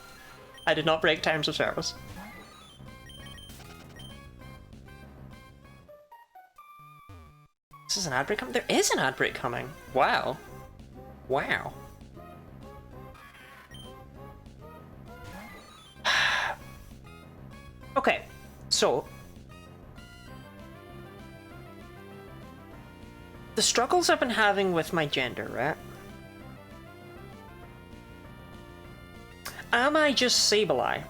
I did not break terms of service. This is an ad break coming? There is an ad break coming! Wow. Wow. Okay, so... The struggles I've been having with my gender, right? Am I just Sableye?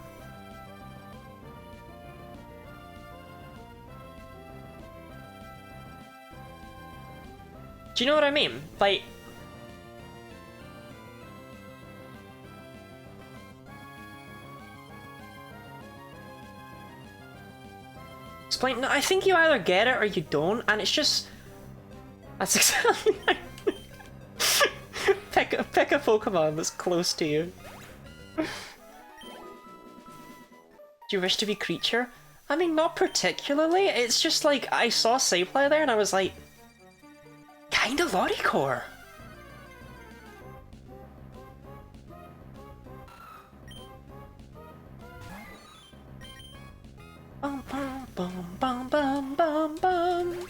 Do you know what I mean? Like... Explain... No, I think you either get it or you don't, and it's just... That's exactly like... pick a Pokemon that's close to you. Do you wish to be creature? I mean, not particularly. It's just like, I saw Sableye there and I was like... Kinda Lottie Core. Bum, bum, bum, bum, bum, bum, bum.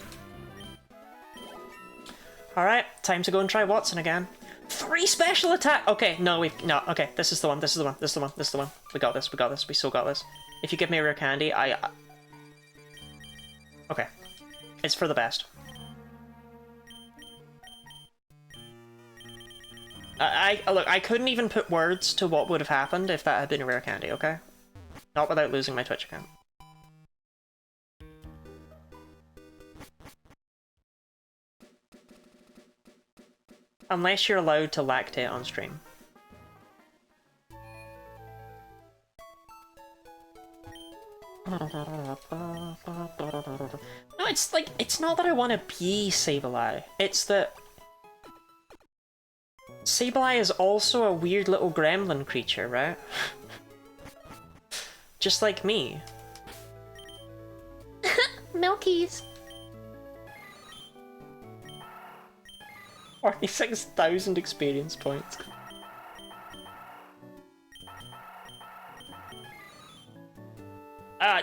Alright, time to go and try Watson again. 3 special attack! Okay, no, okay, this is the one, this is the one, this is the one, this is the one. We got this, we so got this. If you give me a rare candy, okay. It's for the best. Look, I couldn't even put words to what would have happened if that had been a rare candy, okay? Not without losing my Twitch account. Unless you're allowed to lactate on stream. No, it's like, it's not that I want to be Sableye. It's that Sableye is also a weird little gremlin creature, right? Just like me. Milkies. 46,000 experience points.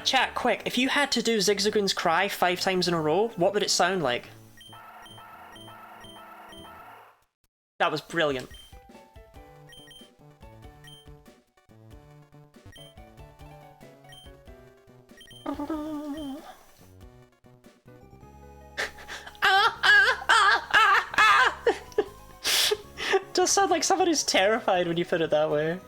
Chat, quick. If you had to do Zigzagoon's cry 5 times in a row, what would it sound like? That was brilliant. Does sound like someone who's terrified when you put it that way.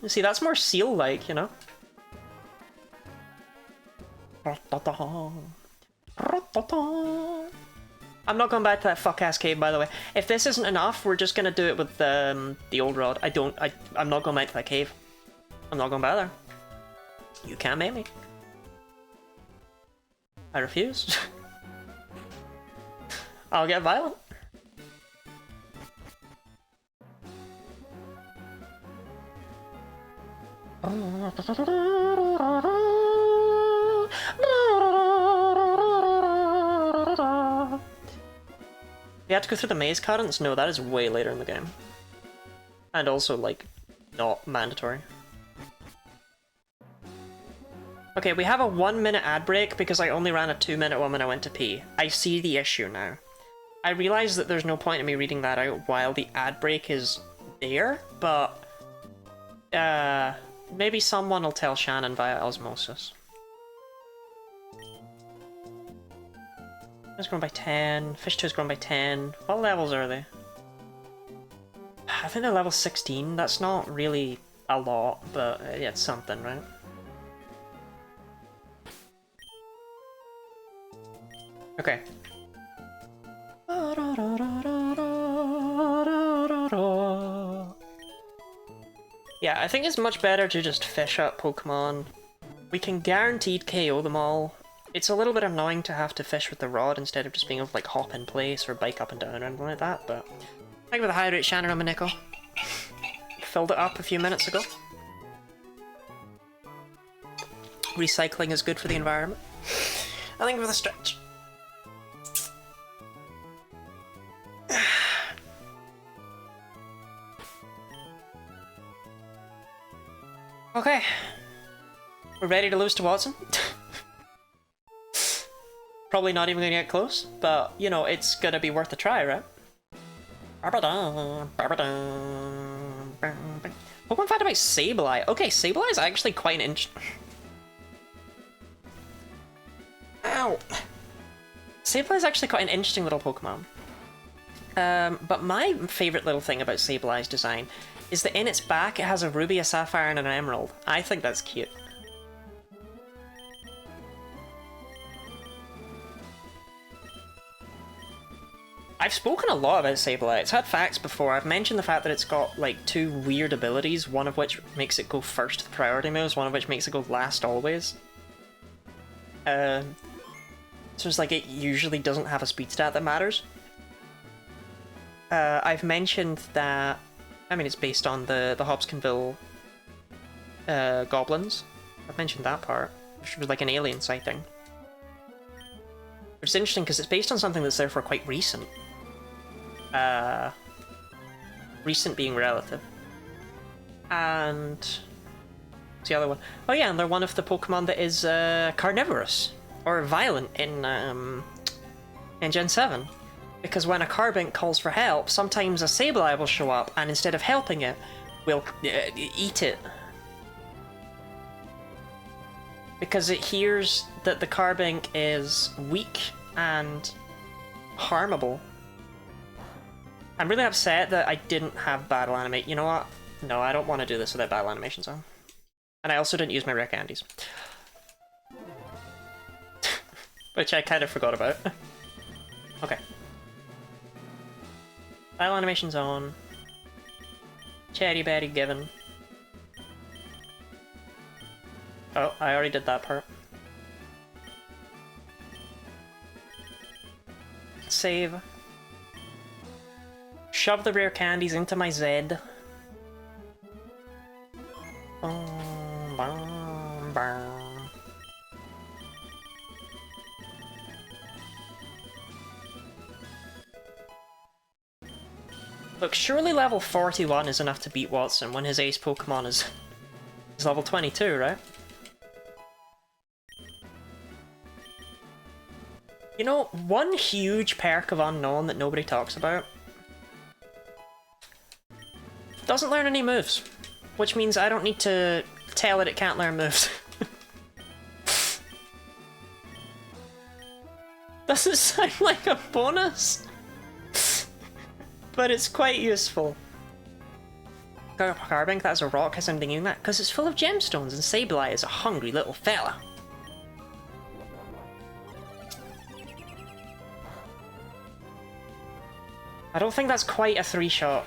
See, that's more seal-like, you know? I'm not going back to that fuck-ass cave, by the way. If this isn't enough, we're just gonna do it with the old rod. I'm not going back to that cave. I'm not going back there. You can't make me. I refuse. I'll get violent. You have to go through the maze currents? No, that is way later in the game. And also, like, not mandatory. Okay, we have a 1-minute ad break because I only ran a 2-minute one when I went to pee. I see the issue now. I realize that there's no point in me reading that out while the ad break is there, but maybe someone will tell Shannon via osmosis. It's grown by 10. Fish 2's grown by 10. What levels are they? I think they're level 16. That's not really a lot, but yeah, it's something, right? Okay. Yeah, I think it's much better to just fish up Pokemon. We can guaranteed KO them all. It's a little bit annoying to have to fish with the rod instead of just being able to like hop in place or bike up and down or anything like that, but... Thank you for the hydrate, Shannon. I'm a nickel. Filled it up a few minutes ago. Recycling is good for the environment. I think for the stretch. Okay. We're ready to lose to Watson. Probably not even gonna get close, but, you know, it's gonna be worth a try, right? Pokemon fact about Sableye. Okay, Sableye is actually quite an Ow! Sableye is actually quite an interesting little Pokemon. But my favourite little thing about Sableye's design is that in its back it has a ruby, a sapphire, and an emerald. I think that's cute. I've spoken a lot about Sableye. It's had facts before. I've mentioned the fact that it's got, like, 2 weird abilities, one of which makes it go first to the priority moves, one of which makes it go last always. So it's like it usually doesn't have a speed stat that matters. I've mentioned that... I mean, it's based on the Hobsonville goblins. I've mentioned that part, which was like an alien sighting. Which is interesting because it's based on something that's therefore quite recent. Recent being relative. And what's the other one? Oh yeah, and they're one of the Pokemon that is carnivorous or violent in Gen 7. Because when a Carbink calls for help, sometimes a Sableye will show up, and instead of helping it, will eat it. Because it hears that the Carbink is weak and harmable. I'm really upset that I didn't have battle animate. You know what? No, I don't want to do this without battle animations on. And I also didn't use my rare candies. Which I kind of forgot about. Okay. Battle animations on. Cherry berry given. Oh, I already did that part. Save. Shove the rare candies into my Zed. Boom, boom, boom. Look, surely level 41 is enough to beat Watson when his ace Pokemon is level 22, right? You know, one huge perk of Unknown that nobody talks about. Doesn't learn any moves, which means I don't need to tell it can't learn moves. Doesn't sound like a bonus, but it's quite useful. Carbink, that's a rock, has something in that, because it's full of gemstones and Sableye is a hungry little fella. I don't think that's quite a 3-shot.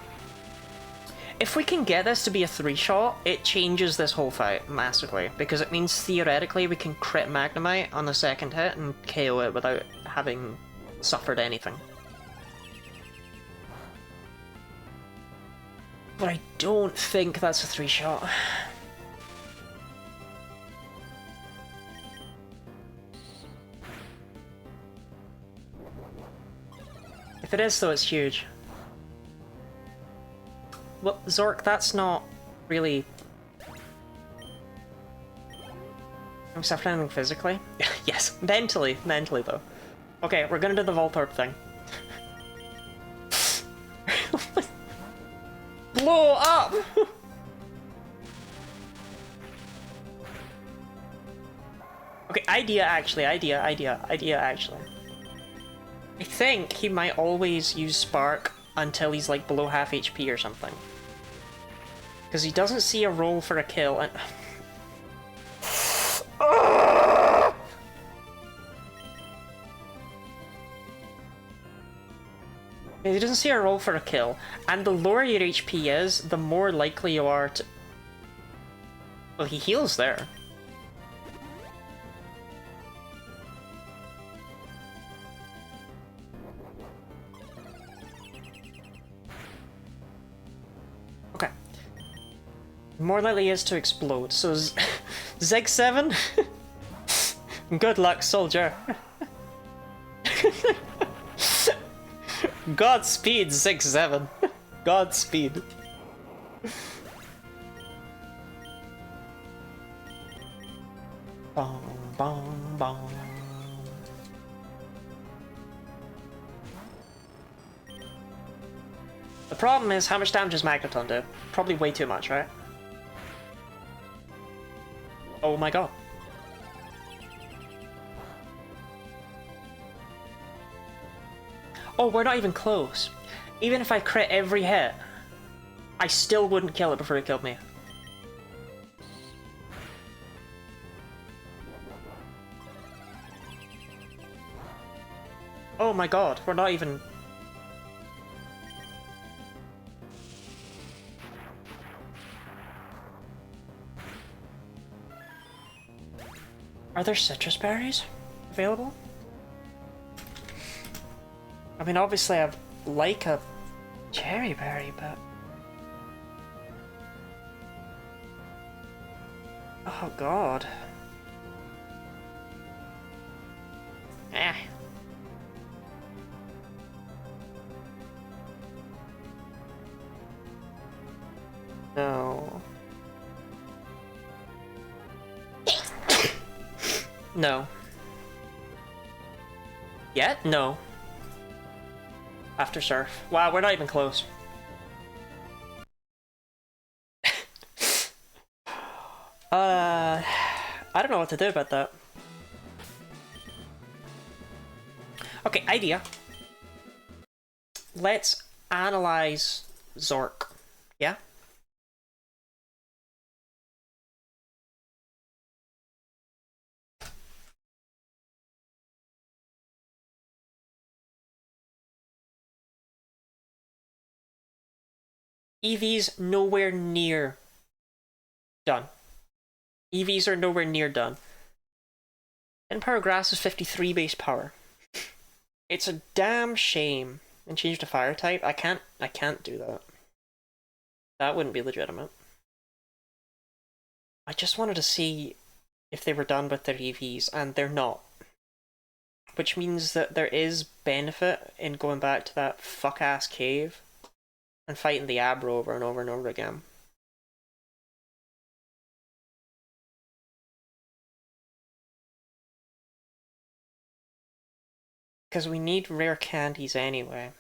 If we can get this to be a 3-shot, it changes this whole fight massively, because it means theoretically we can crit Magnemite on the second hit and KO it without having suffered anything. But I don't think that's a 3-shot. If it is though, it's huge. Well, Zork, that's not really... I'm suffering anything physically? Yes, mentally though. Okay, we're gonna do the Voltorb thing. Blow up! Okay, idea actually. I think he might always use Spark until he's like below half HP or something. Because he doesn't see a roll for a kill and... He doesn't see a roll for a kill, and the lower your HP is, the more likely you are to... Well, he heals there. Okay. More likely he is to explode, so Zeg 7? Good luck, soldier. Godspeed, 6-7. Godspeed. Bong, bong, bong. The problem is, how much damage does Magneton do? Probably way too much, right? Oh my god. Oh, we're not even close. Even if I crit every hit, I still wouldn't kill it before it killed me. Oh my god, we're not even... Are there citrus berries available? I mean, obviously I'd like a cherry berry, but... Oh god. Eh. No. No. Yet? No. After surf. Wow, we're not even close. I don't know what to do about that. Okay, idea. Let's analyze Zork. Yeah? EV's nowhere near done. EVs are nowhere near done. In power grass is 53 base power. It's a damn shame. And change to fire type. I can't do that. That wouldn't be legitimate. I just wanted to see if they were done with their EVs, and they're not. Which means that there is benefit in going back to that fuck-ass cave and fighting the Abra over and over and over again. Because we need rare candies anyway.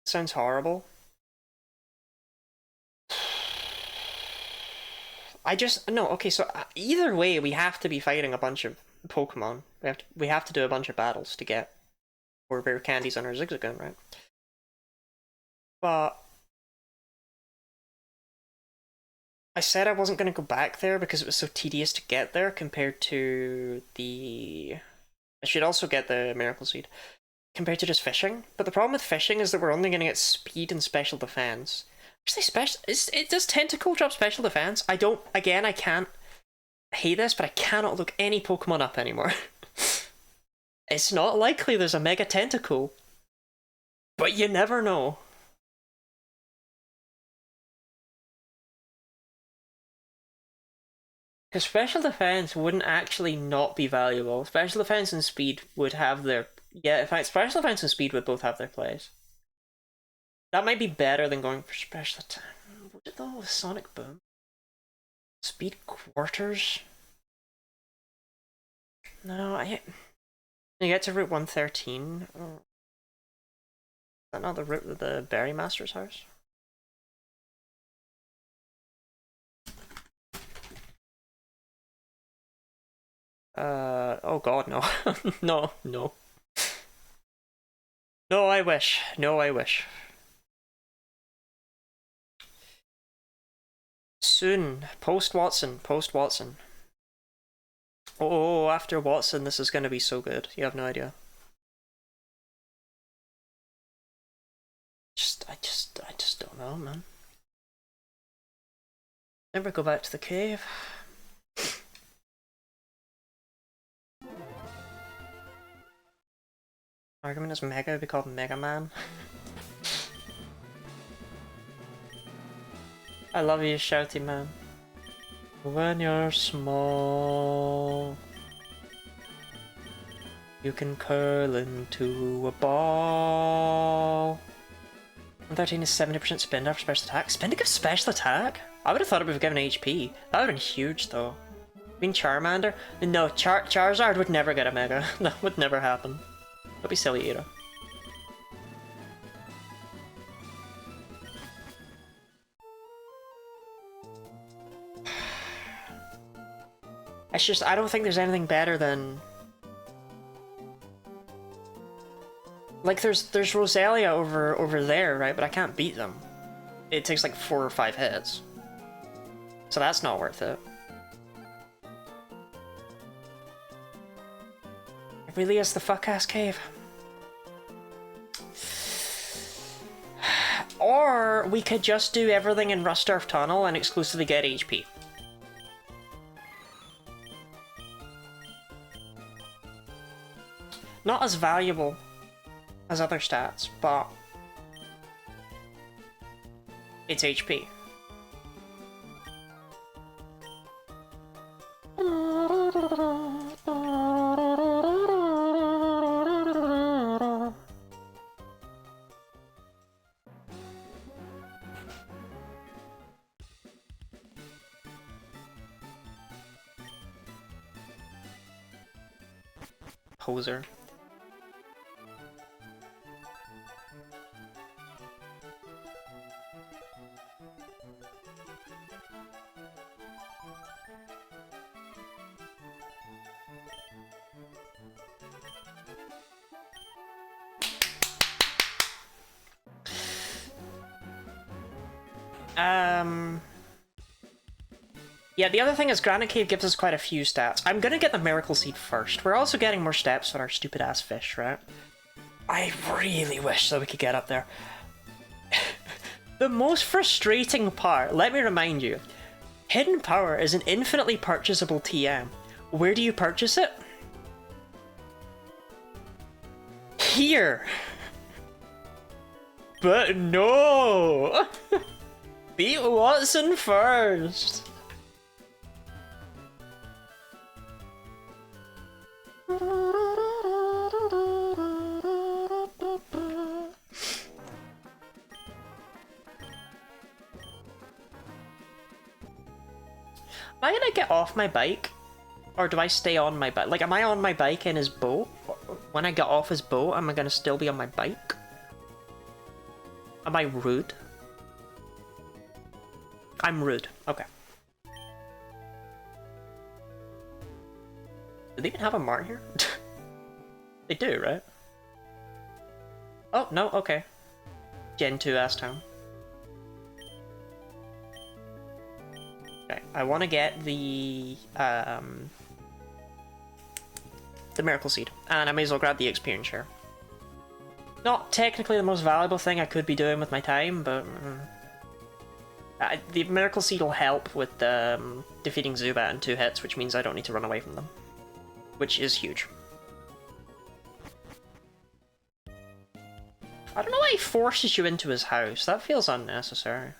Sounds horrible. No, okay, so either way, we have to be fighting a bunch of Pokemon. We have to do a bunch of battles to get more rare candies on our Zigzagoon, right? But I said I wasn't going to go back there because it was so tedious to get there compared to the... I should also get the Miracle Seed. Compared to just fishing. But the problem with fishing is that we're only going to get speed and special defense. Actually, does Tentacle drop special defense? I can't hate this, but I cannot look any Pokemon up anymore. It's not likely there's a Mega Tentacle. But you never know. Because special defense wouldn't actually not be valuable. Special defense and speed would have their... Yeah, in fact, special defense and speed would both have their place. That might be better than going for special attack. Would it though with Sonic Boom? Speed quarters? No, you get to Route 113. Is that not the route of the Berry Master's house? Oh god, no. No, no. No, I wish. No, I wish. Soon. Post Watson. Post Watson. Oh, after Watson, this is gonna be so good. You have no idea. I just don't know, man. Never go back to the cave. Argument is Mega would be called Mega Man. I love you, Shouty Man. When you're small, you can curl into a ball. 113 is 70% spin after special attack. Spin to give special attack? I would have thought it would have given HP. That would have been huge though. I mean Charmander? No, Charizard would never get a Mega. That would never happen. Don't be silly, Ada. It's just, I don't think there's anything better than... Like, there's Roselia over there, right? But I can't beat them. It takes like 4 or 5 hits. So that's not worth it. It really is the fuck-ass cave. Or we could just do everything in Rusturf Tunnel and exclusively get HP. Not as valuable as other stats, but it's HP. poser. Yeah, the other thing is Granite Cave gives us quite a few stats. I'm gonna get the Miracle Seed first. We're also getting more steps for our stupid-ass fish, right? I really wish that we could get up there. The most frustrating part, let me remind you, Hidden Power is an infinitely purchasable TM. Where do you purchase it? Here! But no! Beat Watson first! Am I gonna get off my bike? Or do I stay on my bike? Like, am I on my bike in his boat? When I get off his boat, am I gonna still be on my bike? Am I rude? I'm rude. Okay. Do they even have a mart here? They do, right? Oh, no, okay. Gen 2 S-Town. Okay, I want to get the Miracle Seed, and I may as well grab the experience share. Not technically the most valuable thing I could be doing with my time, but the Miracle Seed will help with defeating Zubat in 2 hits, which means I don't need to run away from them, which is huge. I don't know why he forces you into his house. That feels unnecessary.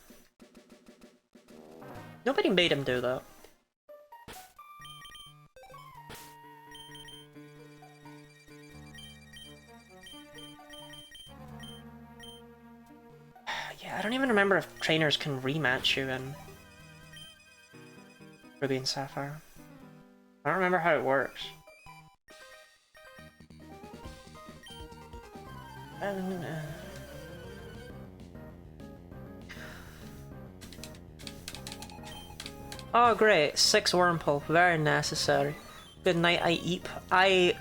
Nobody made him do that. Yeah, I don't even remember if trainers can rematch you in Ruby and Sapphire. I don't remember how it works. Oh great, 6 Wurmple, very necessary. Good night, I eep. I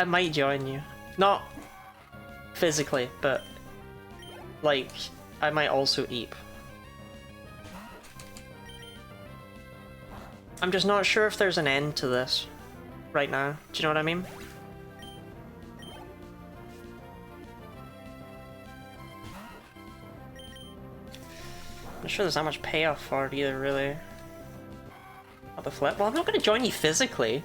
might join you. Not physically, but like, I might also eep. I'm just not sure if there's an end to this right now. Do you know what I mean? I'm not sure there's that much payoff for it either, really. Not the flip. Well, I'm not going to join you physically.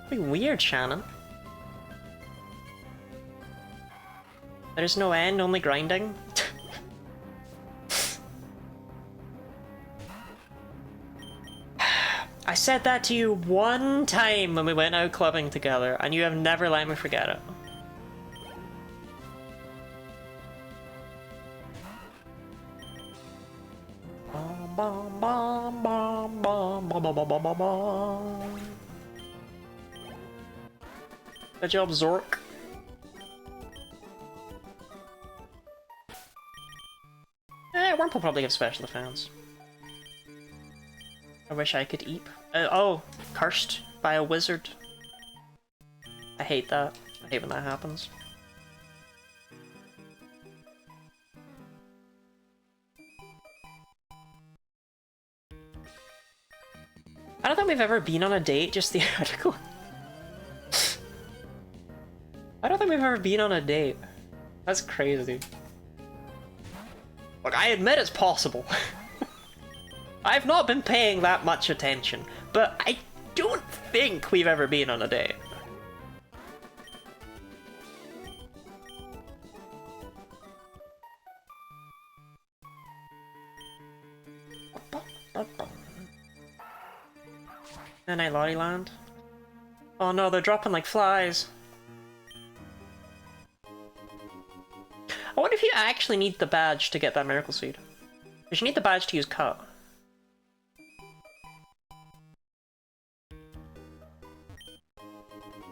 Pretty weird, Shannon. There's no end, only grinding. I said that to you one time when we went out clubbing together, and you have never let me forget it. Good job, Zork. Wurmple probably gives special defense. I wish I could eep. Oh, cursed by a wizard. I hate that. I hate when that happens. I don't think we've ever been on a date, just theoretical. I don't think we've ever been on a date. That's crazy. Look, I admit it's possible. I've not been paying that much attention, but I don't think we've ever been on a date. And I Lottie Land. Oh no, they're dropping like flies. I wonder if you actually need the badge to get that Miracle Seed. Because you need the badge to use Cut.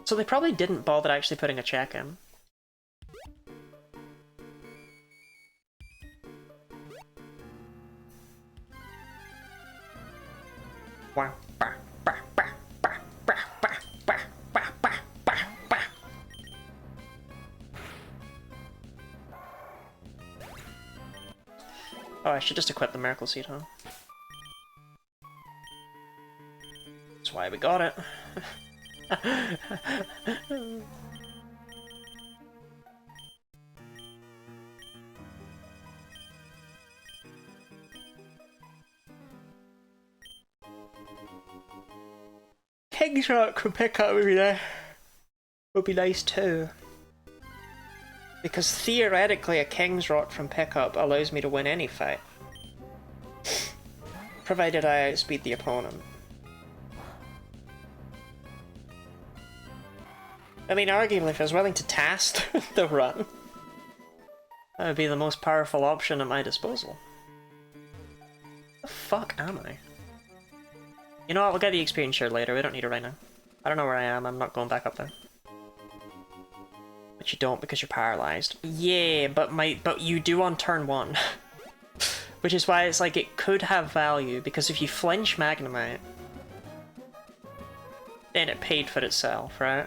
So they probably didn't bother actually putting a check in. Wow. Oh, I should just equip the Miracle Seed, huh? That's why we got it. King's Rock from pickup would be nice too. Because theoretically a King's Rock from pickup allows me to win any fight. Provided I outspeed the opponent. I mean, arguably if I was willing to task the run, that would be the most powerful option at my disposal. The fuck am I? You know what, we'll get the experience share later, we don't need it right now. I don't know where I am, I'm not going back up there. But you don't because you're paralyzed. Yeah, but you do on turn 1. Which is why it's like it could have value, because if you flinch Magnemite, then it paid for itself, right?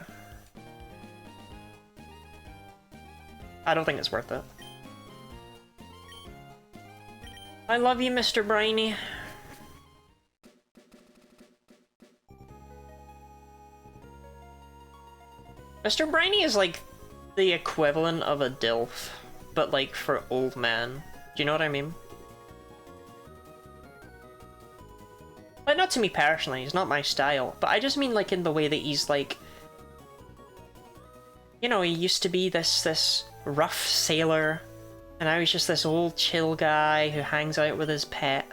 I don't think it's worth it. I love you, Mr. Brainy. Mr. Brainy is like the equivalent of a DILF, but like for old men. Do you know what I mean? Like, not to me personally, he's not my style, but I just mean like in the way that he's like... You know, he used to be this rough sailor, and now he's just this old chill guy who hangs out with his pet.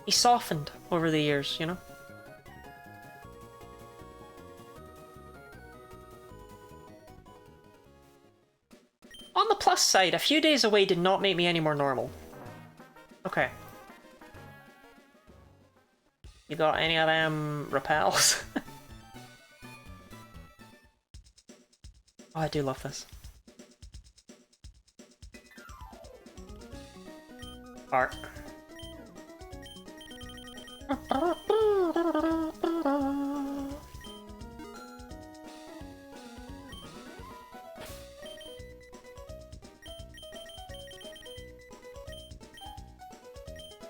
He softened over the years, you know? On the plus side, a few days away did not make me any more normal. Okay. You got any of them repels? Oh, I do love this. Art.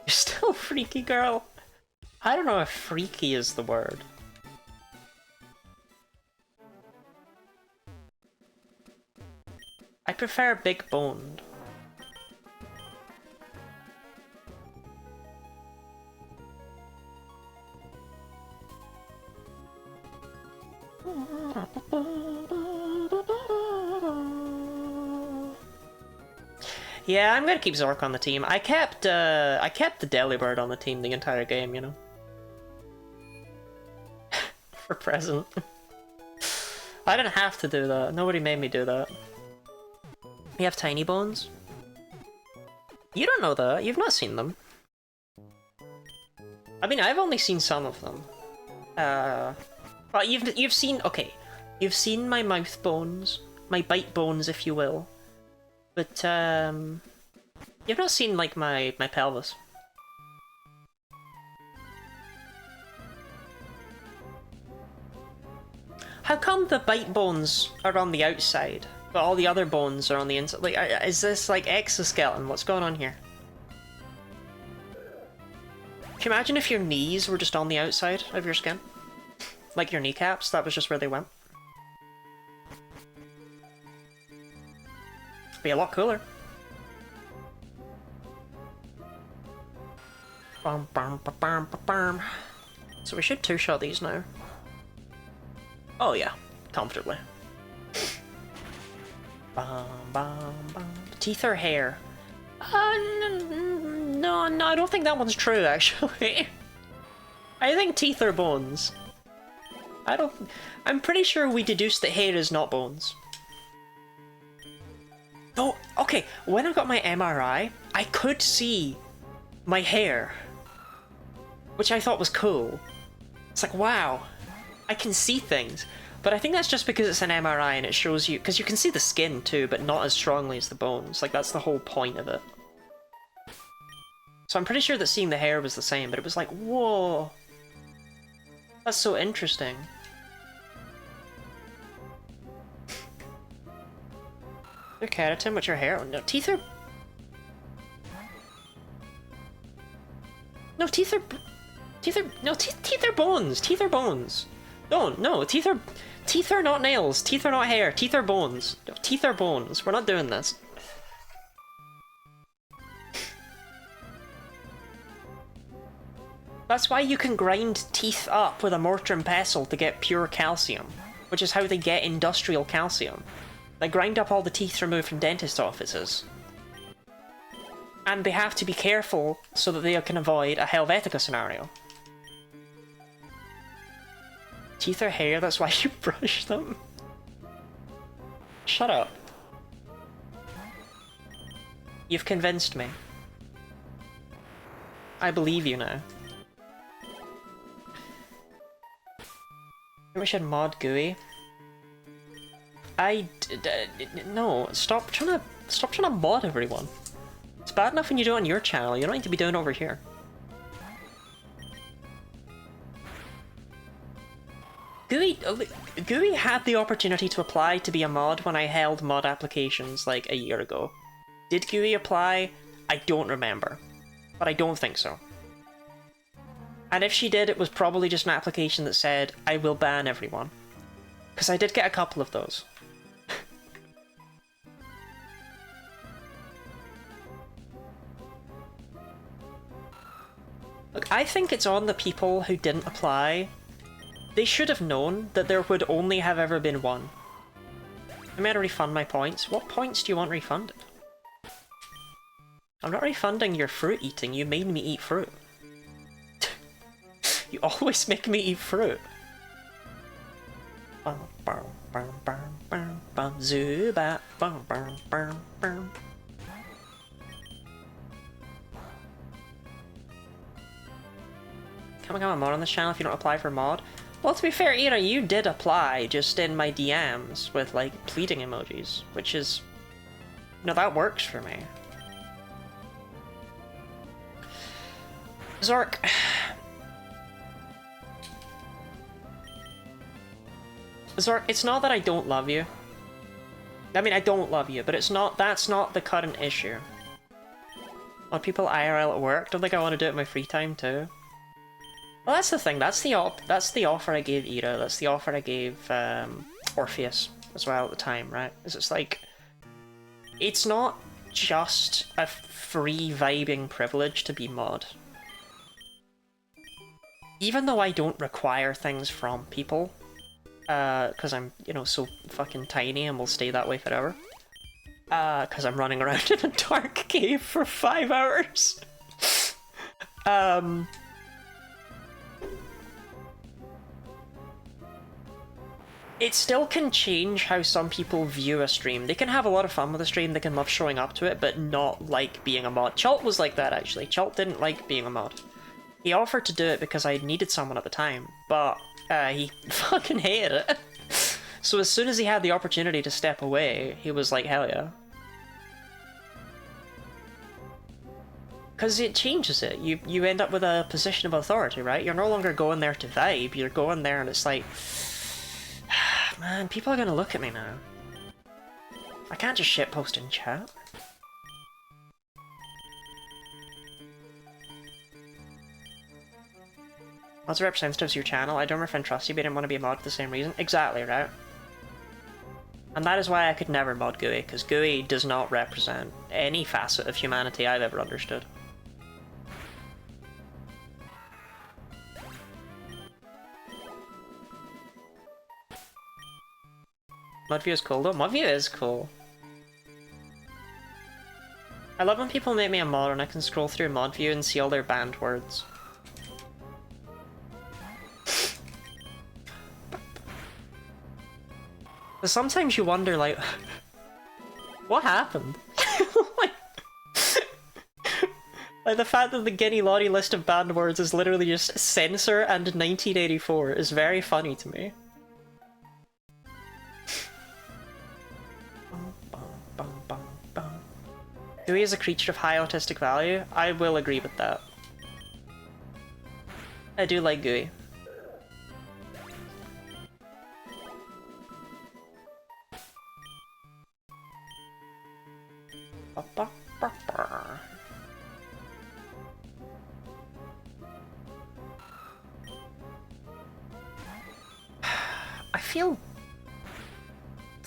You're still freaky, girl. I don't know if freaky is the word. I prefer big boned. Yeah, I'm gonna keep Zork on the team. I kept the Delibird on the team the entire game, you know. For present. I didn't have to do that. Nobody made me do that. We have tiny bones. You don't know that. You've not seen them. I mean, I've only seen some of them. Well, you've seen, okay, you've seen my mouth bones, my bite bones, if you will. But you've not seen like my pelvis. How come the bite bones are on the outside, but all the other bones are on the inside? Like, is this like exoskeleton? What's going on here? Can you imagine if your knees were just on the outside of your skin? Like your kneecaps, that was just where they went. Be a lot cooler. Bum, bum, bum, bum, bum. So we should two-shot these now. Oh yeah, comfortably. Bum, bum, bum. Teeth or hair? No, I don't think that one's true, actually. I think teeth are bones. I'm pretty sure we deduced that hair is not bones. Though, okay, when I got my MRI, I could see my hair, which I thought was cool. It's like, wow, I can see things. But I think that's just because it's an MRI and it shows you, because you can see the skin too, but not as strongly as the bones. Like, that's the whole point of it. So I'm pretty sure that seeing the hair was the same, but it was like, whoa, that's so interesting. Your keratin with your hair? No, teeth are... No, teeth are... No, teeth are bones! Teeth are bones! No, teeth are not nails, teeth are not hair, teeth are bones. No, teeth are bones. We're not doing this. That's why you can grind teeth up with a mortar and pestle to get pure calcium, which is how they get industrial calcium. They grind up all the teeth removed from dentist offices. And they have to be careful so that they can avoid a Helvetica scenario. Teeth are hair, that's why you brush them. Shut up. You've convinced me. I believe you now. We should mod GUI. No, stop trying to mod everyone. It's bad enough when you do it on your channel, you don't need to be doing it over here. GUI had the opportunity to apply to be a mod when I held mod applications like a year ago. Did GUI apply? I don't remember. But I don't think so. And if she did, it was probably just an application that said, I will ban everyone. Because I did get a couple of those. Look, I think it's on the people who didn't apply. They should have known that there would only have ever been one. I'm going to refund my points. What points do you want refunded? I'm not refunding your fruit eating, you made me eat fruit. You always make me eat fruit. Zubat. Can I become a mod on this channel if you don't apply for mod? Well, to be fair, Ira, you did apply just in my DMs with, like, pleading emojis, which is... No, that works for me. Zork. Zork, it's not that I don't love you. I mean, I don't love you, but it's not. That's not the current issue. On people IRL at work, don't think I want to do it in my free time too. Well, that's the thing. That's the offer I gave Ira. That's the offer I gave Orpheus as well at the time, right? Is it's like, it's not just a free vibing privilege to be mod. Even though I don't require things from people, because I'm, you know, so fucking tiny and will stay that way forever. Because I'm running around in a dark cave for 5 hours. It still can change how some people view a stream. They can have a lot of fun with a stream, they can love showing up to it, but not like being a mod. Chult was like that, actually. Chult didn't like being a mod. He offered to do it because I needed someone at the time, but he fucking hated it. So as soon as he had the opportunity to step away, he was like, hell yeah. Because it changes it. You end up with a position of authority, right? You're no longer going there to vibe, you're going there and it's like... Man, people are gonna look at me now. I can't just shitpost in chat. Lots of representatives of your channel. I don't know if I trust you, but I didn't want to be a mod for the same reason. Exactly, right? And that is why I could never mod GUI, because GUI does not represent any facet of humanity I've ever understood. Modview is cool though. Modview is cool. I love when people make me a mod and I can scroll through Modview and see all their banned words. But sometimes you wonder, like, what happened? Like, Like, the fact that the Guinea Lottie list of banned words is literally just censor and 1984 is very funny to me. Gooey is a creature of high autistic value. I will agree with that. I do like Gooey.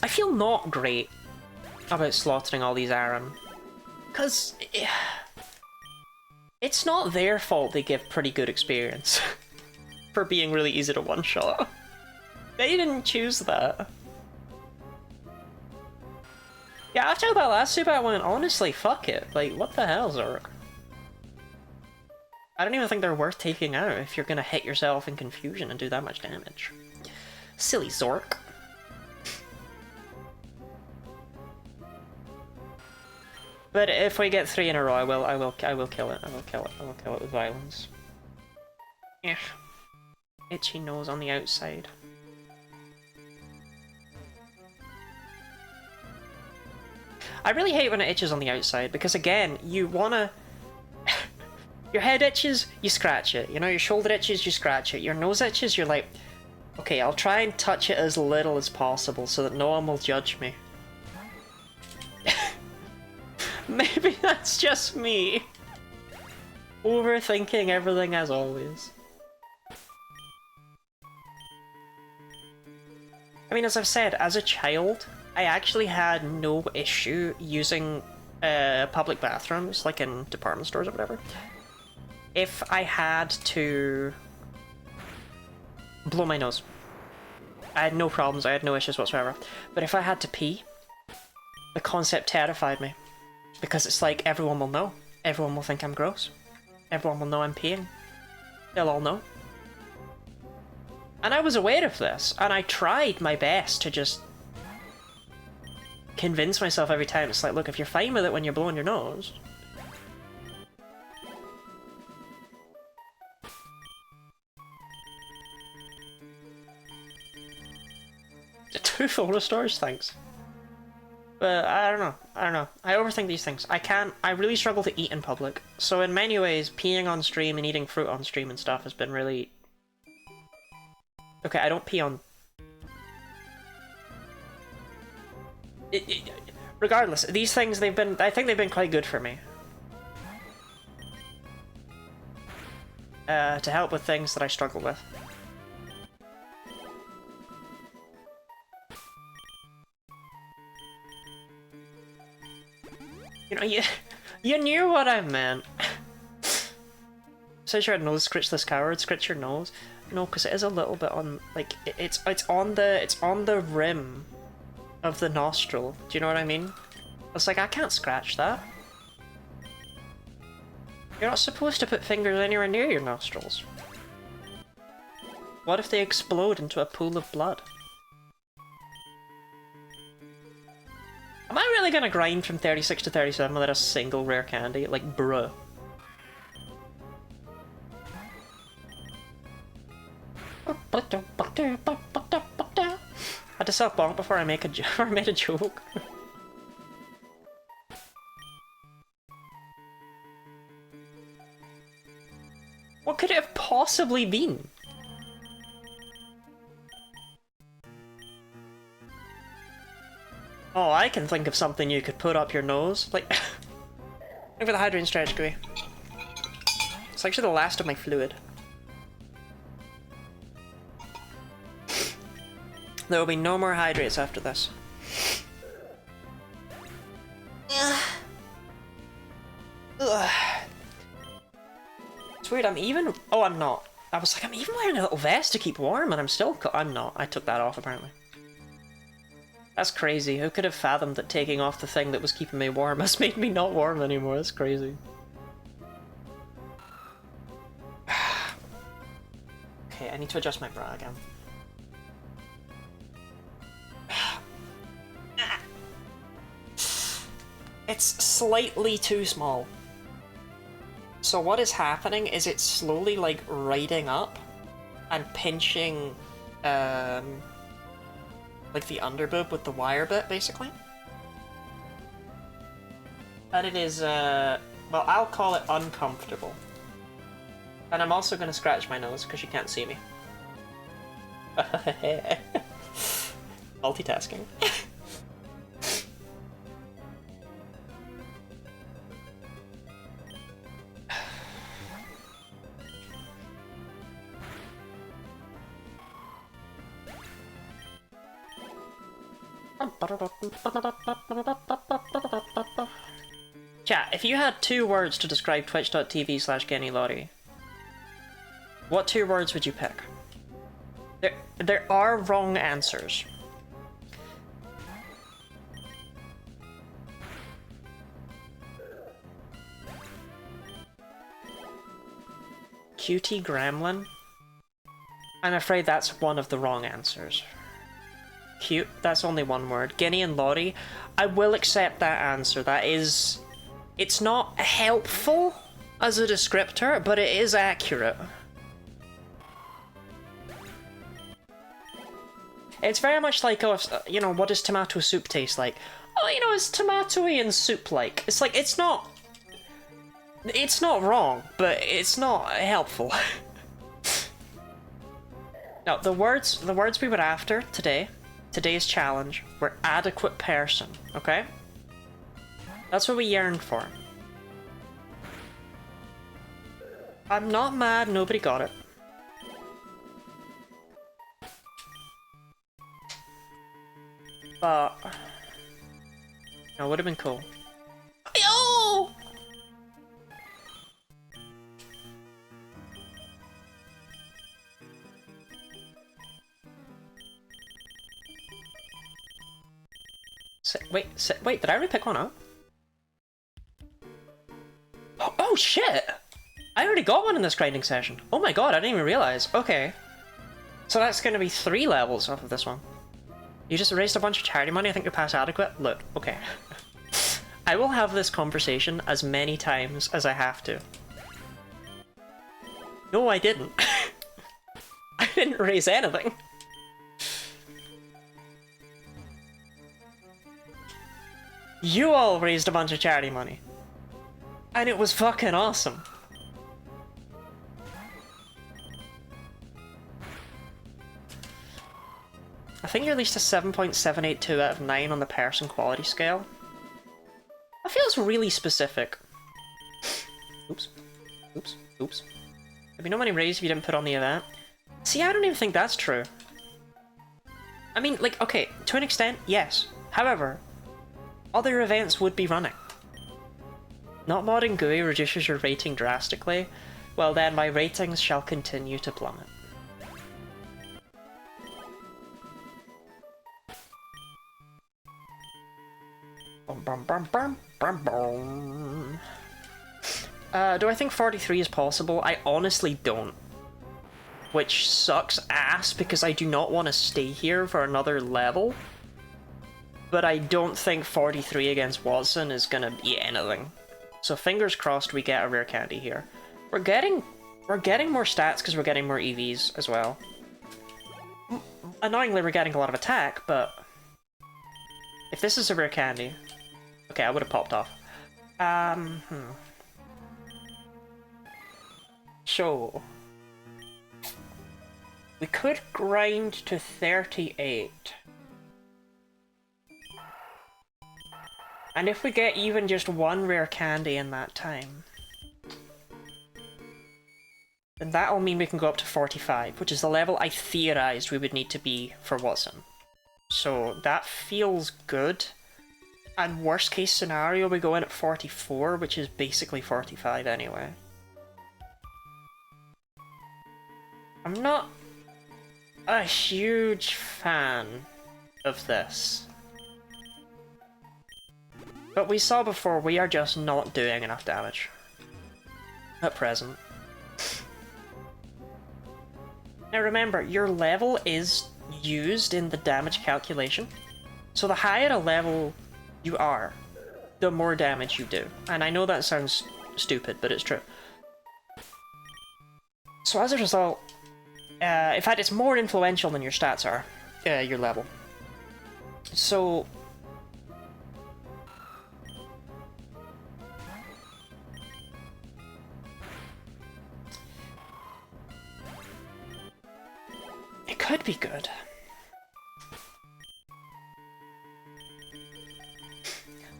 I feel not great about slaughtering all these Aram. Because it's not their fault they give pretty good experience for being really easy to one-shot. They didn't choose that. Yeah, after that last super I went, honestly, fuck it. Like, what the hell, Zork? I don't even think they're worth taking out if you're gonna hit yourself in confusion and do that much damage. Silly Zork. But if we get 3 in a row, I will kill it. I will kill it with violence. Yeah. Itchy nose on the outside. I really hate when it itches on the outside, because again, you wanna... Your head itches, you scratch it. You know, your shoulder itches, you scratch it. Your nose itches, you're like, okay, I'll try and touch it as little as possible so that no one will judge me. Maybe that's just me. Overthinking everything as always. I mean, as I've said, as a child, I actually had no issue using public bathrooms, like in department stores or whatever. If I had to blow my nose, I had no problems, I had no issues whatsoever. But if I had to pee, the concept terrified me. Because it's like, everyone will know. Everyone will think I'm gross. Everyone will know I'm peeing. They'll all know. And I was aware of this, and I tried my best to just convince myself every time. It's like, look, if you're fine with it when you're blowing your nose... Two photo stores, thanks. But I don't know. I overthink these things. I really struggle to eat in public. So in many ways, peeing on stream and eating fruit on stream and stuff has been really... Okay, I don't pee on... Regardless, these things, I think they've been quite good for me. To help with things that I struggle with. You know, you knew what I meant. Says your nose, scritch this coward, scritch your nose. No, because it is a little bit on, like, it's on the rim of the nostril. Do you know what I mean? It's like, I can't scratch that. You're not supposed to put fingers anywhere near your nostrils. What if they explode into a pool of blood? Am I really gonna grind from 36 to 37 without a single rare candy? Like, bruh. I had to self-bonk before I made a joke. What could it have possibly been? Oh, I can think of something you could put up your nose. Like, look for the hydrating strategy. It's actually the last of my fluid. There will be no more hydrates after this. Ugh. It's weird, I'm even... Oh, I'm not. I was like, I'm even wearing a little vest to keep warm, and I'm still... I'm not. I took that off, apparently. That's crazy. Who could have fathomed that taking off the thing that was keeping me warm has made me not warm anymore? That's crazy. Okay, I need to adjust my bra again. It's slightly too small. So what is happening is it's slowly like riding up and pinching like the underboob with the wire bit, basically. And it is well, I'll call it uncomfortable. And I'm also gonna scratch my nose because you can't see me. Multitasking. Chat, if you had 2 words to describe twitch.tv/GennyLottie, what 2 words would you pick? There are wrong answers. Cutie Gremlin? I'm afraid that's one of the wrong answers. Cute, that's only 1 word. Guinea and Lottie, I will accept that answer. That is... It's not helpful as a descriptor, but it is accurate. It's very much like, oh, you know, what does tomato soup taste like? Oh, you know, it's tomatoey and soup-like. It's like, it's not wrong, but it's not helpful. Now, the words we were after today's challenge, were adequate person, okay? That's what we yearned for. I'm not mad, nobody got it. But... no, it would have been cool. Yo! Wait, did I already pick one up? Oh shit! I already got one in this grinding session. Oh my god, I didn't even realize. Okay. So that's gonna be 3 levels off of this one. You just raised a bunch of charity money, I think you're past adequate? Look, okay. I will have this conversation as many times as I have to. No, I didn't. I didn't raise anything. You all raised a bunch of charity money. And it was fucking awesome. I think you're at least a 7.782 out of 9 on the person quality scale. That feels really specific. Oops. Oops. Oops. There'd be no money raised if you didn't put on the event. See, I don't even think that's true. I mean, like, okay, to an extent, yes. However, other events would be running. Not modding GUI reduces your rating drastically. Well then, my ratings shall continue to plummet. Do I think 43 is possible? I honestly don't. Which sucks ass because I do not want to stay here for another level. But I don't think 43 against Watson is gonna be anything. So fingers crossed we get a rare candy here. We're getting more stats because we're getting more EVs as well. Annoyingly, we're getting a lot of attack, but if this is a rare candy, okay, I would have popped off. So we could grind to 38. And if we get even just 1 rare candy in that time, then that'll mean we can go up to 45, which is the level I theorized we would need to be for Watson. So that feels good. And worst case scenario, we go in at 44, which is basically 45 anyway. I'm not a huge fan of this. But we saw before, we are just not doing enough damage. At present. Now remember, your level is used in the damage calculation. So the higher a level you are, the more damage you do. And I know that sounds stupid, but it's true. So as a result, in fact, it's more influential than your stats are, your level. So... it could be good.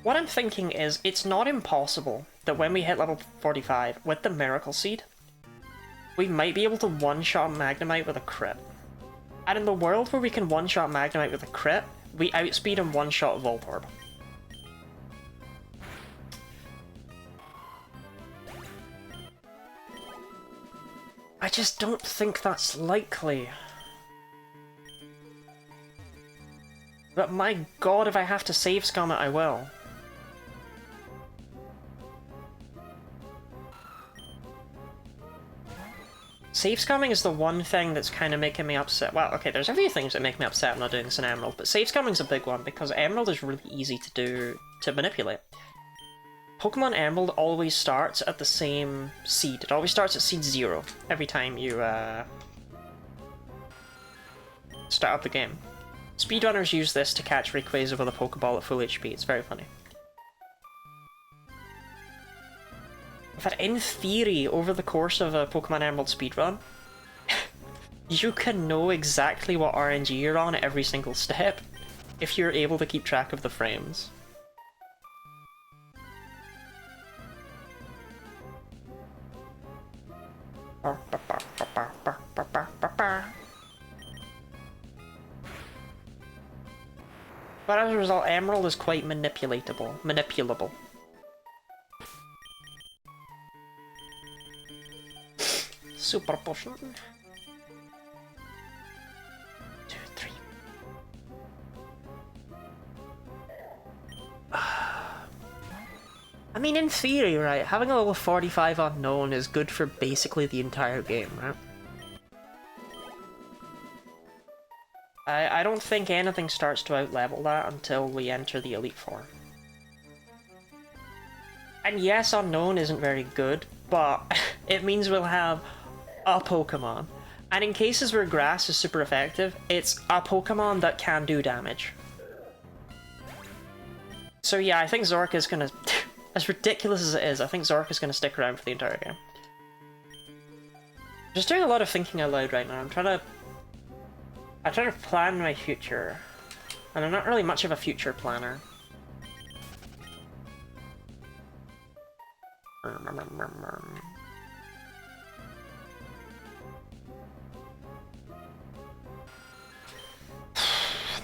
What I'm thinking is, it's not impossible that when we hit level 45, with the Miracle Seed, we might be able to one-shot Magnemite with a crit. And in the world where we can one-shot Magnemite with a crit, we outspeed and one-shot Voltorb. I just don't think that's likely. But my god, if I have to save scum it, I will. Save scumming is the one thing that's kind of making me upset. Well, okay, there's a few things that make me upset I'm not doing this in Emerald, but save scumming's a big one because Emerald is really easy to manipulate. Pokemon Emerald always starts at the same seed. It always starts at seed 0 every time you start up the game. Speedrunners use this to catch Rayquaza with a Pokeball at full HP. It's very funny. In fact, in theory, over the course of a Pokemon Emerald speedrun, you can know exactly what RNG you're on at every single step if you're able to keep track of the frames. But as a result, Emerald is quite manipulable. Super potion. 2, 3. I mean, in theory, right, having a level 45 unknown is good for basically the entire game, right? I don't think anything starts to outlevel that until we enter the Elite Four. And yes, unknown isn't very good, but it means we'll have a Pokemon. And in cases where grass is super effective, it's a Pokemon that can do damage. So yeah, I think Zork is gonna... as ridiculous as it is, I think Zork is gonna stick around for the entire game. Just doing a lot of thinking out loud right now. I'm trying to plan my future. And I'm not really much of a future planner.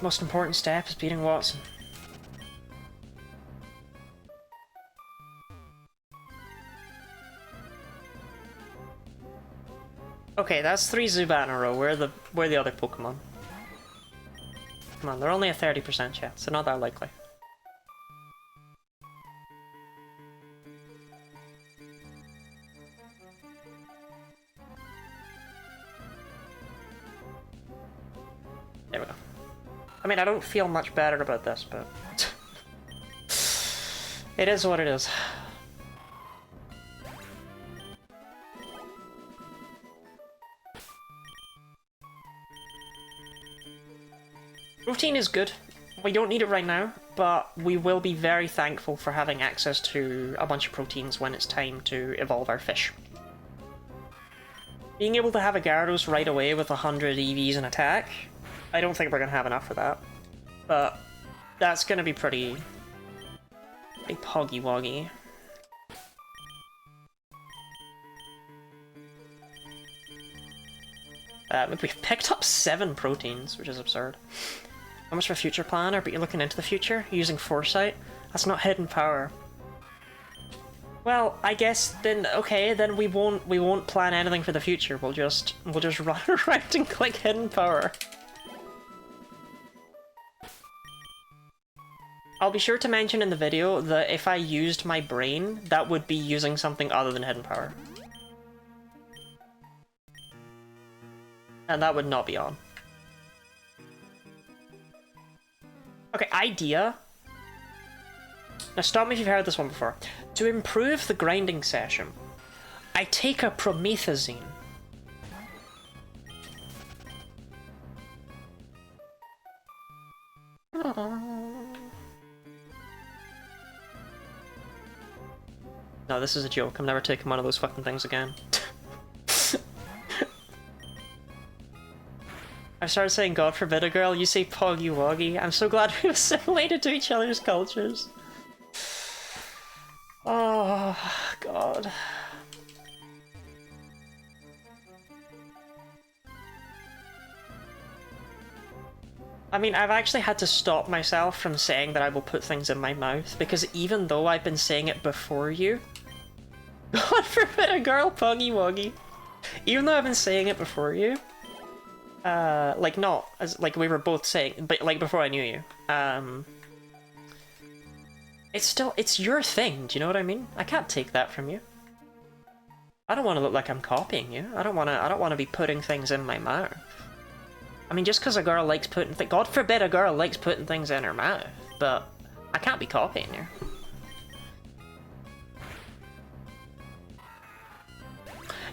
Most important step is beating Watson. Okay, that's 3 Zubat in a row. Where are the other Pokemon? Come on, they're only a 30% chance, so not that likely. There we go. I mean, I don't feel much better about this, but... it is what it is. Protein is good. We don't need it right now, but we will be very thankful for having access to a bunch of proteins when it's time to evolve our fish. Being able to have a Gyarados right away with 100 EVs and attack, I don't think we're going to have enough for that. But that's going to be pretty poggy-woggy. We've picked up 7 proteins, which is absurd. How much of a future planner, but you're looking into the future, using foresight? That's not hidden power. Well, I guess then, okay, then we won't plan anything for the future. We'll just run around and click hidden power. I'll be sure to mention in the video that if I used my brain, that would be using something other than hidden power. And that would not be on. Okay, idea. Now stop me if you've heard this one before. To improve the grinding session, I take a promethazine No, this is a joke. I'm never taking one of those fucking things again. I started saying God forbid a girl, you say Poggy Woggy. I'm so glad we've assimilated to each other's cultures. Oh, God. I mean, I've actually had to stop myself from saying that I will put things in my mouth, because even though I've been saying it before you, God forbid a girl, Poggy Woggy. Even though I've been saying it before you, like not as like we were both saying, but like before I knew you, it's your thing. Do you know what I mean? I can't take that from you. I don't want to look like I'm copying you. I don't want to be putting things in my mouth. I mean, just because a girl likes putting God forbid a girl likes putting things in her mouth, but I can't be copying you.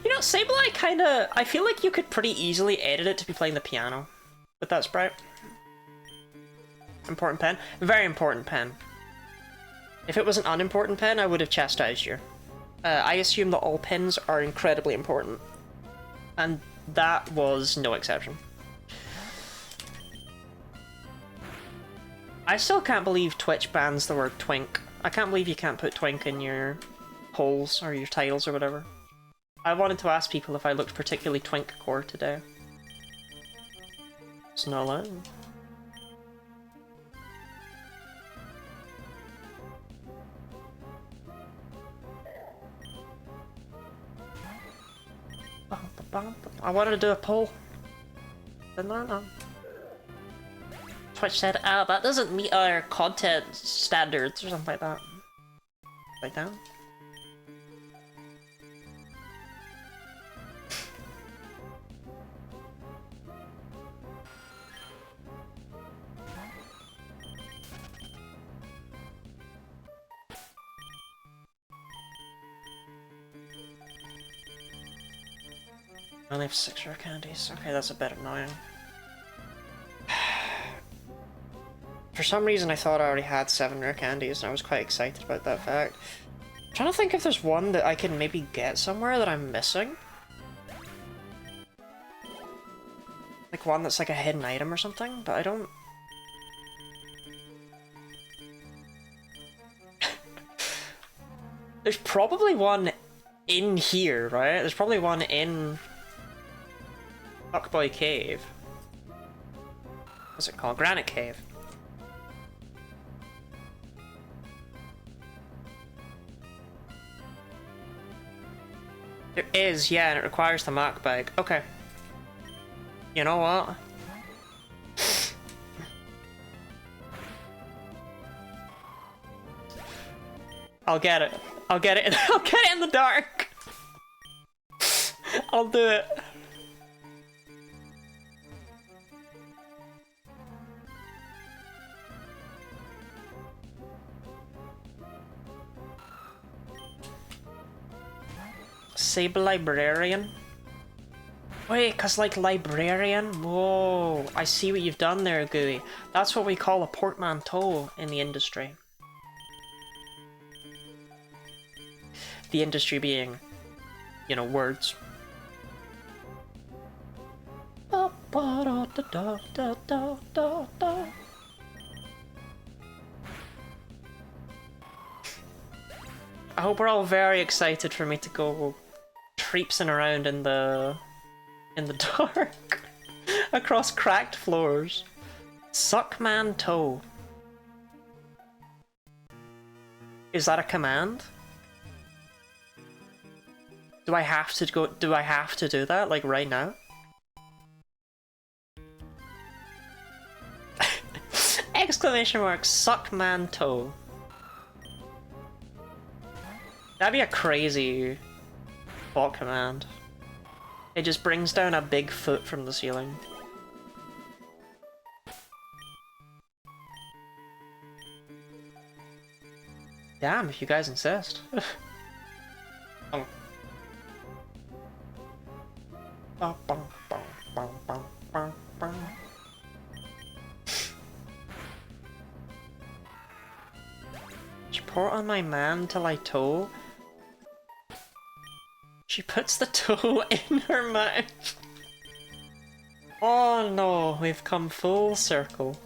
You know, Sable, I feel like you could pretty easily edit it to be playing the piano with that sprite. Important pen. Very important pen. If it was an unimportant pen, I would have chastised you. I assume that all pens are incredibly important. And that was no exception. I still can't believe Twitch bans the word twink. I can't believe you can't put twink in your polls or your titles or whatever. I wanted to ask people if I looked particularly twink core today. It's not allowed. I wanted to do a poll. Didn't I? No. Twitch said, ah, that doesn't meet our content standards or something like that. Like that? I only have 6 rare candies. Okay, that's a bit annoying. For some reason I thought I already had 7 rare candies and I was quite excited about that fact. I'm trying to think if there's one that I can maybe get somewhere that I'm missing. Like one that's like a hidden item or something, but I don't... There's probably one in here, right? There's probably one in Fuckboy Cave. What's it called? Granite Cave. There is, yeah, and it requires the Mac bag. Okay. You know what? I'll get it. I'll get it. I'll get it in the dark. I'll do it. Sable Librarian? Wait, cause like Librarian? Whoa, I see what you've done there, Gooey. That's what we call a portmanteau in the industry. The industry being, you know, words. I hope we're all very excited for me to go traipsing around in the dark across cracked floors. Suckman toe. Is that a command? Do I have to go? Do I have to do that like right now? Exclamation mark! Suckman toe. That'd be a crazy bot command. It just brings down a big foot from the ceiling. Damn, if you guys insist. Oh. support on my man till I toe. She puts the toe in her mouth. Oh no, we've come full circle.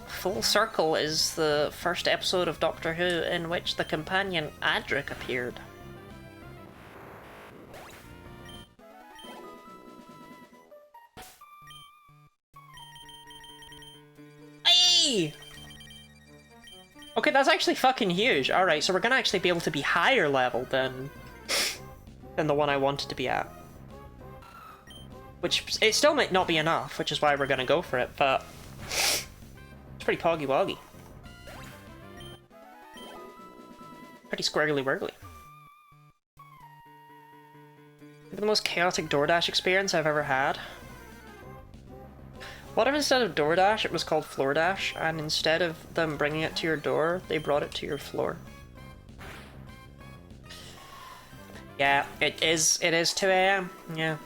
Full Circle is the first episode of Doctor Who in which the companion Adric appeared. Hey! Okay, that's actually fucking huge. Alright, so we're gonna actually be able to be higher level than the one I wanted to be at. Which, it still might not be enough, which is why we're gonna go for it, but it's pretty poggy-woggy. Pretty squiggly-wiggly. The most chaotic DoorDash experience I've ever had. What if instead of DoorDash it was called FloorDash, and instead of them bringing it to your door, they brought it to your floor? Yeah, it is 2 AM, yeah.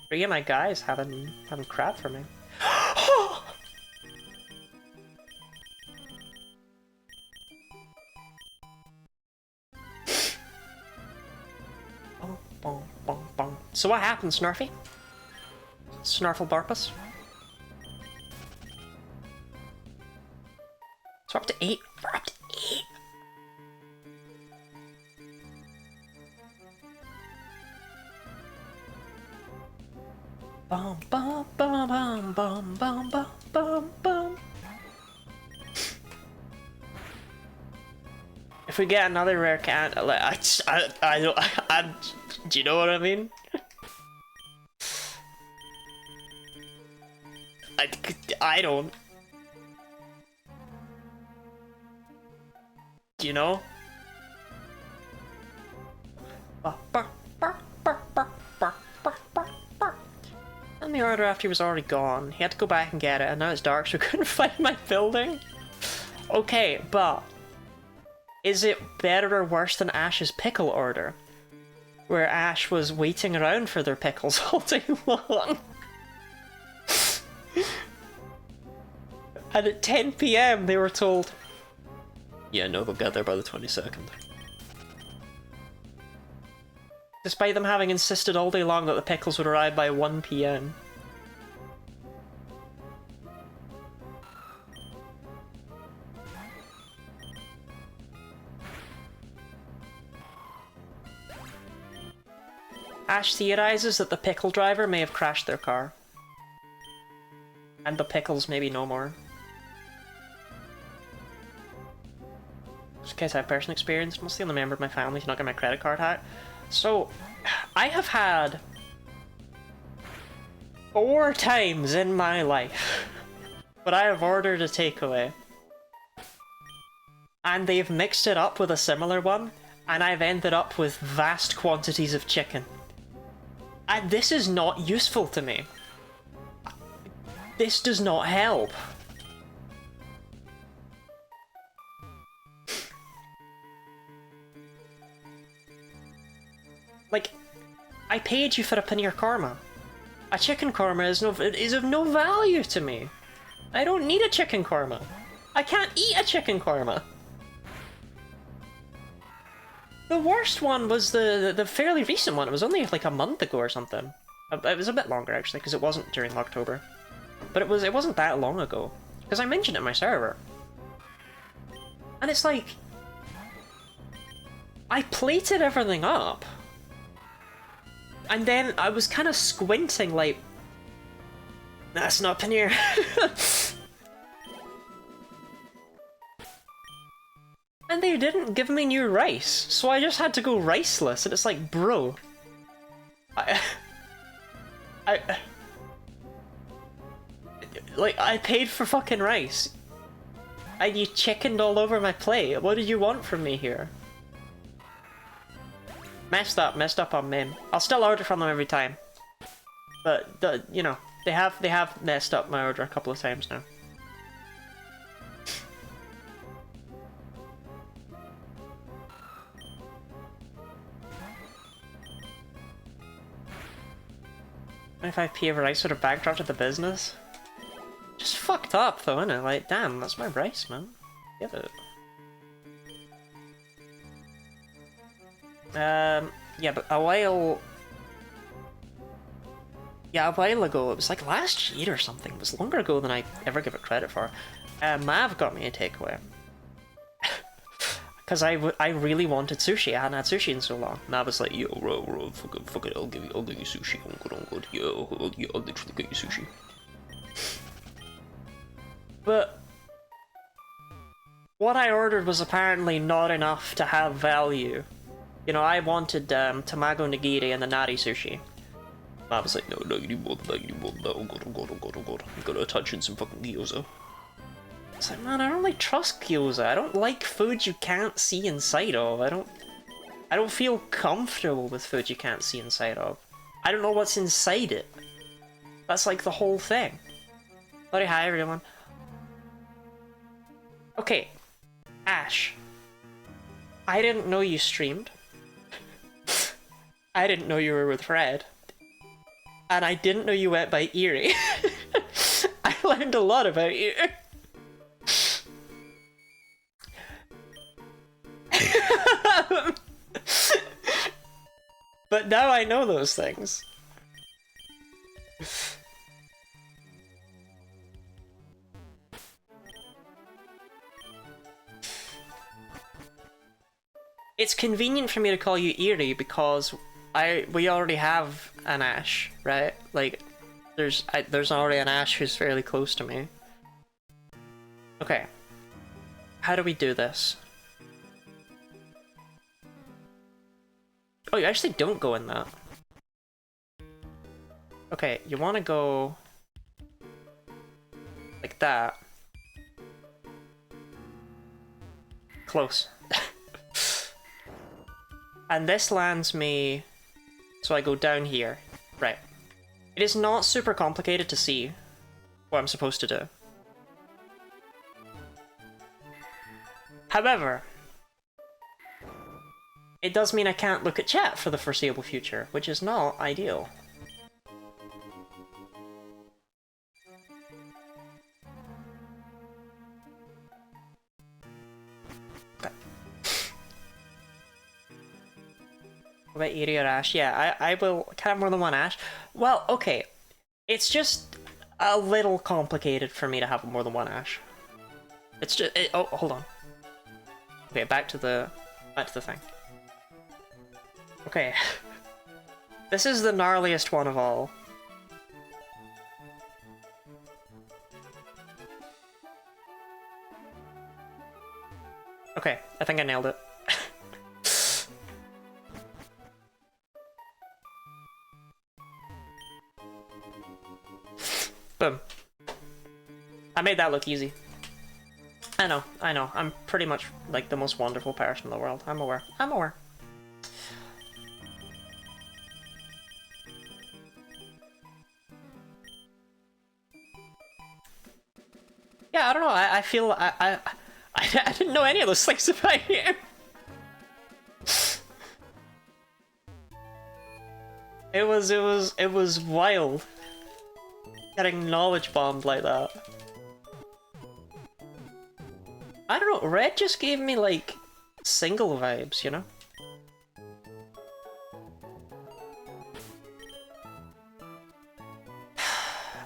Three of my guys having crap for me. Bong, bong, bong. So what happened, Snarfy? Snarfle Barpus? So we're up to 8. We're up to 8. Bum bum bum bum bum bum bum bum bum. If we get another rare can, I don't. Do you know what I mean? I don't. Do you know? And the order after he was already gone. He had to go back and get it, and now it's dark, so we couldn't find my building. Okay, but is it better or worse than Ash's pickle order? Where Ash was waiting around for their pickles all day long. And at 10 PM they were told, yeah, no, they'll get there by the 22nd. Despite them having insisted all day long that the pickles would arrive by 1 PM. Ash theorizes that the pickle driver may have crashed their car. And the pickles maybe no more. Just in case I have personal experience, mostly on a member of my family to not get my credit card hacked. So, I have had 4 times in my life but I have ordered a takeaway. And they've mixed it up with a similar one, and I've ended up with vast quantities of chicken. And this is not useful to me. This does not help. Like, I paid you for a paneer korma. A chicken korma is of no value to me. I don't need a chicken korma. I can't eat a chicken korma. The worst one was the fairly recent one. It was only like a month ago or something. It was a bit longer actually, because it wasn't during October. But it wasn't that long ago. Because I mentioned it in my server. And it's like, I plated everything up. And then I was kind of squinting like, that's not paneer. And they didn't give me new rice, so I just had to go riceless, and it's like, bro. Like, I paid for fucking rice. And you chickened all over my plate. What did you want from me here? Messed up on Mim. I'll still order from them every time. But, you know, they have messed up my order a couple of times now. 25p of rice would have bankrupt the business. Just fucked up though, innit? Like, damn, that's my rice, man. Get it. Yeah, but a while... Yeah, a while ago, it was like last year or something. It was longer ago than I ever give it credit for. Mav got me a takeaway. Because I really wanted sushi. I hadn't had sushi in so long. Mav was like, yo, bro, fuck it, I'll give you sushi. I'm good. Yo, I'll literally get you sushi. But what I ordered was apparently not enough to have value. You know, I wanted tamago nigiri and the nari sushi. I was like, no, you need more than that, oh god. You gotta touch in some fucking gyoza. It's like, man, I don't like trust gyoza. I don't like food you can't see inside of. I don't feel comfortable with food you can't see inside of. I don't know what's inside it. That's like the whole thing. Sorry, hi everyone. Okay, Ash. I didn't know you streamed. I didn't know you were with Fred. And I didn't know you went by Eerie. I learned a lot about you. But now I know those things. It's convenient for me to call you Eerie because we already have an Ash, right? Like, there's already an Ash who's fairly close to me. Okay. How do we do this? Oh, you actually don't go in that. Okay, you want to go like that. Close. And this lands me, so I go down here. Right. It is not super complicated to see what I'm supposed to do. However, it does mean I can't look at chat for the foreseeable future, which is not ideal. What about Eerie or Ash? Yeah, I will. Can I have more than one Ash? Well, okay. It's just a little complicated for me to have more than one Ash. It's just... oh, hold on. Okay, back to the thing. Okay. This is the gnarliest one of all. Okay, I think I nailed it. Boom. I made that look easy. I know. I'm pretty much like the most wonderful person in the world. I'm aware. Yeah, I don't know. I feel I didn't know any of those things about you. It was wild. Getting knowledge bombed like that. I don't know, Red just gave me like single vibes, you know?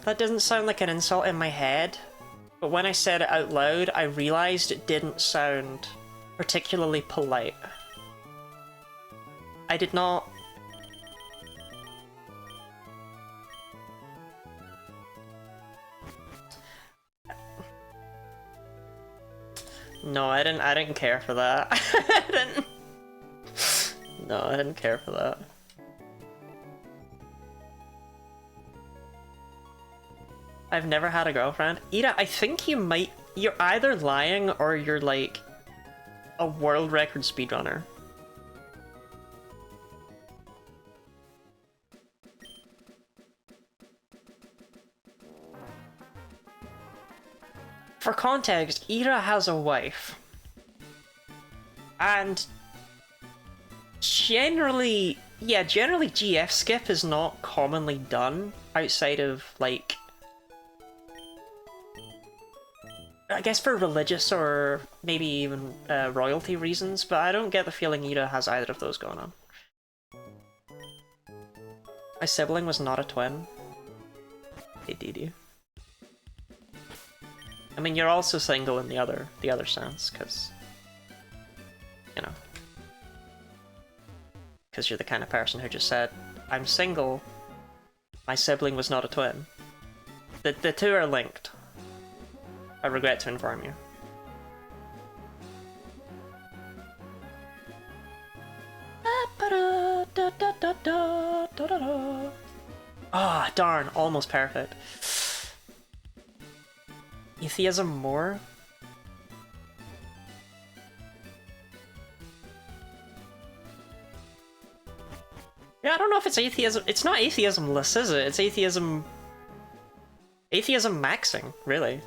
That doesn't sound like an insult in my head, but when I said it out loud, I realized it didn't sound particularly polite. I did not... No, I didn't care for that. No, I didn't care for that. I've never had a girlfriend. Ida, I think you're either lying or you're like a world record speedrunner. For context, Ira has a wife. And generally GF skip is not commonly done outside of, like, I guess for religious or maybe even royalty reasons, but I don't get the feeling Ida has either of those going on. My sibling was not a twin. Hey, did you? I mean, you're also single in the other sense, because, you know, because you're the kind of person who just said, I'm single, my sibling was not a twin. The two are linked. I regret to inform you. Ah, oh, darn, almost perfect. Atheism more? Yeah, I don't know if it's atheism. It's not atheism-less, is it? It's atheism... Atheism maxing, really.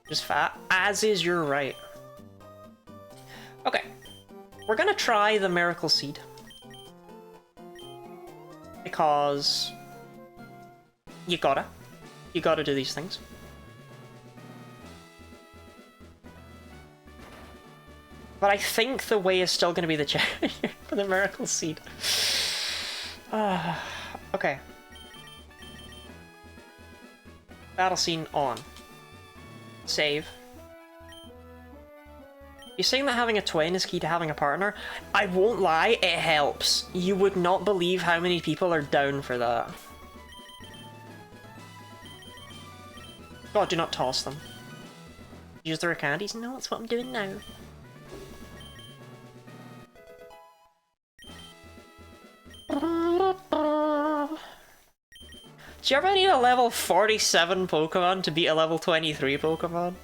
Just fat. As is your right. Okay. We're gonna try the Miracle Seed. Because... You gotta do these things. But I think the way is still gonna be the cherry for the Miracle Seed. Okay. Battle scene on. Save. You're saying that having a twin is key to having a partner? I won't lie, it helps. You would not believe how many people are down for that. God, do not toss them. Use the rare candies? No, that's what I'm doing now. Do you ever need a level 47 Pokemon to beat a level 23 Pokemon?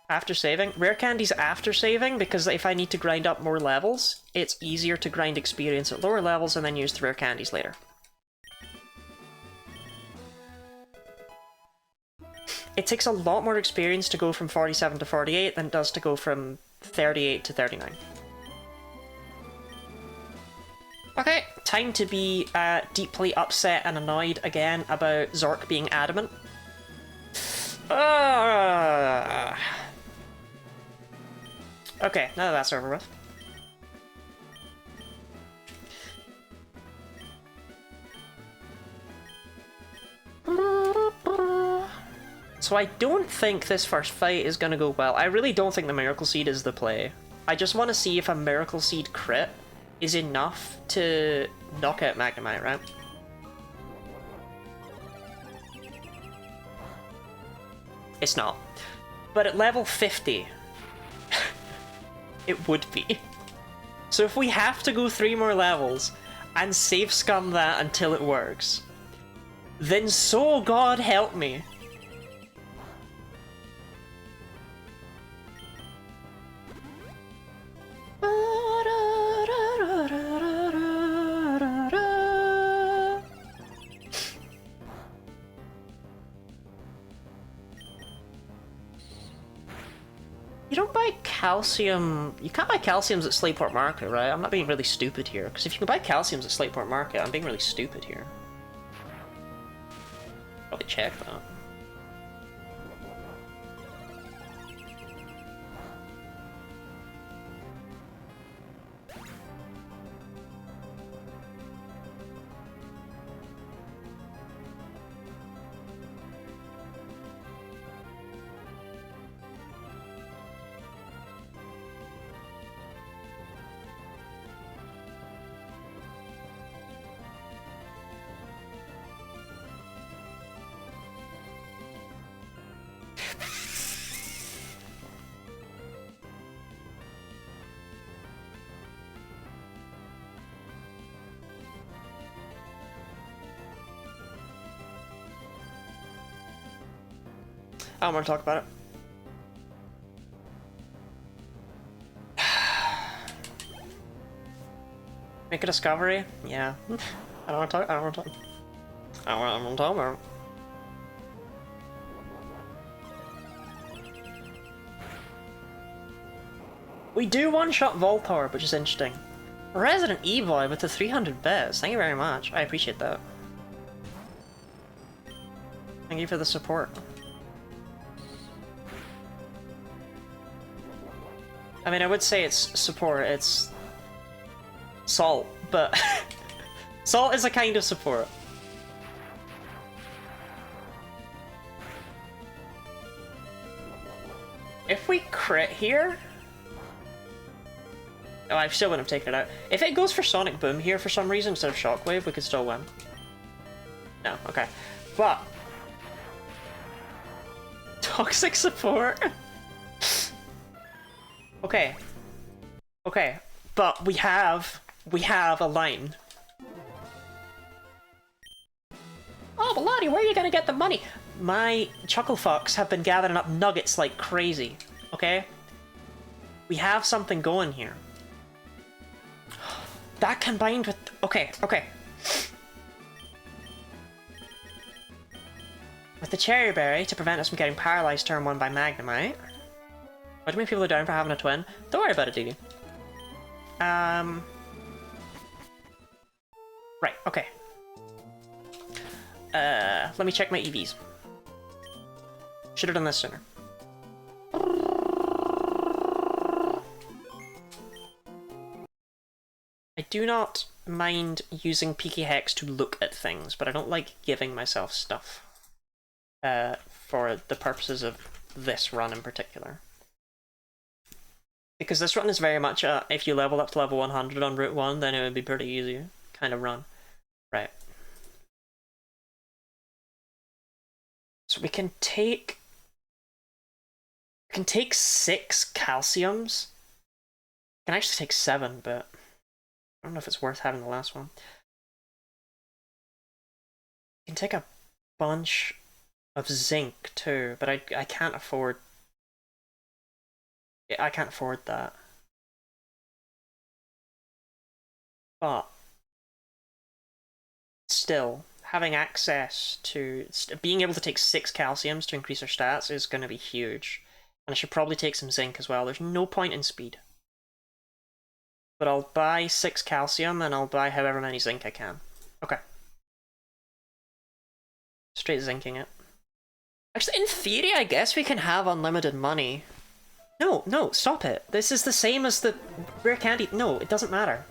After saving? Rare candies after saving, because if I need to grind up more levels, it's easier to grind experience at lower levels and then use the rare candies later. It takes a lot more experience to go from 47 to 48 than it does to go from 38 to 39. Okay, time to be deeply upset and annoyed again about Zork being adamant. Okay, now that that's over with. So I don't think this first fight is gonna go well. I really don't think the Miracle Seed is the play. I just want to see if a Miracle Seed crit is enough to knock out Magnemite, right? It's not. But at level 50, it would be. So if we have to go 3 more levels and save scum that until it works, then so God help me. You don't buy calcium... You can't buy calciums at Slateport Market, right? I'm not being really stupid here. Because if you can buy calciums at Slateport Market, I'm being really stupid here. Probably check that. I don't want to talk about it. Make a discovery? Yeah. I don't want to talk. I don't want to talk. I don't want to talk about it. We do one-shot Voltorb, which is interesting. Resident E-Boy with the 300 bits. Thank you very much. I appreciate that. Thank you for the support. I mean, I would say it's support, it's salt, but salt is a kind of support. If we crit here... Oh, I still wouldn't have taken it out. If it goes for Sonic Boom here for some reason instead of Shockwave, we could still win. No, okay. But... Toxic support? Okay. Okay. But we have a line. Oh, Melody, where are you gonna get the money? My chuckle fucks have been gathering up nuggets like crazy. Okay? We have something going here. That combined with... Okay, okay. With the Cherry Berry to prevent us from getting paralyzed turn 1 by Magnemite. What do you mean people are down for having a twin? Don't worry about it, Didi. Right, okay. Let me check my EVs. Should have done this sooner. I do not mind using PK Hex to look at things, but I don't like giving myself stuff. For the purposes of this run in particular. Because this run is very much if you level up to level 100 on Route 1, then it would be pretty easy kind of run. Right. So we can take... We can take 6 calciums. We can actually take 7, but... I don't know if it's worth having the last one. We can take a bunch of zinc too, but I can't afford... I can't afford that. But still, having access to... being able to take 6 calciums to increase our stats is going to be huge. And I should probably take some zinc as well. There's no point in speed. But I'll buy 6 calcium and I'll buy however many zinc I can. Okay. Straight zinking it. Actually, in theory, I guess we can have unlimited money. No, no, stop it. This is the same as the rare candy. No, it doesn't matter.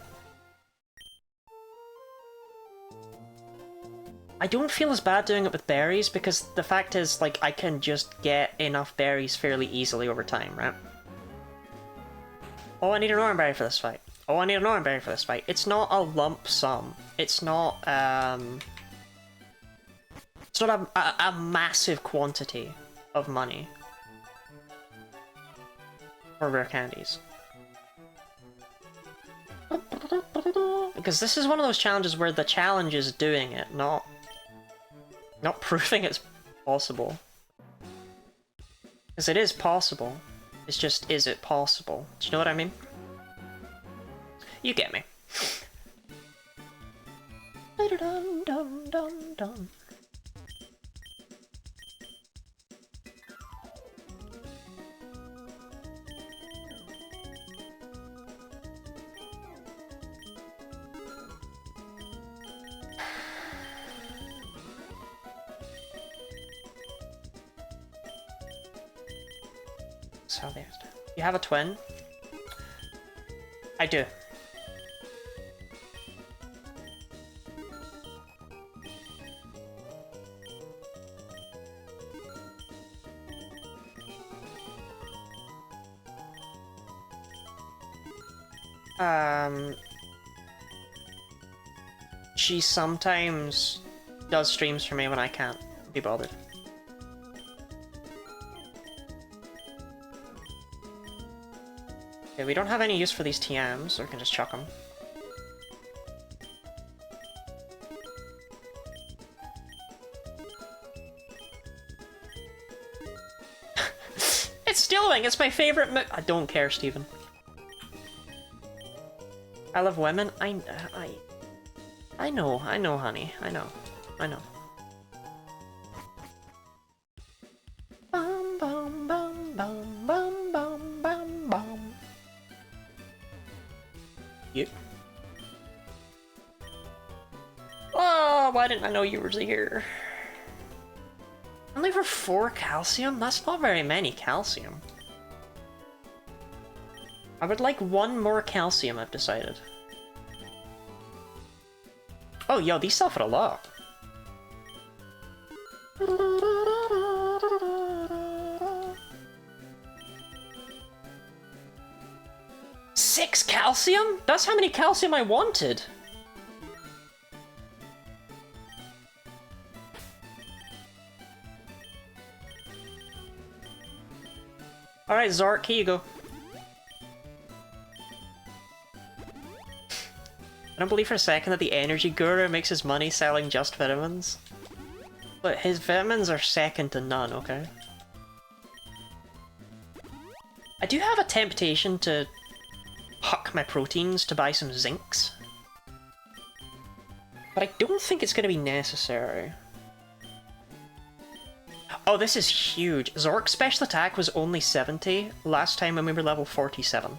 I don't feel as bad doing it with berries because the fact is, like, I can just get enough berries fairly easily over time, right? Oh, I need an orange berry for this fight. Oh, I need an orange berry for this fight. It's not a lump sum. It's not, it's not a massive quantity of money for rare candies. Because this is one of those challenges where the challenge is doing it, not proving it's possible. Because it is possible. It's just, is it possible? Do you know what I mean? You get me. Dun-dun-dun-dun-dun. You have a twin? I do. She sometimes does streams for me when I can't be bothered. Okay, we don't have any use for these TMs, so we can just chuck them. It's Steelwing! It's my favorite I don't care, Steven. I love women? I know, honey. I know. Bum, bum, bum, bum, bum, bum, bum, bum. You. why didn't I know you were here? Only for 4 calcium? That's not very many calcium. I would like 1 more calcium, I've decided. Oh, yo, these sell for a lot. Six calcium? That's how many calcium I wanted. Alright, Zork, here you go. I don't believe for a second that the energy guru makes his money selling just vitamins. But his vitamins are second to none, okay? I do have a temptation to huck my proteins to buy some zincs. But I don't think it's going to be necessary. Oh, this is huge. Zork's special attack was only 70 last time when we were level 47.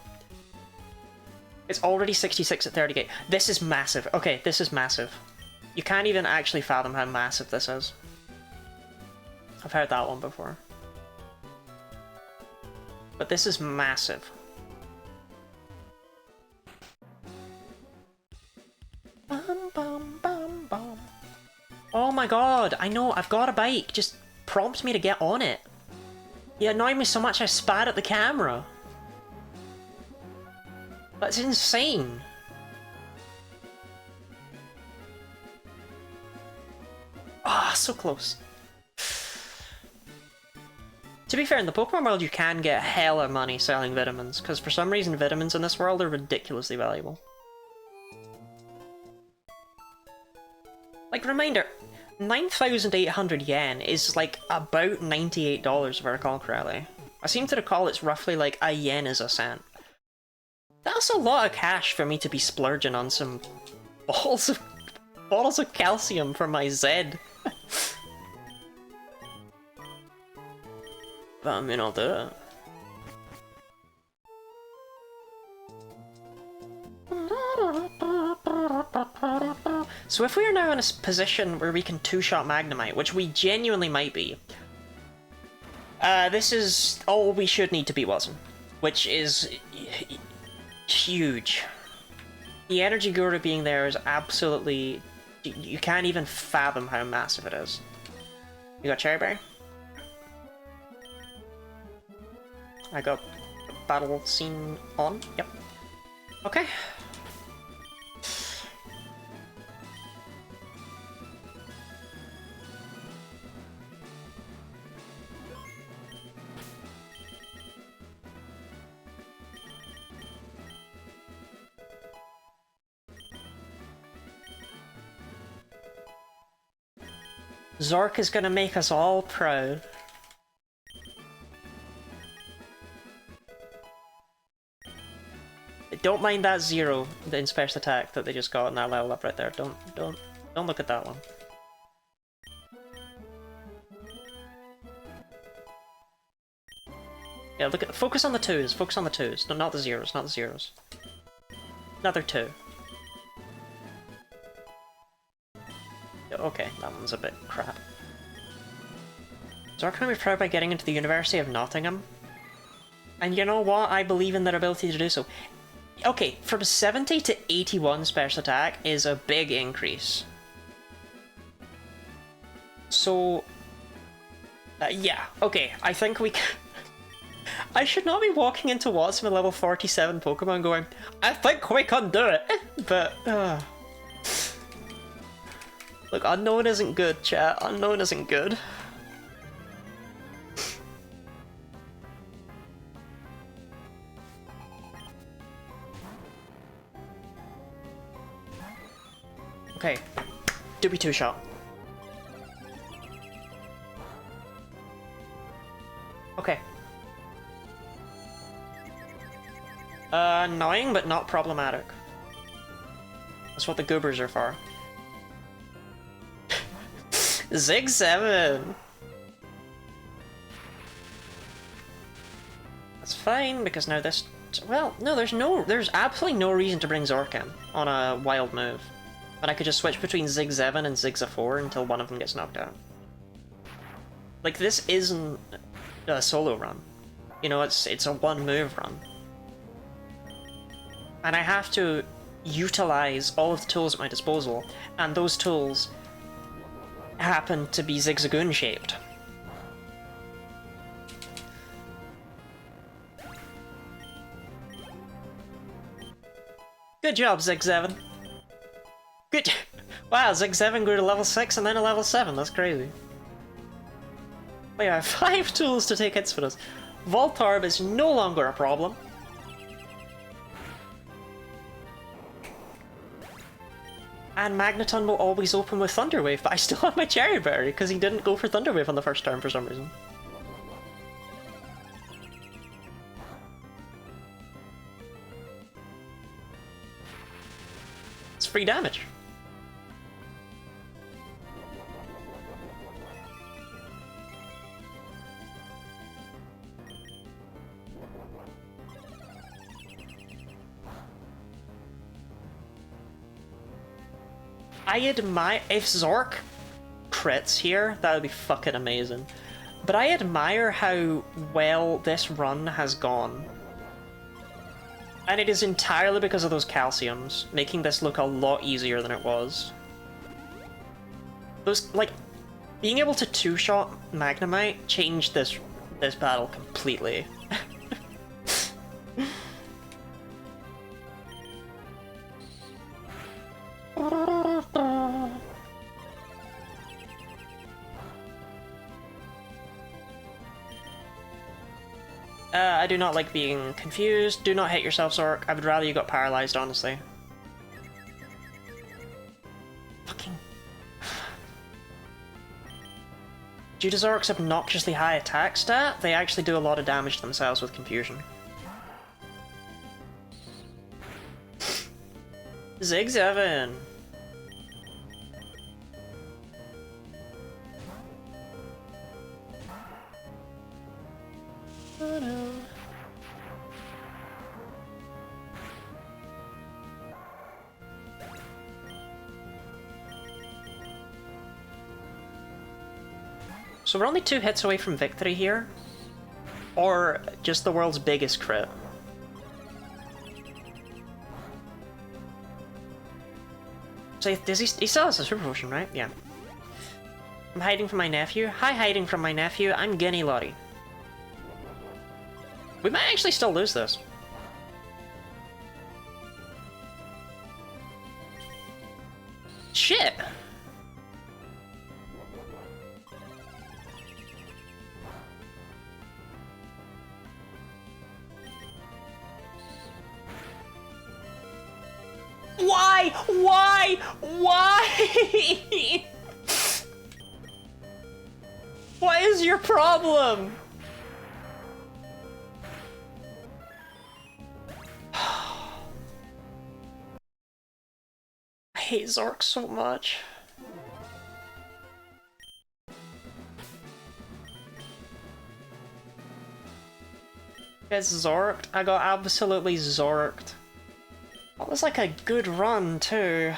It's already 66 at 30k. This is massive. Okay, this is massive. You can't even actually fathom how massive this is. I've heard that one before. But this is massive. Bum, bum, bum, bum. Oh my god, I know, I've got a bike. Just prompt me to get on it. You annoy me so much I spat at the camera. That's insane. Ah, oh, so close. To be fair, in the Pokemon world you can get hella money selling vitamins, because for some reason vitamins in this world are ridiculously valuable. Like, reminder, 9,800 yen is like about $98 if I recall correctly. I seem to recall it's roughly like a yen is a cent. That's a lot of cash for me to be splurging on some bottles of calcium for my Zed. But I mean, I'll do it. So if we are now in a position where we can two-shot Magnemite, which we genuinely might be, this is all we should need to beat Watson, which is huge. The Energy Guru being there is absolutely... You can't even fathom how massive it is. You got Cherry Berry? I got battle scene on. Yep. Okay. Zork is gonna make us all proud. Don't mind that 0 in special attack that they just got in that level up right there. Don't look at that one. Yeah, look at focus on the 2s. Focus on the 2s. No, not the 0s. Not the 0s. Another 2. Okay, that one's a bit crap. Zork can be proud by getting into the University of Nottingham. And you know what? I believe in their ability to do so. Okay, from 70 to 81 special attack is a big increase. So... yeah, okay, I think we can... I should not be walking into Watson with level 47 Pokemon going, I think we can do it! But... Look, unknown isn't good, chat. Unknown isn't good. Okay. Do be two-shot. Okay. Annoying, but not problematic. That's what the goobers are for. Zig 7! That's fine, because now this... Well, no, there's absolutely no reason to bring Zork in on a wild move. And I could just switch between Zig-7 and Zigza-4 until one of them gets knocked out. Like, this isn't a solo run. You know, it's a one-move run. And I have to utilize all of the tools at my disposal, and those tools happen to be Zigzagoon shaped. Good job, Zig-7. Good. Wow, Zig-7 grew to level 6 and then a level 7. That's crazy. We have 5 tools to take hits for us. Voltorb is no longer a problem. And Magneton will always open with Thunder Wave, but I still have my Cherry Berry because he didn't go for Thunder Wave on the first turn for some reason. It's free damage. I admire if Zork crits here, that would be fucking amazing. But I admire how well this run has gone. And it is entirely because of those calciums, making this look a lot easier than it was. Those, like, being able to two-shot Magnemite changed this battle completely. I do not like being confused. Do not hit yourself, Zork. I would rather you got paralyzed, honestly. Fucking... Due to Zork's obnoxiously high attack stat, they actually do a lot of damage to themselves with confusion. Zig-7! Oh no. So we're only 2 hits away from victory here, or just the world's biggest crit. So does he still has a super potion, right? Yeah. I'm hiding from my nephew. Hi, hiding from my nephew. I'm Guinea Lottie. We might actually still lose this. Shit! Why? Why? Why? What is your problem? I hate Zork so much. Get Zorked? I got absolutely Zorked. That was like a good run too.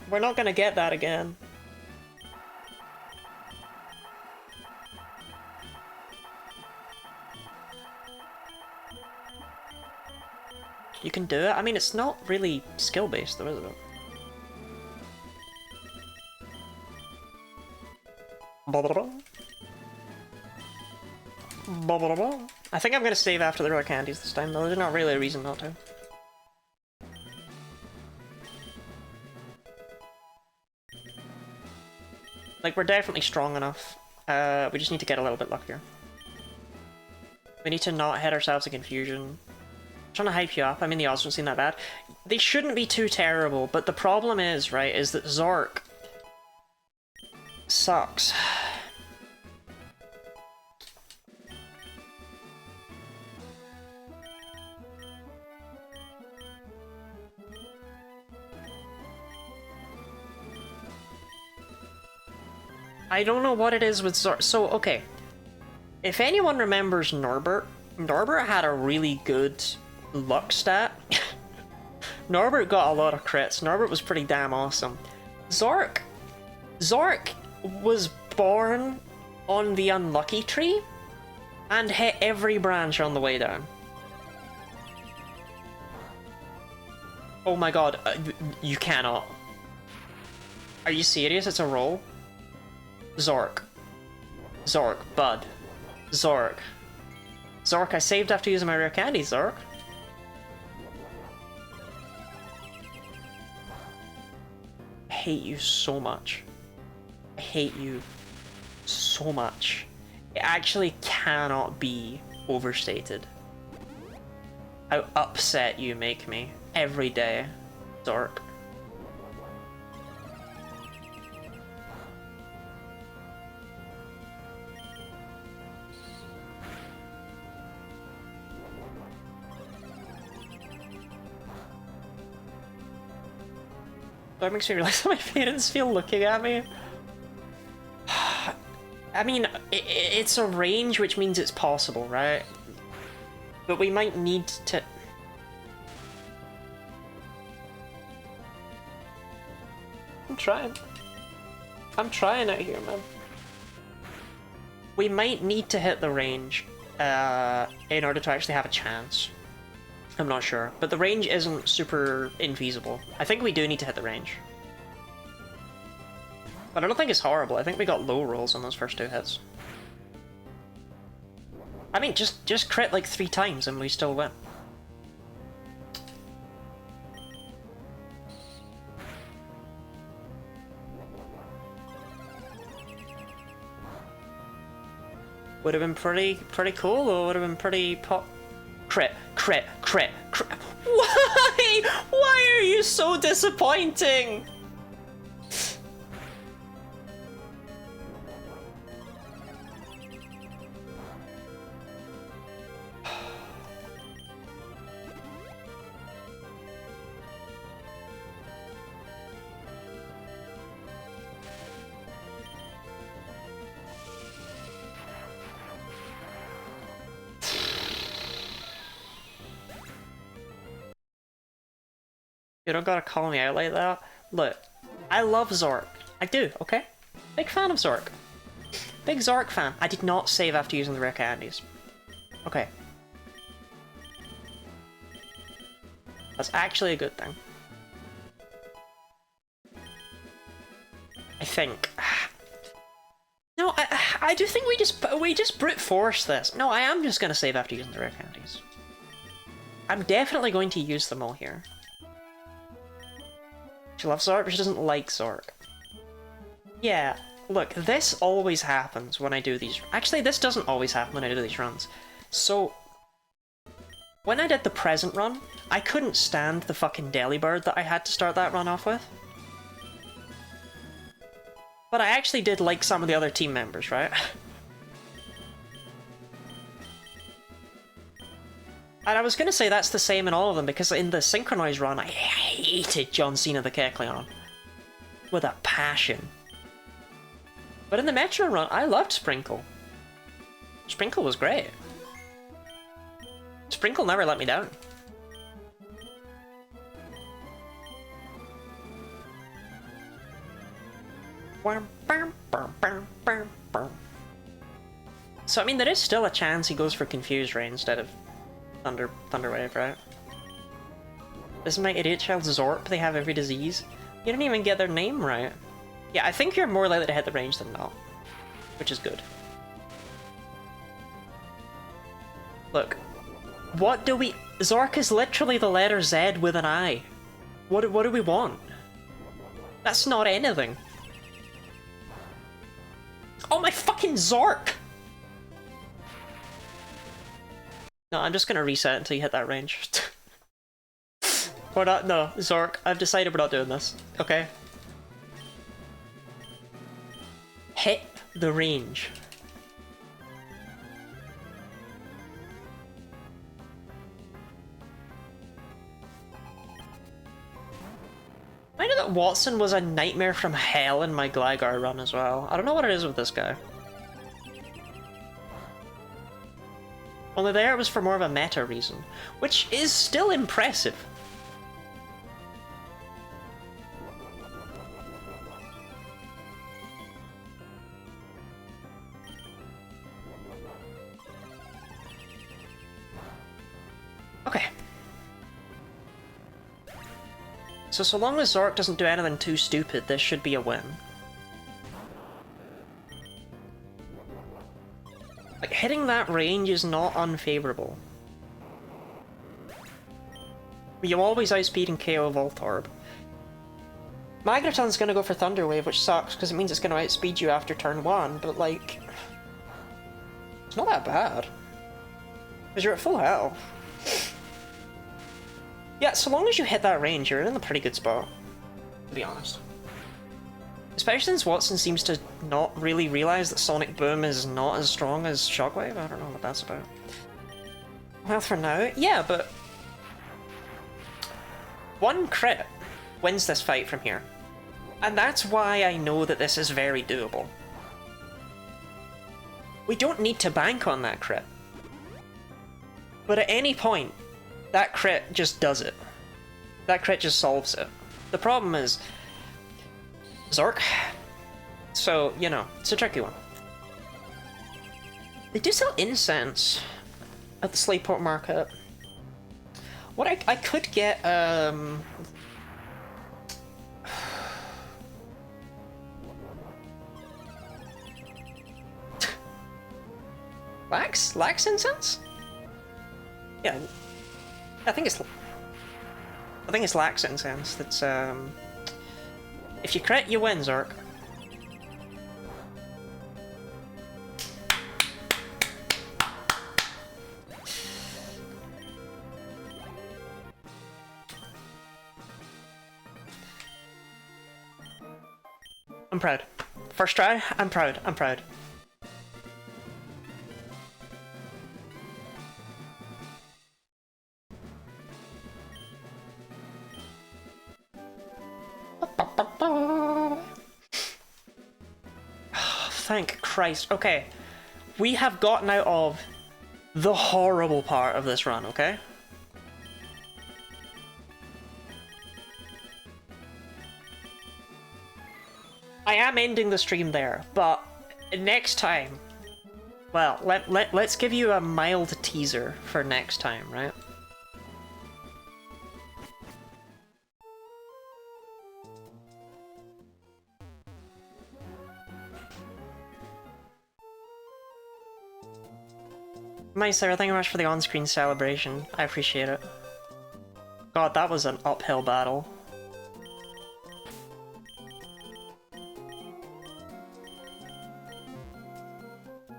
We're not gonna get that again. You can do it? I mean, it's not really skill-based though, is it? I think I'm gonna save after the rare candies this time though, there's not really a reason not to. Like, we're definitely strong enough. We just need to get a little bit luckier. We need to not hit ourselves in confusion. I'm trying to hype you up. I mean, the odds don't seem that bad. They shouldn't be too terrible, but the problem is, right, is that Zork sucks. I don't know what it is with Zork. So, okay. If anyone remembers Norbert, Norbert had a really good luck stat. Norbert got a lot of crits. Norbert was pretty damn awesome. Zork was born on the unlucky tree and hit every branch on the way down. Oh my god, you cannot. Are you serious? It's a roll? Zork. Zork, bud. Zork. Zork, I saved after using my rare candy, Zork. I hate you so much. I hate you so much. It actually cannot be overstated how upset you make me every day, Zork. That makes me realize how my parents feel looking at me. I mean, it's a range, which means it's possible, right? But we might need to... I'm trying. I'm trying out here, man. We might need to hit the range in order to actually have a chance. I'm not sure, but the range isn't super infeasible. I think we do need to hit the range. But I don't think it's horrible. I think we got low rolls on those first two hits. I mean, just crit like 3 times and we still win. Would have been pretty cool, or would have been pretty pop. Crit. Why? Why are you so disappointing? You don't gotta call me out like that. Look, I love Zork. I do, okay? Big fan of Zork. Big Zork fan. I did not save after using the rare candies. Okay. That's actually a good thing. I think. No, I do think we just brute force this. No, I am just gonna save after using the rare candies. I'm definitely going to use them all here. She loves Zork, but she doesn't like Zork. Yeah, look, this always happens when I do these... Actually, this doesn't always happen when I do these runs. So, when I did the present run, I couldn't stand the fucking Delibird that I had to start that run off with. But I actually did like some of the other team members, right? And I was going to say that's the same in all of them, because in the Synchronized run, I hated John Cena the Kecleon. With a passion. But in the Metro run, I loved Sprinkle. Sprinkle was great. Sprinkle never let me down. So, I mean, there is still a chance he goes for Confused Ray instead of Thunder Wave, right? Isn't my idiot child Zorp? They have every disease. You didn't even get their name right. Yeah, I think you're more likely to hit the range than not, which is good. Look, what do we... Zork is literally the letter Z with an I. What do we want? That's not anything. Oh my fucking Zork! No, I'm just gonna reset until you hit that range. We're not- no, Zork, I've decided we're not doing this, okay? Hit the range. I know that Watson was a nightmare from hell in my Gligar run as well. I don't know what it is with this guy. Only there it was for more of a meta reason, which is still impressive. Okay. So long as Zork doesn't do anything too stupid, this should be a win. Like, hitting that range is not unfavorable. You always outspeed and KO Voltorb. Magneton's gonna go for Thunder Wave, which sucks, because it means it's gonna outspeed you after turn 1, but like... It's not that bad. Because you're at full health. Yeah, so long as you hit that range, you're in a pretty good spot, to be honest. Especially since Watson seems to not really realize that Sonic Boom is not as strong as Shockwave. I don't know what that's about. Well, for now, yeah, but... one crit wins this fight from here. And that's why I know that this is very doable. We don't need to bank on that crit. But at any point, that crit just does it. That crit just solves it. The problem is... Zork. So, you know, it's a tricky one. They do sell incense at the Slayport Market. What I could get, Lax incense? Yeah, I think it's Lax incense. That's if you crit, you win, Zork. I'm proud. First try, I'm proud. I'm proud. Thank Christ. Okay. We have gotten out of the horrible part of this run, okay? I am ending the stream there, but next time... Well, let's give you a mild teaser for next time, right? Nice, Sarah. Thank you very much for the on-screen celebration. I appreciate it. God, that was an uphill battle.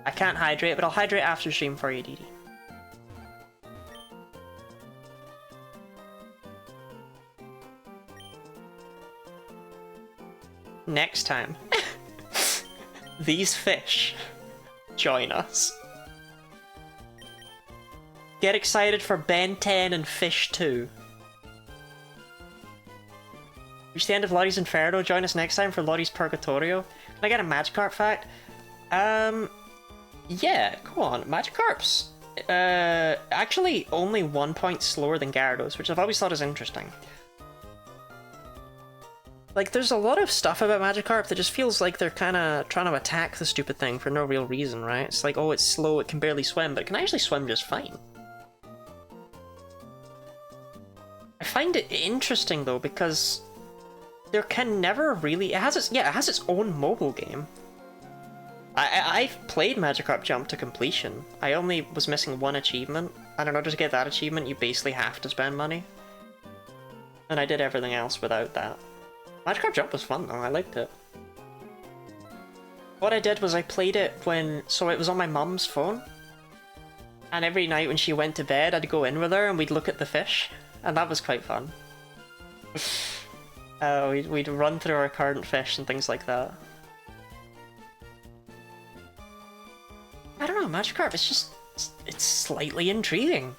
I can't hydrate, but I'll hydrate after stream for you, Didi. Next time, these fish join us. Get excited for Ben 10 and Fish 2. Reach the end of Lottie's Inferno. Join us next time for Lottie's Purgatorio. Can I get a Magikarp fact? Yeah, go on. Magikarp's actually only 1 point slower than Gyarados, which I've always thought is interesting. Like, there's a lot of stuff about Magikarp that just feels like they're kind of trying to attack the stupid thing for no real reason, right? It's like, oh, it's slow, it can barely swim, but it can actually swim just fine. I find it interesting, though, because there can never really... It has its own mobile game. I've played Magikarp Jump to completion. I only was missing one achievement, and in order to get that achievement, you basically have to spend money. And I did everything else without that. Magikarp Jump was fun, though. I liked it. What I did was I played it when... So it was on my mum's phone. And every night when she went to bed, I'd go in with her and we'd look at the fish. And that was quite fun. We'd run through our current fish and things like that. I don't know, Magikarp, it's slightly intriguing.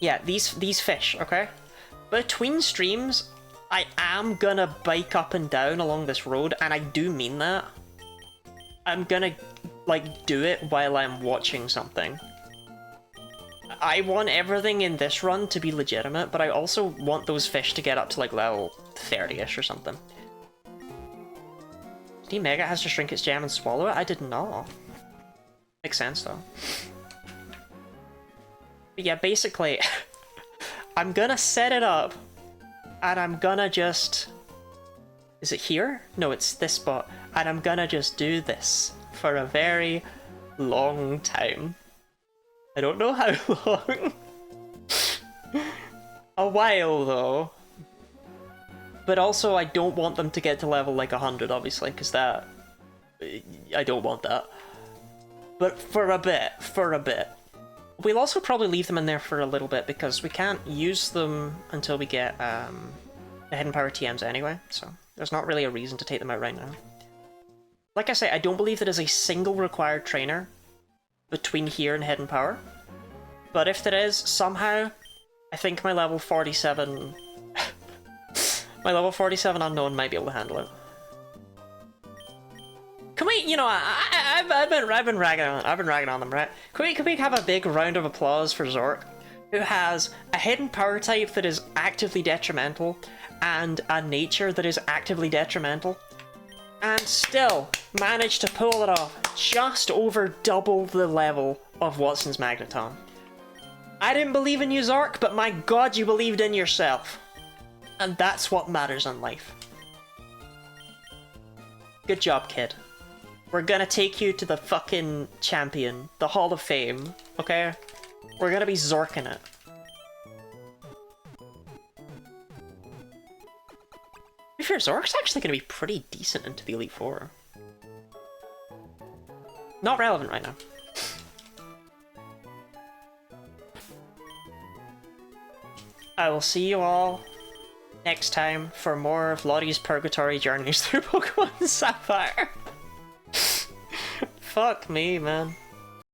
Yeah, these fish, okay? Between streams, I am gonna bike up and down along this road, and I do mean that. I'm gonna, like, do it while I'm watching something. I want everything in this run to be legitimate, but I also want those fish to get up to, like, level 30-ish or something. Team Mega has to shrink its gem and swallow it? I did not. Makes sense, though. But yeah, basically, I'm gonna set it up, and I'm gonna just... Is it here? No, it's this spot. And I'm gonna just do this for a very long time. I don't know how long. A while, though. But also, I don't want them to get to level like 100, obviously, because that... I don't want that. But for a bit. We'll also probably leave them in there for a little bit, because we can't use them until we get the Hidden Power TMs anyway, so there's not really a reason to take them out right now. Like I say, I don't believe there is a single required trainer between here and Hidden Power. But if there is, somehow, I think my level 47... my level 47 unknown might be able to handle it. Can we, you know, I've been ragging on them, right? Can we have a big round of applause for Zork, who has a hidden power type that is actively detrimental, and a nature that is actively detrimental, and still managed to pull it off just over double the level of Watson's Magneton. I didn't believe in you, Zork, but my god, you believed in yourself. And that's what matters in life. Good job, kid. We're gonna take you to the fucking champion, the Hall of Fame, okay? We're gonna be Zorking it. To be fair, Zork's actually gonna be pretty decent into the Elite Four. Not relevant right now. I will see you all next time for more of Lottie's Purgatory Journeys through Pokemon Sapphire. Fuck me, man.